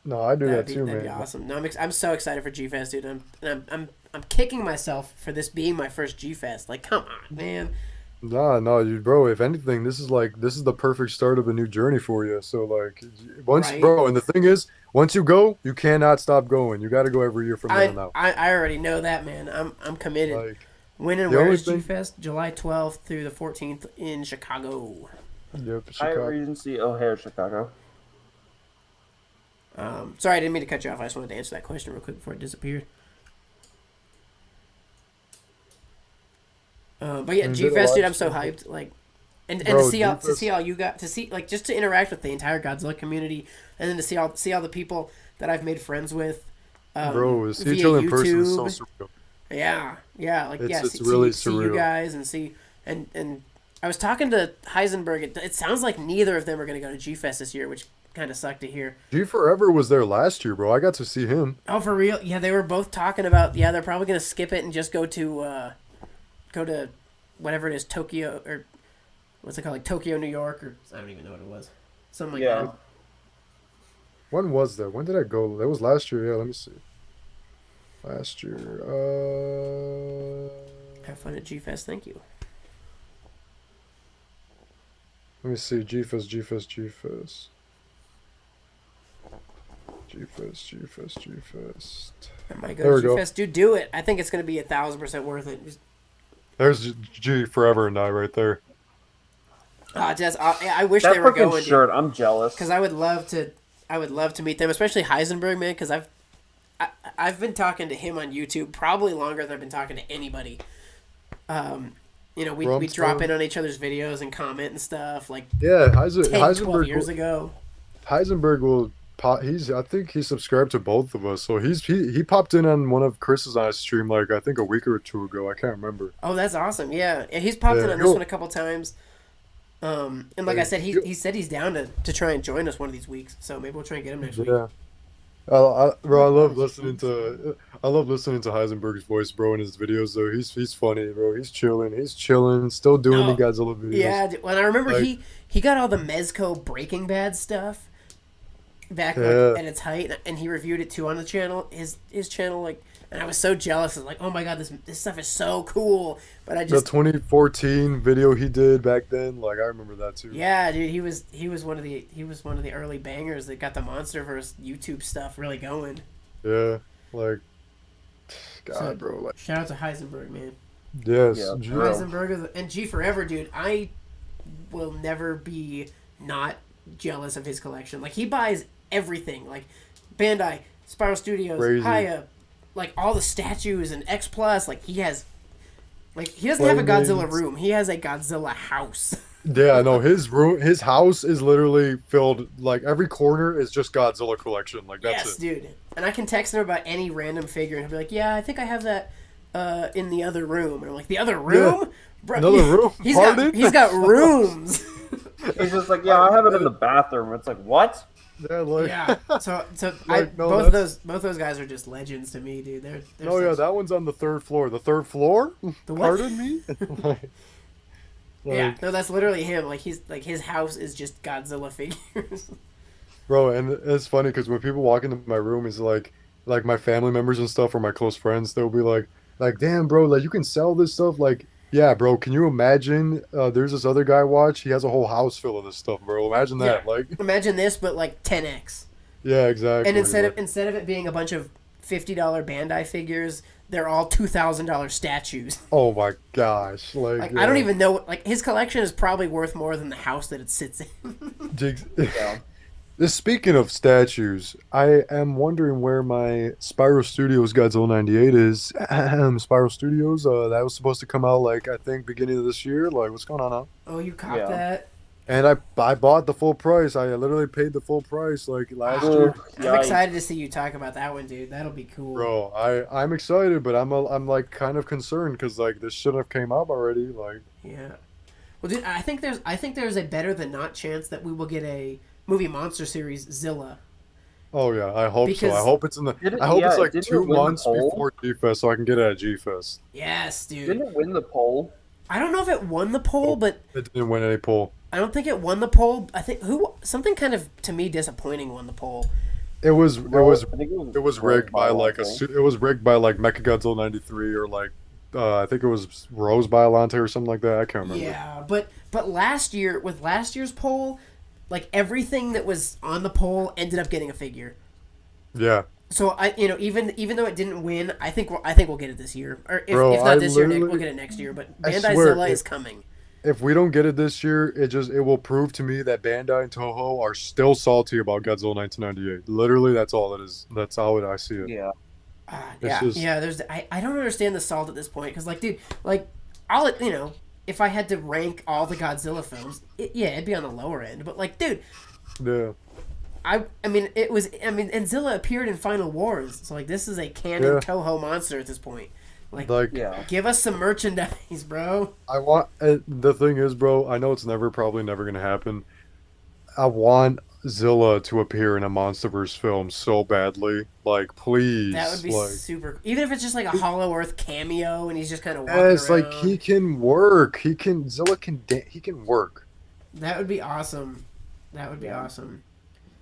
No, I do that too, that'd be man. awesome. No, I'm so excited for G Fest, dude. I'm kicking myself for this being my first G Fest. Like, come on, man. No, dude, bro. If anything, this is the perfect start of a new journey for you. So like, Right. bro, and the thing is, once you go, you cannot stop going. You got to go every year from then on out. I already know that, man. I'm committed. Like, When and the where only is G thing- Fest? July 12th through the 14th in Chicago. yep, Hyatt Chicago. Regency O'Hare, Chicago. Sorry, I didn't mean to cut you off. I just wanted to answer that question real quick before it disappeared. But yeah, And G did a Fest, live dude, I'm so stream. hyped. Like, and Bro, to see all G-Fest- you got to see, like, just to interact with the entire Godzilla community, and then to see all the people that I've made friends with. Bro, see via each other in person is so YouTube. surreal. Yeah, like It's see, really see you surreal. guys and see and I was talking to Heisenberg. It sounds like neither of them are going to go to G Fest this year, which kind of sucked to hear. G Forever was there last year, bro. I got to see him. Oh, for real? Yeah, they were both talking about. Yeah, they're probably going to skip it and just go to whatever it is, Tokyo, or what's it called, like Tokyo, New York, or I don't even know what it was, something like Yeah. that. When was that? When did I go? That was last year. Yeah, let me see. Last year. Have fun at G Fest. Thank you. Let me see. G-Fest. I might There go we to go. G Fest. Dude, do it. I think it's going to be 1,000% worth it. Just, There's G Forever and I right there. Jess, I wish That they were fucking going, shirt, I'm jealous. because I would love to meet them, especially Heisenberg, man. Because I've been talking to him on YouTube probably longer than I've been talking to anybody. We drop in on each other's videos and comment and stuff like Yeah, 10, 12 Heisenberg. years ago. Heisenberg will pop. I think he's subscribed to both of us. So he popped in on one of Chris's and I's stream like I think a week or two ago. I can't remember. Oh, that's awesome. Yeah, he's popped in Yeah, on this he'll- one a couple times. And like I said, he said he's down to try and join us one of these weeks. So maybe we'll try and get him next week. Yeah. Bro, I love listening to Heisenberg's voice, bro, in his videos. Though he's funny, bro. He's chilling, still doing the Godzilla videos. Yeah, when I remember Like- he got all the Mezco Breaking Bad stuff back Yeah. at its height, and he reviewed it too on the channel, his channel, like, and I was so jealous. I was like, oh my god, this stuff is so cool. But I The just 2014 video he did back then, like I remember that too. yeah, dude, he was one of the early bangers that got the MonsterVerse YouTube stuff really going. Yeah, like, God, So, bro, like, shout out to Heisenberg, man. yes, Yeah, G- bro. Heisenberg and G Forever, dude. I will never be not jealous of his collection. Like, he buys everything, like Bandai, Spiral Studios, Crazy. Hiya, like all the statues and X Plus. Like, he has, like, he doesn't have a Playmates. Godzilla room. He has a Godzilla house. Yeah, no, his house is literally filled. Like every corner is just Godzilla collection. Like that's Yes, it. dude. And I can text him about any random figure, and he'll be like, "Yeah, I think I have that in the other room." And I'm like, "The other room, bro? Another room? He's Pardon? got rooms." He's just like, yeah, I have it in the bathroom. It's like, what? Yeah, like Yeah. So Like, no, both that's- those guys are just legends to me, dude. They're no, yeah, such- that one's on the third floor. The third floor? The what? Pardon me? Like, Yeah, no, that's literally him. Like his house is just Godzilla figures. bro, and it's funny because when people walk into my room, it's like my family members and stuff or my close friends, they'll be like, damn, bro, like you can sell this stuff. Like, yeah, bro, can you imagine? There's this other guy. Watch, he has a whole house full of this stuff, bro. Imagine that. Yeah. Like, Imagine this, but like 10x. yeah, exactly. And instead like, of it being a bunch of $50 Bandai figures, they're all $2,000 statues. oh my gosh, like, Like I don't even know. Like his collection is probably worth more than the house that it sits in. Jigs- Yeah. Speaking of statues, I am wondering where my Spiral Studios Godzilla 98 is. Spiral Studios, that was supposed to come out like I think beginning of this year. Like, what's going on now? Oh, you copped Yeah. that? And I bought the full price. I literally paid the full price like last year. I'm excited to see you talk about that one, dude. That'll be cool. Bro, I'm excited, but I'm like kind of concerned because like this shouldn't have came out already. Like, Yeah. Well, dude, I think there's a better than not chance that we will get a movie monster series Zilla. Oh yeah, I hope so. Because- I hope it's in the. Did it- I hope yeah, it's like didn't it 2 win the months poll? before G Fest, so I can get it at G Fest. Yes, dude. Didn't it win the poll? I don't know if it won the poll, but It didn't win any poll. I don't think it won the poll. I think something kind of to me disappointing won the poll. It was I think it was rigged by like it was rigged by like Mechagodzilla 93 or like I think it was Rose Biollante or something like that. I can't remember. Yeah, but last year with last year's poll, like everything that was on the poll ended up getting a figure. Yeah. So even though it didn't win, I think we'll get it this year, or if Bro, not I this year, literally- we'll get it next year. But I Bandai swear, Zilla is coming. If we don't get it this year, it will prove to me that Bandai and Toho are still salty about Godzilla 1998. Literally, that's all it is. That's how I see it. Yeah. It's just- Yeah. There's I don't understand the salt at this point because like dude, like I'll if I had to rank all the Godzilla films, it'd be on the lower end. But like dude, Yeah. I mean and Zilla appeared in Final Wars, so like this is a canon Yeah. Toho monster at this point. Like Yeah. Give us some merchandise, bro. I want the thing is, bro. I know it's probably never gonna happen. I want Zilla to appear in a MonsterVerse film so badly. Like, please. That would be like, super. Even if it's just like a Hollow Earth cameo and he's just kind of walking yes, around. like he can work. Zilla can he can work. That would be awesome. That would be Yeah. awesome.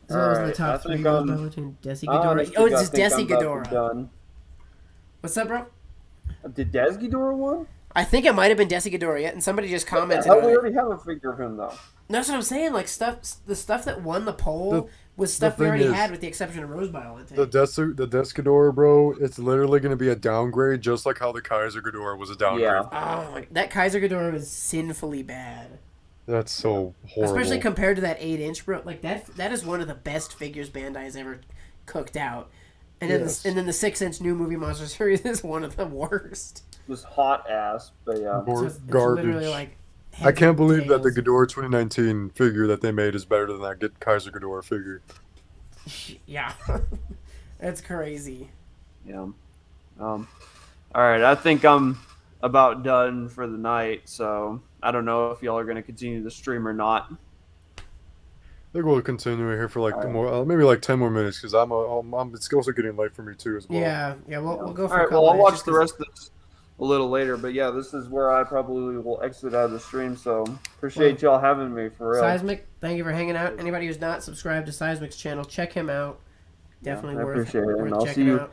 All So was in the right, top I three. think, Between Desi honestly, Ghidorah. Oh, it's I just think Desi I'm about Ghidorah. done. What's up, bro? Did Des Ghidorah win? I think it might have been Desi Ghidorah yet, and somebody just commented Hell, on we it. already have a figure of him though. That's what I'm saying. Like the stuff that won the poll The- was stuff we thing already is- had, with the exception of Rose Biollante. The Ghidorah, bro. It's literally gonna be a downgrade, just like how the Kaiser Ghidorah was a downgrade. Yeah. Oh, that Kaiser Ghidorah was sinfully bad. That's so horrible. Especially compared to that 8-inch, bro. Like that is one of the best figures Bandai has ever cooked out. And then Yes. the 6-inch new movie monster series is one of the worst. It was hot ass, but yeah. It's Garbage. literally like I can't believe that the tails. Ghidorah 2019 figure that they made is better than that Kaiser Ghidorah figure. Yeah. That's crazy. Yeah. All right, I think I'm about done for the night, so I don't know if y'all are gonna continue the stream or not. I think we'll continue here for like Alright. more, maybe like 10 more minutes because it's also getting late for me too as well. Yeah, we'll go for All a right, couple well, I'll minutes watch just the 'cause- rest of this a little later, but yeah, this is where I probably will exit out of the stream. So appreciate y'all having me for real. Seismic, thank you for hanging out. Anybody who's not subscribed to Seismic's channel, check him out. Definitely I worth appreciate it, and worth I'll checking see you. out.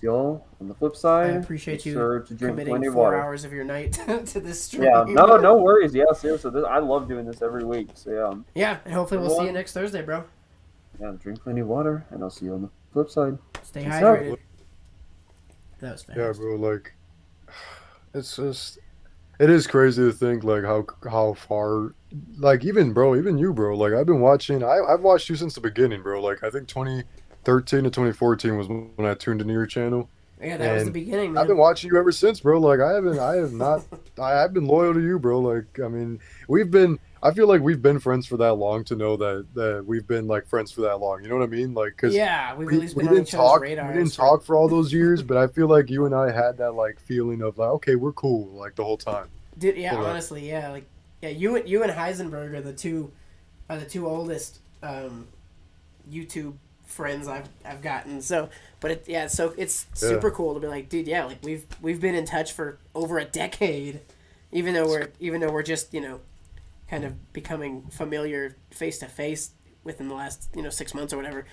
See y'all on the flip I side. appreciate Be you sure to drink committing plenty of 4 water. hours of your night to this stream. Yeah, no worries. Yeah, seriously, I love doing this every week. So Yeah, and hopefully we'll see you next Thursday, bro. yeah, drink plenty of water, and I'll see you on the flip side. Stay Peace out. hydrated. That was fast. Yeah, bro. Like, it's just, it is crazy to think like how far, like even you, bro. Like I've watched you since the beginning, bro. Like I think 2013 to 2014 was when I tuned into your channel. Yeah, that was the And beginning, man. I've been watching you ever since, bro. Like I've been loyal to you, bro. Like I mean, I feel like we've been friends for that long to know that we've been like friends for that long. You know what I mean? Like, cause Yeah, we've at we, least we been on didn't each other's talk. radars. We didn't talk for all those years, but I feel like you and I had that like feeling of like, okay, we're cool, like the whole time. Dude, yeah, Hold on. honestly, yeah, like, yeah, you and Heisenberg are the two oldest YouTube friends I've gotten. So, but it's super cool to be like, dude, yeah, like we've been in touch for over a decade, even though we're just kind of becoming familiar face to face within the last 6 months or whatever.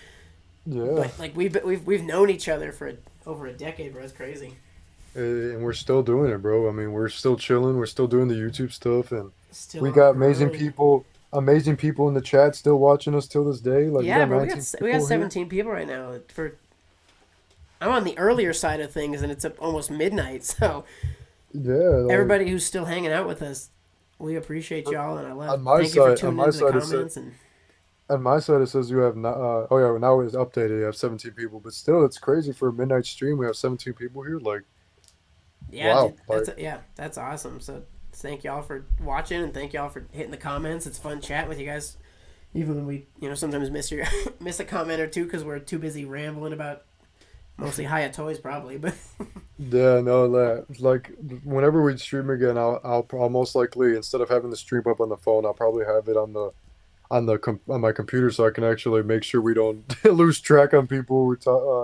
Yeah, But like we've known each other for over a decade, bro. It's crazy. and we're still doing it, bro. I mean, we're still chilling. We're still doing the YouTube stuff, and Still we got on the amazing grind. people in the chat still watching us till this day. Like, Yeah, bro, we 19 got people here. 17 people right now. I'm on the earlier side of things, and it's almost midnight. So Yeah, like, everybody who's still hanging out with us, we appreciate y'all, and I love. On my Thank you for side- tuning on my into the side, it said- comments. And on my side, it says you have now it's updated. You have 17 people, but still, it's crazy for a midnight stream. We have 17 people here. Like, yeah, wow, dude, that's awesome. So thank y'all for watching, and thank y'all for hitting the comments. It's fun chatting with you guys, even when we sometimes miss a comment or two because we're too busy rambling about mostly Hiya Toys probably, but. yeah, no, like whenever we stream again, I'll most likely, instead of having the stream up on the phone, I'll probably have it on on my computer so I can actually make sure we don't lose track on people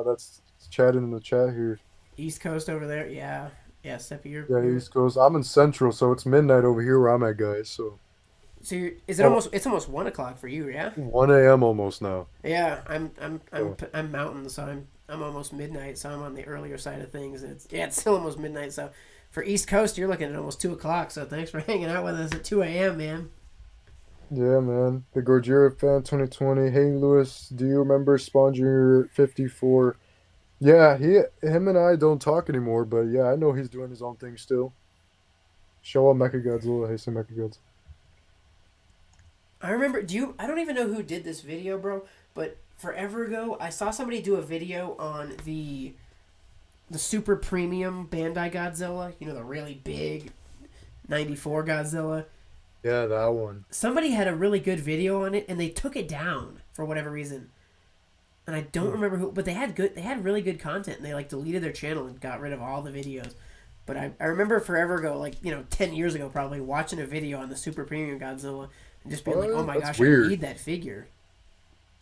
that's chatting in the chat here. East Coast over there, yeah, yeah. Steppy, Yeah, East Coast. I'm in Central, so it's midnight over here where I'm at, guys. So is it almost? It's almost 1 o'clock for you, yeah. 1 a.m. almost now. Yeah, I'm mountain, so I'm almost midnight, so I'm on the earlier side of things. And it's still almost midnight. So for East Coast, you're looking at almost 2 o'clock. So thanks for hanging out with us at 2 a.m., man. Yeah, man. The Gojira fan 2020. Hey, Lewis, do you remember Spawn Jr. 54? Yeah, him and I don't talk anymore, but yeah, I know he's doing his own thing still. Show up Mechagodzilla. Hey, say Mechagodzilla. I remember. I don't even know who did this video, bro. But forever ago, I saw somebody do a video on the super premium Bandai Godzilla. You know, the really big 94 Godzilla. Yeah, that one. Somebody had a really good video on it, and they took it down for whatever reason. And I don't remember who, but they had really good content, and they like deleted their channel and got rid of all the videos. But I remember forever ago, like 10 years ago, probably watching a video on the super premium Godzilla and just being like, "Oh my gosh, weird. I need that figure."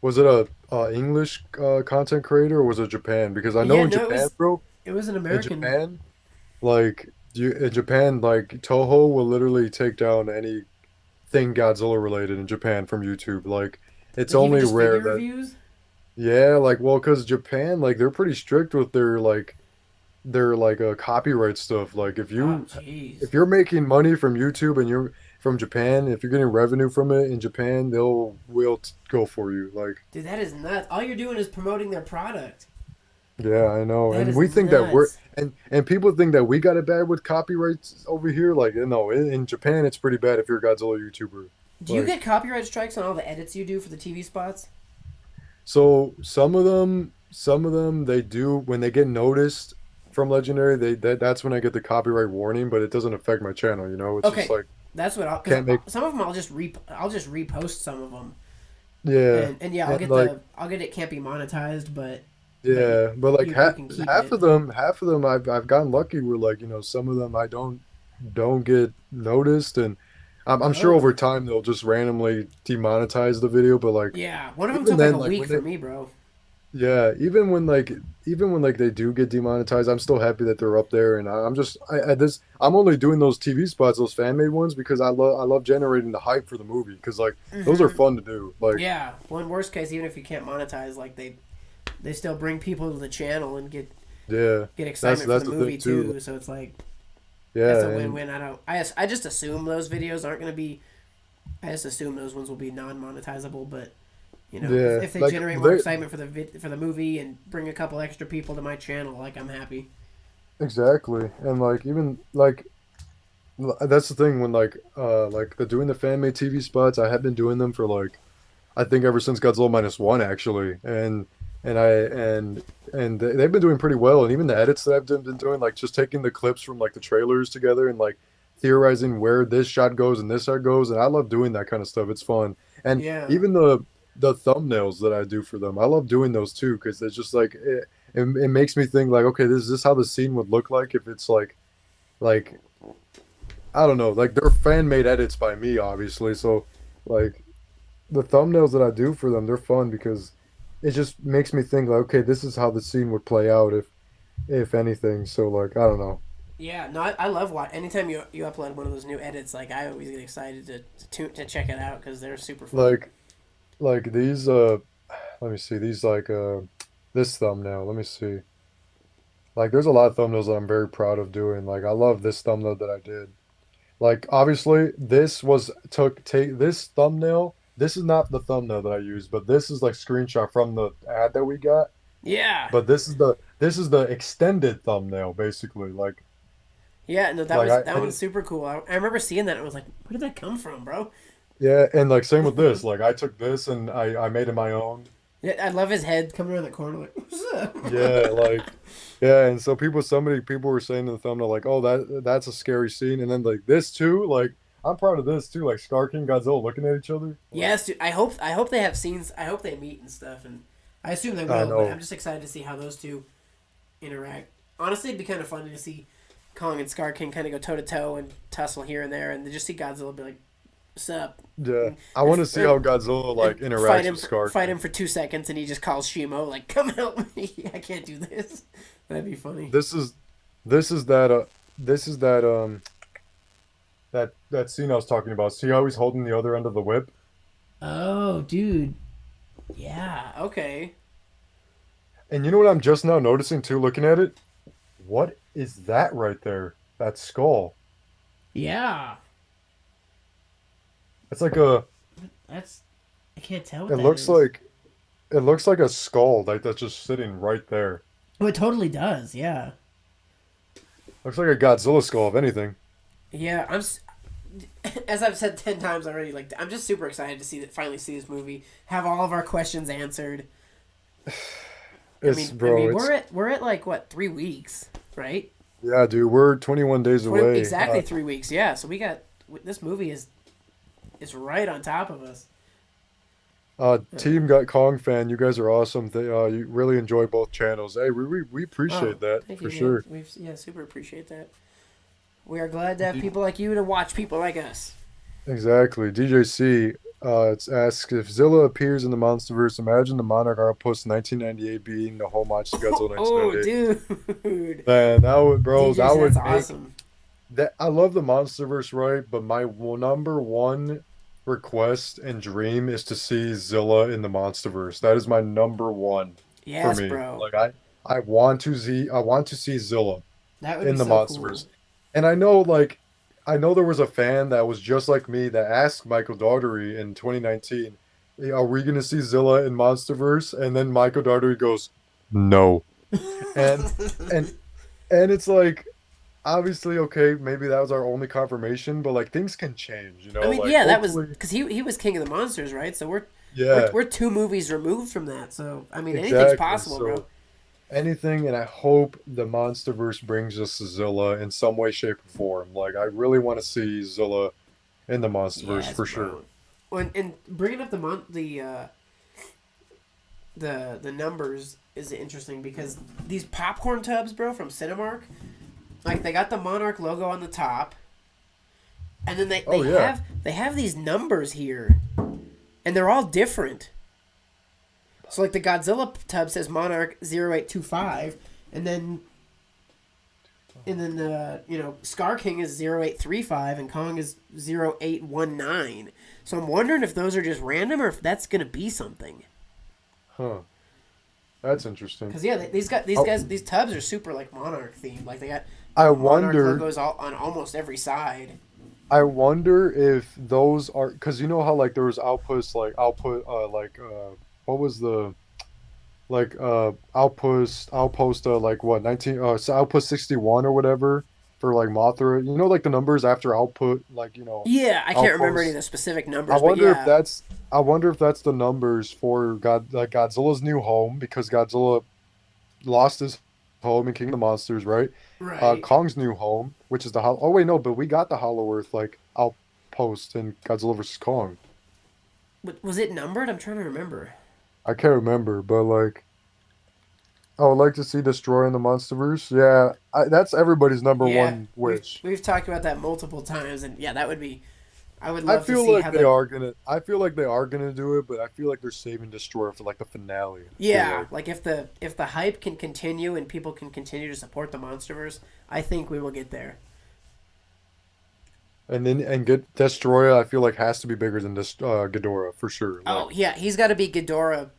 Was it a English content creator or was it Japan? Because I know in Japan, bro. It was an American. In Japan, in Japan, Toho will literally take down anything Godzilla related in Japan from YouTube. Like, it's only even just rare figure that. reviews? Yeah, because Japan, they're pretty strict with their copyright stuff. Like, if you're making money from YouTube and you're from Japan, if you're getting revenue from it in Japan, will go for you. Like, dude, that is nuts. All you're doing is promoting their product. yeah, I know. That And we think nuts. that we're and people think that we got it bad with copyrights over here. Like, no, in Japan it's pretty bad if you're a Godzilla YouTuber. Do you get copyright strikes on all the edits you do for the TV spots? So some of them they do when they get noticed from Legendary. That's when I get the copyright warning, but it doesn't affect my channel. It's Okay. just like That's what some of them I'll just repost some of them. yeah, And yeah, I'll get it can't be monetized, but yeah, but like you half can keep half it. of them I've gotten lucky where some of them I don't get noticed, and I'm sure over time they'll just randomly demonetize the video, but like Yeah, one of them even took like then, a like, week when for they- me, bro. yeah, even when they do get demonetized, I'm still happy that they're up there, and I'm only doing those TV spots, those fan made ones, because I love generating the hype for the movie, because those are fun to do. Like Yeah, well, in worst case, even if you can't monetize, like they still bring people to the channel and get excitement that's for the the movie thing, too. too. So it's like yeah, it's a and- win-win. I just assume those videos aren't gonna be. I just assume those ones will be non-monetizable, but Yeah, if they like, generate more they- excitement for the movie and bring a couple extra people to my channel, like I'm happy. exactly, and that's the thing when the doing the fan made TV spots. I have been doing them for I think ever since Godzilla Minus One actually, and they've been doing pretty well, and even the edits that I've been doing, just taking the clips from the trailers together and theorizing where this shot goes and this shot goes, and I love doing that kind of stuff. It's fun, and Yeah. even the thumbnails that I do for them, I love doing those too, because it's just it makes me think okay, this is how the scene would look like if it's like I don't know, they're fan made edits by me, obviously. So the thumbnails that I do for them, they're fun because it just makes me think okay, this is how the scene would play out if anything. So I don't know. Yeah, no, I love anytime you upload one of those new edits. I always get excited to check it out because they're super fun. Like these let me see, these this thumbnail, let me see. There's a lot of thumbnails that I'm very proud of doing. I love this thumbnail that I did. Obviously this was take this thumbnail. This is not the thumbnail that I used, but this is screenshot from the ad that we got. Yeah. But this is the extended thumbnail basically. Yeah, no, that one's super cool. I remember seeing that and I was like, where did that come from, bro? Yeah, and same with this. I took this and I made it my own. Yeah, I love his head coming around the corner like, what's up? Yeah, yeah, and so so many people were saying in the thumbnail oh, that's a scary scene, and then this too, I'm proud of this too, Skar King, Godzilla looking at each other. Yes, dude. I hope they have scenes. I hope they meet and stuff, and I assume they will. But I'm just excited to see how those two interact. Honestly, it'd be kind of fun to see Kong and Skar King kind of go toe to toe and tussle here and there, and just see Godzilla be like What's up? Yeah, I want to see how Godzilla like And interacts with Skar. fight him for 2 seconds, and he just calls Shimo like, "Come help me! I can't do this." That'd be funny. This is that this is that that scene I was talking about. See how he's holding the other end of the whip? Oh, dude. Yeah. Okay. And you know what I'm just now noticing too, looking at it? What is that right there? That skull. Yeah. It's like a. That's. I can't tell. It looks like. It looks like a skull like that's just sitting right there. Oh, it totally does. Yeah. Looks like a Godzilla skull, if anything. Yeah. As I've said 10 times already, like I'm just super excited to finally see this movie, have all of our questions answered. We're at like what 3 weeks, right? Yeah, dude, we're 21 days away. Exactly 3 weeks. Yeah, so we got this movie is right on top of us. Team Got Kong fan, you guys are awesome. You really enjoy both channels. Hey, we appreciate that for sure. We super appreciate that. We are glad to have people like you to watch people like us. Exactly. DJC it's asked if Zilla appears in the Monsterverse, imagine the Monarch Outpost 1998 being the whole Monster Godzilla 1998. Oh, dude. Man, that would, bro, that would make awesome. That I love the Monsterverse, right? But my number one request and dream is to see Zilla in the Monsterverse. That is my number one for me. Bro. Like I want to see Zilla in the Monsterverse. Cool. And I know there was a fan that was just like me that asked Michael Daugherty in 2019, are we going to see Zilla in Monsterverse? And then Michael Daugherty goes, no. and it's like, obviously, okay, maybe that was our only confirmation, but like things can change, you know? I mean, like, yeah, that was because he was King of the Monsters, right? So we're 2 movies removed from that. So I mean, anything's possible, bro. Anything, and I hope the Monsterverse brings us Zilla in some way, shape, or form. Like, I really want to see Zilla in the Monsterverse for sure. Well, and bringing up the numbers is interesting because these popcorn tubs, bro, from Cinemark, like they got the Monarch logo on the top, and then they have these numbers here, and they're all different. So, like, the Godzilla tub says Monarch 0825, and then Skar King is 0835, and Kong is 0819. So I'm wondering if those are just random or if that's going to be something. Huh. That's interesting. Because, yeah, these tubs are super, like, Monarch themed. Like, they got Monarch logos on almost every side. I wonder if those are... Because you know how, like, there was outposts, like, what was the outpost like what 19 outpost 61 or whatever for like Mothra, you know, like the numbers after output, like, you know. Yeah, I can't remember any of the specific numbers. I wonder if that's the numbers for Godzilla's new home, because Godzilla lost his home in King of the Monsters, right? Right. Kong's new home, which is but we got the Hollow Earth like outpost in Godzilla vs. Kong. Was it numbered? I'm trying to remember. I can't remember, but like, I would like to see Destroy in the Monsterverse. Yeah, that's everybody's number one wish. We've talked about that multiple times, and yeah, that would be. I would I love feel to see like how they are gonna. I feel like they are gonna do it, but I feel like they're saving Destroy for like the finale. Yeah, like if the hype can continue and people can continue to support the Monsterverse, I think we will get there. And get Destroyer, I feel like has to be bigger than this Ghidorah for sure. Oh yeah, he's got to be Ghidorah.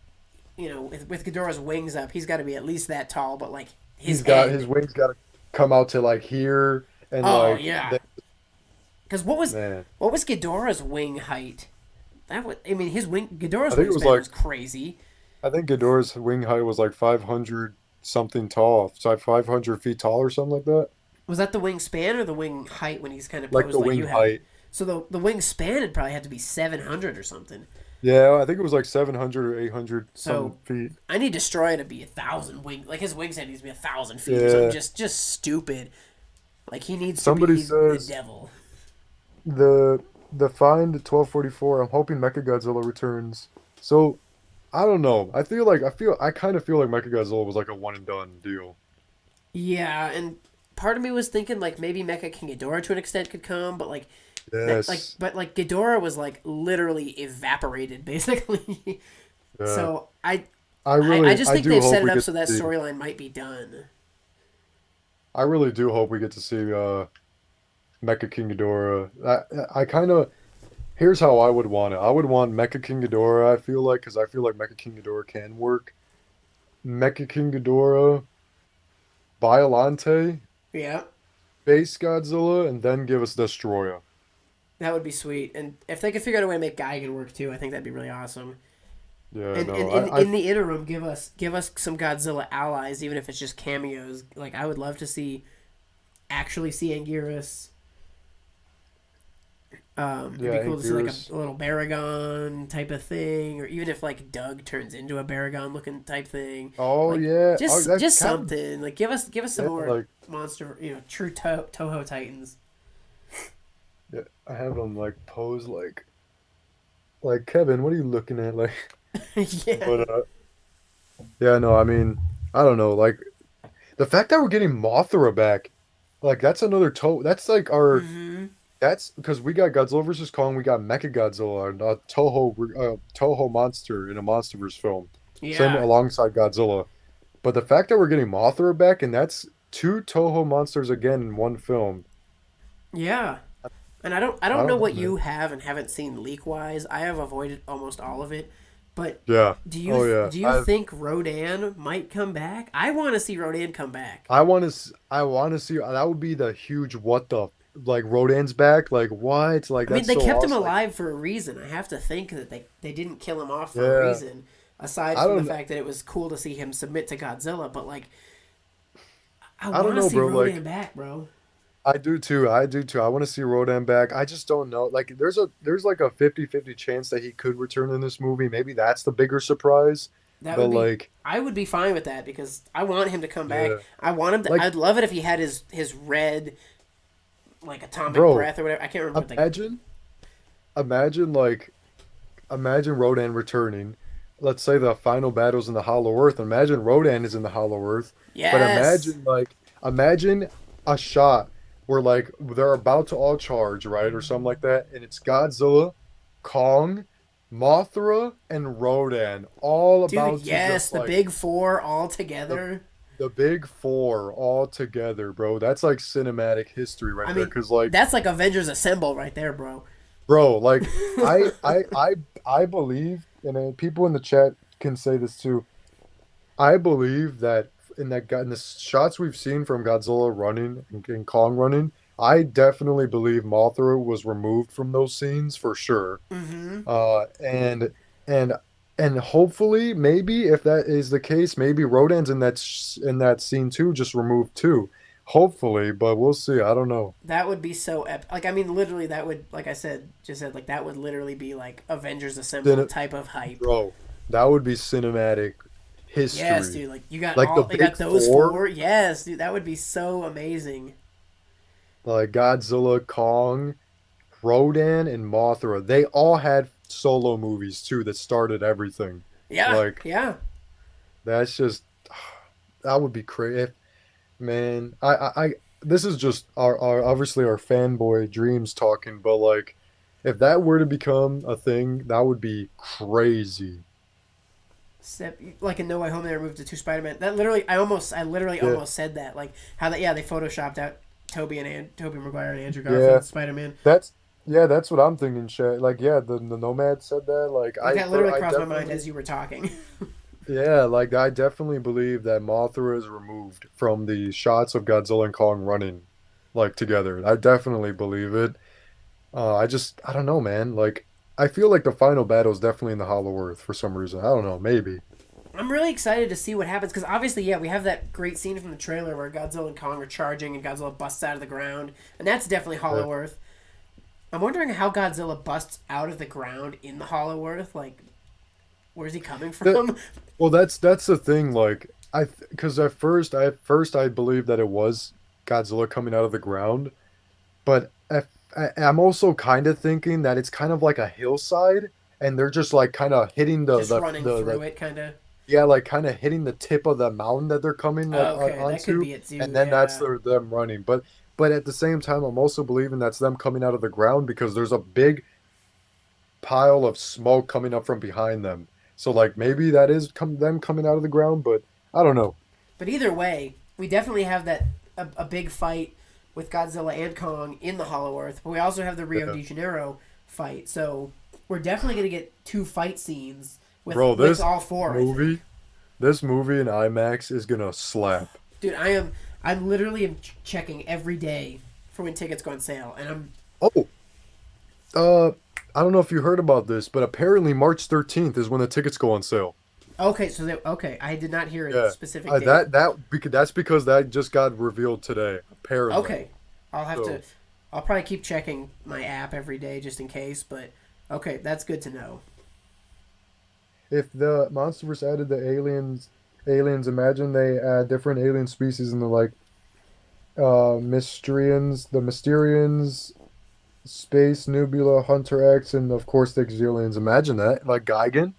You know, with Ghidorah's wings up, he's got to be at least that tall. But like his wings got to come out to like here and Because what was Ghidorah's wing height? Ghidorah's wingspan was crazy. I think Ghidorah's wing height was like 500 something tall. It's like 500 feet tall or something like that. Was that the wingspan or the wing height when he's kind of like the wing height? So the wingspan would probably have to be 700 or something. Yeah, I think it was like 700 or 800 some feet. I need Destroyer to be 1,000 wing. Like his wingspan needs to be 1,000 feet. Yeah. So just stupid. Like he needs to be the devil. The Find 1244. I'm hoping Mechagodzilla returns. So I don't know. I kind of feel like Mechagodzilla was like a one and done deal. Yeah, and part of me was thinking like maybe Mecha King Ghidorah to an extent could come, but like Yes. but Ghidorah was like literally evaporated basically. Yeah. So I just think do they've hope set it we up get so to that see- storyline might be done. I really do hope we get to see Mecha King Ghidorah. I kind of here's how I would want it. I would want Mecha King Ghidorah. I feel like because I feel like Mecha King Ghidorah can work. Mecha King Ghidorah, Biollante, Yeah. Base Godzilla, and then give us Destroyer. That would be sweet. And if they could figure out a way to make Gigan work too, I think that'd be really awesome. Yeah, And, no, in the interim, give us some Godzilla allies, even if it's just cameos. Like I would love to actually see Anguirus. It'd be cool to see like a little Baragon type of thing, or even if like Doug turns into a Baragon looking type thing. Oh Like, yeah, just that's just kind of- something like give us some Yeah, more like- monster, true Toho Titans. Yeah, I have them like pose like Kevin. What are you looking at? Like, Yeah. but yeah, no, I mean, I don't know. Like, the fact that we're getting Mothra back, like that's another That's like our. Mhm. That's because we got Godzilla versus Kong. We got Mecha Godzilla, and Toho monster in a MonsterVerse film. Same Yeah. alongside Godzilla. But the fact that we're getting Mothra back, and that's two Toho monsters again in one film. Yeah. And I don't know know, what man. you have and haven't seen leak wise. I have avoided almost all of it. But Yeah. do you Oh, yeah. do you think Rodan might come back? I want to see Rodan come back. I want to see that would be the huge what the like Rodan's back, like what, like I mean, that's they so kept him awesome. alive for a reason. I have to think that they didn't kill him off for Yeah. a reason. Aside I from the don't- fact that it was cool to see him submit to Godzilla, but like I don't want to know, see bro, Rodan like- back, bro. I do too. I want to see Rodan back. I just don't know. Like there's like a 50-50 chance that he could return in this movie. Maybe that's the bigger surprise. That But would be like I would be fine with that because I want him to come back. Yeah. I want him to. Like- I'd love it if he had his red, like atomic Bro, breath or whatever. I can't remember. What imagine Rodan returning. Let's say the final battle's in the Hollow Earth. Imagine Rodan is in the Hollow Earth. Yes. But imagine a shot where like they're about to all charge, right, or something like that, and it's Godzilla, Kong, Mothra, and Rodan all Dude, about to yes, just, the like, big four all together. the big four all together, bro. That's like cinematic history right I there. mean, Because like, that's like Avengers Assemble right there, bro. bro, like I believe, and people in the chat can say this too. I believe that in the shots we've seen from Godzilla running and Kong running, I definitely believe Mothra was removed from those scenes for sure. Mm-hmm. And hopefully, maybe if that is the case, maybe Rodan's in that scene too, just removed too. Hopefully, but we'll see. I don't know. That would be so epic. Like, I mean, literally, that would, like I said, like that would literally be like Avengers Assemble type of hype. Bro, that would be cinematic history. Yes, dude. Like you got Like all, the you got big those four? four. Yes, dude. That would be so amazing. Like Godzilla, Kong, Rodan, and Mothra. They all had solo movies too that started everything. Yeah. Like- yeah. That's just that would be crazy. Man, I this is just our obviously our fanboy dreams talking, but like if that were to become a thing, that would be crazy. Except, like in No Way Home, they removed the two Spider-Man. That literally, I literally Yeah. almost said that. Like how that, they photoshopped out Tobey Maguire and Andrew Yeah. Garfield Spider-Man. That's what I'm thinking, Shay. Like, yeah, the Nomad said that. Like, That literally crossed my mind definitely- as you were talking. Yeah, like I definitely believe that Mothra is removed from the shots of Godzilla and Kong running, like together. I definitely believe it. I don't know, man. Like, I feel like the final battle is definitely in the Hollow Earth for some reason. I don't know, maybe. I'm really excited to see what happens because obviously, we have that great scene from the trailer where Godzilla and Kong are charging and Godzilla busts out of the ground, and that's definitely Hollow Earth. I'm wondering how Godzilla busts out of the ground in the Hollow Earth. Like, where's he coming from? Well, that's the thing. Like, because at first I believed that it was Godzilla coming out of the ground, but I'm also kind of thinking that it's kind of like a hillside, and they're just like kind of hitting Just running through it, kind of. Yeah, like kind of hitting the tip of the mountain that they're coming like Okay, that could onto, be it too. and then that's Yeah. them running. But at the same time, I'm also believing that's them coming out of the ground because there's a big pile of smoke coming up from behind them. So like maybe that is them coming out of the ground, but I don't know. But either way, we definitely have that a big fight with Godzilla and Kong in the Hollow Earth. But we also have the Rio Yeah. de Janeiro fight. So we're definitely going to get 2 fight scenes Bro, with this all 4. I think. this movie in IMAX is gonna slap. Dude, I'm literally checking every day for when tickets go on sale, and I'm Oh, I don't know if you heard about this, but apparently March 13th is when the tickets go on sale. okay. So okay, I did not hear a Yeah, specific date. that's because that just got revealed today. Apparently. Okay, So, I'll probably keep checking my app every day just in case. But okay, that's good to know. if the MonsterVerse added the aliens, imagine they add different alien species in the like the Mysterians, Space Nebula, Hunter X, and of course the Exilians. Imagine that, like Gigan.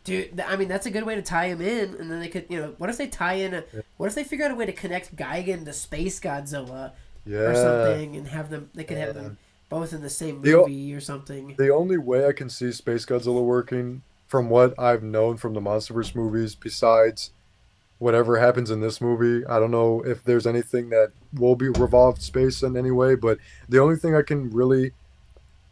Dude, I mean that's a good way to tie him in, and then they could, what if they tie in what if they figure out a way to connect Gigan to Space Godzilla Yeah. or something, and have them, they could have Yeah. them both in the same The o- movie or something. The only way I can see Space Godzilla working, from what I've known from the MonsterVerse movies, besides whatever happens in this movie, I don't know if there's anything that will be revolved space in any way, but the only thing I can really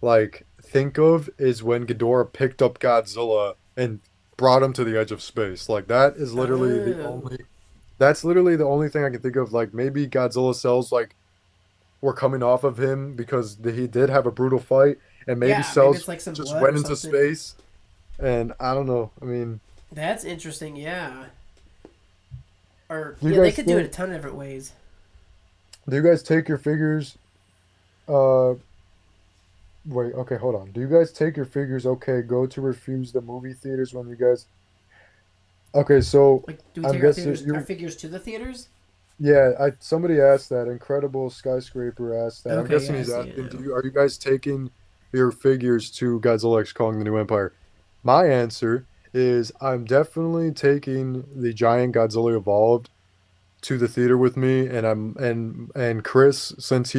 like think of is when Ghidorah picked up Godzilla and brought him to the edge of space. Like that is literally the Oh. only that's literally the only thing I can think of. Like maybe Godzilla cells like were coming off of him because he did have a brutal fight, and maybe Yeah, maybe cells it's like some just blood went or into something. space. And I don't know. I mean, That's interesting, yeah. Or Do you yeah, they guys could do it a think- ton of different ways. do you guys take your figures? Uh, Wait. Okay, hold on. Do you guys take your figures? Okay, go to refuse the movie theaters when you guys. Okay, so Like, do we I'm take our guessing figures, you. our figures to the theaters? Yeah, somebody asked that. Incredible Skyscraper asked that. I'm Okay, guessing yeah, I he's see it asking, now. are you guys taking your figures to Godzilla X Kong: The New Empire? My answer is I'm definitely taking the giant Godzilla Evolved to the theater with me, and and Chris, since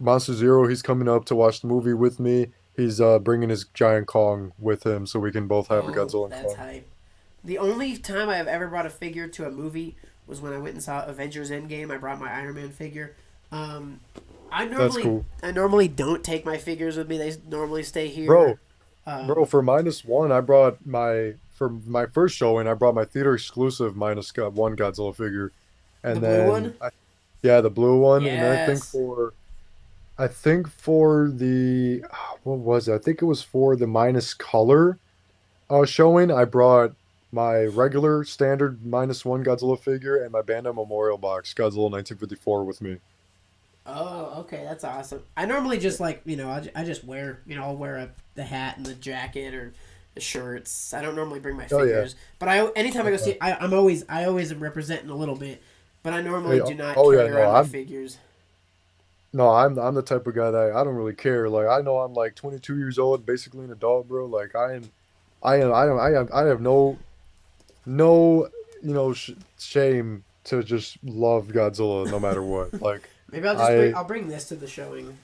Monster Zero, he's coming up to watch the movie with me. He's bringing his giant Kong with him, so we can both have a Oh, Godzilla and that's Kong. hype. The only time I have ever brought a figure to a movie was when I went and saw Avengers Endgame. I brought my Iron Man figure. That's cool, I normally don't take my figures with me. They normally stay here. bro. Um, Bro, for -1, I brought for my first showing, I brought my theater exclusive -1 Godzilla figure, and The blue then one? yeah, the blue one, and then Yes. I think for the what was it? I think it was for the minus color showing. I brought my regular standard -1 Godzilla figure and my Bandai Memorial Box Godzilla 1954 with me. Oh, okay, that's awesome. I normally just I just wear, I'll wear the hat and the jacket or the shirts. I don't normally bring my Oh, yeah. figures, but anytime I go see, I always am representing a little bit, but I normally Hey, do not oh, yeah, carry no, around my I'm- figures. No, I'm the type of guy that I don't really care. Like I know I'm like 22 years old, basically an adult, bro. Like I have no shame to just love Godzilla no matter what. Like Maybe I'll bring this to the showing.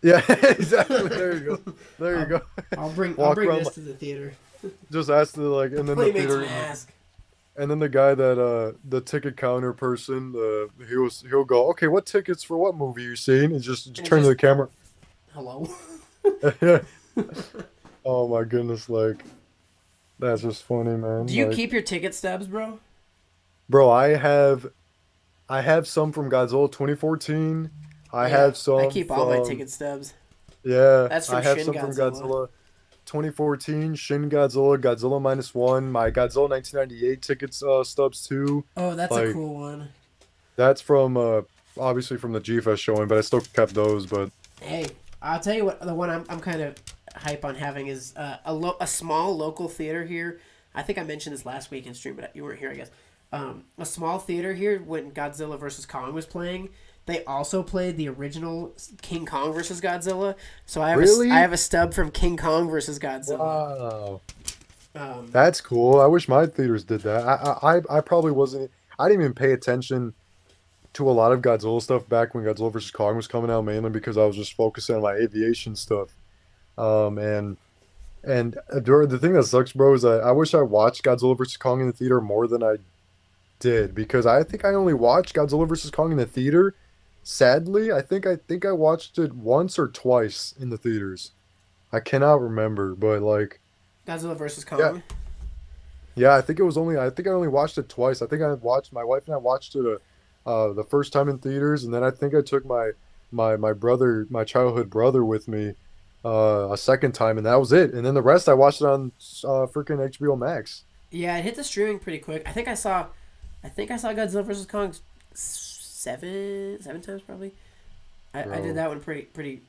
yeah, exactly. There you go. There you go. I'll bring Walk around this like- to the theater. Just ask the like, and then the Playmates theater, mask. and then the guy that the ticket counter person, he'll go, okay, what tickets for what movie you seen? And just And turn to just- the camera. Hello. Oh my goodness, like that's just funny, man. Do you Like, keep your ticket stubs, bro? bro, I have some from Godzilla 2014. I Yeah, have some I keep all my from- ticket stubs. Yeah, That's from I have Shin some from Godzilla. Godzilla 2014, Shin Godzilla, Godzilla -1, my Godzilla 1998 tickets stubs too. Oh, that's a Like- cool one. That's from obviously from the G-Fest showing, but I still kept those. But Hey, I'll tell you what. The one I'm kind of hype on having is a small local theater here. I think I mentioned this last week in stream, but you weren't here, I guess. A small theater here when Godzilla vs Kong was playing. They also played the original King Kong versus Godzilla. So I have Really? I have a stub from King Kong versus Godzilla. wow, That's cool. I wish my theaters did that. I probably wasn't. I didn't even pay attention to a lot of Godzilla stuff back when Godzilla vs Kong was coming out, mainly because I was just focusing on my aviation stuff. The thing that sucks, bro, is I wish I watched Godzilla vs Kong in the theater more than I did, because I think I only watched Godzilla vs Kong in the theater. Sadly, I watched it once or twice in the theaters. I cannot remember, but like, Godzilla versus Kong. yeah, yeah, I think I only watched it twice. I think I watched my wife and I watched it the first time in theaters, and then I think I took my brother, my childhood brother, with me a second time, and that was it. And then the rest I watched it on freaking HBO Max. Yeah, it hit the streaming pretty quick. I think I saw Godzilla vs Kong seven times probably. I did that one pretty.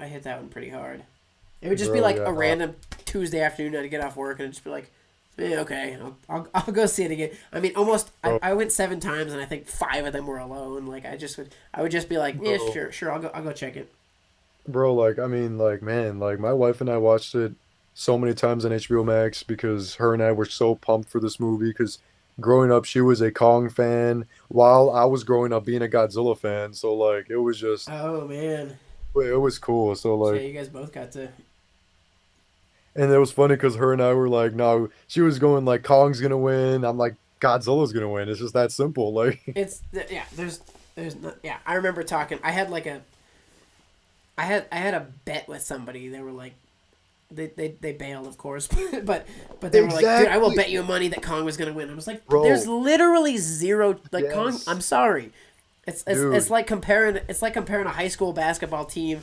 I hit that one pretty hard. It would just be Bro, like yeah. a random Tuesday afternoon I'd get off work and it'd just be like, okay, I'll go see it again. I mean, almost I went 7 times and I think 5 of them were alone. Like I would just be like, yeah, sure, I'll go check it. Bro, like, I mean, like, man, like, my wife and I watched it so many times on HBO Max because her and I were so pumped for this movie. Because growing up, she was a Kong fan, while I was growing up being a Godzilla fan. So, like, it was just, Oh man, it was cool. So, so yeah, like, you guys both got to. and it was funny because her and I were like, no, she was going, like, Kong's gonna win. I'm like, Godzilla's gonna win. It's just that simple. Like, Yeah. There's no, yeah. I remember talking. I had like a. I had a bet with somebody. They were like, they bailed, of course, but they were like, dude, I will Exactly. bet you money that Kong was gonna win. I was like, Bro. there's literally zero like Kong. Yes. I'm sorry, it's Dude. like comparing a high school basketball team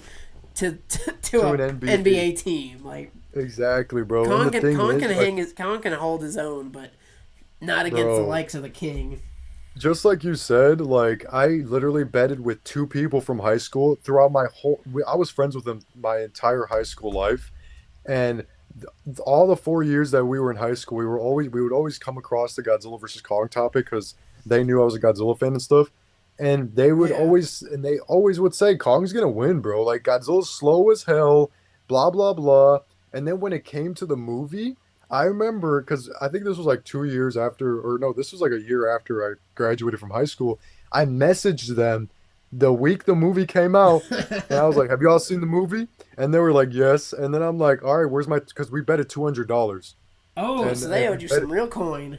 to To a an NBA NBA team. Like exactly, bro. Kong And the can thing Kong is, can like, Kong can hold his own, but not against the bro, likes of the King. just like you said, like, I literally betted with 2 people from high school throughout my whole. I was friends with them my entire high school life, and all the 4 years that we were in high school, we would always come across the Godzilla versus Kong topic because they knew I was a Godzilla fan and stuff, and Yeah. they always would say Kong's gonna win, bro. Like, Godzilla's slow as hell, blah blah blah. And then when it came to the movie, I remember because I think this was like 2 years after, or no, this was like a year after I graduated from high school. I messaged them the week the movie came out, and I was like, "Have you all seen the movie?" And they were like, "Yes." And then I'm like, "All right, where's my?" Because we betted $200. Oh, And so they owed we you bet some real coin.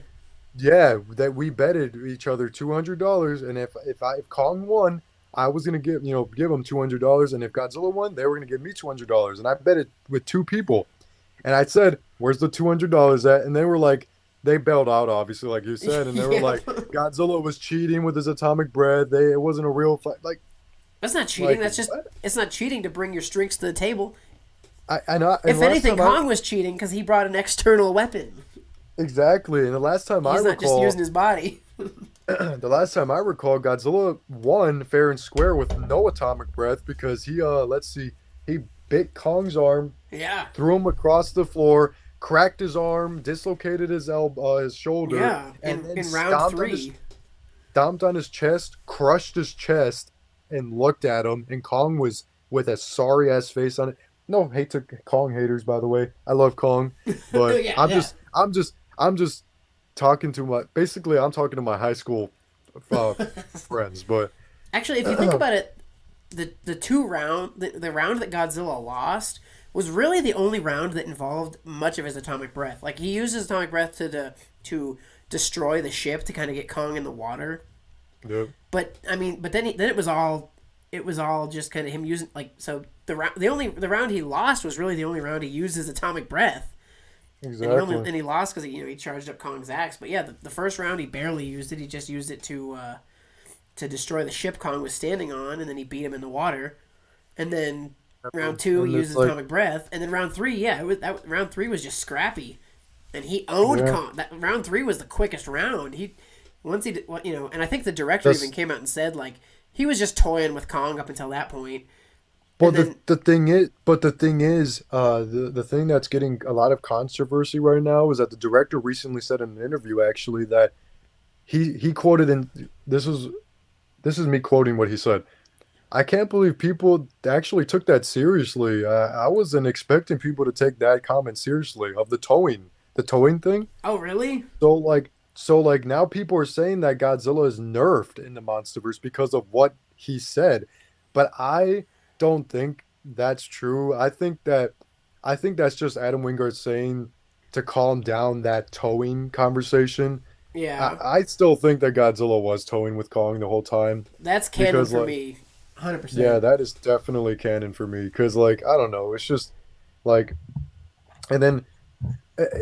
yeah, that we betted each other $200, and if Kong won, I was gonna give them $200, and if Godzilla won, they were gonna give me $200, and I bet it with 2 people, and I said, "Where's the $200 at?" And they were like, they bailed out, obviously, like you said, and they were Yeah. like, Godzilla was cheating with his atomic breath. It wasn't a real fight. That's not cheating. Like That's just what? it's not cheating to bring your strengths to the table. And If last anything, time Kong was cheating because he brought an external weapon. exactly, and the last time I He's not just recall, using his body. the last time I recall, Godzilla won fair and square with no atomic breath because he bit Kong's arm, Yeah, threw him across the floor, cracked his arm, dislocated his elbow, his shoulder, yeah. and then In round 3, stomped on his chest, crushed his chest, and looked at him. And Kong was with a sorry ass face on it. No hate to Kong haters, by the way. I love Kong, but Yeah, I'm yeah. I'm just I'm talking to my high school friends. But actually, if you think about it, the round that Godzilla lost was really the only round that involved much of his atomic breath. Like he used his atomic breath to destroy the ship to kind of get Kong in the water. yeah, But I mean, then it was all just kind of him using the round he lost was really the only round he used his atomic breath. exactly. And he lost because he charged up Kong's axe. But yeah, the first round he barely used it. He just used it to destroy the ship Kong was standing on, and then he beat him in the water. And then round 2 he And used it's his like, atomic breath, and then round 3, yeah, round 3 was just scrappy, and he owned yeah, Kong. That round 3 was the quickest round. And I think the director that's even came out and said like he was just toying with Kong up until that point. Well, And then the thing is, the thing that's getting a lot of controversy right now is that the director recently said in an interview, actually, that he quoted, and this is me quoting what he said. I can't believe people actually took that seriously. I wasn't expecting people to take that comment seriously of the towing the towing thing. Oh, really? So now people are saying that Godzilla is nerfed in the MonsterVerse because of what he said, but I don't think that's true. I think that's just Adam Wingard saying to calm down that towing conversation. Yeah. I still think that Godzilla was towing with Kong the whole time. That's canon Because, for like, me. 100%. Yeah, that is definitely canon for me. Because, like, I don't know. It's just, like, and then,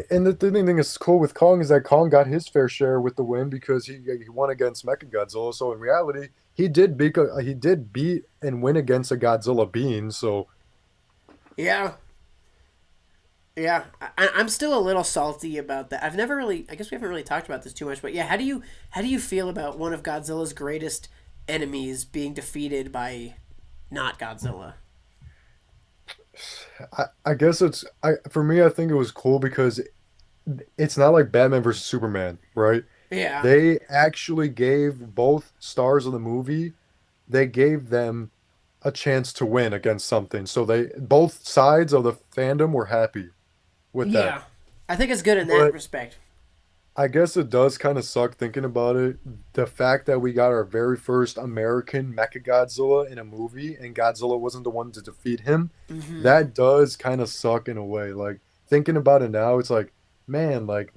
and the thing is cool with Kong is that Kong got his fair share with the win because he won against Mechagodzilla. So in reality, he did beat and win against a Godzilla being. So Yeah. Yeah. I'm still a little salty about that. I've never really, I guess we haven't really talked about this too much, but yeah, how do you feel about one of Godzilla's greatest enemies being defeated by not Godzilla? I guess for me, I think it was cool because it's not like Batman versus Superman, right? Yeah. They actually gave both stars of the movie, they gave them a chance to win against something. So they both sides of the fandom were happy with Yeah. that. I think it's good in that But respect. I guess it does kind of suck thinking about it. The fact that we got our very first American Mechagodzilla in a movie and Godzilla wasn't the one to defeat him, that does kind of suck in a way. Like thinking about it now, it's like, man, like,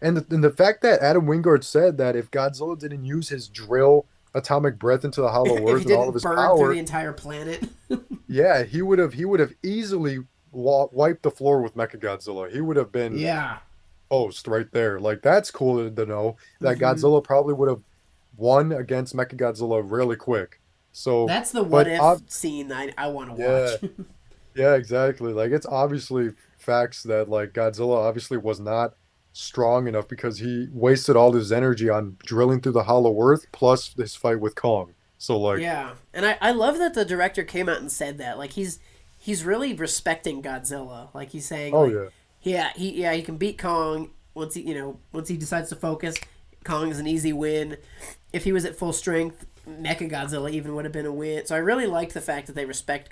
and the fact that Adam Wingard said that if Godzilla didn't use his drill atomic breath into the Hollow If Earth he and all didn't of his burn through power, the entire planet. yeah, he would have easily wiped the floor with Mechagodzilla. He would have been Yeah. host right there. Like that's cool to know that Mhm. Godzilla probably would have won against Mechagodzilla really quick. So, That's the but what if ob- scene I want to yeah, watch. yeah, exactly. Like it's obviously facts that like Godzilla obviously was not strong enough because he wasted all his energy on drilling through the Hollow Earth plus this fight with Kong. So like, Yeah, and I love that the director came out and said that. Like he's really respecting Godzilla. Like he's saying, oh like, yeah, he can beat Kong once he decides to focus. Kong is an easy win. If he was at full strength, Mechagodzilla even would have been a win. So I really liked the fact that they respected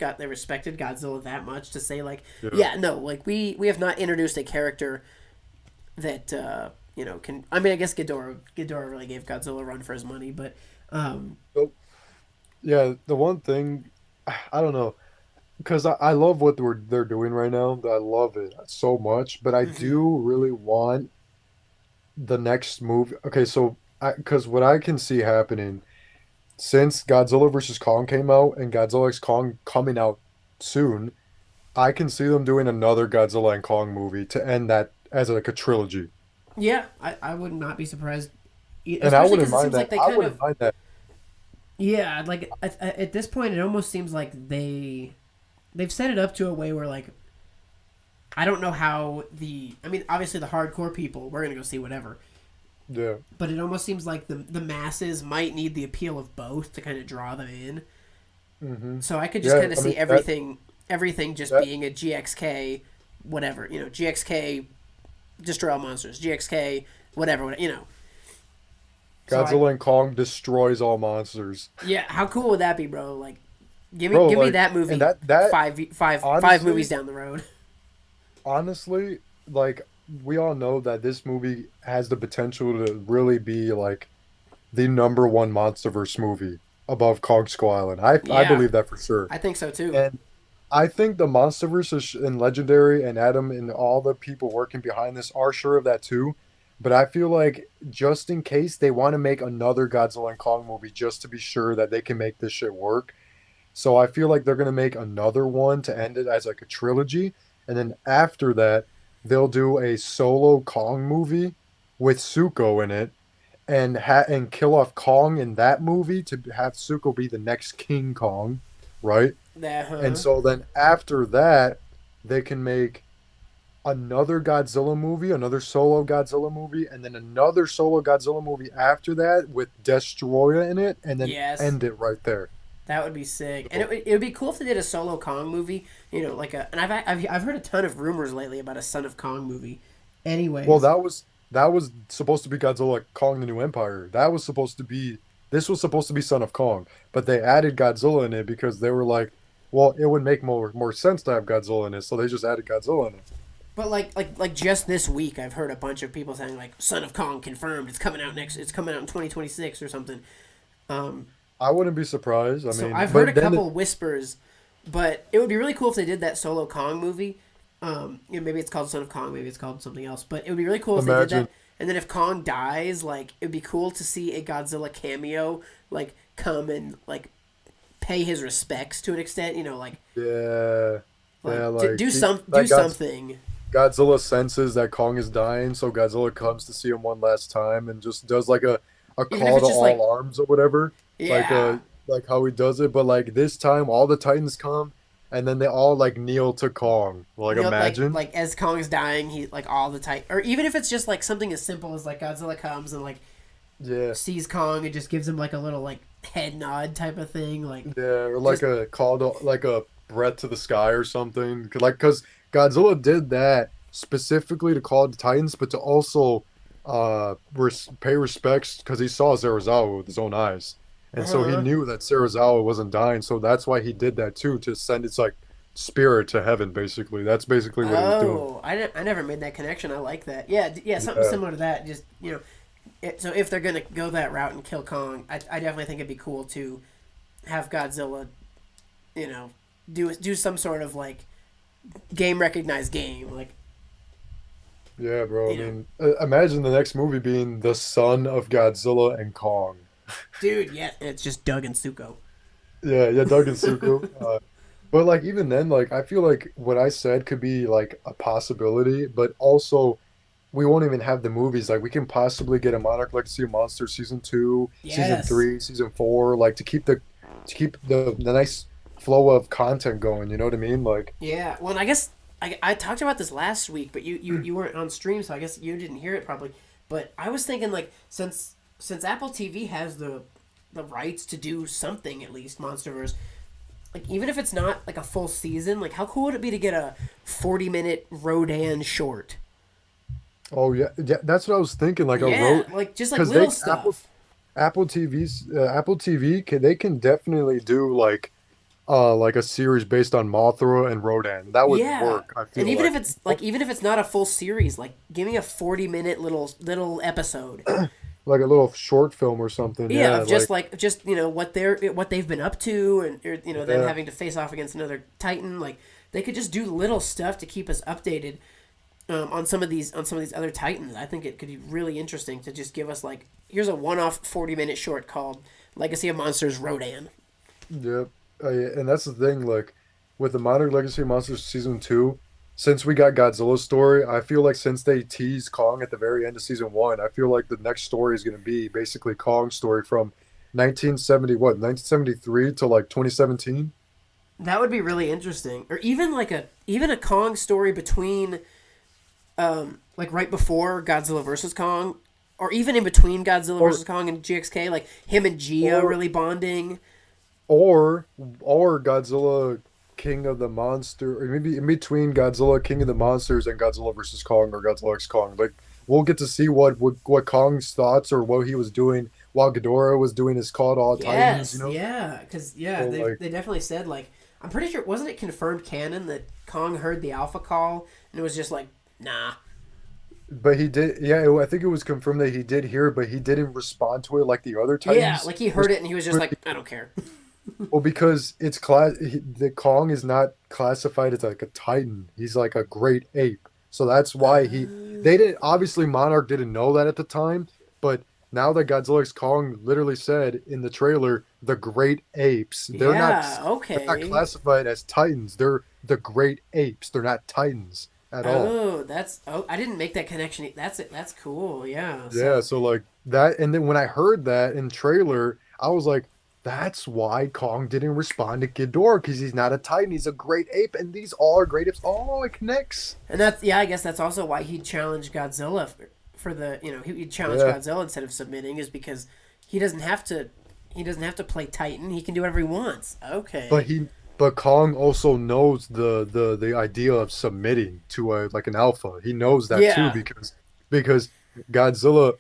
Godzilla that much to say like, yeah, no, like we have not introduced a character that can. I mean, I guess Ghidorah really gave Godzilla a run for his money, but So, yeah. The one thing, I don't know. Because I love what they're doing right now. I love it so much, but I do really want the next movie. Okay, so because what I can see happening since Godzilla versus Kong came out and Godzilla x Kong coming out soon, I can see them doing another Godzilla and Kong movie to end that as like a trilogy. yeah, I would not be surprised. And I Especially wouldn't because it mind seems that. like they I kind wouldn't of mind that. yeah, like at this point, it almost seems like they've set it up to a way where like I don't know how I mean, obviously the hardcore people we're gonna go see whatever, Yeah. but it almost seems like the masses might need the appeal of both to kind of draw them in. So I could just Yeah, kind of I see mean, everything just that- being a GXK, whatever, GXK, destroy all monsters, GXK, whatever. So Godzilla and Kong destroys all monsters. yeah, how cool would that be, bro? Like, give Bro, me like, that movie. and that five honestly, movies down the road. honestly, like we all know that this movie has the potential to really be like the number one MonsterVerse movie above Kong Skull Island. I Yeah. believe that for sure. I think so too. And I think the MonsterVerse and Legendary and Adam and all the people working behind this are sure of that too. But I feel like just in case they want to make another Godzilla and Kong movie just to be sure that they can make this shit work. So I feel like they're going to make another one to end it as like a trilogy. And then after that, they'll do a solo Kong movie with Zuko in it and kill off Kong in that movie to have Zuko be the next King Kong, right? And so then after that, they can make another Godzilla movie, another solo Godzilla movie, and then another solo Godzilla movie after that with Destroyer in it, and then Yes. end it right there. That would be sick, and it would be cool if they did a solo Kong movie. And I've heard a ton of rumors lately about a Son of Kong movie. Anyways, Well, that was supposed to be Godzilla Kong the New Empire. This was supposed to be Son of Kong, but they added Godzilla in it because they were like, well, it would make more sense to have Godzilla in it, so they just added Godzilla in it. But like just this week, I've heard a bunch of people saying like Son of Kong confirmed. It's coming out next. It's coming out in 2026 or something. I wouldn't be surprised. I So mean, I've heard a couple whispers, but it would be really cool if they did that solo Kong movie. Maybe it's called Son of Kong, maybe it's called something else. But it would be really cool if they did that. And then if Kong dies, like it'd be cool to see a Godzilla cameo, like come and like pay his respects to an extent. Like do something. Godzilla senses that Kong is dying, so Godzilla comes to see him one last time and just does like a call to all arms or whatever. Yeah. Like how he does it, but like this time all the Titans come and then they all like kneel to Kong. Like imagine like as Kong is dying, he like all the Titans, or even if it's just like something as simple as like Godzilla comes and like sees Kong and just gives him like a little like head nod type of thing, like or like a call to like a breath to the sky or something. Because Godzilla did that specifically to call the Titans, but to also pay respects because he saw Serizawa with his own eyes. And so he knew that Serizawa wasn't dying, so that's why he did that too, to send its like spirit to heaven. Basically, that's basically what he's doing. Oh, I never made that connection. I like that. Yeah, something similar to that. Just so if they're gonna go that route and kill Kong, I definitely think it'd be cool to have Godzilla, do some sort of like game recognized game, like. Yeah, bro. I mean, imagine the next movie being the son of Godzilla and Kong. Dude, yeah, it's just Doug and Suko. Yeah, Doug and Suko. But like even then, like I feel like what I said could be like a possibility, but also we won't even have the movies. Like we can possibly get a Monarch Legacy of Monsters season 2, season 3, season 4, like to keep the nice flow of content going. You know what I mean? Like yeah. Well, and I guess I talked about this last week, but you weren't on stream, so I guess you didn't hear it probably. But I was thinking like since Apple TV has the rights to do something, at least Monsterverse, like even if it's not like a full season, like how cool would it be to get a 40-minute Rodan short? Oh yeah, that's what I was thinking. Like like just like little stuff. Apple TV they can definitely do like a series based on Mothra and Rodan. That would work. I feel and even if it's not a full series, like give me a 40-minute little episode. Like a little short film or something. Yeah, just what they've been up to, and them having to face off against another Titan. Like they could just do little stuff to keep us updated on some of these other Titans. I think it could be really interesting to just give us like here's a one-off 40-minute short called Legacy of Monsters Rodan. Yep, and that's the thing. Like with the Modern Legacy of Monsters season 2. Since we got Godzilla's story, I feel like since they teased Kong at the very end of season 1, I feel like the next story is going to be basically Kong's story from 1973 to like 2017. That would be really interesting. Or even a Kong story between like right before Godzilla versus Kong, or even in between Godzilla versus Kong and GXK, like him and Gia really bonding. Or Godzilla King of the Monster, or maybe in between Godzilla King of the Monsters and Godzilla vs. Kong or Godzilla X Kong. Like we'll get to see what Kong's thoughts or what he was doing while Ghidorah was doing his call to all Titans. Yeah, because they definitely said like I'm pretty sure wasn't it confirmed canon that Kong heard the Alpha call and it was just like nah. But he did, I think it was confirmed that he did hear it, but he didn't respond to it like the other Titans. Yeah, like he heard it and he was just like I don't care. Well, because the Kong is not classified as like a Titan. He's like a great ape. So that's why they didn't, obviously Monarch didn't know that at the time, but now that Godzilla X Kong literally said in the trailer, the great apes, they're not classified as Titans. They're the great apes. They're not Titans at all. I didn't make that connection. That's cool. Yeah. So like that. And then when I heard that in trailer, I was like, that's why Kong didn't respond to Ghidorah, because he's not a Titan. He's a great ape, and these all are great apes. Oh, it connects. And I guess that's also why he challenged Godzilla for the he challenged Godzilla instead of submitting, is because he doesn't have to play Titan. He can do whatever he wants. Okay. But Kong also knows the idea of submitting to an alpha. He knows that too, because Godzilla,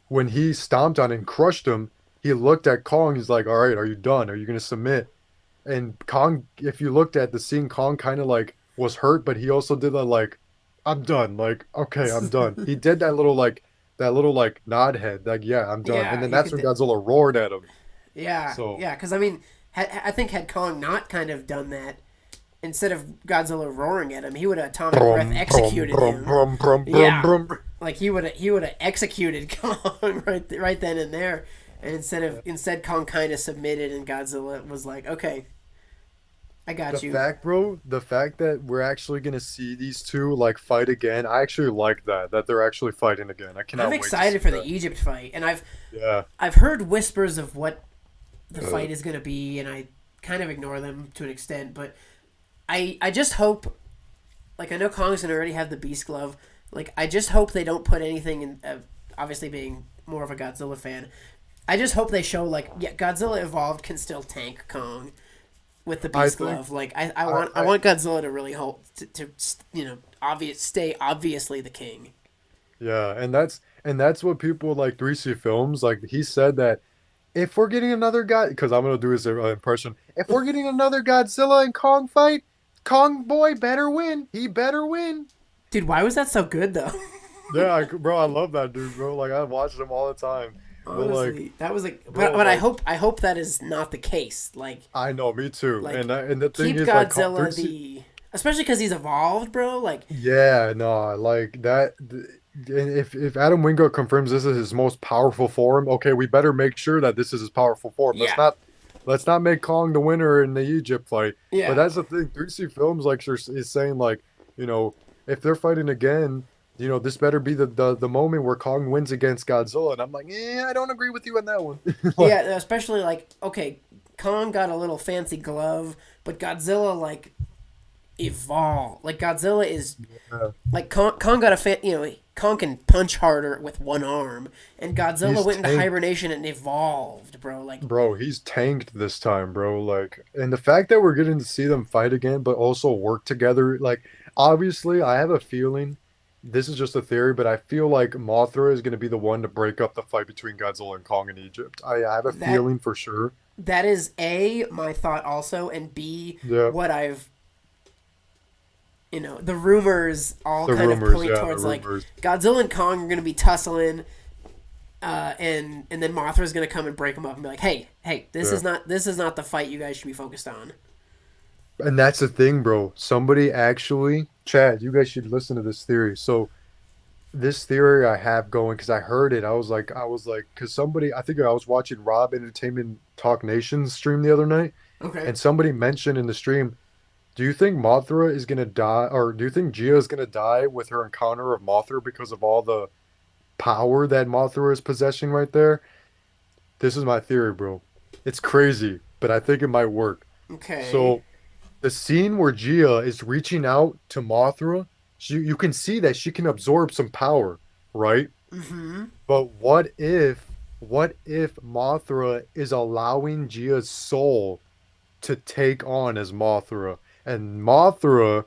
when he stomped on and crushed him, he looked at Kong. He's like, all right, are you done? Are you going to submit? And Kong, if you looked at the scene, Kong kind of like was hurt, but he also did that like, I'm done. Like, okay, I'm done. He did that little like nod head. Like, yeah, I'm done. And Yeah, then you that's could. when Godzilla roared at him. Yeah, So yeah. Because I mean, I think had Kong not kind of done that, instead of Godzilla roaring at him, he would have atomic breath executed him. Yeah, like he would have executed Kong right then and there. And instead Kong kind of submitted, and Godzilla was like, okay, I got you. The fact that we're actually gonna see these two like fight again, I actually like that they're actually fighting again. I cannot I'm wait to excited see for the that. Egypt fight, and Yeah. I've heard whispers of what the fight is going to be, and I kind of ignore them to an extent, but I just hope, like, I know Kong's going to already have the beast glove, like, I just hope they don't put anything in, obviously being more of a Godzilla fan, I just hope they show, like, yeah, Godzilla Evolved can still tank Kong with the beast glove. Like, I want Godzilla to really hold, to you know, stay obviously the king. Yeah, and that's what people like 3C Films, like he said that if we're getting another guy, because I'm gonna do his impression, if we're getting another Godzilla and Kong fight, Kong boy better win. He better win. Dude, why was that so good, though? Yeah, bro, I love that dude, bro. Like I watch him all the time. Honestly, But like, that was like, bro, but like, I hope that is not the case. Like, I know, me too. like And the thing keep is, like, Godzilla 3C, especially because he's evolved, bro. Like, yeah, no, like that. And if Adam Wingard confirms this is his most powerful form, okay, we better make sure that this is his powerful form. yeah, Let's not make Kong the winner in the Egypt fight. But yeah, that's the thing. 3C Films like is saying like, you know, if they're fighting again, you know, this better be the moment where Kong wins against Godzilla. And I'm like, yeah, I don't agree with you on that one. Like, yeah. Especially like, okay, Kong got a little fancy glove, but Godzilla like evolved. Like Godzilla is yeah, like Kong got Kong can punch harder with one arm, and Godzilla he's went into tanked. hibernation and evolved, bro. Like, Bro, he's tanked this time, bro. Like, and the fact that we're getting to see them fight again, but also work together, like, obviously, I have a feeling, this is just a theory, but I feel like Mothra is going to be the one to break up the fight between Godzilla and Kong in Egypt. I have a that feeling for sure. that is A, my thought also, and B, Yeah, what I've, the rumors all the kind of rumors, point yeah, the towards like rumors. Godzilla and Kong are going to be tussling, and then Mothra's going to come and break them up and be like, hey, this Yeah. is not the fight you guys should be focused on. And that's the thing, bro. Somebody actually, Chad, you guys should listen to this theory. So, this theory I have going because I heard it. I was like, because somebody, I think I was watching Rob Entertainment Talk Nation's stream the other night, Okay. and somebody mentioned in the stream, do you think Mothra is gonna die, or do you think Gia is gonna die with her encounter of Mothra because of all the power that Mothra is possessing right there? This is my theory, bro. It's crazy, but I think it might work. Okay. So, the scene where Gia is reaching out to Mothra, you can see that she can absorb some power, right? Mm-hmm. But what if Mothra is allowing Gia's soul to take on as Mothra? And Mothra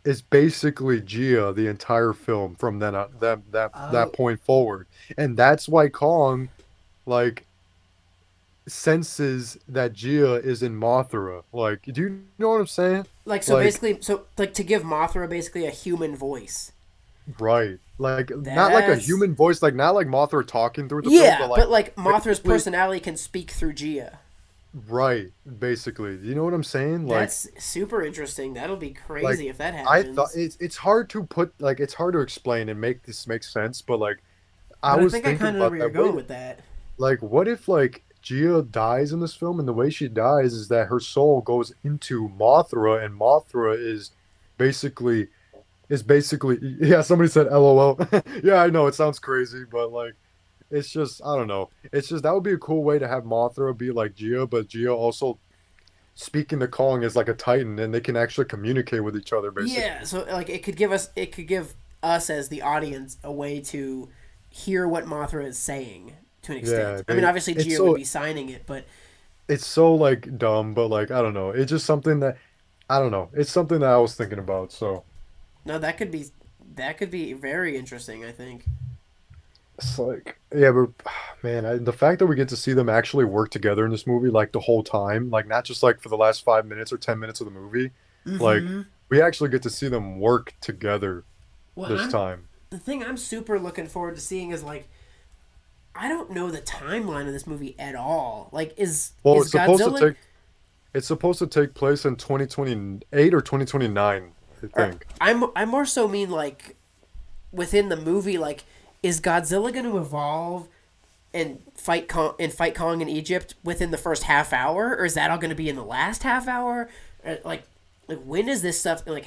is basically Gia the entire film from then on, that Oh, point forward. And that's why Kong like senses that Gia is in Mothra. Like, do you know what I'm saying? like so Like, basically, to give Mothra basically a human voice. right. Like not like a That's human voice, like not like Mothra talking through the film, yeah, but like but like Mothra's basically personality can speak through Gia. right, basically. You know what I'm saying? That's super interesting. That'll be Like crazy if that I thought happens. it's hard to put like it's hard to explain and make this make sense, but like I But I was think I thinking kind of know about where you're that. going with that. Like what if like Gia dies in this film and the way she dies is that her soul goes into Mothra and Mothra basically is basically yeah, somebody said LOL. Yeah, I know it sounds crazy, but like it's just I don't know. It's just that would be a cool way to have Mothra be like Gia, but Gia also speaking to Kong as like a Titan, and they can actually communicate with each other, basically. Yeah, so like it could give us as the audience a way to hear what Mothra is saying to an Yeah, extent. I mean, obviously it's Gia would so be signing it, but it's so like dumb, but like I don't know. It's just something that I don't know. It's something that I was thinking about. So no, that could be very interesting, I think. it's like yeah, but man, the fact that we get to see them actually work together in this movie, like the whole time, like not just like for the last 5 minutes or 10 minutes of the movie, like Mm-hmm. we actually get to see them work together this time. The thing I'm super looking forward to seeing is like, I don't know the timeline of this movie at all. Like, is Godzilla? It's supposed to take place in 2028 or 2029, I think. I more so mean like within the movie. Like, is Godzilla going to evolve and fight Kong in Egypt within the first half hour, or is that all going to be in the last half hour? Like when is this stuff like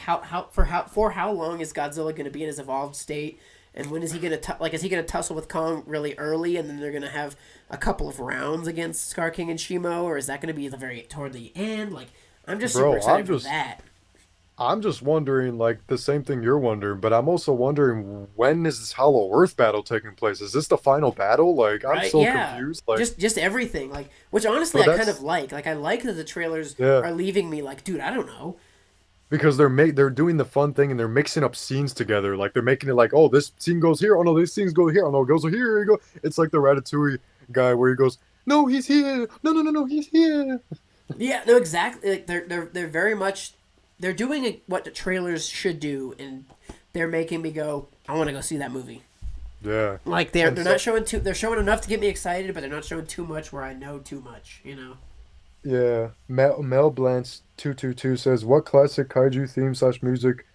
for how long is Godzilla going to be in his evolved state? And when is he going to is he going to tussle with Kong really early, and then they're going to have a couple of rounds against Skar King and Shimo, or is that going to be toward the end? Like, I'm just super excited for that. I'm just wondering, like, the same thing you're wondering, but I'm also wondering, when is this Hollow Earth battle taking place? Is this the final battle? Like, I'm so confused. Like, just everything, like, which honestly I kind of like. Like, I like that the trailers are leaving me like, dude, I don't know. Because they're doing the fun thing and they're mixing up scenes together. Like, they're making it like, oh, this scene goes here. Oh no, this scene goes here. Oh no, it goes here. Here you go. It's like the Ratatouille guy where he goes, no, he's here. No, he's here. Yeah, no, exactly. Like they're very much they're doing what the trailers should do, and they're making me go, I want to go see that movie. Yeah. Like they're not showing too. They're showing enough to get me excited, but they're not showing too much where I know too much. You know. Yeah. Mel Blance 222 says, what classic kaiju theme / music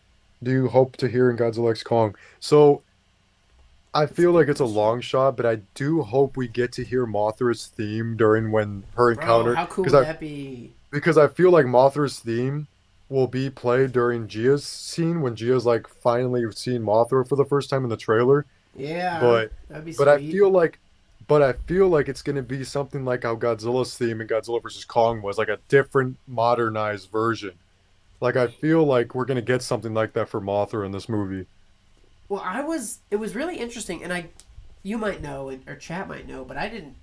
do you hope to hear in Godzilla X Kong? So I feel like it's a long shot, but I do hope we get to hear Mothra's theme during when her encounter. How cool would that be? Because I feel like Mothra's theme will be played during Gia's scene when Gia's like finally seen Mothra for the first time in the trailer. Yeah, that'd be sweet. But I feel like it's going to be something like how Godzilla's theme in Godzilla vs. Kong was, like a different, modernized version. Like, I feel like we're going to get something like that for Mothra in this movie. Well, it was really interesting, and you might know, or chat might know, but I didn't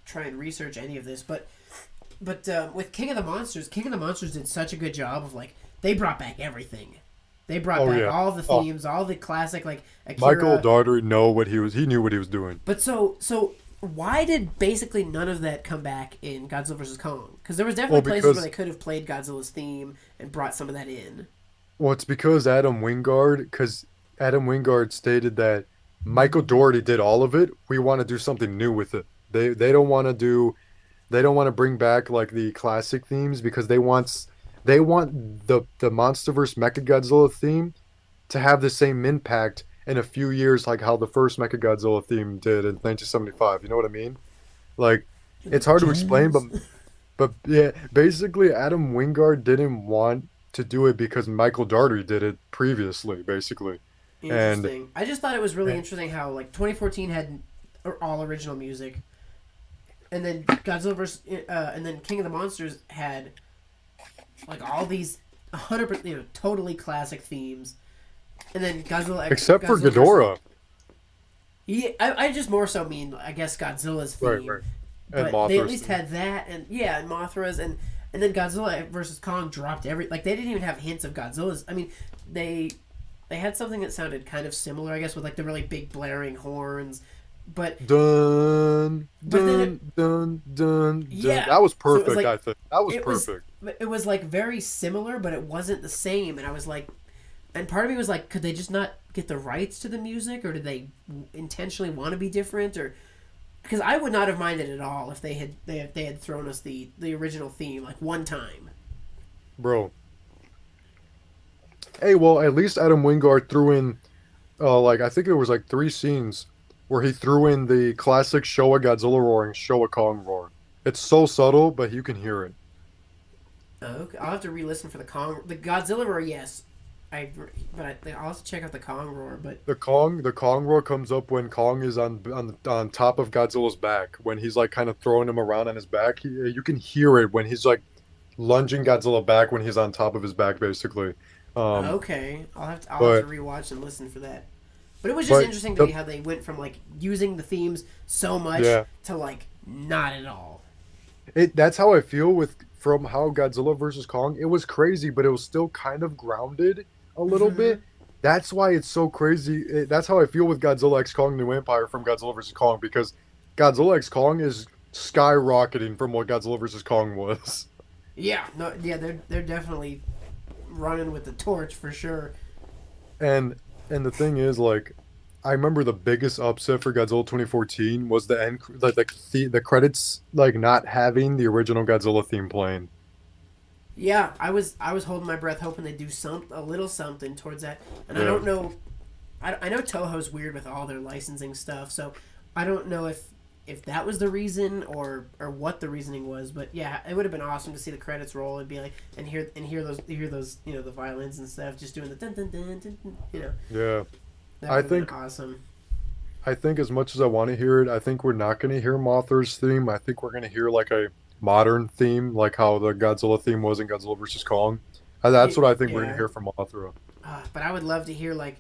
try and research any of this, but with King of the Monsters did such a good job of, like, they brought back everything. They brought back all the themes, all the classic, like, Akira. Michael Daugherty knew what he was doing. But so why did basically none of that come back in Godzilla vs. Kong? Because there was definitely places where they could have played Godzilla's theme and brought some of that in. Well, it's because Adam Wingard stated that Michael Daugherty did all of it. We want to do something new with it. They don't want to bring back like the classic themes because they want the Monsterverse Mechagodzilla theme to have the same impact in a few years, like how the first Mechagodzilla theme did in 1975. You know what I mean? Like, it's hard to explain, but yeah, basically Adam Wingard didn't want to do it because Michael Daugherty did it previously, basically. Interesting. I just thought it was really interesting how like 2014 had all original music, and then Godzilla vs. And then King of the Monsters had like all these 100% totally classic themes. And then Godzilla... Except for Ghidorah. Yeah, I just more so mean, I guess, Godzilla's theme. Right. And but they at least had that, and Mothra's, and then Godzilla vs. Kong dropped they didn't even have hints of Godzilla's. I mean, they had something that sounded kind of similar, I guess, with like the really big blaring horns, but... Dun. Yeah. That was perfect, so like, I think. That was perfect. It was like very similar, but it wasn't the same, and I was like... And part of me was like, could they just not get the rights to the music, or did they intentionally want to be different, or because I would not have minded at all if they had thrown us the original theme like one time. Bro. Hey, well, at least Adam Wingard threw in, I think there was like 3 scenes where he threw in the classic Showa Godzilla roar and Showa Kong roar. It's so subtle, but you can hear it. Okay, I'll have to re-listen for the Godzilla roar. Yes. I'll have to check out the Kong roar, but the Kong roar comes up when Kong is on top of Godzilla's back, when he's like kind of throwing him around on his back. You can hear it when he's like lunging Godzilla back when he's on top of his back, basically. Okay, I'll have to rewatch and listen for that. But it was just interesting to me how they went from like using the themes so much to like not at all. That's how I feel from how Godzilla vs. Kong. It was crazy, but it was still kind of grounded a little bit. That's why it's so crazy. That's how I feel with Godzilla X Kong New Empire from Godzilla vs. Kong, because Godzilla X Kong is skyrocketing from what Godzilla vs. Kong was. Yeah, they're definitely running with the torch for sure. And And the thing is, like, I remember the biggest upset for Godzilla 2014 was the end, like the credits, like not having the original Godzilla theme playing. Yeah, I was holding my breath, hoping they'd do a little something towards that. And I Yeah. don't know. I know Toho's weird with all their licensing stuff, so I don't know if that was the reason or what the reasoning was. But yeah, it would have been awesome to see the credits roll and be like and hear those the violins and stuff just doing the dun dun dun dun, dun Yeah. that I would have been think awesome. I think as much as I want to hear it, I think we're not going to hear Mothra's theme. I think we're going to hear like a modern theme, like how the Godzilla theme was in Godzilla vs Kong. That's what I think we're going to Yeah. hear from Mothra. But I would love to hear like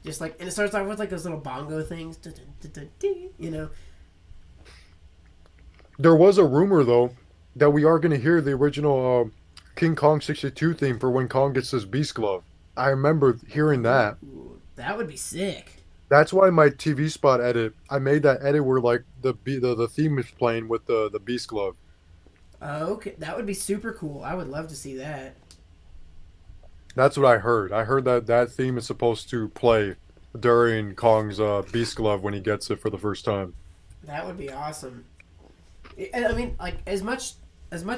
just like, and it starts off with like those little bongo things, dun, dun, dun, dun, dun. There was a rumor though that we are going to hear the original King Kong 62 theme for when Kong gets his beast glove. I remember hearing that. Ooh, that would be sick. That's why my TV spot edit, I made that edit where like the theme is playing with the beast glove. Okay, that would be super cool. I would love to see that. That's what I heard. I heard that that theme is supposed to play during Kong's beast glove when he gets it for the first time. That would be awesome. I mean, like as much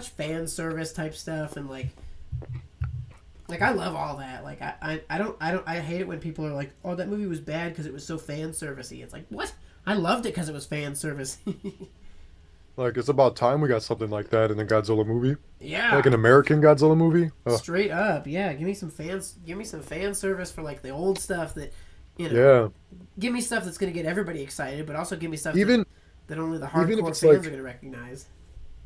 fan service type stuff and like I love all that. Like I hate it when people are like, "Oh, that movie was bad because it was so fan servicey." It's like, what? I loved it because it was fan service. Like it's about time we got something like that in a Godzilla movie, Yeah, like an American Godzilla movie. Ugh. straight up. Yeah, give me some fan service for like the old stuff that, Yeah, give me stuff that's gonna get everybody excited, but also give me stuff even that only the even if hardcore it's fans like are gonna recognize.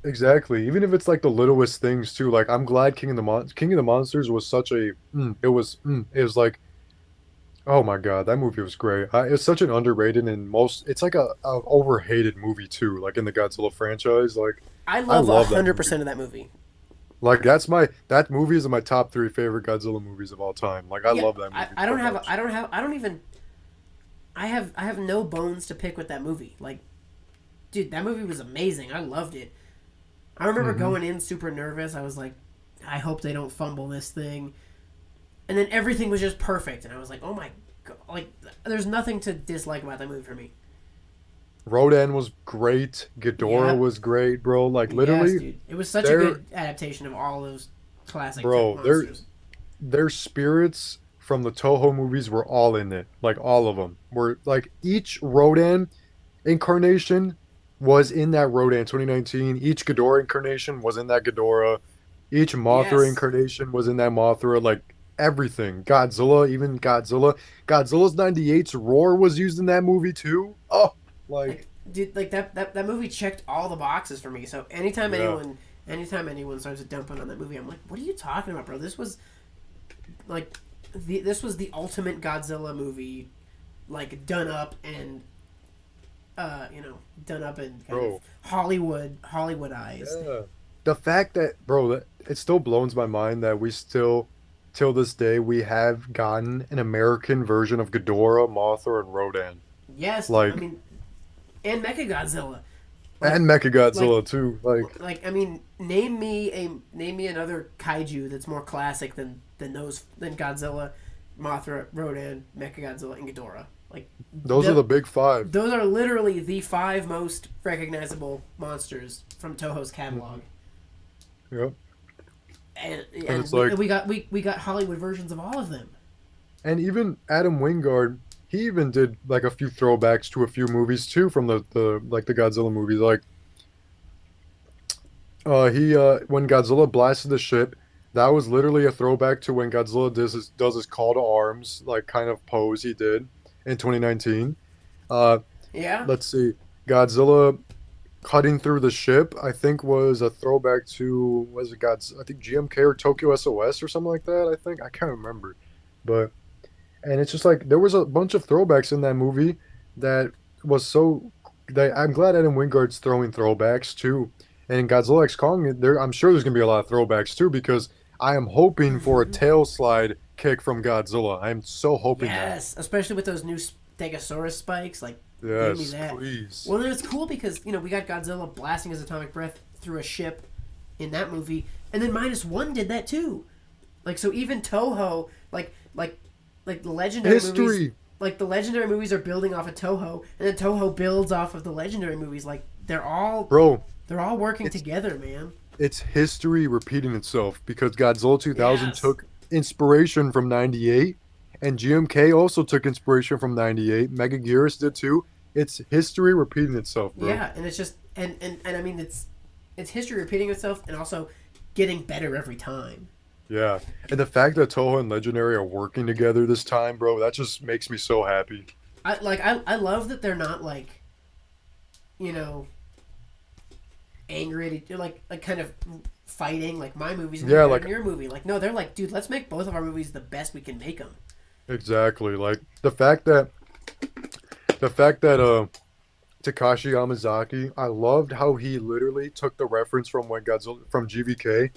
exactly. Even if it's like the littlest things too. Like I'm glad King of the Monsters was such a. It was like, oh my god, that movie was great. It's such an underrated and most. It's like a overhated movie too. Like in the Godzilla franchise, like I I love love that 100% of that movie. like that movie is in my top 3 favorite Godzilla movies of all time. Like I Yeah, love that movie. I don't so have much. I don't even I have no bones to pick with that movie. Like, dude, that movie was amazing. I loved it. I remember going in super nervous. I was like, I hope they don't fumble this thing. And then everything was just perfect, and I was like, oh my god, like there's nothing to dislike about that movie for me. Rodan was great. Ghidorah Yep. was great, bro. Like Yes, literally, dude. It was such a they're- good adaptation of all those classic Bro, they're- monsters. their spirits from the Toho movies were all in it. Like all of them were. Like each Rodan incarnation was in that Rodan 2019. Each Ghidorah incarnation was in that Ghidorah. Each Mothra Yes. incarnation was in that Mothra. Like everything. Godzilla, even Godzilla. Godzilla's 98's roar was used in that movie too. Oh, like Dude, like that movie checked all the boxes for me. So anytime Yeah. anyone starts dumping on that movie, I'm like, what are you talking about, bro? This was like this was the ultimate Godzilla movie, like done up and done up and kind Bro. of Hollywoodized. yeah. The fact that, bro, that it still blows my mind that we still, till this day, we have gotten an American version of Ghidorah, Mothra, and Rodan, Yes, Like- I mean, and Mechagodzilla. and Mechagodzilla too. Like I mean, name me another kaiju that's more classic than Godzilla, Mothra, Rodan, Mechagodzilla, and Ghidorah. Like Those are the big 5. those are literally the 5 most recognizable monsters from Toho's catalog. Yep. And it's like- we got Hollywood versions of all of them. And even Adam Wingard, he even did like a few throwbacks to a few movies too from the Godzilla movies. Like, he when Godzilla blasted the ship, that was literally a throwback to when Godzilla does his call to arms like kind of pose he did in 2019. Yeah. Let's see, Godzilla cutting through the ship, I think was a throwback to, was it I think GMK or Tokyo SOS or something like that. I can't remember, but. And it's just like there was a bunch of throwbacks in that movie that was so. I'm glad Adam Wingard's throwing throwbacks too. And in Godzilla X Kong, I'm sure there's gonna be a lot of throwbacks too because I am hoping for a tail slide kick from Godzilla. I'm so hoping Yes, especially with those new Stegosaurus spikes. Like, that. give me Yes, that. please. Well, then it's cool because we got Godzilla blasting his atomic breath through a ship in that movie, and then Minus One did that too. Like, so even Toho, like like the legendary movies. History. Like the legendary movies are building off of Toho, and then Toho builds off of the legendary movies. Like they're all working together, man. It's history repeating itself because Godzilla 2000 Yes. took inspiration from 98, and GMK also took inspiration from 98. Mega Gearus did too. It's history repeating itself, bro. Yeah, and it's just and I mean it's history repeating itself and also getting better every time. Yeah, and the fact that Toho and Legendary are working together this time, bro, that just makes me so happy. I love that they're not like, angry at like kind of fighting like my movies and your movie. Like no, they're like, dude, let's make both of our movies the best we can make them. Exactly. Like the fact that Takashi Yamazaki, I loved how he literally took the reference from from GVK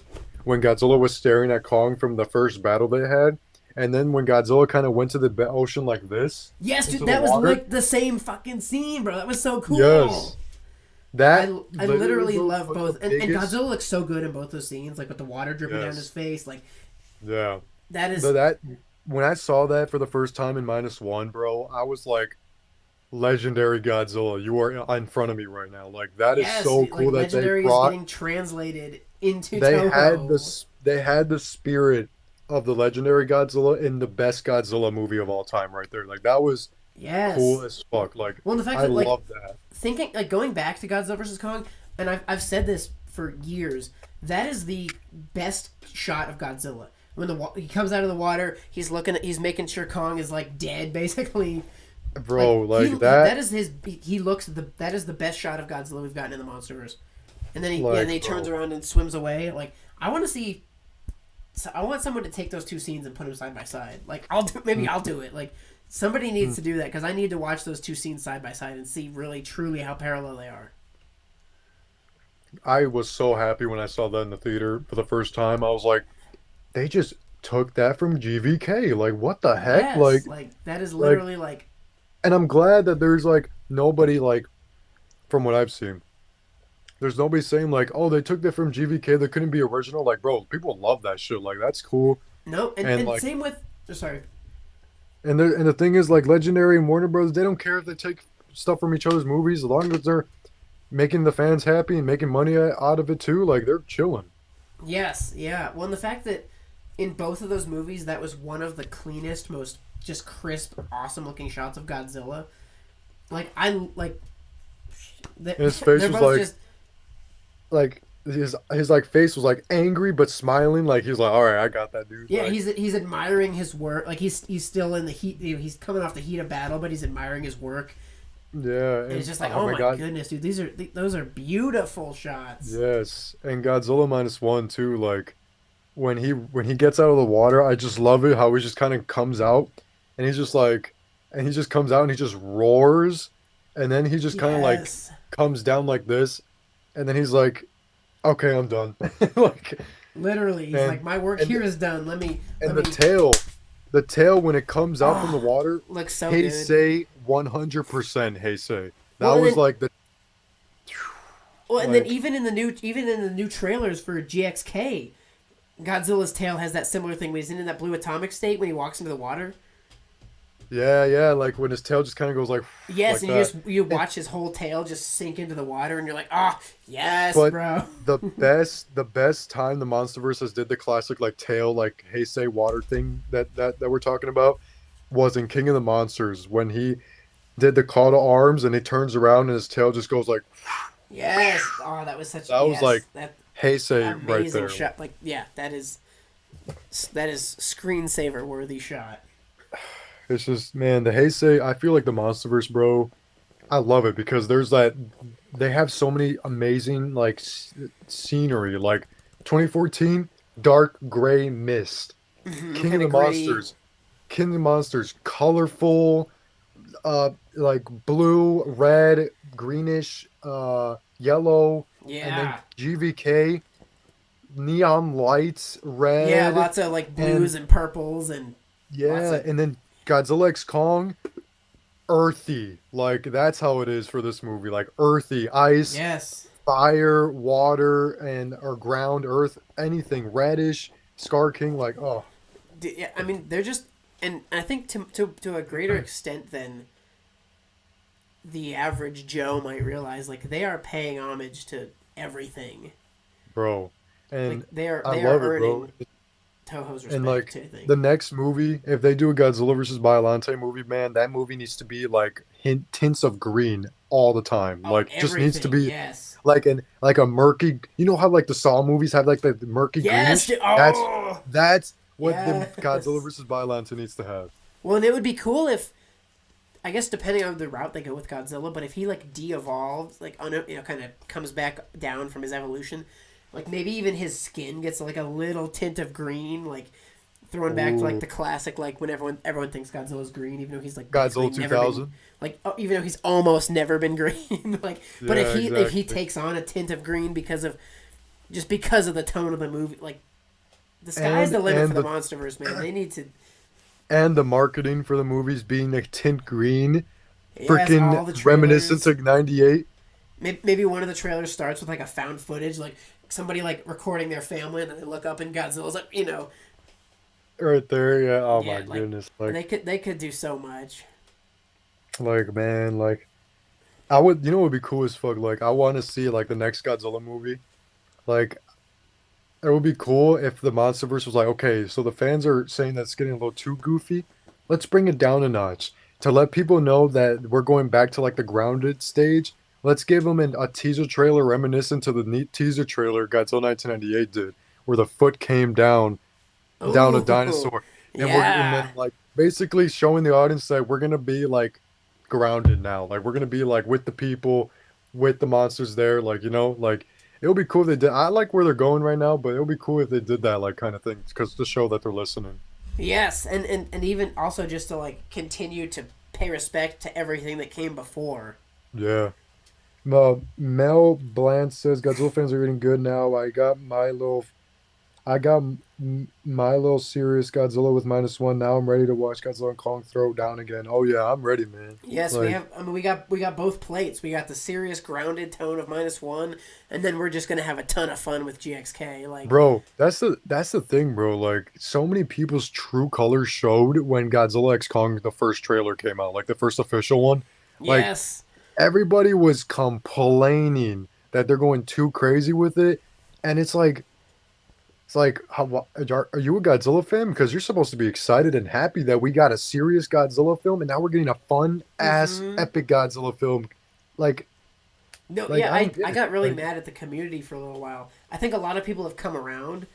when Godzilla was staring at Kong from the first battle they had, and then when Godzilla kind of went to the ocean like this. Yes, dude, that was like the same fucking scene, bro. That was so cool. Yes. That I literally love both, and Godzilla looks so good in both those scenes, like with the water dripping down his face, like. Yeah. That is. That when I saw that for the first time in -1, bro, I was like, "Legendary Godzilla, you are in front of me right now." Like that is so cool that Legendary they brought. is getting translated into. They Toho. had the spirit of the Legendary Godzilla in the best Godzilla movie of all time, right there. Like that was cool as fuck. Like the fact I that love that. Thinking like going back to Godzilla vs Kong, and I've said this for years. That is the best shot of Godzilla. When he comes out of the water, he's making sure Kong is like dead, basically. Bro, that. That is his. That is the best shot of Godzilla we've gotten in the Monsterverse. And then he turns around and swims away. Like I want to see. I want someone to take those two scenes and put them side by side. Like I'll do it. Like somebody needs to do that because I need to watch those two scenes side by side and see really truly how parallel they are. I was so happy when I saw that in the theater for the first time. I was like, they just took that from GVK. Like, what the heck? Yes, like that is literally like. And I'm glad that there's like nobody like, from what I've seen, there's nobody saying like, oh, they took that from GVK. They couldn't be original. Like, bro, people love that shit. Like, that's cool. No, and like, same with. Sorry. And the thing is, like, Legendary and Warner Bros. They don't care if they take stuff from each other's movies, as long as they're making the fans happy and making money out of it too. Like, they're chilling. Yes, yeah. Well, and the fact that in both of those movies, that was one of the cleanest, most just crisp, awesome-looking shots of Godzilla. Like, his face was like his like face was like angry but smiling. Like he's like, all right, I got that, dude. Yeah, like, he's admiring his work. Like he's still in the heat. He's coming off the heat of battle, but he's admiring his work. Yeah, and it's just like, oh my goodness, dude, those are beautiful shots. Yes, and Godzilla -1 too. Like when he gets out of the water, I just love it how he just kind of comes out, and he's just like, and he just comes out and he just roars, and then he just kind of like comes down like this, and then he's like, okay, I'm done. Like literally, he's like, my work here is done. Let me. The tail when it comes out from the water looks so Heisei, 100% Heisei. That was like the. Well, and then even in the new trailers for GXK, Godzilla's tail has that similar thing when he's in that blue atomic state when he walks into the water. Yeah, like when his tail just kind of goes like. Yes, like and you watch his whole tail just sink into the water, and you're like, yes, but bro. the best time the Monsterverse did the classic like tail like Heisei water thing that we're talking about was in King of the Monsters when he did the call to arms and he turns around and his tail just goes like. Yes. Oh, that was such. Was like Heisei right there. Shot. Like, yeah, that is screensaver worthy shot. It's just, man, the Heisei, I feel like the Monsterverse, bro, I love it because there's that, they have so many amazing, like, scenery. Like, 2014, Dark Gray Mist. King of the Monsters, colorful, like, blue, red, greenish, yellow. Yeah. And then GVK, neon lights, red. Yeah, lots of, like, blues and purples and... Yeah, and then Godzilla x Kong, earthy. Like, that's how it is for this movie. Like, earthy. Ice, fire, water, or ground, earth, anything. Reddish, Skar King, like, oh. Yeah, I mean, they're just... and I think to a greater extent than the average Joe might realize, like they are paying homage to everything, bro. And like they are I love it, bro. earning Toho's And respect. I think. the next movie, if they do a Godzilla versus Biollante movie, man, that movie needs to be like tints of green all the time. Oh, Like just needs to everything, be yes. like a murky. You know how like the Saw movies have like the murky Yes, greenish. oh, That's what yes. the Godzilla versus Biollante needs to have. Well, and it would be cool if, I guess depending on the route they go with Godzilla, but if he like de-evolves, like kind of comes back down from his evolution, like maybe even his skin gets like a little tint of green, like throwing back to like the classic, like when everyone thinks Godzilla's green, even though he's like Godzilla 2000. Like even though he's almost never been green, like but Yeah, if he takes on a tint of green because of the tone of the movie, like the sky's the limit for the Monsterverse, man. They need to. And the marketing for the movies being like tint green, Yes, all the freaking reminiscent of '98. Maybe one of the trailers starts with like a found footage, like somebody like recording their family, and then they look up and Godzilla's like, Right there, yeah. Oh yeah, my goodness, like they could do so much. like man, like I would, you know, what would be cool as fuck. Like I want to see like the next Godzilla movie. Like it would be cool if the Monsterverse was like, okay, so the fans are saying that's getting a little too goofy. Let's bring it down a notch to let people know that we're going back to like the grounded stage. Let's give them a teaser trailer reminiscent to the neat teaser trailer Godzilla 1998 did, where the foot came down a Ooh, dinosaur, and yeah. then like basically showing the audience that we're gonna be like grounded now, like we're gonna be like with the people, with the monsters there, like like it would be cool if they did. I like where they're going right now, but it would be cool if they did that like kind of thing, because to show that they're listening. Yes, and even also just to like continue to pay respect to everything that came before. Yeah. Mel Bland says Godzilla fans are eating good now. I got my little serious Godzilla with -1. Now I'm ready to watch Godzilla and Kong throw down again. Oh yeah, I'm ready, man. Yes, Like, we have. I mean, we got both plates. We got the serious grounded tone of -1, and then we're just gonna have a ton of fun with GXK. Like, bro, that's the thing, bro. Like so many people's true colors showed when Godzilla X Kong the first trailer came out, like the first official one. Like yes, everybody was complaining that they're going too crazy with it, and it's like, are you a Godzilla fan? Because you're supposed to be excited and happy that we got a serious Godzilla film, and now we're getting a fun ass epic Godzilla film. Like, no, like yeah, I I got really like, mad at the community for a little while. I think a lot of people have come around,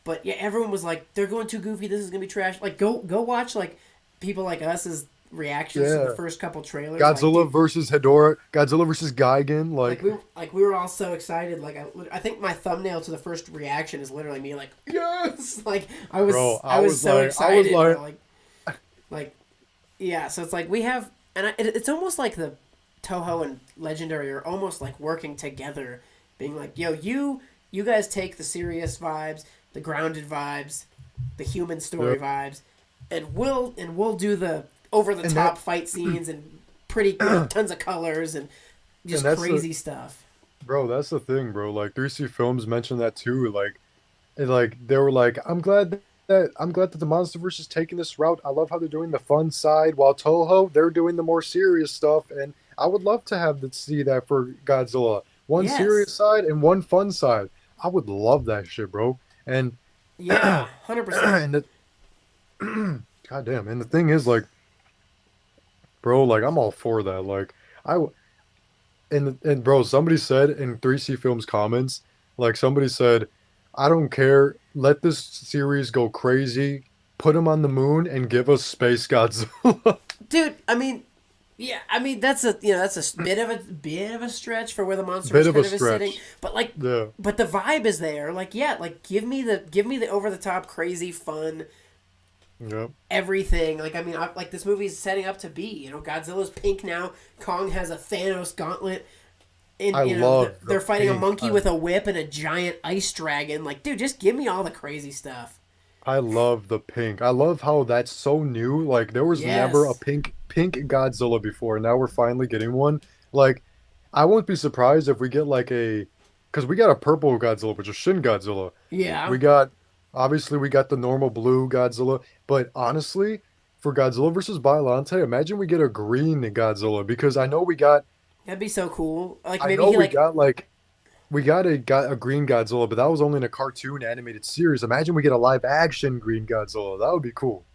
but yeah, everyone was like, they're going too goofy. This is gonna be trash. Like, go watch like people like us's reactions to the first couple trailers. Godzilla like, versus Hedorah, Godzilla versus Gigan. we were all so excited. Like I think my thumbnail to the first reaction is literally me like yes. Like I was so excited. Like yeah. So it's like we have, and it's almost like the Toho and Legendary are almost like working together, being like, yo, you guys take the serious vibes, the grounded vibes, the human story vibes, and we'll do the over the top fight scenes and pretty tons of colors and just crazy stuff. Bro, that's the thing, bro. Like 3C Films mentioned that too. Like they were like, I'm glad that the Monsterverse is taking this route. I love how they're doing the fun side, while Toho they're doing the more serious stuff. And I would love to see that for Godzilla. One serious side and one fun side. I would love that shit, bro. And yeah, 100%. And goddamn. And the thing is, like, bro, like I'm all for that. Like and bro, somebody said in 3C Films comments, like somebody said, I don't care. Let this series go crazy. Put him on the moon and give us Space Godzilla. Dude, I mean, yeah, I mean that's a bit of a stretch for where the Monsterverse kind of is sitting, but like, but the vibe is there. Like, yeah, like give me the over the top, crazy, fun, everything. Like, I mean, like this movie's setting up to be. Godzilla's pink now. Kong has a Thanos gauntlet. And they're fighting a monkey with a whip and a giant ice dragon. Like, dude, just give me all the crazy stuff. I love the pink. I love how that's so new. Like there was never a pink Godzilla before. Now we're finally getting one. Like I won't be surprised if we get like because we got a purple Godzilla, which is Shin Godzilla. Yeah. We got the normal blue Godzilla, but honestly, for Godzilla versus Biollante, imagine we get a green Godzilla because I know we got That'd be so cool. Like I maybe know he we like got like got a green Godzilla, but that was only in a cartoon animated series. Imagine we get a live action green Godzilla. That would be cool.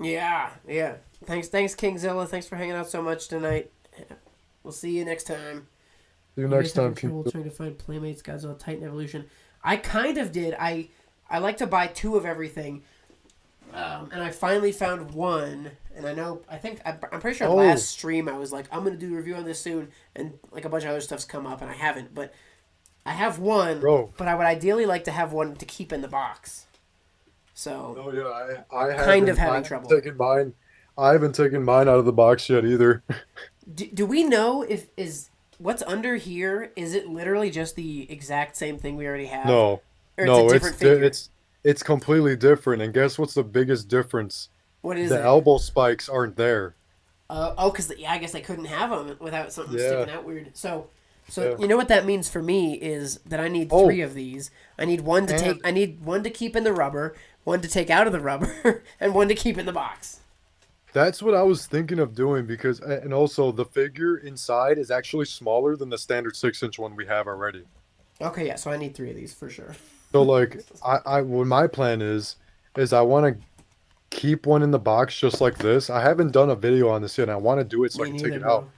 yeah, yeah. Thanks Kingzilla. Thanks for hanging out so much tonight. We'll see you next time. See you You next guys having time, trouble King. trying to find Playmates Godzilla Titan Evolution? I kind of did. I like to buy two of everything, and I finally found one. And I'm pretty sure Oh. last stream I was like, I'm gonna do a review on this soon, and like a bunch of other stuff's come up, and I haven't. But I have one, Bro. but I would ideally like to have one to keep in the box. So Oh yeah, I Kind of haven't- having I haven't trouble. taken mine. I haven't taken mine out of the box yet either. do we know if what's under here? Is it literally just the exact same thing we already have? No, Or no, it's a different figure? it's completely different. And guess what's the biggest difference? What is The it? elbow spikes aren't there. Because I guess they couldn't have them without something Yeah. sticking out weird. So Yeah. you know what that means for me is that I need Oh. 3 of these. I need one to take. And- I need one to keep in the rubber, one to take out of the rubber, and one to keep in the box. That's what I was thinking of doing because, and also the figure inside is actually smaller than the standard 6-inch one we have already. Okay, yeah. So I need 3 of these for sure. So like, what my plan is I want to keep one in the box just like this. I haven't done a video on this yet. And I want to do it so I Me can take neither, it out.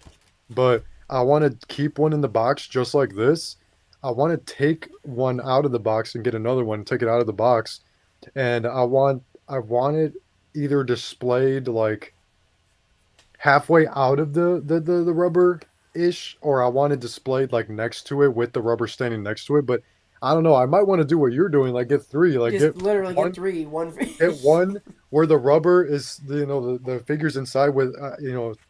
But I want to keep one in the box just like this. I want to take one out of the box and get another one, take it out of the box, and I want it either displayed like halfway out of the rubber ish, or I want it displayed like next to it with the rubber standing next to it. But I don't know. I might want to do what you're doing, like get 3, like Just get literally one, get 3. One. get one where the rubber is the figures inside with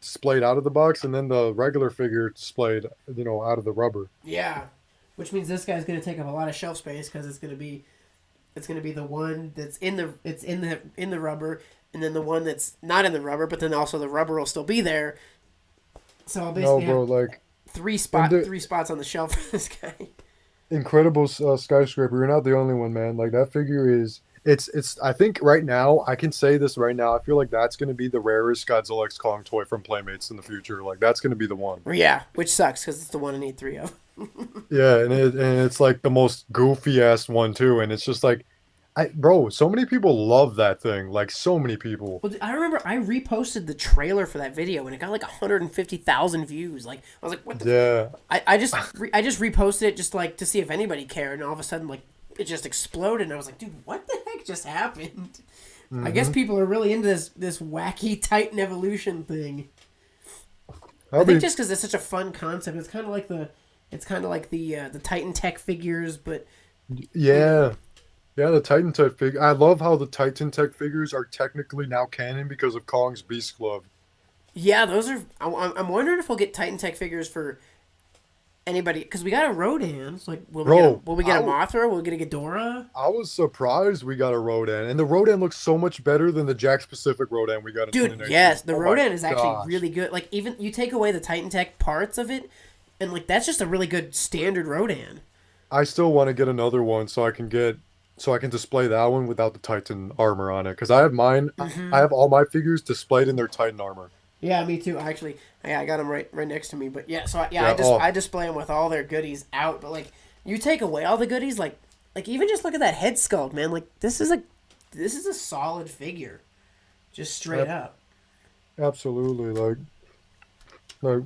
displayed out of the box, and then the regular figure displayed out of the rubber. Yeah, which means this guy's gonna take up a lot of shelf space because it's gonna be the one that's in the rubber, and then the one that's not in the rubber, but then also the rubber will still be there. So I'll No, basically bro, have like 3 spots on the shelf for this guy. incredible skyscraper. You're not the only one, man. Like that figure is. It's. I think right now I can say this right now. I feel like that's gonna be the rarest Godzilla X Kong toy from Playmates in the future. Like that's gonna be the one. Yeah, which sucks because it's the one I need 3 of. Yeah, and it's like the most goofy ass one too. And it's just like, bro, so many people love that thing. Like so many people. Well, I remember I reposted the trailer for that video and it got like 150,000 views. Like I was like, what the? Yeah. I just reposted it just like to see if anybody cared, and all of a sudden like it just exploded, and I was like, dude, what the heck just happened? I guess people are really into this wacky Titan evolution thing. I think just because it's such a fun concept, it's kind of like the Titan Tech figures, but yeah. Yeah, the Titan Tech figure. I love how the Titan Tech figures are technically now canon because of Kong's Beast Club. yeah, those are. I'm wondering if we'll get Titan Tech figures for anybody, because we got a Rodan. It's like, will we get a Mothra? Will we get a Ghidorah? I was surprised we got a Rodan, and the Rodan looks so much better than the Jack Pacific Rodan we got in Dude, 2019. yes, the Oh my Rodan is actually gosh. really good. Like, even you take away the Titan Tech parts of it, and like that's just a really good standard Rodan. I still want to get another one so I can display that one without the Titan armor on it, because I have mine. I have all my figures displayed in their Titan armor. Yeah, me too. Actually, yeah, I got them right next to me. But yeah, so Yeah, I display them with all their goodies out. But like, you take away all the goodies, like even just look at that head sculpt, man. Like this is a solid figure, just straight up. Absolutely, like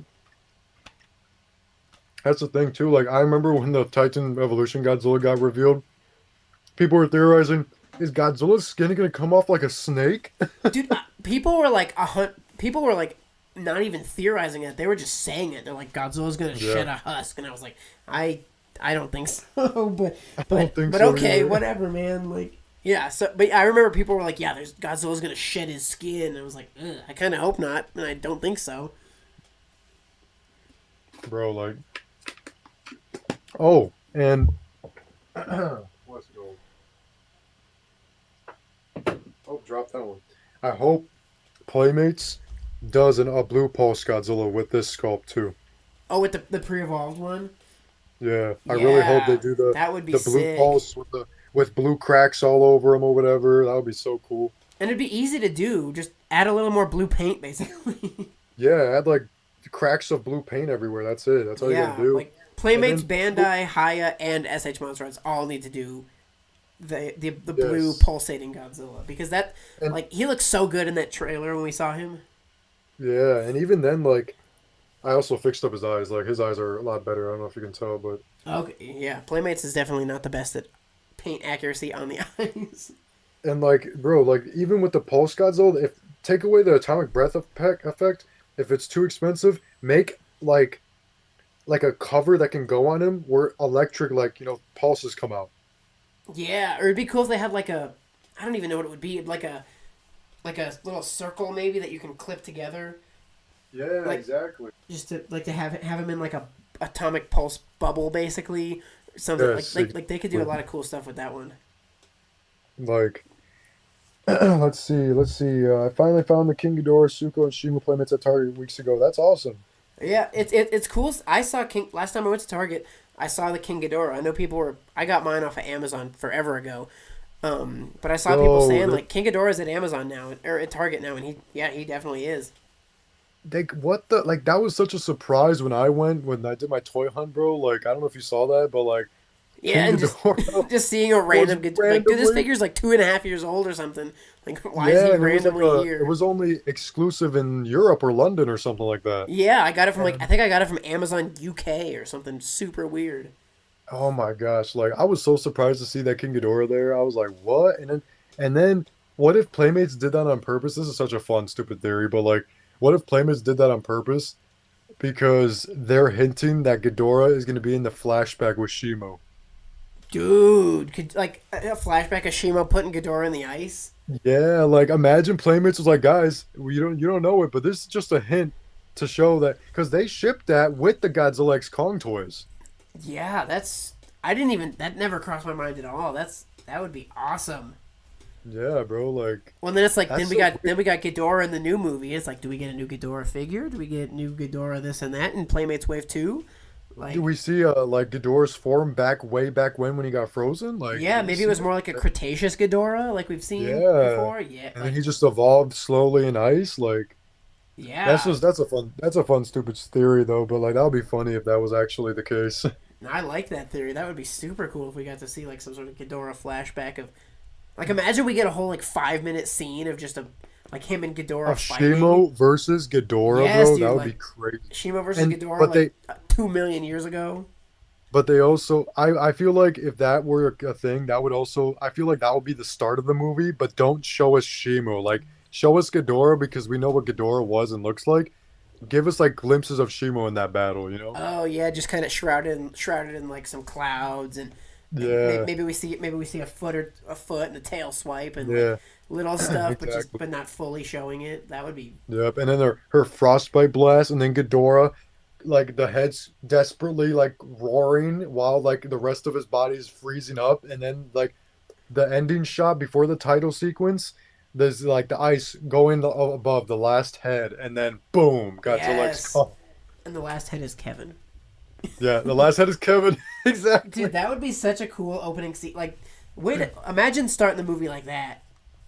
that's the thing too. Like I remember when the Titan Evolution Godzilla got revealed, people were theorizing, is Godzilla's skin gonna come off like a snake? Dude, people were like not even theorizing it. They were just saying it. They're like, Godzilla's gonna shed a husk, and I was like, I don't think so. but think so okay, either. whatever, man. Like, yeah. So, but I remember people were like, yeah, Godzilla's gonna shed his skin. And I was like, ugh, I kind of hope not, and I don't think so. Bro, like, oh, and let's go. Oh, drop that one. I hope Playmates does a Blue Pulse Godzilla with this sculpt too. Oh, with the pre-evolved one. Yeah, I really hope they Yeah, do that would be the Blue sick. Pulse with blue cracks all over them or whatever. That would be so cool. And it'd be easy to do. Just add a little more blue paint, basically. Yeah, add like cracks of blue paint everywhere. That's it. That's all you gotta do. Like Playmates, then, Bandai, Hiya, and SH MonsterArts all need to do the blue yes. pulsating Godzilla, because that And like he looks so good in that trailer when we saw him. yeah, and even then, like I also fixed up his eyes. Like his eyes are a lot better. I don't know if you can tell, but Okay, yeah, Playmates is definitely not the best at paint accuracy on the eyes. and like bro, like even with the pulse Godzilla, if take away the atomic breath effect, if it's too expensive, make like a cover that can go on him where electric pulses come out. Yeah, or it'd be cool if they had like a, I don't even know what it would be, like a little circle maybe that you can clip together. Yeah, Like- exactly. Just to have him in like a atomic pulse bubble basically, or something Yes, like they could do a lot of cool stuff with that one. Like, let's see. I finally found the King Ghidorah, Suko, and Shimo Playmates at Target weeks ago. That's awesome. Yeah, it's cool. I saw King last time I went to Target. I saw the King Ghidorah. I know people were. I got mine off of Amazon forever ago. But I saw people saying like King Ghidorah's at Amazon now or at Target now, and he definitely is. Like, what the? Like, that was such a surprise when I did my toy hunt, bro. Like, I don't know if you saw that, but like, Yeah, King and just Ghidorah just seeing a random was like, dude, this randomly- figure's like 2.5 years old or something. Like, why yeah, is he and randomly here? it was only exclusive in Europe or London or something like that. Yeah, I got it from I think I got it from Amazon UK or something super weird. Oh my gosh, like I was so surprised to see that King Ghidorah there. I was like, what? And then what if Playmates did that on purpose? This is such a fun, stupid theory, but like, what if Playmates did that on purpose? Because they're hinting that Ghidorah is going to be in the flashback with Shimo. Dude, could like a flashback of Shimo putting Ghidorah in the ice? Yeah, like imagine Playmates was like, guys, you don't know it, but this is just a hint to show that because they shipped that with the Godzilla X Kong toys. Yeah, that never crossed my mind at all. That would be awesome. Yeah, bro, like Well, then it's like that's then we got Ghidorah in the new movie. It's like, do we get a new Ghidorah figure? Do we get new Ghidorah this and that in Playmates Wave 2? Like, do we see like Ghidorah's form way back when he got frozen? Like yeah, do we maybe see it was more like a Cretaceous Ghidorah, like we've seen Yeah. before. Yeah, and then he just evolved slowly in ice. Like yeah. that's a fun stupid theory though. But like that would be funny if that was actually the case. I like that theory. That would be super cool if we got to see like some sort of Ghidorah flashback of, like, imagine we get a whole like 5-minute scene of just like him and Ghidorah Of fighting. Shimo versus Ghidorah, Yes, bro, dude, that would like, be crazy. Shimo versus And- Ghidorah, but like 2 million years ago. But they also, I feel like if that were a thing, that would also, I feel like that would be the start of the movie. But don't show us Shimo, like show us Ghidorah because we know what Ghidorah was and looks like. Give us like glimpses of Shimo in that battle, you know? Oh yeah, just kind of shrouded in like some clouds, and Yeah. maybe we see a foot and a tail swipe and Yeah. like little stuff, Exactly. but not fully showing it. That would be Yep. And then her frostbite blast, and then Ghidorah, like the head's desperately like roaring while like the rest of his body is freezing up, and then like the ending shot before the title sequence, there's like the ice going above the last head, and then boom, Godzilla X Yes. Kong. and the last head is Kevin. Yeah, the last head is Kevin. Exactly. Dude, that would be such a cool opening scene. Like, imagine starting the movie like that.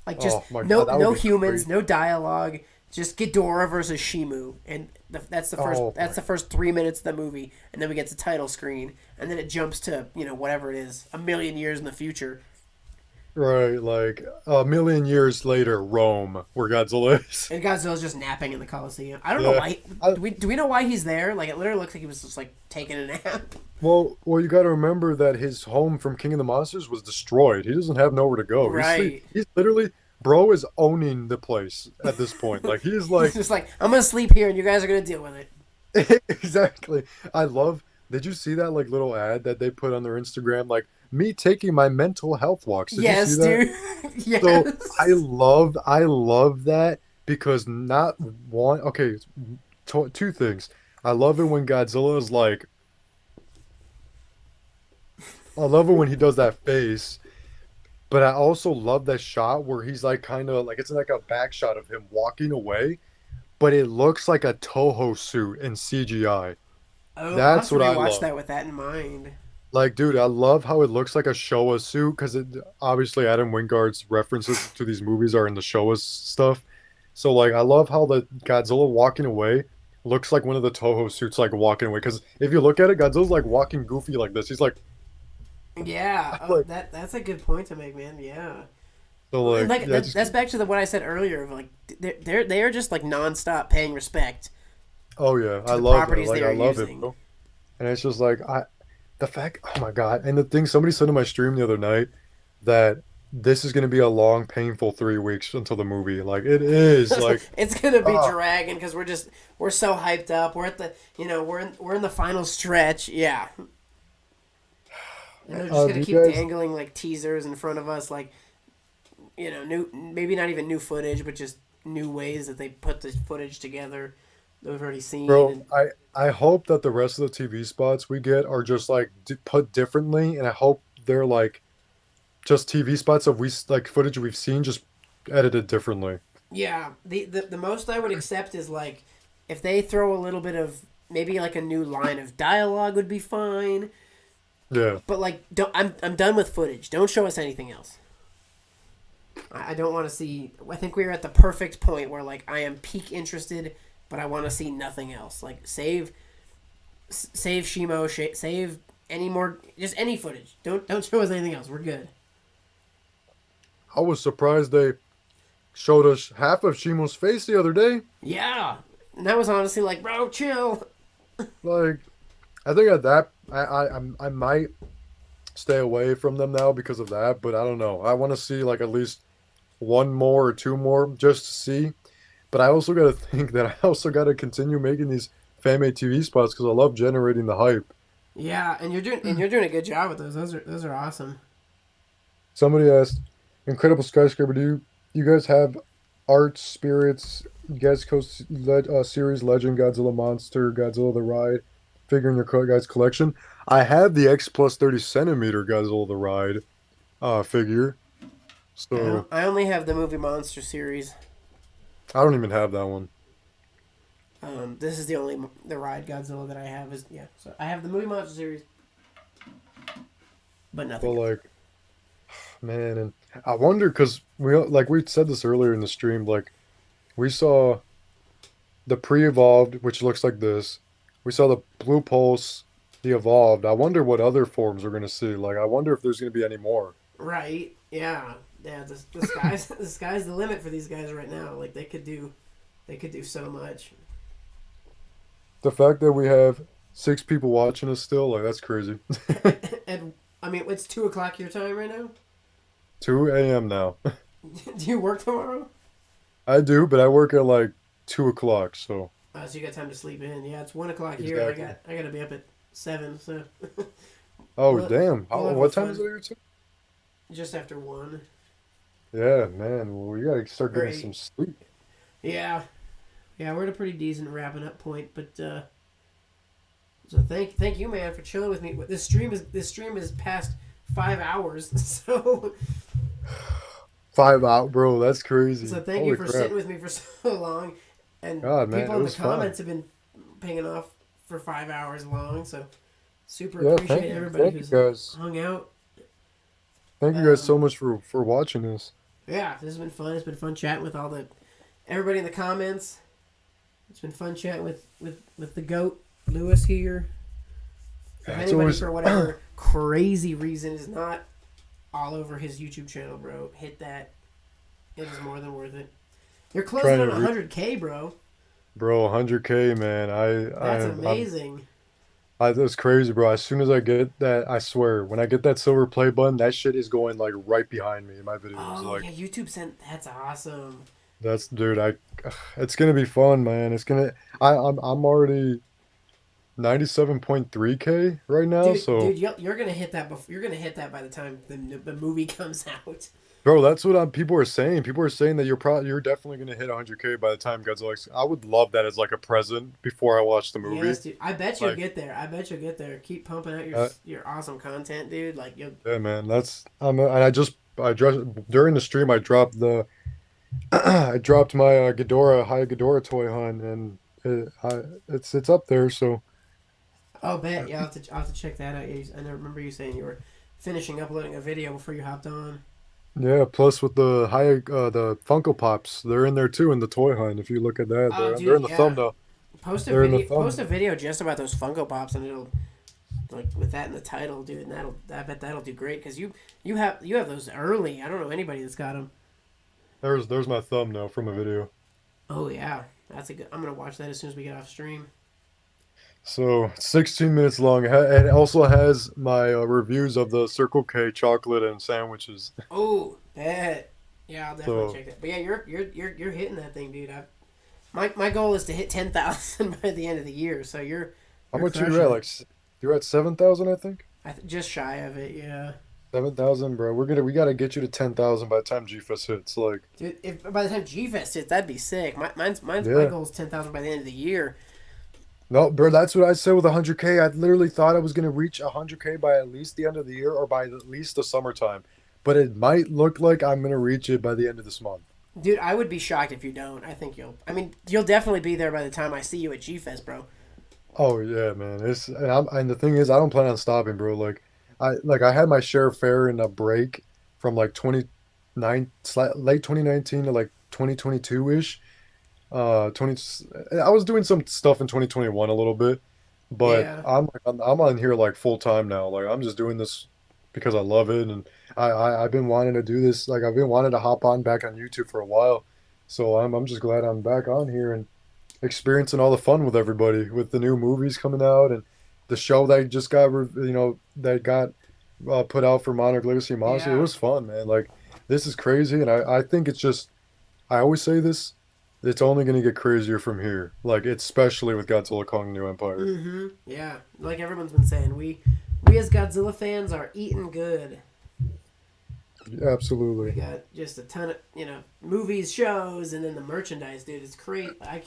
Like, just Oh my no God, that would no be humans, crazy. no dialogue, just Ghidorah versus Shimu, and that's the first Oh that's my- the first 3 minutes of the movie, and then we get the title screen, and then it jumps to whatever it is, a million years in the future. Right, like a million years later, Rome, where Godzilla is. And Godzilla's just napping in the Coliseum. I don't know Yeah. why. Do we know why he's there? Like, it literally looks like he was just like taking a nap. Well, you got to remember that his home from King of the Monsters was destroyed. He doesn't have nowhere to go. Right. He's literally, bro, is owning the place at this point. Like he's like He's just like, I'm gonna sleep here, and you guys are gonna deal with it. exactly. I love. Did you see that like little ad that they put on their Instagram? Like me taking my mental health walks. Did you Yes, see that? dude. Yes. So I love that because not one. Okay, two things. I love it when Godzilla is like. I love it when he does that face, but I also love that shot where he's like kind of like it's like a back shot of him walking away, but it looks like a Toho suit in CGI. Oh, That's I'll what I have to rewatch love. that with that in mind. Like, dude, I love how it looks like a Showa suit because it obviously Adam Wingard's references to these movies are in the Showa stuff. So, like, I love how the Godzilla walking away looks like one of the Toho suits, like walking away. Because if you look at it, Godzilla's like walking goofy like this. He's like, Yeah, like that's a good point to make, man. Yeah. so, And like, like yeah, just that's back to what I said earlier of like they are just like nonstop paying respect oh yeah, to I the love it. properties Like, they I are love it, using. bro. And it's just like the fact, oh my God. And the thing somebody said in my stream the other night that this is going to be a long, painful 3 weeks until the movie. Like it is. Like, It's gonna be ah, dragging because we're so hyped up. We're at the we're in the final stretch. Yeah, and they're just gonna do you keep guys? dangling like teasers in front of us, like new maybe not even new footage, but just new ways that they put the footage together that we've already seen. Bro, And I hope that the rest of the TV spots we get are just like put differently, and I hope they're like just TV spots of like footage we've seen just edited differently. yeah, the most I would accept is like if they throw a little bit of maybe like a new line of dialogue would be fine. Yeah. But like, don't I'm done with footage. Don't show us anything else. I don't want to see. I think we're at the perfect point where like I am peak interested, but I want to see nothing else. Like save Shimo, save any more, just any footage. Don't show us anything else. We're good. I was surprised they showed us half of Shimo's face the other day. Yeah, and that was honestly like, bro, chill. Like, I think at that, I might stay away from them now because of that, but I don't know. I want to see like at least one more or two more just to see. But I also got to think that I also got to continue making these fan made TV spots because I love generating the hype. Yeah, and you're doing a good job with those. Those are awesome. Somebody asked, "Incredible Skyscraper, do you guys have Art Spirits Guest Coast series Legend Godzilla Monster Godzilla the Ride figure in your guys collection?" I have the X plus 30 centimeter Godzilla the Ride figure, so I only have the movie Monster series. I don't even have that one. This is the only the ride Godzilla that I have is yeah. So I have the movie Monster series, but But nothing else. like, man, and I wonder because we said this earlier in the stream, like we saw the pre-evolved, which looks like this. We saw the Blue Pulse, the evolved. I wonder what other forms we're gonna see. Like, I wonder if there's gonna be any more. Right? Yeah. Yeah. The sky's the sky's the limit for these guys right now. Like they could do so much. The fact that we have 6 people watching us still, like that's crazy. And I mean, it's 2 o'clock your time right now. 2 a.m. now. Do you work tomorrow? I do, but I work at like 2 o'clock, so So you got time to sleep in. Yeah, it's 1 o'clock here. exactly. I gotta be up at 7. So Oh we'll, damn! we'll have a What time is fun it here too? just after 1 Yeah, man. Well, we gotta start or getting 8. some sleep. Yeah. Yeah, we're at a pretty decent wrapping up point, but so thank you, man, for chilling with me. This stream is past 5 hours, so 5 out, bro. That's crazy. thank you Holy for crap! sitting with me for so long. And God, man, people it in the was fun. comments have been pinging off for 5 hours long, so super Yeah, appreciate everybody thank you who's guys. hung out. Thank you guys so Um, much for watching this. yeah, this has been fun. It's been fun chatting with everybody in the comments. It's been fun chatting with the goat Lewis here. If It's anybody always for whatever crazy reason is not all over his YouTube channel, bro, hit that. It is more than worth it. You're closing trying on to 100K, bro. bro, 100K, man. That's amazing. That's crazy, bro. As soon as I get that, I swear, when I get that silver play button, that shit is going like right behind me in my videos. Oh Like yeah, YouTube sent. That's awesome, that's, dude. It's gonna be fun, man. I'm already 97.3K right now, dude. so. Dude, you're gonna hit that. You're gonna hit that by the time the movie comes out. Bro, that's what people are saying. People are saying that you're definitely gonna hit 100K by the time Godzilla. I would love that as like a present before I watch the movie. Yes, dude. I bet you'll Like, get there. I bet you'll get there. Keep pumping out uh, your awesome content, dude. Like you'll. yeah, man. And I dropped during the stream. I dropped the I dropped my Hiya Ghidorah toy hunt, and it's up there. So Oh, bet. Yeah, I'll have to check that out. Yeah, I remember you saying you were finishing uploading a video before you hopped on. Yeah, plus with the Funko Pops, they're in there too in the toy hunt. If you look at that, Oh, they're in dude, the yeah. thumbnail. Post a They're in the video. Post a thumbnail. video just about those Funko Pops, and it'll like with that in the title, dude. And I bet that'll do great because you have those early. I don't know anybody that's got them. There's my thumbnail from a video. Oh yeah, that's a good. I'm gonna watch that as soon as we get off stream. So 16 minutes long. It also has my reviews of the Circle K chocolate and sandwiches. Oh, bet. Yeah, I'll definitely So check that. But yeah, you're hitting that thing, dude. My goal is to hit 10,000 by the end of the year. So how you're much are crushing you at? it. Like you're at 7,000, I think. Just shy of it, yeah. 7,000, bro. We gotta get you to 10,000 by the time GFest hits. Like, Dude, if by the time G-Fest hits, that'd be sick. Mine's my yeah. goal is 10,000 by the end of the year. No, bro, that's what I said with 100K. I literally thought I was gonna reach 100K by at least the end of the year or by at least the summertime. But it might look like I'm gonna reach it by the end of this month. Dude, I would be shocked if you don't. I think you'll definitely be there by the time I see you at G-Fest, bro. Oh yeah, man. And the thing is, I don't plan on stopping, bro. I had my share of fare in a break from like late 2019 to like 2022 ish. 20. I was doing some stuff in 2021 a little bit, but Yeah. I'm on here like full time now. Like I'm just doing this because I love it, and I've been wanting to do this. Like I've been wanting to hop on back on YouTube for a while, so I'm just glad I'm back on here and experiencing all the fun with everybody with the new movies coming out and the show that just got that got put out for Monarch Legacy Monster. It Yeah. was fun, man. Like this is crazy, and I think it's just I always say this. It's only going to get crazier from here. Like, especially with Godzilla Kong New Empire. Mm-hmm. Yeah. Like everyone's been saying, we as Godzilla fans are eating good. We Absolutely. got just a ton of movies, shows, and then the merchandise, dude. It's great. I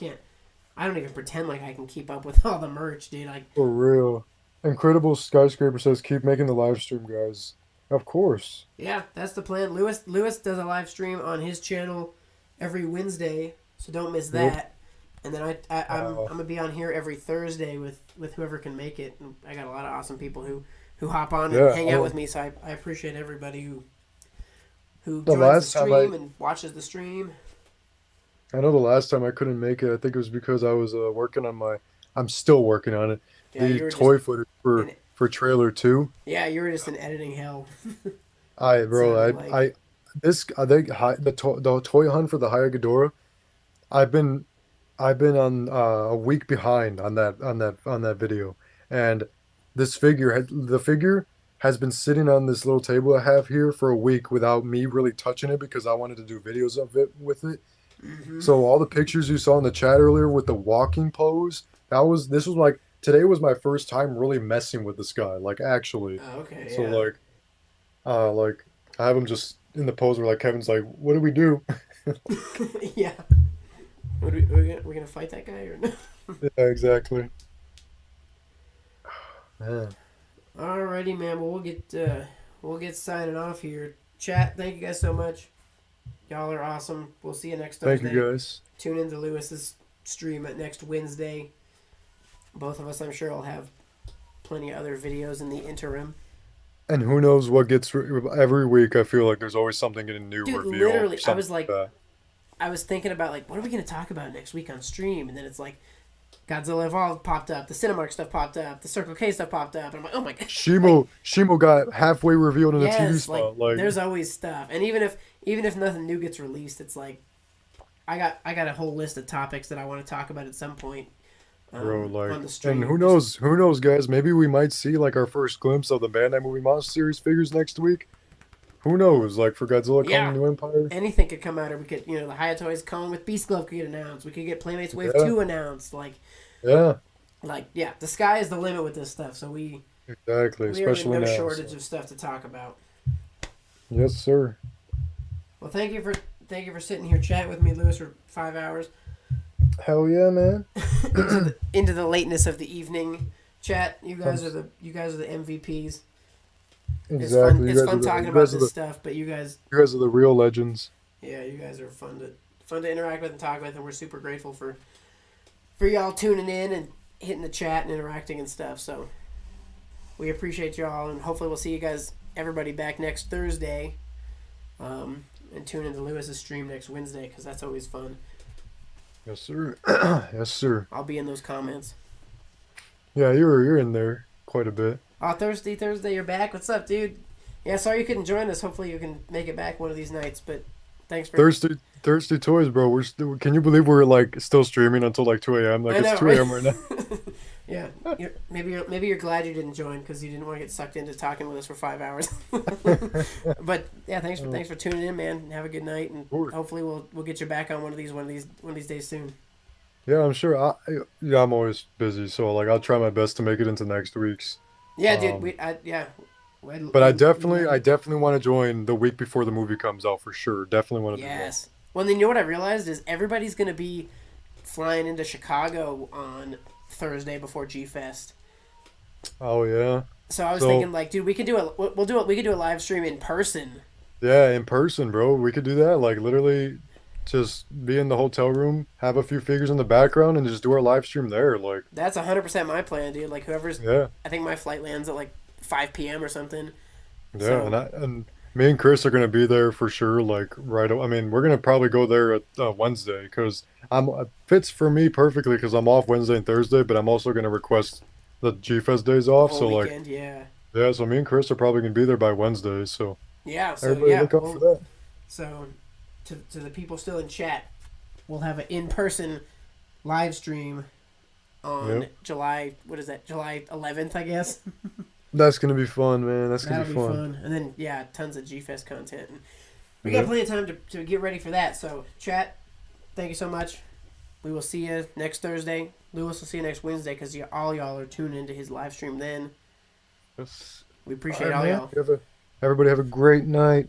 don't even pretend like I can keep up with all the merch, dude. Like, For real. Incredible Skyscraper says, keep making the live stream, guys. Of course. yeah, that's the plan. Lewis does a live stream on his channel every Wednesday, so don't miss Yep. that. And then I'm gonna be on here every Thursday with whoever can make it. And I got a lot of awesome people who hop on and Yeah, hang out oh. with me. So I appreciate everybody who The joins the last time stream and watches the stream. I know the last time I couldn't make it, I think it was because I was working on I'm still working on it. Yeah, you The were toy just footage in it. for trailer 2. Yeah, you were just in editing hell. Bro, Sounded like. I think the toy hunt for the Hiya Ghidorah. I've been on a week behind on that video, and the figure has been sitting on this little table I have here for a week without me really touching it because I wanted to do videos of it with it. Mm-hmm. So all the pictures you saw in the chat earlier with the walking pose, this was like today was my first time really messing with this guy, like actually. Oh, okay. So Yeah. like I have him just in the pose where like Kevin's like, what do we do? Yeah. We're gonna fight that guy or no? Yeah, exactly. Man. Alrighty, man. Well, we'll get signing off here. Chat. Thank you guys so much. Y'all are awesome. We'll see you next Thank Thursday. you guys. Tune into Lewis's stream at next Wednesday. Both of us, I'm sure, will have plenty of other videos in the interim. And who knows what gets every week. I feel like there's always something in a new Dude, reveal. or literally, I something was like, that. I was thinking about like, what are we gonna talk about next week on stream? And then it's like, Godzilla Evolved popped up, the Cinemark stuff popped up, the Circle K stuff popped up, and I'm like, oh my god. Shimo got halfway revealed in a TV Yes, spot. Like, there's always stuff, and even if nothing new gets released, it's like, I got a whole list of topics that I want to talk about at some point. bro, On the stream. and who knows, guys? Maybe we might see like our first glimpse of the Bandai movie Monster series figures next week. Who knows? Like for Godzilla Yeah. Kong New Empire. Anything could come out, or we could, the Hiya Toys Kong with Beast Glove could get announced. We could get Playmates Wave Yeah. 2 announced. Yeah, Yeah, the sky is the limit with this stuff. So exactly. we are in Especially no now. shortage So. of stuff to talk about. Yes, sir. Well, thank you for sitting here chatting with me, Lewis, for 5 hours Hell yeah, man. into the lateness of the evening. Chat, you guys are the MVPs. Exactly. It's fun talking about this stuff, but you guys You guys are the real legends. Yeah, you guys are fun to interact with and talk with, and we're super grateful for y'all tuning in hitting the chat and interacting and stuff. So we appreciate y'all, and hopefully we'll see you guys, everybody, back next Thursday. And tune into Lewis's stream next Wednesday because that's always fun. Yes, sir. Yes, sir. I'll be in those comments. Yeah, you're in there quite a bit. Oh, Thursday, you're back. What's up, dude? Yeah, sorry you couldn't join us. Hopefully you can make it back one of these nights. But thanks for Thirsty Toys, bro. We're still. Can you believe we're like still streaming until like 2 a.m. Like I know, it's 2 a.m. right now. Yeah, maybe you're glad you didn't join because you didn't want to get sucked into talking with us for 5 hours. But yeah, thanks for tuning in, man. Have a good night, and hopefully we'll get you back on one of these days soon. Yeah, I'm sure. I'm always busy, so like I'll try my best to make it into next week's. Yeah, dude. But I definitely want to join the week before the movie comes out for sure. Definitely want to. Yes. Well, then you know what I realized is everybody's gonna be flying into Chicago on Thursday before G-Fest. Oh yeah. So I was thinking, like, dude, we could do a live stream in person. Yeah, in person, bro. We could do that. Like literally, just be in the hotel room, have a few figures in the background, and just do our live stream there. Like that's 100% my plan, dude. Like whoever's. Yeah. I think my flight lands at like 5 p.m. or something. Yeah, So, and me and Chris are gonna be there for sure. Like I mean, we're gonna probably go there at Wednesday because it fits for me perfectly because I'm off Wednesday and Thursday, but I'm also gonna request the G-Fest days off. So weekend, like, yeah. So me and Chris are probably gonna be there by Wednesday. So yeah. So everybody look up for that. So to the people still in chat, we'll have an in-person live stream on July. What is that? July 11th, I guess. That's gonna be fun, man. That's gonna That'll be fun. And then tons of G-Fest content. And we got plenty of time to get ready for that. So chat, thank you so much. We will see you next Thursday. Lewis will see you next Wednesday because all y'all are tuning into his live stream then. Yes. We appreciate all y'all. Everybody have a great night.